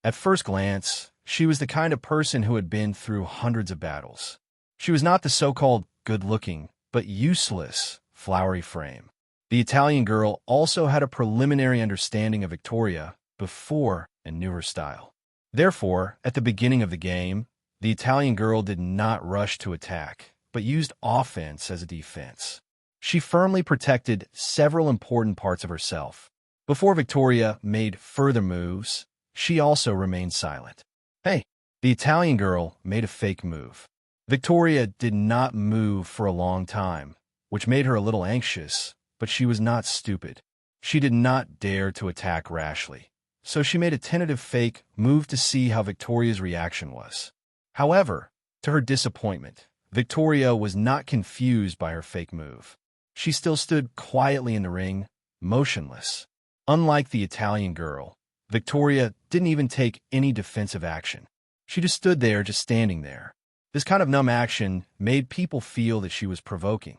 At first glance, she was the kind of person who had been through hundreds of battles. She was not the so-called good-looking, but useless, flowery frame. The Italian girl also had a preliminary understanding of Victoria before and knew her style. Therefore, at the beginning of the game, the Italian girl did not rush to attack, but used offense as a defense. She firmly protected several important parts of herself. Before Victoria made further moves, she also remained silent. Hey, the Italian girl made a fake move. Victoria did not move for a long time, which made her a little anxious, but she was not stupid. She did not dare to attack rashly, so she made a tentative fake move to see how Victoria's reaction was. However, to her disappointment, Victoria was not confused by her fake move. She still stood quietly in the ring, motionless. Unlike the Italian girl, Victoria didn't even take any defensive action. She just stood there, just standing there. This kind of numb action made people feel that she was provoking.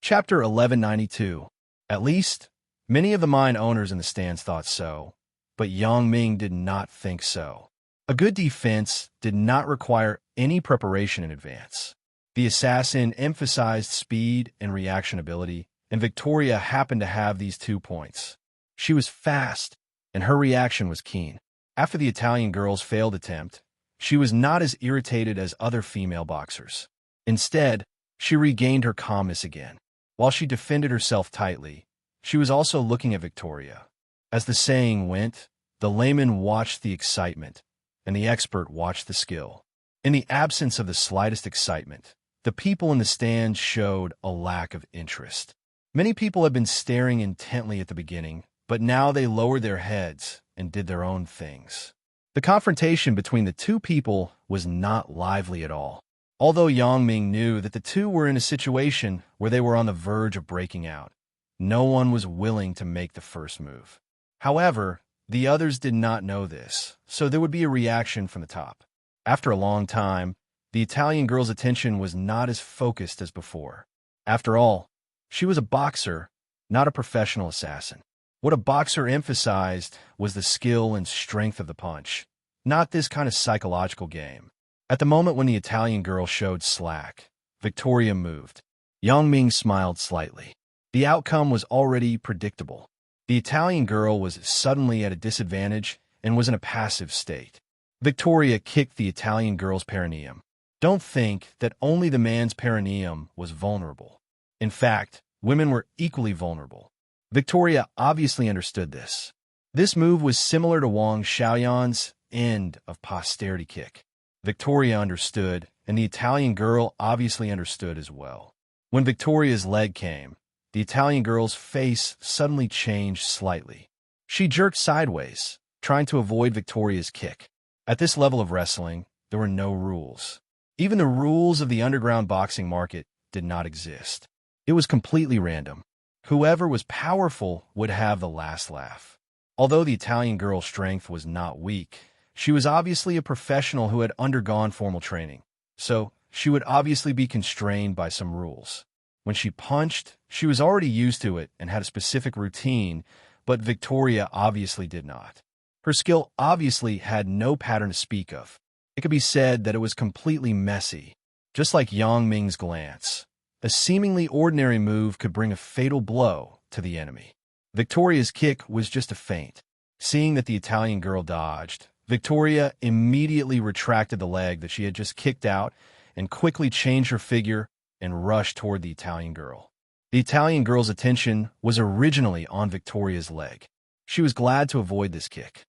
Chapter 1192. At least, many of the mine owners in the stands thought so, but Yang Ming did not think so. A good defense did not require any preparation in advance. The assassin emphasized speed and reaction ability, and Victoria happened to have these 2 points. She was fast, and her reaction was keen. After the Italian girl's failed attempt, she was not as irritated as other female boxers. Instead, she regained her calmness again. While she defended herself tightly, she was also looking at Victoria. As the saying went, the layman watched the excitement, and the expert watched the skill. In the absence of the slightest excitement, the people in the stands showed a lack of interest. Many people had been staring intently at the beginning, but now they lowered their heads and did their own things. The confrontation between the 2 people was not lively at all. Although Yang Ming knew that the 2 were in a situation where they were on the verge of breaking out, no one was willing to make the first move. However, the others did not know this, so there would be a reaction from the top. After a long time, the Italian girl's attention was not as focused as before. After all, she was a boxer, not a professional assassin. What a boxer emphasized was the skill and strength of the punch, not this kind of psychological game. At the moment when the Italian girl showed slack, Victoria moved. Yang Ming smiled slightly. The outcome was already predictable. The Italian girl was suddenly at a disadvantage and was in a passive state. Victoria kicked the Italian girl's perineum. Don't think that only the man's perineum was vulnerable. In fact, women were equally vulnerable. Victoria obviously understood this. This move was similar to Wang Xiaoyan's end of posterity kick. Victoria understood, and the Italian girl obviously understood as well. When Victoria's leg came, the Italian girl's face suddenly changed slightly. She jerked sideways, trying to avoid Victoria's kick. At this level of wrestling, there were no rules. Even the rules of the underground boxing market did not exist. It was completely random. Whoever was powerful would have the last laugh. Although the Italian girl's strength was not weak, she was obviously a professional who had undergone formal training. So, she would obviously be constrained by some rules. When she punched, she was already used to it and had a specific routine, but Victoria obviously did not. Her skill obviously had no pattern to speak of. It could be said that it was completely messy, just like Yang Ming's glance. A seemingly ordinary move could bring a fatal blow to the enemy. Victoria's kick was just a feint. Seeing that the Italian girl dodged, Victoria immediately retracted the leg that she had just kicked out and quickly changed her figure and rushed toward the Italian girl. The Italian girl's attention was originally on Victoria's leg. She was glad to avoid this kick.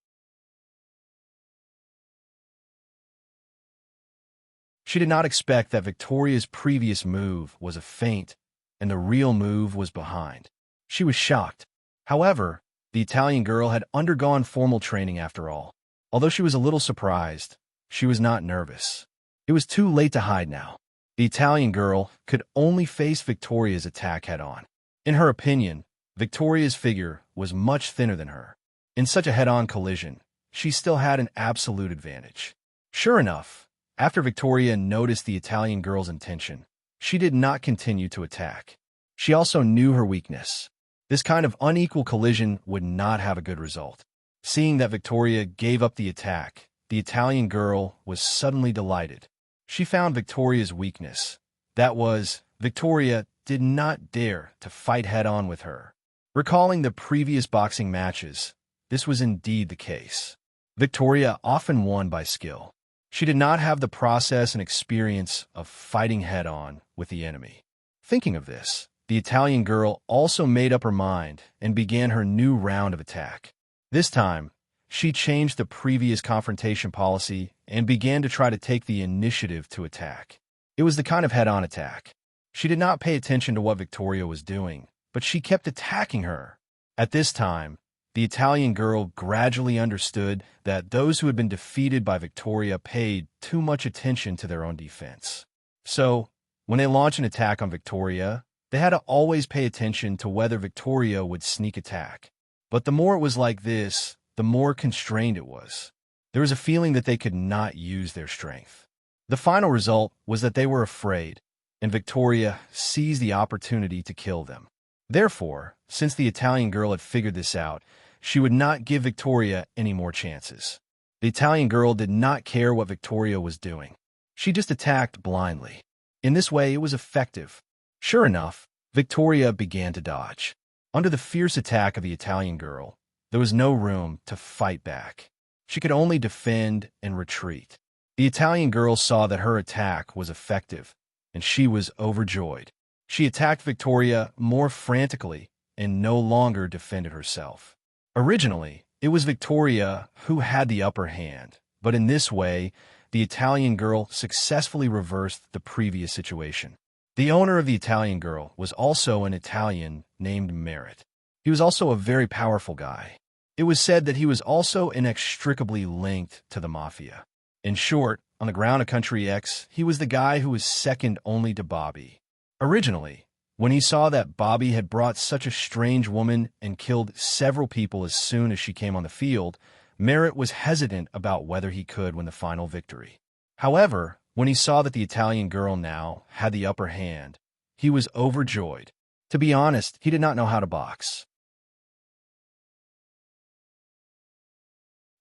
She did not expect that Victoria's previous move was a feint and the real move was behind. She was shocked. However, the Italian girl had undergone formal training after all. Although she was a little surprised, she was not nervous. It was too late to hide now. The Italian girl could only face Victoria's attack head-on. In her opinion, Victoria's figure was much thinner than her. In such a head-on collision, she still had an absolute advantage. Sure enough, after Victoria noticed the Italian girl's intention, she did not continue to attack. She also knew her weakness. This kind of unequal collision would not have a good result. Seeing that Victoria gave up the attack, the Italian girl was suddenly delighted. She found Victoria's weakness. That was, Victoria did not dare to fight head-on with her. Recalling the previous boxing matches, this was indeed the case. Victoria often won by skill. She did not have the process and experience of fighting head-on with the enemy. Thinking of this, the Italian girl also made up her mind and began her new round of attack. This time, she changed the previous confrontation policy and began to try to take the initiative to attack. It was the kind of head-on attack. She did not pay attention to what Victoria was doing, but she kept attacking her. At this time, the Italian girl gradually understood that those who had been defeated by Victoria paid too much attention to their own defense. So, when they launched an attack on Victoria, they had to always pay attention to whether Victoria would sneak attack. But the more it was like this, the more constrained it was. There was a feeling that they could not use their strength. The final result was that they were afraid, and Victoria seized the opportunity to kill them. Therefore, since the Italian girl had figured this out, she would not give Victoria any more chances. The Italian girl did not care what Victoria was doing. She just attacked blindly. In this way, it was effective. Sure enough, Victoria began to dodge. Under the fierce attack of the Italian girl, there was no room to fight back. She could only defend and retreat. The Italian girl saw that her attack was effective, and she was overjoyed. She attacked Victoria more frantically and no longer defended herself. Originally, it was Victoria who had the upper hand, but in this way, the Italian girl successfully reversed the previous situation. The owner of the Italian girl was also an Italian named Merit. He was also a very powerful guy. It was said that he was also inextricably linked to the mafia. In short, on the ground of Country X, he was the guy who was second only to Bobby. Originally, when he saw that Bobby had brought such a strange woman and killed several people as soon as she came on the field, Merritt was hesitant about whether he could win the final victory. However, when he saw that the Italian girl now had the upper hand, he was overjoyed. To be honest, he did not know how to box.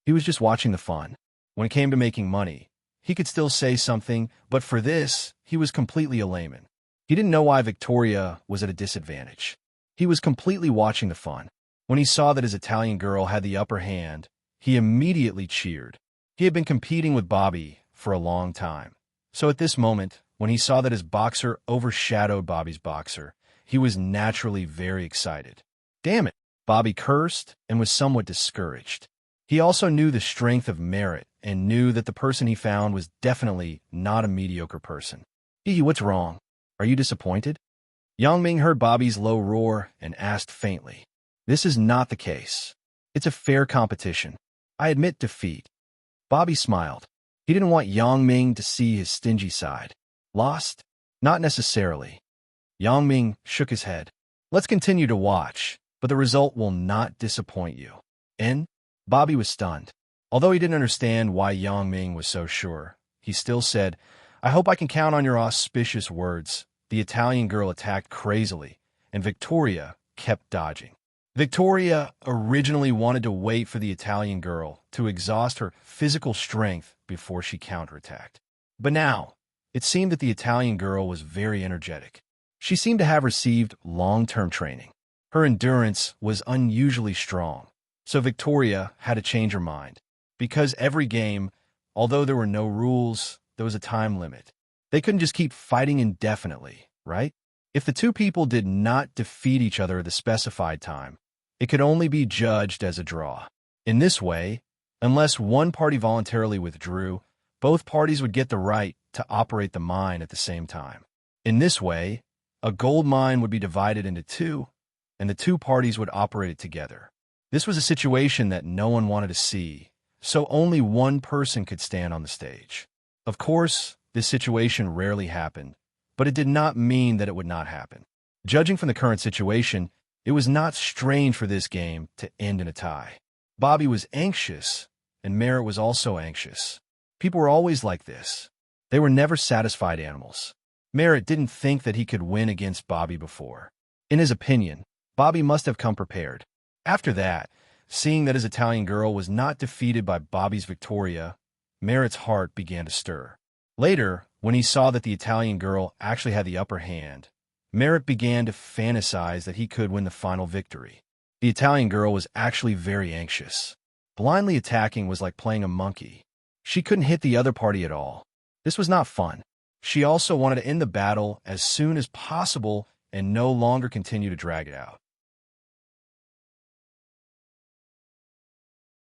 He was just watching the fun. When it came to making money, he could still say something, but for this, he was completely a layman. He didn't know why Victoria was at a disadvantage. He was completely watching the fun. When he saw that his Italian girl had the upper hand, he immediately cheered. He had been competing with Bobby for a long time. So at this moment, when he saw that his boxer overshadowed Bobby's boxer, he was naturally very excited. Damn it! Bobby cursed and was somewhat discouraged. He also knew the strength of merit and knew that the person he found was definitely not a mediocre person. What's wrong? Are you disappointed? Yang Ming heard Bobby's low roar and asked faintly. This is not the case. It's a fair competition. I admit defeat. Bobby smiled. He didn't want Yang Ming to see his stingy side. Lost? Not necessarily. Yang Ming shook his head. Let's continue to watch, but the result will not disappoint you. And Bobby was stunned. Although he didn't understand why Yang Ming was so sure, he still said, I hope I can count on your auspicious words. The Italian girl attacked crazily, and Victoria kept dodging. Victoria originally wanted to wait for the Italian girl to exhaust her physical strength before she counterattacked. But now, it seemed that the Italian girl was very energetic. She seemed to have received long-term training. Her endurance was unusually strong, so Victoria had to change her mind. Because every game, although there were no rules, there was a time limit. They couldn't just keep fighting indefinitely, right? If the two people did not defeat each other at the specified time, it could only be judged as a draw. In this way, unless one party voluntarily withdrew, both parties would get the right to operate the mine at the same time. In this way, a gold mine would be divided into two, and the two parties would operate it together. This was a situation that no one wanted to see, so only one person could stand on the stage. Of course, this situation rarely happened, but it did not mean that it would not happen. Judging from the current situation, it was not strange for this game to end in a tie. Bobby was anxious, and Merritt was also anxious. People were always like this. They were never satisfied animals. Merritt didn't think that he could win against Bobby before. In his opinion, Bobby must have come prepared. After that, seeing that his Italian girl was not defeated by Bobby's Victoria, Merritt's heart began to stir. Later, when he saw that the Italian girl actually had the upper hand, Merritt began to fantasize that he could win the final victory. The Italian girl was actually very anxious. Blindly attacking was like playing a monkey. She couldn't hit the other party at all. This was not fun. She also wanted to end the battle as soon as possible and no longer continue to drag it out.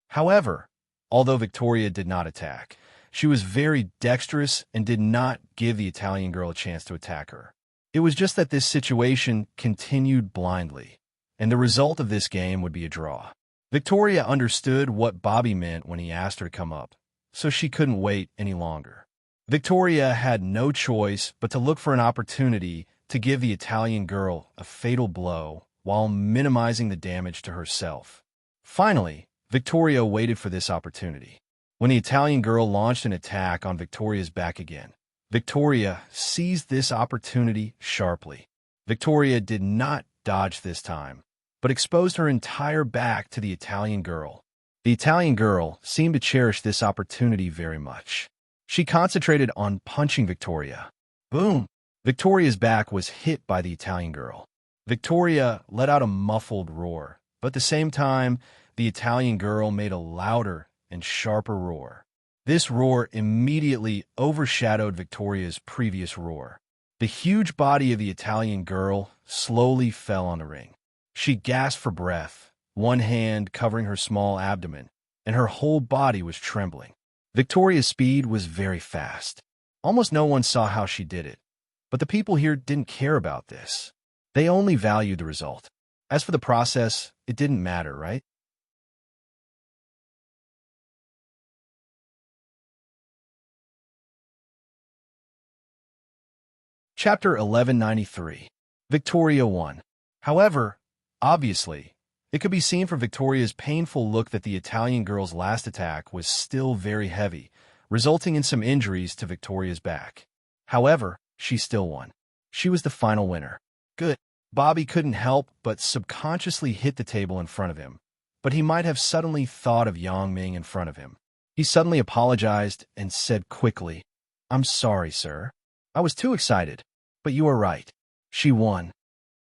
However, although Victoria did not attack, she was very dexterous and did not give the Italian girl a chance to attack her. It was just that this situation continued blindly, and the result of this game would be a draw. Victoria understood what Bobby meant when he asked her to come up, so she couldn't wait any longer. Victoria had no choice but to look for an opportunity to give the Italian girl a fatal blow while minimizing the damage to herself. Finally, Victoria waited for this opportunity. When the Italian girl launched an attack on Victoria's back again, Victoria seized this opportunity sharply. Victoria did not dodge this time, but exposed her entire back to the Italian girl. The Italian girl seemed to cherish this opportunity very much. She concentrated on punching Victoria. Boom! Victoria's back was hit by the Italian girl. Victoria let out a muffled roar, but at the same time, the Italian girl made a louder and sharper roar. This roar immediately overshadowed Victoria's previous roar. The huge body of the Italian girl slowly fell on the ring. She gasped for breath, one hand covering her small abdomen, and her whole body was trembling. Victoria's speed was very fast. Almost no one saw how she did it, but the people here didn't care about this. They only valued the result. As for the process, it didn't matter, right? Chapter 1193. Victoria won. However, obviously, it could be seen from Victoria's painful look that the Italian girl's last attack was still very heavy, resulting in some injuries to Victoria's back. However, she still won. She was the final winner. Good. Bobby couldn't help but subconsciously hit the table in front of him, but he might have suddenly thought of Yang Ming in front of him. He suddenly apologized and said quickly, "I'm sorry, sir. I was too excited, but you are right. She won."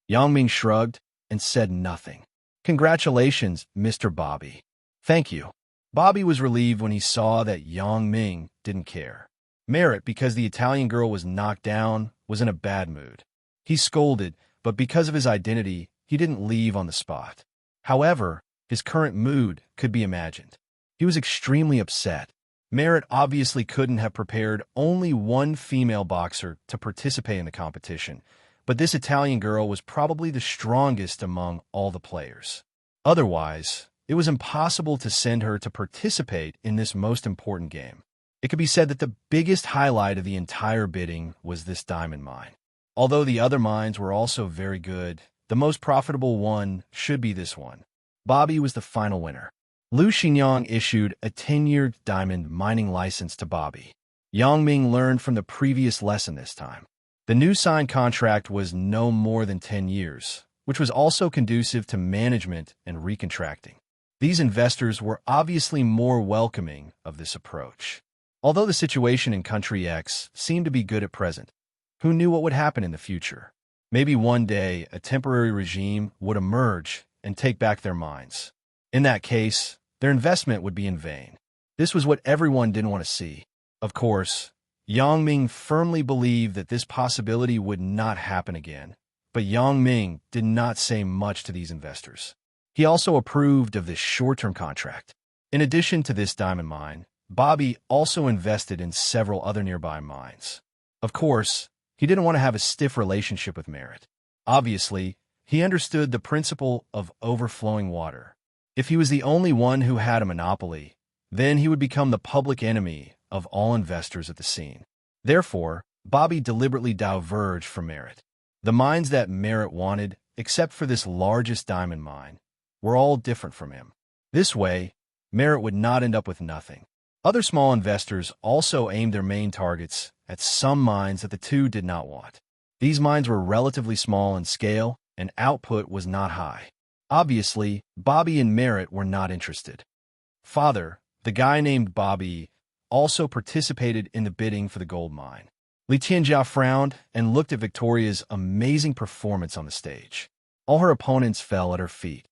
Yang Ming shrugged and said nothing. "Congratulations, Mr. Bobby." "Thank you." Bobby was relieved when he saw that Yang Ming didn't care. Merritt, because the Italian girl was knocked down, was in a bad mood. He scolded, but because of his identity, he didn't leave on the spot. However, his current mood could be imagined. He was extremely upset. Merritt obviously couldn't have prepared only one female boxer to participate in the competition, but this Italian girl was probably the strongest among all the players. Otherwise, it was impossible to send her to participate in this most important game. It could be said that the biggest highlight of the entire bidding was this diamond mine. Although the other mines were also very good, the most profitable one should be this one. Bobby was the final winner. Liu Xinyang issued a 10-year diamond mining license to Bobby. Yang Ming learned from the previous lesson this time. The new signed contract was no more than 10 years, which was also conducive to management and recontracting. These investors were obviously more welcoming of this approach. Although the situation in Country X seemed to be good at present, who knew what would happen in the future? Maybe one day a temporary regime would emerge and take back their mines. In that case, their investment would be in vain. This was what everyone didn't want to see. Of course, Yang Ming firmly believed that this possibility would not happen again, but Yang Ming did not say much to these investors. He also approved of this short-term contract. In addition to this diamond mine, Bobby also invested in several other nearby mines. Of course, he didn't want to have a stiff relationship with Merritt. Obviously, he understood the principle of overflowing water. If he was the only one who had a monopoly, then he would become the public enemy of all investors at the scene. Therefore, Bobby deliberately diverged from Merritt. The mines that Merritt wanted, except for this largest diamond mine, were all different from him. This way, Merritt would not end up with nothing. Other small investors also aimed their main targets at some mines that the two did not want. These mines were relatively small in scale, and output was not high. Obviously, Bobby and Merritt were not interested. Father, the guy named Bobby, also participated in the bidding for the gold mine. Li Tianjia frowned and looked at Victoria's amazing performance on the stage. All her opponents fell at her feet.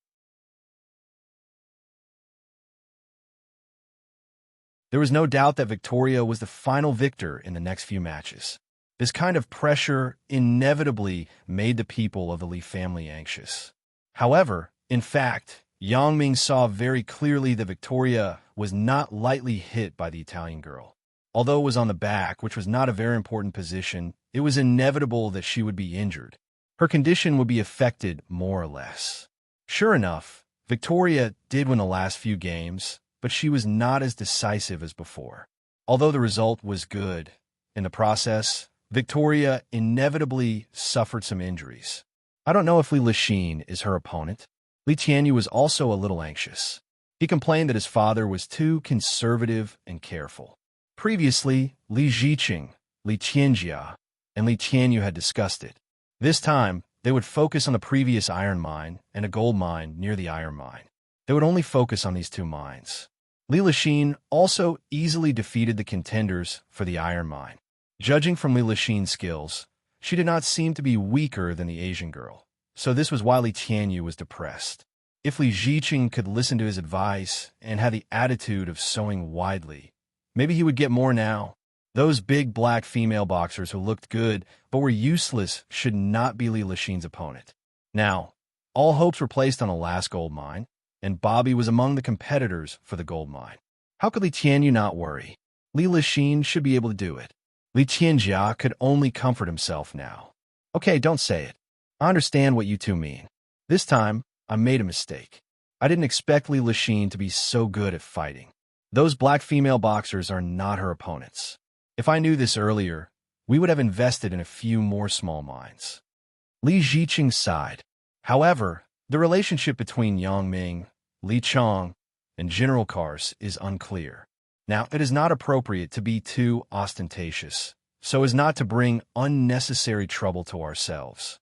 There was no doubt that Victoria was the final victor in the next few matches. This kind of pressure inevitably made the people of the Li family anxious. However, in fact, Yang Ming saw very clearly that Victoria was not lightly hit by the Italian girl. Although it was on the back, which was not a very important position, it was inevitable that she would be injured. Her condition would be affected more or less. Sure enough, Victoria did win the last few games, but she was not as decisive as before. Although the result was good, in the process, Victoria inevitably suffered some injuries. I don't know if Li Lixin is her opponent. Li Tianyu was also a little anxious. He complained that his father was too conservative and careful. Previously, Li Ziqing, Li Tianjia, and Li Tianyu had discussed it. This time, they would focus on the previous iron mine and a gold mine near the iron mine. They would only focus on these two mines. Li Lixin also easily defeated the contenders for the iron mine. Judging from Li Lixin's skills, she did not seem to be weaker than the Asian girl, so this was why Li Tianyu was depressed. If Li Ziqing could listen to his advice and had the attitude of sowing widely, maybe he would get more now. Those big black female boxers who looked good but were useless should not be Li Lixin's opponent. Now, all hopes were placed on the last gold mine, and Bobby was among the competitors for the gold mine. How could Li Tianyu not worry? Li Lixin should be able to do it. Li Tianjia could only comfort himself now. Okay, don't say it. I understand what you two mean. This time, I made a mistake. I didn't expect Li Lixin to be so good at fighting. Those black female boxers are not her opponents. If I knew this earlier, we would have invested in a few more small mines. Li Ziqing sighed. However, the relationship between Yang Ming, Li Chong, and General Kars is unclear. Now, it is not appropriate to be too ostentatious, so as not to bring unnecessary trouble to ourselves.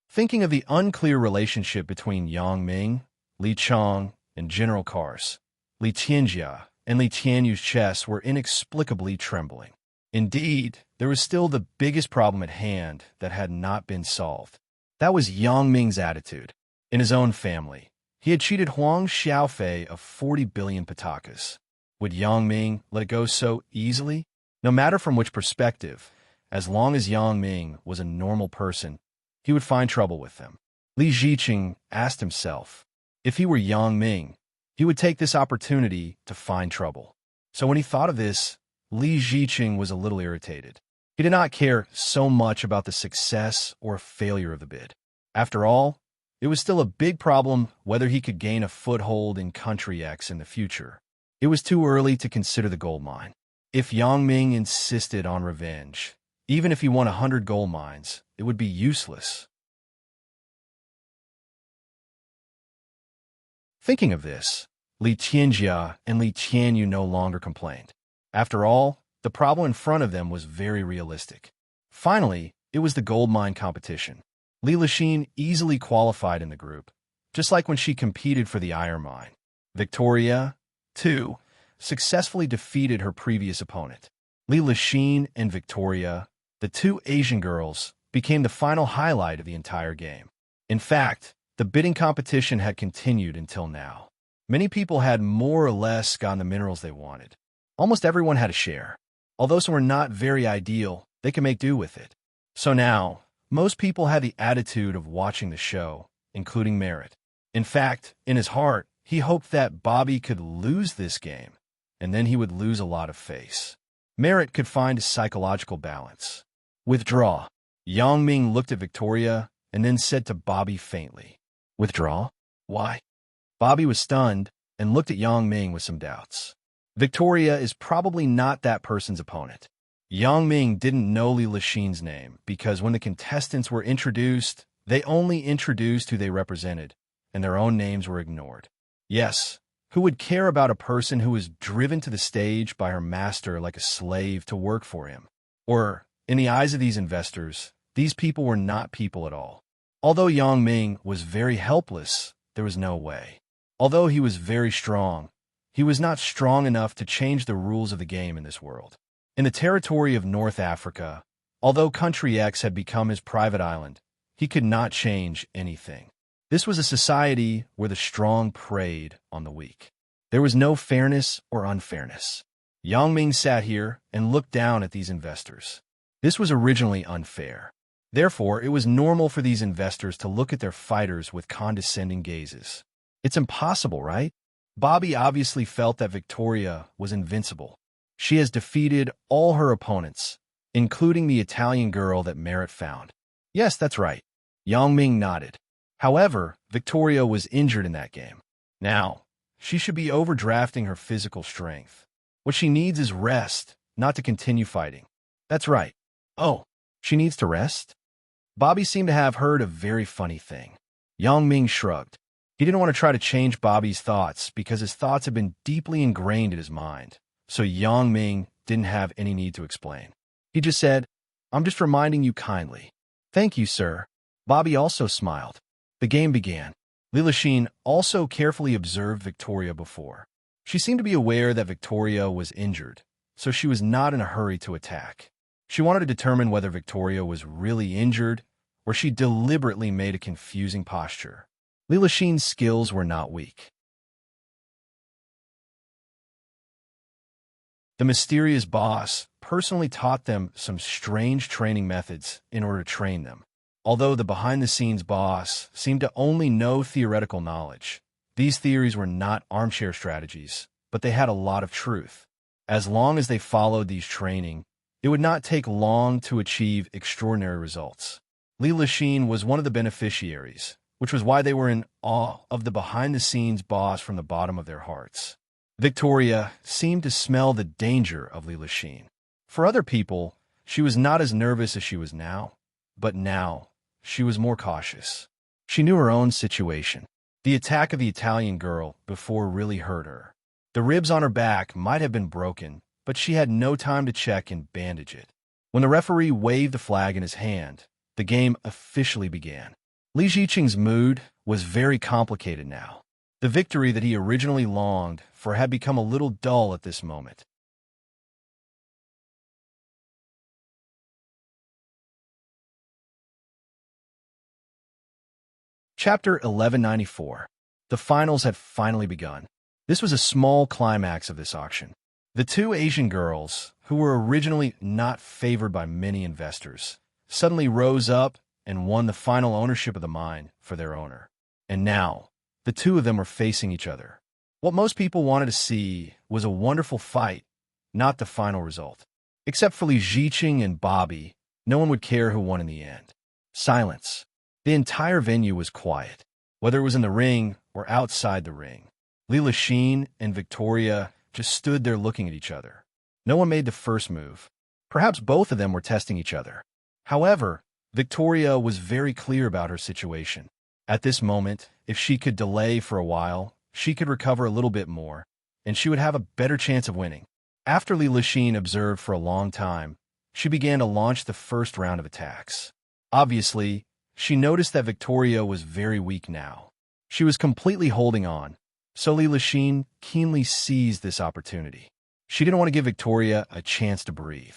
Thinking of the unclear relationship between Yang Ming, Li Chong, and General Kars, Li Tianjia and Li Tianyu's chests were inexplicably trembling. Indeed, there was still the biggest problem at hand that had not been solved. That was Yang Ming's attitude. In his own family, he had cheated Huang Xiaofei of 40 billion patakas. Would Yang Ming let it go so easily? No matter from which perspective, as long as Yang Ming was a normal person, he would find trouble with them. Li Ziqing asked himself, if he were Yang Ming, he would take this opportunity to find trouble. So when he thought of this, Li Ziqing was a little irritated. He did not care so much about the success or failure of the bid. After all, it was still a big problem whether he could gain a foothold in Country X in the future. It was too early to consider the gold mine. If Yang Ming insisted on revenge, even if he won 100 gold mines, it would be useless. Thinking of this, Li Tianjia and Li Tianyu no longer complained. After all, the problem in front of them was very realistic. Finally, it was the gold mine competition. Li Lixin easily qualified in the group, just like when she competed for the iron mine. Victoria, too, successfully defeated her previous opponent. Li Lixin and Victoria, the two Asian girls, became the final highlight of the entire game. In fact, the bidding competition had continued until now. Many people had more or less gotten the minerals they wanted. Almost everyone had a share. Although some were not very ideal, they could make do with it. So now, most people had the attitude of watching the show, including Merit. In fact, in his heart, he hoped that Bobby could lose this game, and then he would lose a lot of face. Merit could find a psychological balance. Withdraw. Yang Ming looked at Victoria and then said to Bobby faintly, "Withdraw? Why?" Bobby was stunned and looked at Yang Ming with some doubts. Victoria is probably not that person's opponent. Yang Ming didn't know Li Lixin's name because when the contestants were introduced, they only introduced who they represented, and their own names were ignored. Yes, who would care about a person who was driven to the stage by her master like a slave to work for him? Or, in the eyes of these investors, these people were not people at all. Although Yang Ming was very helpless, there was no way. Although he was very strong, he was not strong enough to change the rules of the game in this world. In the territory of North Africa, although Country X had become his private island, he could not change anything. This was a society where the strong preyed on the weak. There was no fairness or unfairness. Yang Ming sat here and looked down at these investors. This was originally unfair. Therefore, it was normal for these investors to look at their fighters with condescending gazes. It's impossible, right? Bobby obviously felt that Victoria was invincible. She has defeated all her opponents, including the Italian girl that Merit found. Yes, that's right. Yang Ming nodded. However, Victoria was injured in that game. Now, she should be overdrafting her physical strength. What she needs is rest, not to continue fighting. That's right. Oh, she needs to rest? Bobby seemed to have heard a very funny thing. Yang Ming shrugged. He didn't want to try to change Bobby's thoughts because his thoughts had been deeply ingrained in his mind. So Yang Ming didn't have any need to explain. He just said, "I'm just reminding you kindly." "Thank you, sir." Bobby also smiled. The game began. Li Lixin also carefully observed Victoria before. She seemed to be aware that Victoria was injured, so she was not in a hurry to attack. She wanted to determine whether Victoria was really injured or she deliberately made a confusing posture. Li Lixin's skills were not weak. The mysterious boss personally taught them some strange training methods in order to train them. Although the behind-the-scenes boss seemed to only know theoretical knowledge, these theories were not armchair strategies, but they had a lot of truth. As long as they followed these training, it would not take long to achieve extraordinary results. Li Lixin was one of the beneficiaries, which was why they were in awe of the behind-the-scenes boss from the bottom of their hearts. Victoria seemed to smell the danger of Li Lixin. For other people, she was not as nervous as she was now, but now she was more cautious. She knew her own situation. The attack of the Italian girl before really hurt her. The ribs on her back might have been broken, but she had no time to check and bandage it. When the referee waved the flag in his hand, the game officially began. Li Ziqing's mood was very complicated now. The victory that he originally longed for had become a little dull at this moment. Chapter 1194. The finals had finally begun. This was a small climax of this auction. The two Asian girls, who were originally not favored by many investors, suddenly rose up and won the final ownership of the mine for their owner. And now, the two of them were facing each other. What most people wanted to see was a wonderful fight, not the final result. Except for Li Ziqing and Bobby, no one would care who won in the end. Silence. The entire venue was quiet, whether it was in the ring or outside the ring. Li Lixin and Victoria just stood there looking at each other. No one made the first move. Perhaps both of them were testing each other. However, Victoria was very clear about her situation. At this moment, if she could delay for a while, she could recover a little bit more, and she would have a better chance of winning. After Li Lixin observed for a long time, she began to launch the first round of attacks. Obviously, she noticed that Victoria was very weak now. She was completely holding on, so Li Lixin keenly seized this opportunity. She didn't want to give Victoria a chance to breathe.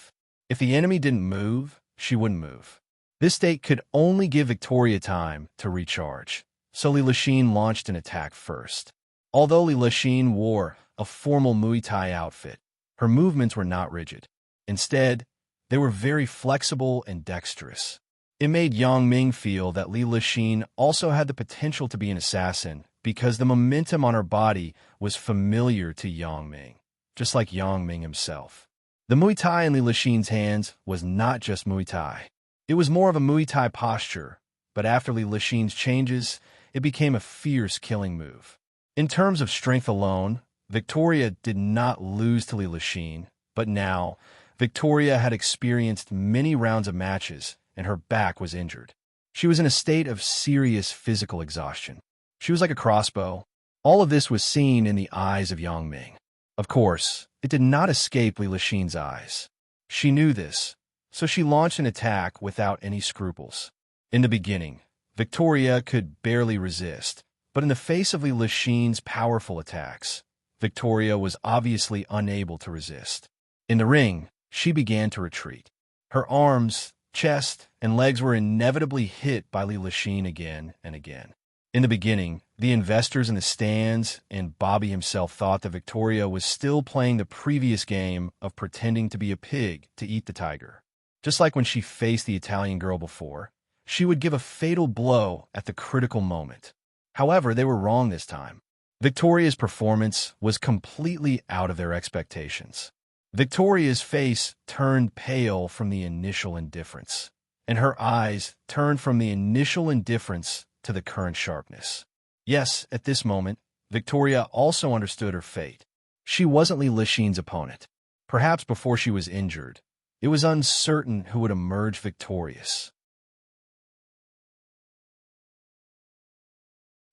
If the enemy didn't move, she wouldn't move. This state could only give Victoria time to recharge, so Li Lixin launched an attack first. Although Li Lixin wore a formal Muay Thai outfit, her movements were not rigid. Instead, they were very flexible and dexterous. It made Yang Ming feel that Li Lixin also had the potential to be an assassin because the momentum on her body was familiar to Yang Ming, just like Yang Ming himself. The Muay Thai in Li Lixin's hands was not just Muay Thai. It was more of a Muay Thai posture, but after Li Lixin's changes, it became a fierce killing move. In terms of strength alone, Victoria did not lose to Li Lixin, but now, Victoria had experienced many rounds of matches, and her back was injured. She was in a state of serious physical exhaustion. She was like a crossbow. All of this was seen in the eyes of Yang Ming. Of course, it did not escape Li Lixin's eyes. She knew this, so she launched an attack without any scruples. In the beginning, Victoria could barely resist, but in the face of Li Lixin's powerful attacks, Victoria was obviously unable to resist. In the ring, she began to retreat. Her arms, chest, and legs were inevitably hit by Li Lixin again and again. In the beginning, the investors in the stands and Bobby himself thought that Victoria was still playing the previous game of pretending to be a pig to eat the tiger. Just like when she faced the Italian girl before, she would give a fatal blow at the critical moment. However, they were wrong this time. Victoria's performance was completely out of their expectations. Victoria's face turned pale from the initial indifference, and her eyes turned from the initial indifference to the current sharpness. Yes, at this moment, Victoria also understood her fate. She wasn't Li Lixin's opponent. Perhaps before she was injured, it was uncertain who would emerge victorious.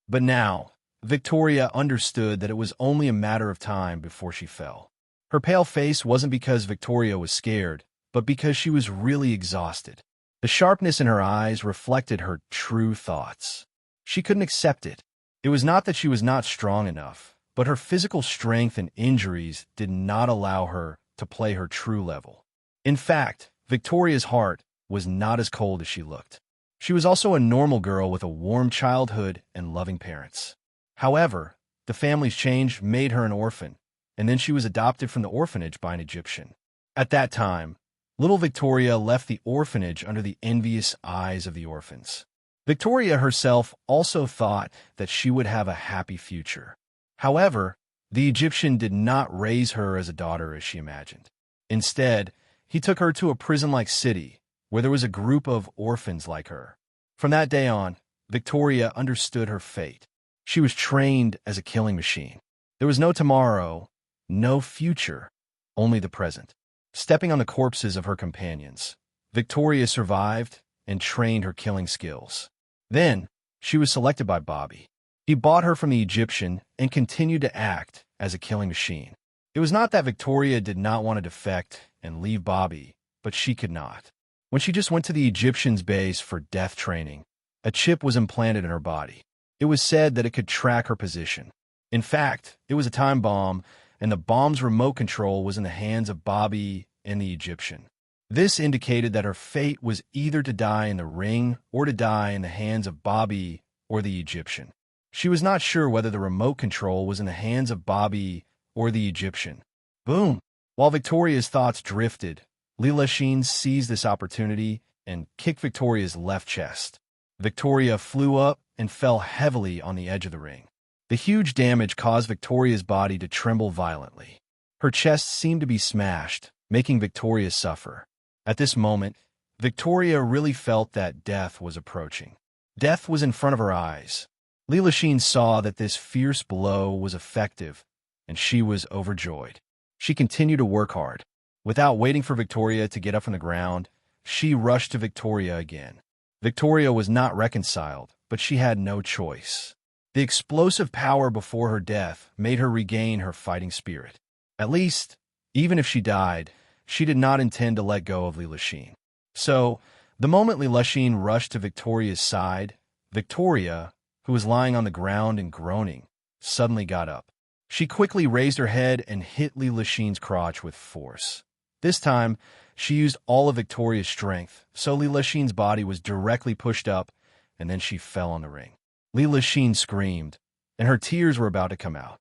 But now, Victoria understood that it was only a matter of time before she fell. Her pale face wasn't because Victoria was scared, but because she was really exhausted. The sharpness in her eyes reflected her true thoughts. She couldn't accept it. It was not that she was not strong enough, but her physical strength and injuries did not allow her to play her true level. In fact, Victoria's heart was not as cold as she looked. She was also a normal girl with a warm childhood and loving parents. However, the family's change made her an orphan, and then she was adopted from the orphanage by an Egyptian. At that time, little Victoria left the orphanage under the envious eyes of the orphans. Victoria herself also thought that she would have a happy future. However, the Egyptian did not raise her as a daughter as she imagined. Instead, he took her to a prison-like city where there was a group of orphans like her. From that day on, Victoria understood her fate. She was trained as a killing machine. There was no tomorrow, no future, only the present. Stepping on the corpses of her companions, Victoria survived and trained her killing skills. Then, she was selected by Bobby. He bought her from the Egyptian and continued to act as a killing machine. It was not that Victoria did not want to defect and leave Bobby, but she could not. When she just went to the Egyptian's base for death training, a chip was implanted in her body. It was said that it could track her position. In fact, it was a time bomb, and the bomb's remote control was in the hands of Bobby and the Egyptian. This indicated that her fate was either to die in the ring or to die in the hands of Bobby or the Egyptian. She was not sure whether the remote control was in the hands of Bobby or the Egyptian. Boom! While Victoria's thoughts drifted, Leela Sheen seized this opportunity and kicked Victoria's left chest. Victoria flew up and fell heavily on the edge of the ring. The huge damage caused Victoria's body to tremble violently. Her chest seemed to be smashed, making Victoria suffer. At this moment, Victoria really felt that death was approaching. Death was in front of her eyes. Leela Sheen saw that this fierce blow was effective, and she was overjoyed. She continued to work hard. Without waiting for Victoria to get up from the ground, she rushed to Victoria again. Victoria was not reconciled, but she had no choice. The explosive power before her death made her regain her fighting spirit. At least, even if she died, she did not intend to let go of Leela Sheen. So, the moment Leela Sheen rushed to Victoria's side, Victoria, who was lying on the ground and groaning, suddenly got up. She quickly raised her head and hit Leela Sheen's crotch with force. This time, she used all of Victoria's strength, so Leela Sheen's body was directly pushed up, and then she fell on the ring. Leela Sheen screamed, and her tears were about to come out.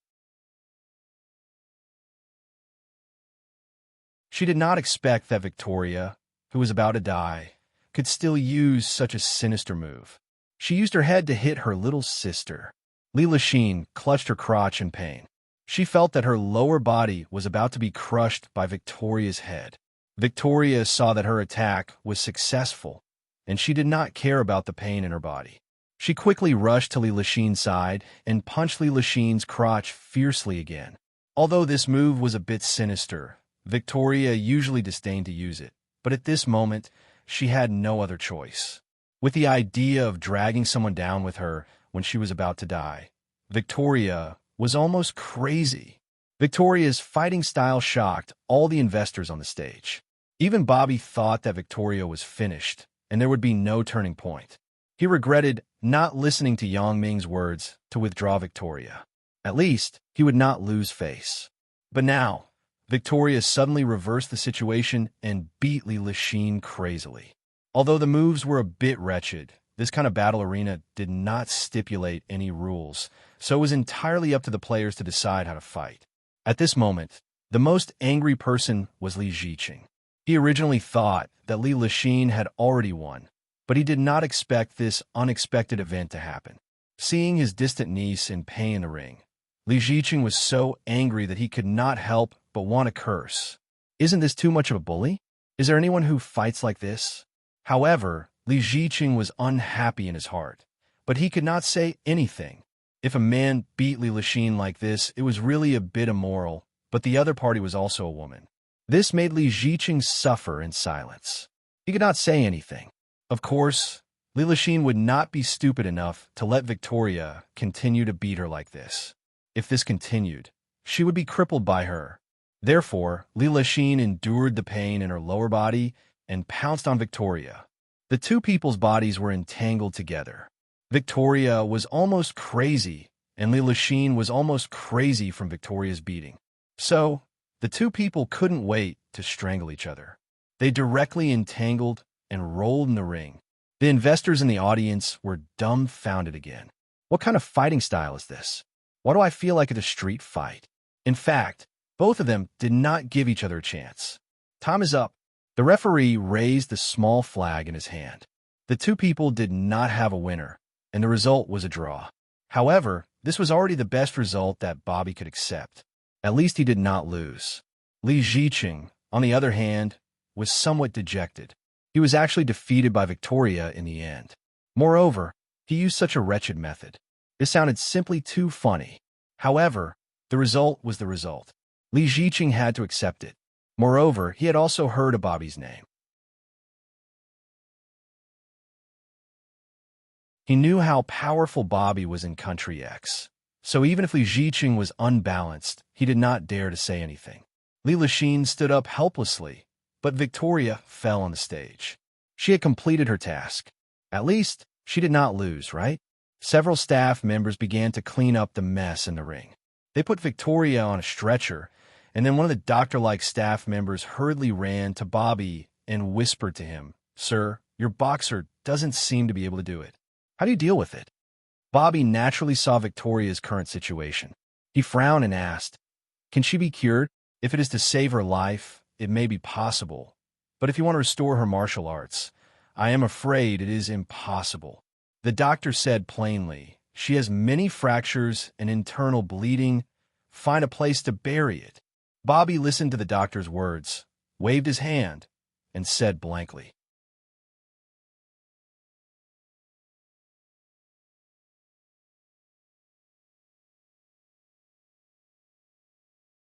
She did not expect that Victoria, who was about to die, could still use such a sinister move. She used her head to hit her little sister. Leela Sheen clutched her crotch in pain. She felt that her lower body was about to be crushed by Victoria's head. Victoria saw that her attack was successful, and she did not care about the pain in her body. She quickly rushed to Leela Sheen's side and punched Leela Sheen's crotch fiercely again. Although this move was a bit sinister, Victoria usually disdained to use it, but at this moment, she had no other choice. With the idea of dragging someone down with her when she was about to die, Victoria was almost crazy. Victoria's fighting style shocked all the investors on the stage. Even Bobby thought that Victoria was finished, and there would be no turning point. He regretted not listening to Yang Ming's words to withdraw Victoria. At least, he would not lose face. But now, Victoria suddenly reversed the situation and beat Leela Sheen crazily. Although the moves were a bit wretched, this kind of battle arena did not stipulate any rules, so it was entirely up to the players to decide how to fight. At this moment, the most angry person was Li Ziqing. He originally thought that Leela Sheen had already won, but he did not expect this unexpected event to happen. Seeing his distant niece in pain in the ring, Li Ziqing was so angry that he could not help but want to curse. Isn't this too much of a bully? Is there anyone who fights like this? However, Li Ziqing was unhappy in his heart, but he could not say anything. If a man beat Leela Sheen like this, it was really a bit immoral, but the other party was also a woman. This made Li Ziqing suffer in silence. He could not say anything. Of course, Leela Sheen would not be stupid enough to let Victoria continue to beat her like this. If this continued, she would be crippled by her. Therefore, Leela Sheen endured the pain in her lower body and pounced on Victoria. The two people's bodies were entangled together. Victoria was almost crazy, and Leela Sheen was almost crazy from Victoria's beating. So, the two people couldn't wait to strangle each other. They directly entangled and rolled in the ring. The investors in the audience were dumbfounded again. What kind of fighting style is this? Why do I feel like it's a street fight? In fact, both of them did not give each other a chance. Time is up. The referee raised the small flag in his hand. The two people did not have a winner, and the result was a draw. However, this was already the best result that Bobby could accept. At least he did not lose. Li Ziqing, on the other hand, was somewhat dejected. He was actually defeated by Victoria in the end. Moreover, he used such a wretched method. It sounded simply too funny. However, the result was the result. Li Ziqing had to accept it. Moreover, he had also heard of Bobby's name. He knew how powerful Bobby was in Country X. So even if Li Ziqing was unbalanced, he did not dare to say anything. Leela Sheen stood up helplessly, but Victoria fell on the stage. She had completed her task. At least, she did not lose, right? Several staff members began to clean up the mess in the ring. They put Victoria on a stretcher, and then one of the doctor-like staff members hurriedly ran to Bobby and whispered to him, "Sir, your boxer doesn't seem to be able to do it. How do you deal with it?" Bobby naturally saw Victoria's current situation. He frowned and asked, "Can she be cured? If it is to save her life, it may be possible. But if you want to restore her martial arts, I am afraid it is impossible." The doctor said plainly, "She has many fractures and internal bleeding. Find a place to bury it." Bobby listened to the doctor's words, waved his hand, and said blankly,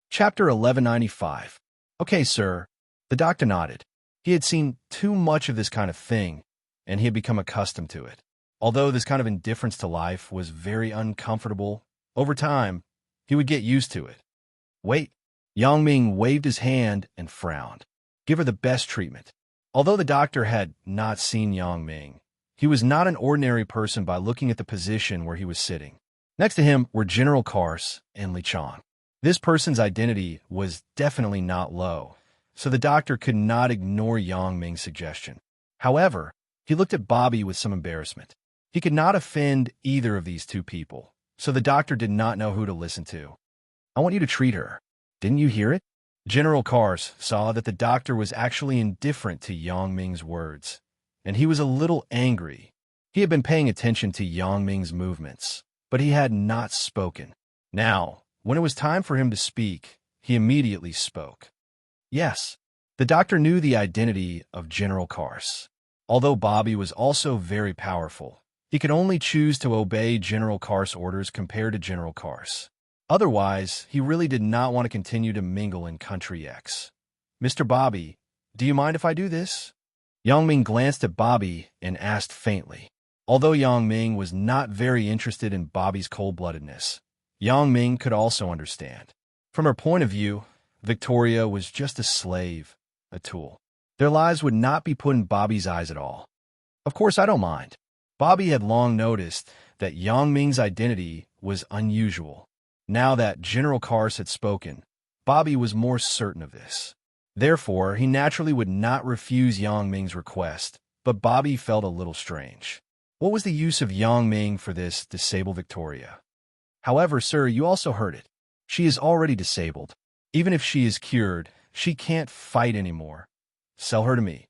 Chapter 1195. "Okay, sir." The doctor nodded. He had seen too much of this kind of thing, and he had become accustomed to it. Although this kind of indifference to life was very uncomfortable, over time, he would get used to it. "Wait." Yang Ming waved his hand and frowned. "Give her the best treatment." Although the doctor had not seen Yang Ming, he was not an ordinary person by looking at the position where he was sitting. Next to him were General Kars and Li Chang. This person's identity was definitely not low, so the doctor could not ignore Yang Ming's suggestion. However, he looked at Bobby with some embarrassment. He could not offend either of these two people, so the doctor did not know who to listen to. "I want you to treat her. Didn't you hear it?" General Kars saw that the doctor was actually indifferent to Yang Ming's words, and he was a little angry. He had been paying attention to Yang Ming's movements, but he had not spoken. Now, when it was time for him to speak, he immediately spoke. Yes, the doctor knew the identity of General Kars. Although Bobby was also very powerful, he could only choose to obey General Kars' orders compared to General Kars. Otherwise, he really did not want to continue to mingle in Country X. "Mr. Bobby, do you mind if I do this?" Yang Ming glanced at Bobby and asked faintly. Although Yang Ming was not very interested in Bobby's cold-bloodedness, Yang Ming could also understand. From her point of view, Victoria was just a slave, a tool. Their lives would not be put in Bobby's eyes at all. "Of course, I don't mind." Bobby had long noticed that Yang Ming's identity was unusual. Now that General Kars had spoken, Bobby was more certain of this. Therefore, he naturally would not refuse Yang Ming's request, but Bobby felt a little strange. What was the use of Yang Ming for this disabled Victoria? "However, sir, you also heard it. She is already disabled. Even if she is cured, she can't fight anymore. Sell her to me.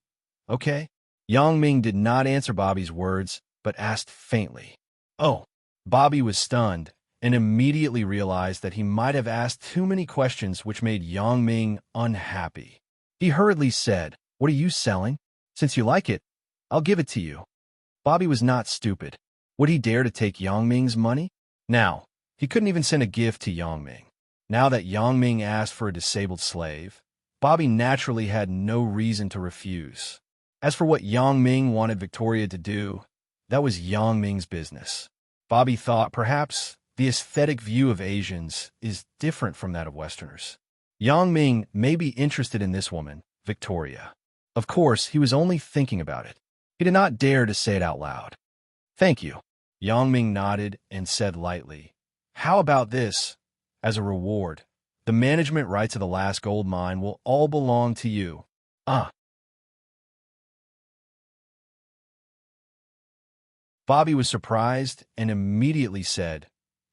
Okay?" Yang Ming did not answer Bobby's words, but asked faintly, "Oh." Bobby was stunned and immediately realized that he might have asked too many questions, which made Yang Ming unhappy. He hurriedly said, "What are you selling? Since you like it, I'll give it to you." Bobby was not stupid. Would he dare to take Yang Ming's money? Now, he couldn't even send a gift to Yang Ming. Now that Yang Ming asked for a disabled slave, Bobby naturally had no reason to refuse. As for what Yang Ming wanted Victoria to do, that was Yang Ming's business. Bobby thought perhaps the aesthetic view of Asians is different from that of Westerners. Yang Ming may be interested in this woman, Victoria. Of course, he was only thinking about it. He did not dare to say it out loud. "Thank you." Yang Ming nodded and said lightly, "How about this? As a reward, the management rights of the last gold mine will all belong to you." Bobby was surprised and immediately said,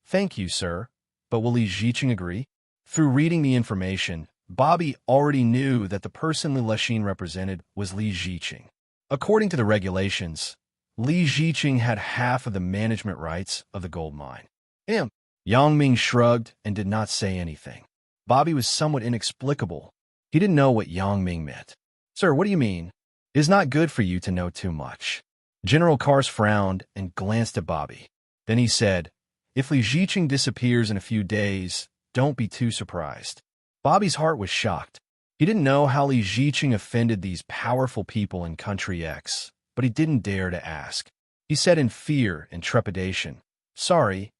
"Thank you, sir, but will Li Ziqing agree?" Through reading the information, Bobby already knew that the person Li Lexin represented was Li Ziqing. According to the regulations, Li Ziqing had half of the management rights of the gold mine. Yang Ming shrugged and did not say anything. Bobby was somewhat inexplicable. He didn't know what Yang Ming meant. "Sir, what do you mean? It is not good for you to know too much." General Kars frowned and glanced at Bobby. Then he said, "If Li Ziqing disappears in a few days, don't be too surprised." Bobby's heart was shocked. He didn't know how Li Ziqing offended these powerful people in Country X, but he didn't dare to ask. He said in fear and trepidation, "Sorry,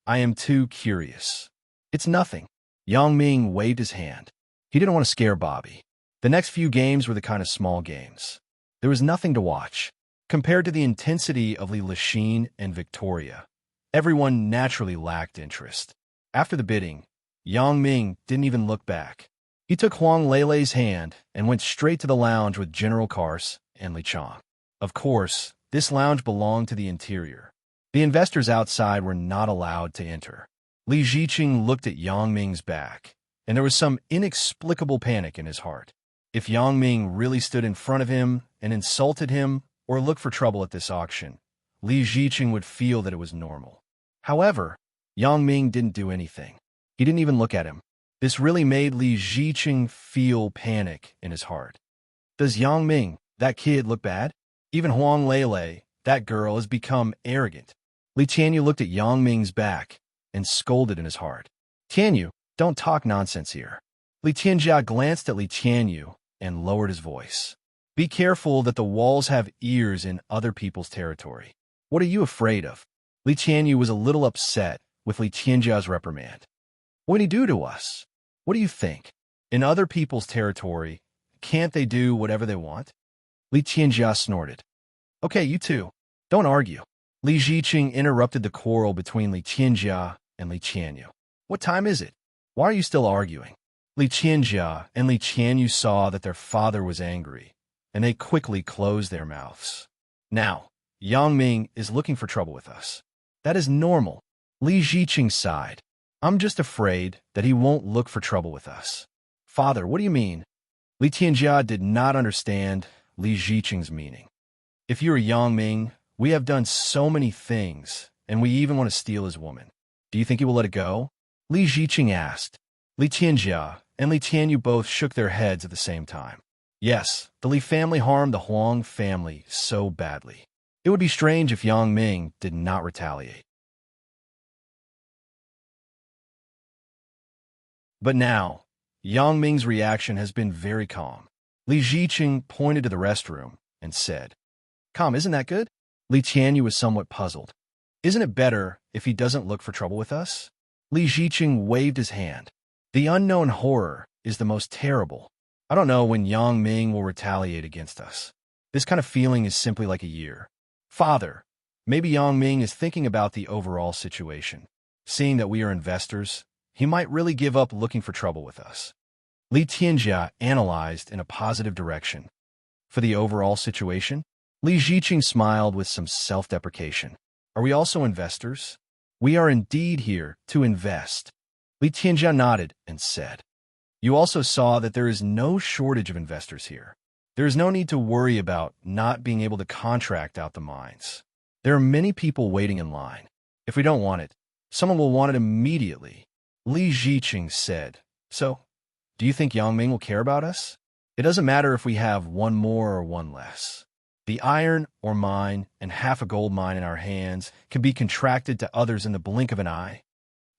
I am too curious." "It's nothing." Yang Ming waved his hand. He didn't want to scare Bobby. The next few games were the kind of small games. There was nothing to watch. Compared to the intensity of Li Lexin and Victoria, everyone naturally lacked interest. After the bidding, Yang Ming didn't even look back. He took Huang Leilei's hand and went straight to the lounge with General Kars and Li Chang. Of course, this lounge belonged to the interior. The investors outside were not allowed to enter. Li Ziqing looked at Yang Ming's back, and there was some inexplicable panic in his heart. If Yang Ming really stood in front of him and insulted him or looked for trouble at this auction, Li Ziqing would feel that it was normal. However, Yang Ming didn't do anything. He didn't even look at him. This really made Li Ziqing feel panic in his heart. Does Yang Ming, that kid, look bad? Even Huang Leilei, that girl, has become arrogant. Li Tianyu looked at Yang Ming's back and scolded in his heart. Tianyu, don't talk nonsense here. Li Tianjia glanced at Li Tianyu and lowered his voice. Be careful that the walls have ears in other people's territory. What are you afraid of? Li Tianyu was a little upset with Li Tianjia's reprimand. What did he do to us? What do you think? In other people's territory, can't they do whatever they want? Li Tianjia snorted. Okay, you two, don't argue. Li Ziqing interrupted the quarrel between Li Tianjia and Li Tianyu. What time is it? Why are you still arguing? Li Tianjia and Li Tianyu saw that their father was angry, and they quickly closed their mouths. Now, Yang Ming is looking for trouble with us. That is normal. Li Ziqing sighed. I'm just afraid that he won't look for trouble with us. Father, what do you mean? Li Tianjia did not understand Li Ziqing's meaning. If you are Yang Ming, we have done so many things, and we even want to steal his woman. Do you think he will let it go? Li Ziqing asked. Li Tianjia and Li Tianyu both shook their heads at the same time. Yes, the Li family harmed the Huang family so badly. It would be strange if Yang Ming did not retaliate. But now, Yang Ming's reaction has been very calm. Li Ziqing pointed to the restroom and said, Calm, isn't that good? Li Tianyu was somewhat puzzled. Isn't it better if he doesn't look for trouble with us? Li Ziqing waved his hand. The unknown horror is the most terrible. I don't know when Yang Ming will retaliate against us. This kind of feeling is simply like a year. Father, maybe Yang Ming is thinking about the overall situation. Seeing that we are investors, he might really give up looking for trouble with us. Li Tianjia analyzed in a positive direction. For the overall situation, Li Ziqing smiled with some self-deprecation. Are we also investors? We are indeed here to invest. Li Tianjia nodded and said, You also saw that there is no shortage of investors here. There is no need to worry about not being able to contract out the mines. There are many people waiting in line. If we don't want it, someone will want it immediately. Li Ziqing said, So, do you think Yang Ming will care about us? It doesn't matter if we have one more or one less. The iron ore mine and half a gold mine in our hands can be contracted to others in the blink of an eye.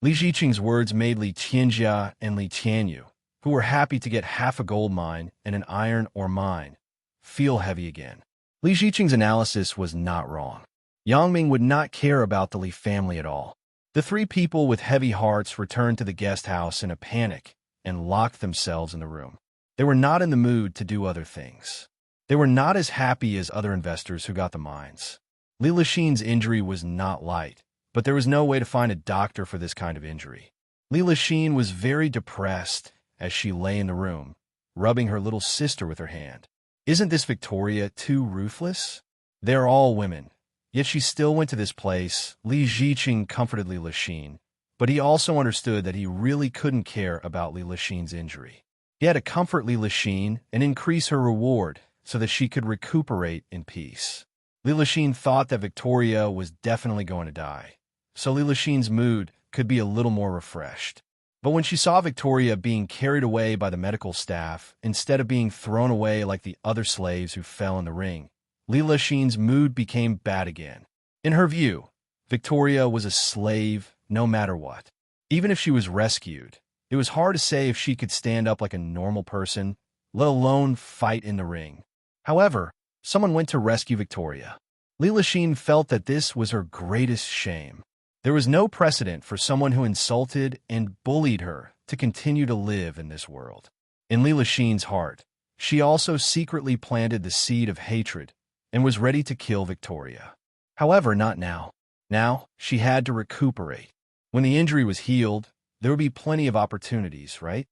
Li Ziqing's words made Li Tianjia and Li Tianyu, who were happy to get half a gold mine and an iron ore mine, feel heavy again. Li Ziqing's analysis was not wrong. Yang Ming would not care about the Li family at all. The three people with heavy hearts returned to the guest house in a panic and locked themselves in the room. They were not in the mood to do other things. They were not as happy as other investors who got the mines. Li Lixin's injury was not light, but there was no way to find a doctor for this kind of injury. Li Lixin was very depressed as she lay in the room, rubbing her little sister with her hand. Isn't this Victoria too ruthless? They're all women. Yet she still went to this place. Li Ziqing comforted Li Lixin, but he also understood that he really couldn't care about Li Lixin's injury. He had to comfort Li Lixin and increase her reward so that she could recuperate in peace. Li Lixin thought that Victoria was definitely going to die, so Li Lixin's mood could be a little more refreshed. But when she saw Victoria being carried away by the medical staff instead of being thrown away like the other slaves who fell in the ring, Li Lixin's mood became bad again. In her view, Victoria was a slave no matter what. Even if she was rescued, it was hard to say if she could stand up like a normal person, let alone fight in the ring. However, someone went to rescue Victoria. Li Lixin felt that this was her greatest shame. There was no precedent for someone who insulted and bullied her to continue to live in this world. In Li Lixin's heart, she also secretly planted the seed of hatred and was ready to kill Victoria. However, not now. Now, she had to recuperate. When the injury was healed, there would be plenty of opportunities, right?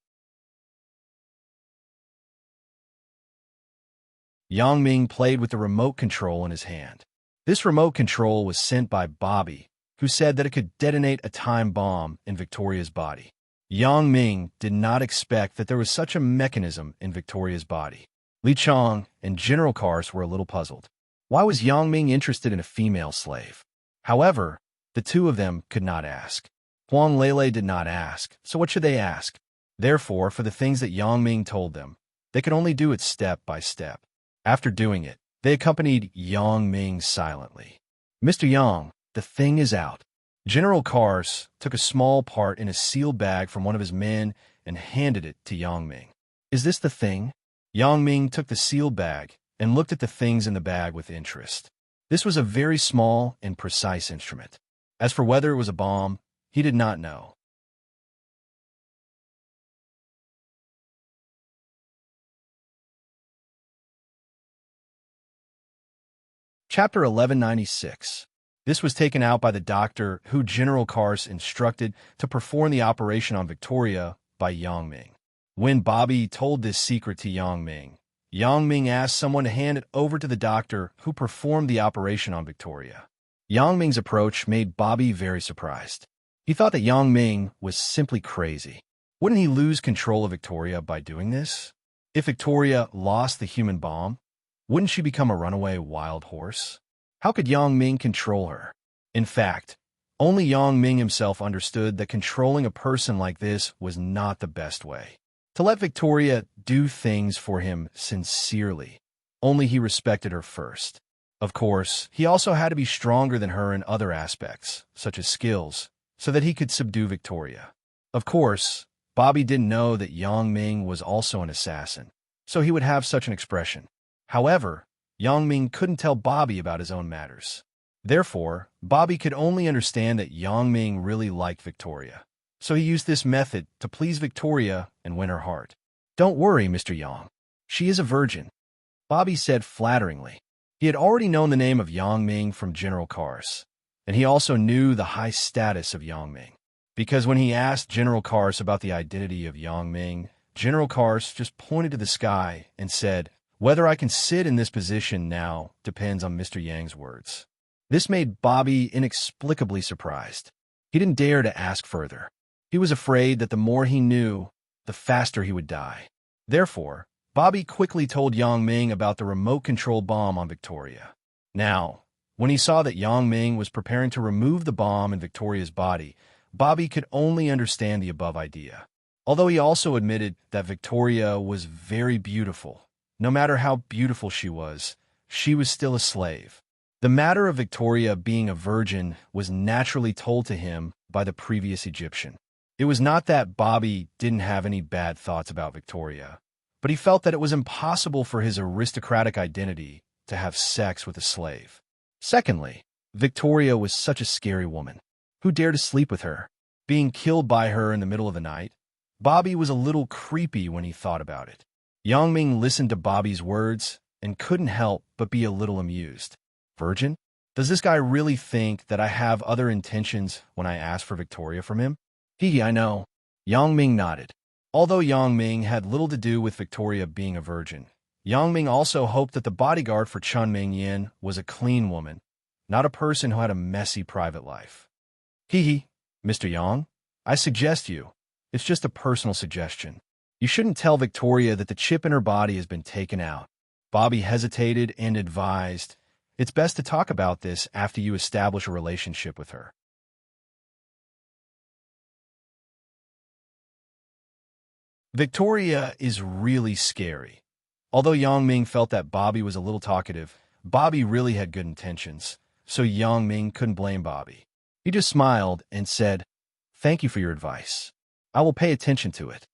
Yang Ming played with the remote control in his hand. This remote control was sent by Bobby, who said that it could detonate a time bomb in Victoria's body. Yang Ming did not expect that there was such a mechanism in Victoria's body. Li Chong and General Kars were a little puzzled. Why was Yang Ming interested in a female slave? However, the two of them could not ask. Huang Lele did not ask, so what should they ask? Therefore, for the things that Yang Ming told them, they could only do it step by step. After doing it, they accompanied Yang Ming silently. Mr. Yang, the thing is out. General Kars took a small part in a sealed bag from one of his men and handed it to Yang Ming. Is this the thing? Yang Ming took the sealed bag and looked at the things in the bag with interest. This was a very small and precise instrument. As for whether it was a bomb, he did not know. Chapter 1196. This was taken out by the doctor who General Kars instructed to perform the operation on Victoria by Yang Ming. When Bobby told this secret to Yang Ming asked someone to hand it over to the doctor who performed the operation on Victoria. Yang Ming's approach made Bobby very surprised. He thought that Yang Ming was simply crazy. Wouldn't he lose control of Victoria by doing this? If Victoria lost the human bomb, wouldn't she become a runaway wild horse? How could Yang Ming control her? In fact, only Yang Ming himself understood that controlling a person like this was not the best way. To let Victoria do things for him sincerely, only he respected her first. Of course, he also had to be stronger than her in other aspects, such as skills, so that he could subdue Victoria. Of course, Bobby didn't know that Yang Ming was also an assassin, so he would have such an expression. However, Yang Ming couldn't tell Bobby about his own matters. Therefore, Bobby could only understand that Yang Ming really liked Victoria. So he used this method to please Victoria and win her heart. Don't worry, Mr. Yang. She is a virgin, Bobby said flatteringly. He had already known the name of Yang Ming from General Kars, and he also knew the high status of Yang Ming. Because when he asked General Kars about the identity of Yang Ming, General Kars just pointed to the sky and said, "Whether I can sit in this position now depends on Mr. Yang's words." This made Bobby inexplicably surprised. He didn't dare to ask further. He was afraid that the more he knew, the faster he would die. Therefore, Bobby quickly told Yang Ming about the remote-control bomb on Victoria. Now, when he saw that Yang Ming was preparing to remove the bomb in Victoria's body, Bobby could only understand the above idea. Although he also admitted that Victoria was very beautiful. No matter how beautiful she was still a slave. The matter of Victoria being a virgin was naturally told to him by the previous Egyptian. It was not that Bobby didn't have any bad thoughts about Victoria, but he felt that it was impossible for his aristocratic identity to have sex with a slave. Secondly, Victoria was such a scary woman. Who dared to sleep with her? Being killed by her in the middle of the night? Bobby was a little creepy when he thought about it. Yang Ming listened to Bobby's words and couldn't help but be a little amused. Virgin? Does this guy really think that I have other intentions when I ask for Victoria from him? I know. Yang Ming nodded. Although Yang Ming had little to do with Victoria being a virgin, Yang Ming also hoped that the bodyguard for Chun Ming Yin was a clean woman, not a person who had a messy private life. Mr. Yang, I suggest you. It's just a personal suggestion. You shouldn't tell Victoria that the chip in her body has been taken out. Bobby hesitated and advised, it's best to talk about this after you establish a relationship with her. Victoria is really scary. Although Yang Ming felt that Bobby was a little talkative, Bobby really had good intentions, so Yang Ming couldn't blame Bobby. He just smiled and said, "Thank you for your advice. I will pay attention to it."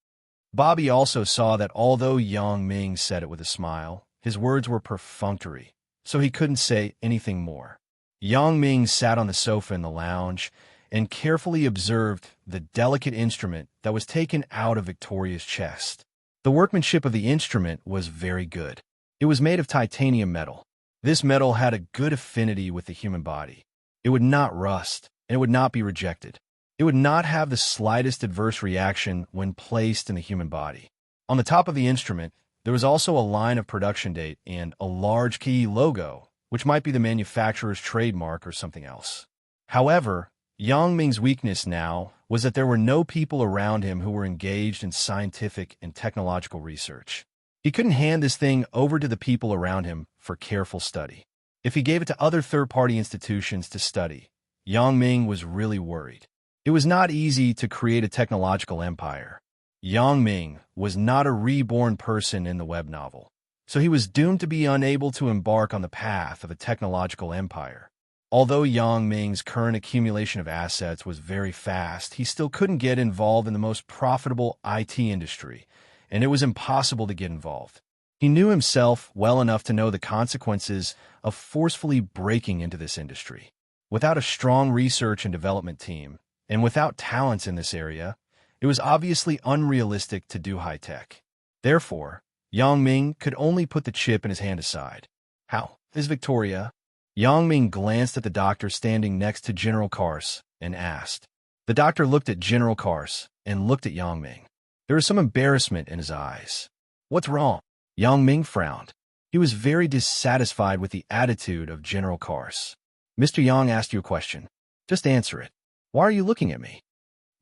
Bobby also saw that although Yang Ming said it with a smile, his words were perfunctory, so he couldn't say anything more. Yang Ming sat on the sofa in the lounge and carefully observed the delicate instrument that was taken out of Victoria's chest. The workmanship of the instrument was very good. It was made of titanium metal. This metal had a good affinity with the human body. It would not rust, and it would not be rejected. It would not have the slightest adverse reaction when placed in the human body. On the top of the instrument, there was also a line of production date and a large key logo, which might be the manufacturer's trademark or something else. However, Yang Ming's weakness now was that there were no people around him who were engaged in scientific and technological research. He couldn't hand this thing over to the people around him for careful study. If he gave it to other third-party institutions to study, Yang Ming was really worried. It was not easy to create a technological empire. Yang Ming was not a reborn person in the web novel, so he was doomed to be unable to embark on the path of a technological empire. Although Yang Ming's current accumulation of assets was very fast, he still couldn't get involved in the most profitable IT industry, and it was impossible to get involved. He knew himself well enough to know the consequences of forcefully breaking into this industry. Without a strong research and development team, and without talents in this area, it was obviously unrealistic to do high-tech. Therefore, Yang Ming could only put the chip in his hand aside. How is Victoria? Yang Ming glanced at the doctor standing next to General Kars and asked. The doctor looked at General Kars and looked at Yang Ming. There was some embarrassment in his eyes. What's wrong? Yang Ming frowned. He was very dissatisfied with the attitude of General Kars. Mr. Yang asked you a question. Just answer it. Why are you looking at me?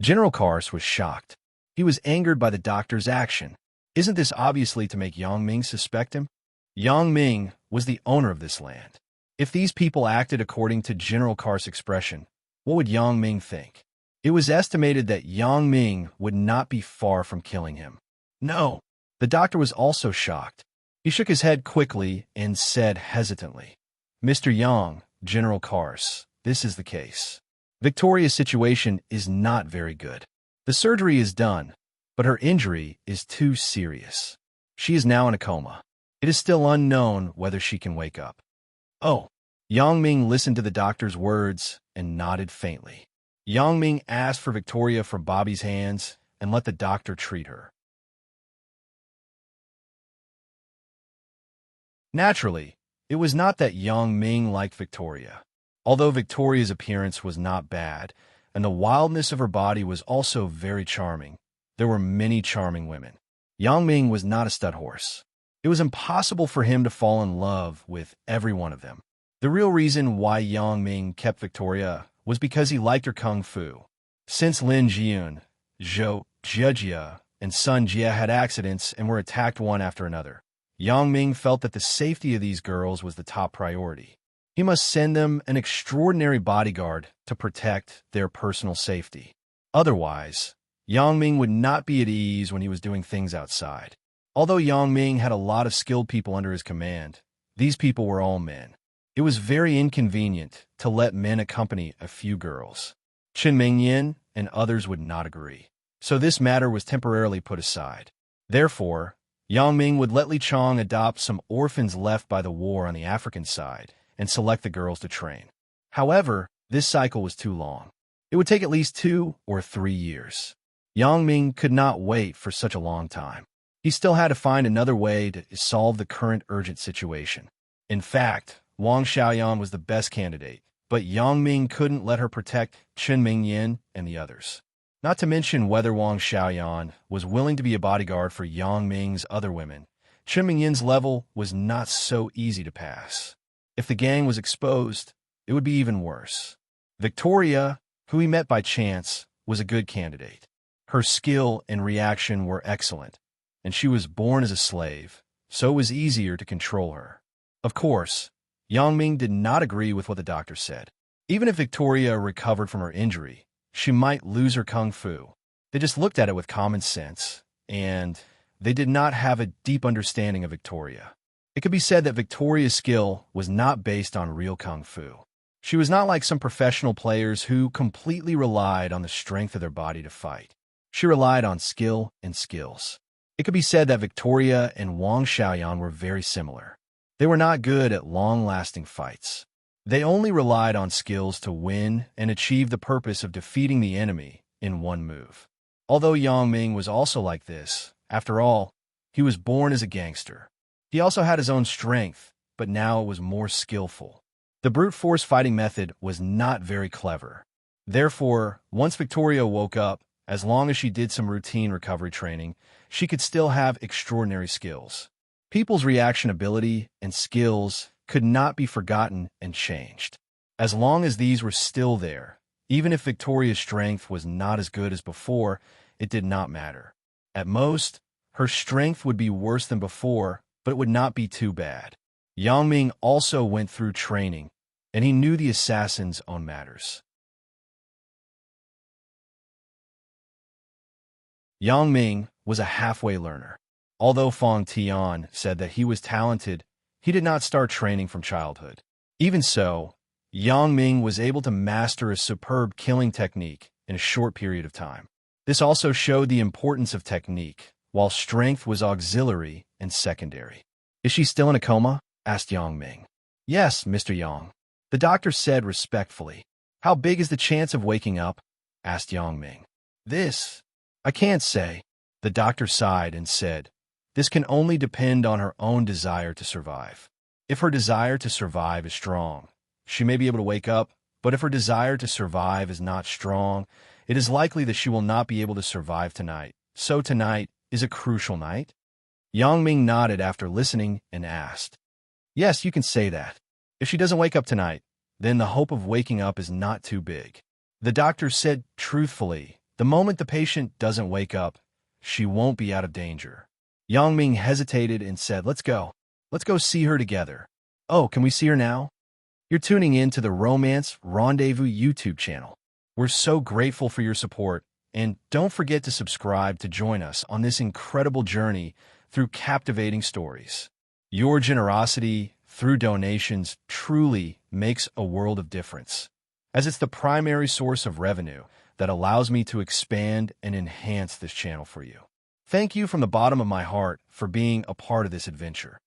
General Kars was shocked. He was angered by the doctor's action. Isn't this obviously to make Yang Ming suspect him? Yang Ming was the owner of this land. If these people acted according to General Kars' expression, what would Yang Ming think? It was estimated that Yang Ming would not be far from killing him. No. The doctor was also shocked. He shook his head quickly and said hesitantly, Mr. Yang, General Kars, this is the case. Victoria's situation is not very good. The surgery is done, but her injury is too serious. She is now in a coma. It is still unknown whether she can wake up. Oh. Yang Ming listened to the doctor's words and nodded faintly. Yang Ming asked for Victoria from Bobby's hands and let the doctor treat her. Naturally, it was not that Yang Ming liked Victoria. Although Victoria's appearance was not bad, and the wildness of her body was also very charming, there were many charming women. Yang Ming was not a stud horse. It was impossible for him to fall in love with every one of them. The real reason why Yang Ming kept Victoria was because he liked her kung fu. Since Lin Jian, Zhou Jiejia, and Sun Jia had accidents and were attacked one after another, Yang Ming felt that the safety of these girls was the top priority. He must send them an extraordinary bodyguard to protect their personal safety. Otherwise, Yang Ming would not be at ease when he was doing things outside. Although Yang Ming had a lot of skilled people under his command, these people were all men. It was very inconvenient to let men accompany a few girls. Chen Mingyin and others would not agree, so this matter was temporarily put aside. Therefore, Yang Ming would let Li Chong adopt some orphans left by the war on the African side and select the girls to train. However, this cycle was too long. It would take at least 2 or 3 years. Yang Ming could not wait for such a long time. He still had to find another way to solve the current urgent situation. In fact, Wang Xiaoyan was the best candidate, but Yang Ming couldn't let her protect Chen Mingyin and the others. Not to mention whether Wang Xiaoyan was willing to be a bodyguard for Yang Ming's other women. Chen Mingyin's level was not so easy to pass. If the gang was exposed, it would be even worse. Victoria, who he met by chance, was a good candidate. Her skill and reaction were excellent, and she was born as a slave, so it was easier to control her. Of course, Yang Ming did not agree with what the doctor said. Even if Victoria recovered from her injury, she might lose her kung fu. They just looked at it with common sense, and they did not have a deep understanding of Victoria. It could be said that Victoria's skill was not based on real kung fu. She was not like some professional players who completely relied on the strength of their body to fight. She relied on skill and skills. It could be said that Victoria and Wang Xiaoyan were very similar. They were not good at long-lasting fights. They only relied on skills to win and achieve the purpose of defeating the enemy in one move. Although Yang Ming was also like this, after all, he was born as a gangster. He also had his own strength, but now it was more skillful. The brute force fighting method was not very clever. Therefore, once Victoria woke up, as long as she did some routine recovery training, she could still have extraordinary skills. People's reaction ability and skills could not be forgotten and changed. As long as these were still there, even if Victoria's strength was not as good as before, it did not matter. At most, her strength would be worse than before, but it would not be too bad. Yang Ming also went through training, and he knew the assassin's own matters. Yang Ming was a halfway learner. Although Fang Tian said that he was talented, he did not start training from childhood. Even so, Yang Ming was able to master a superb killing technique in a short period of time. This also showed the importance of technique, while strength was auxiliary and secondary. "Is she still in a coma?" asked Yang Ming. "Yes, Mr. Yang," the doctor said respectfully. "How big is the chance of waking up?" asked Yang Ming. I can't say." The doctor sighed and said, "This can only depend on her own desire to survive. If her desire to survive is strong, she may be able to wake up, but if her desire to survive is not strong, it is likely that she will not be able to survive tonight. So tonight is a crucial night?" Yang Ming nodded after listening and asked, "Yes, you can say that. If she doesn't wake up tonight, then the hope of waking up is not too big." The doctor said truthfully, "The moment the patient doesn't wake up, she won't be out of danger." Yang Ming hesitated and said, Let's go see her together." "Oh, can we see her now?" "You're tuning in to the Romance Rendezvous YouTube channel. We're so grateful for your support, and don't forget to subscribe to join us on this incredible journey through captivating stories. Your generosity through donations truly makes a world of difference, as it's the primary source of revenue that allows me to expand and enhance this channel for you. Thank you from the bottom of my heart for being a part of this adventure.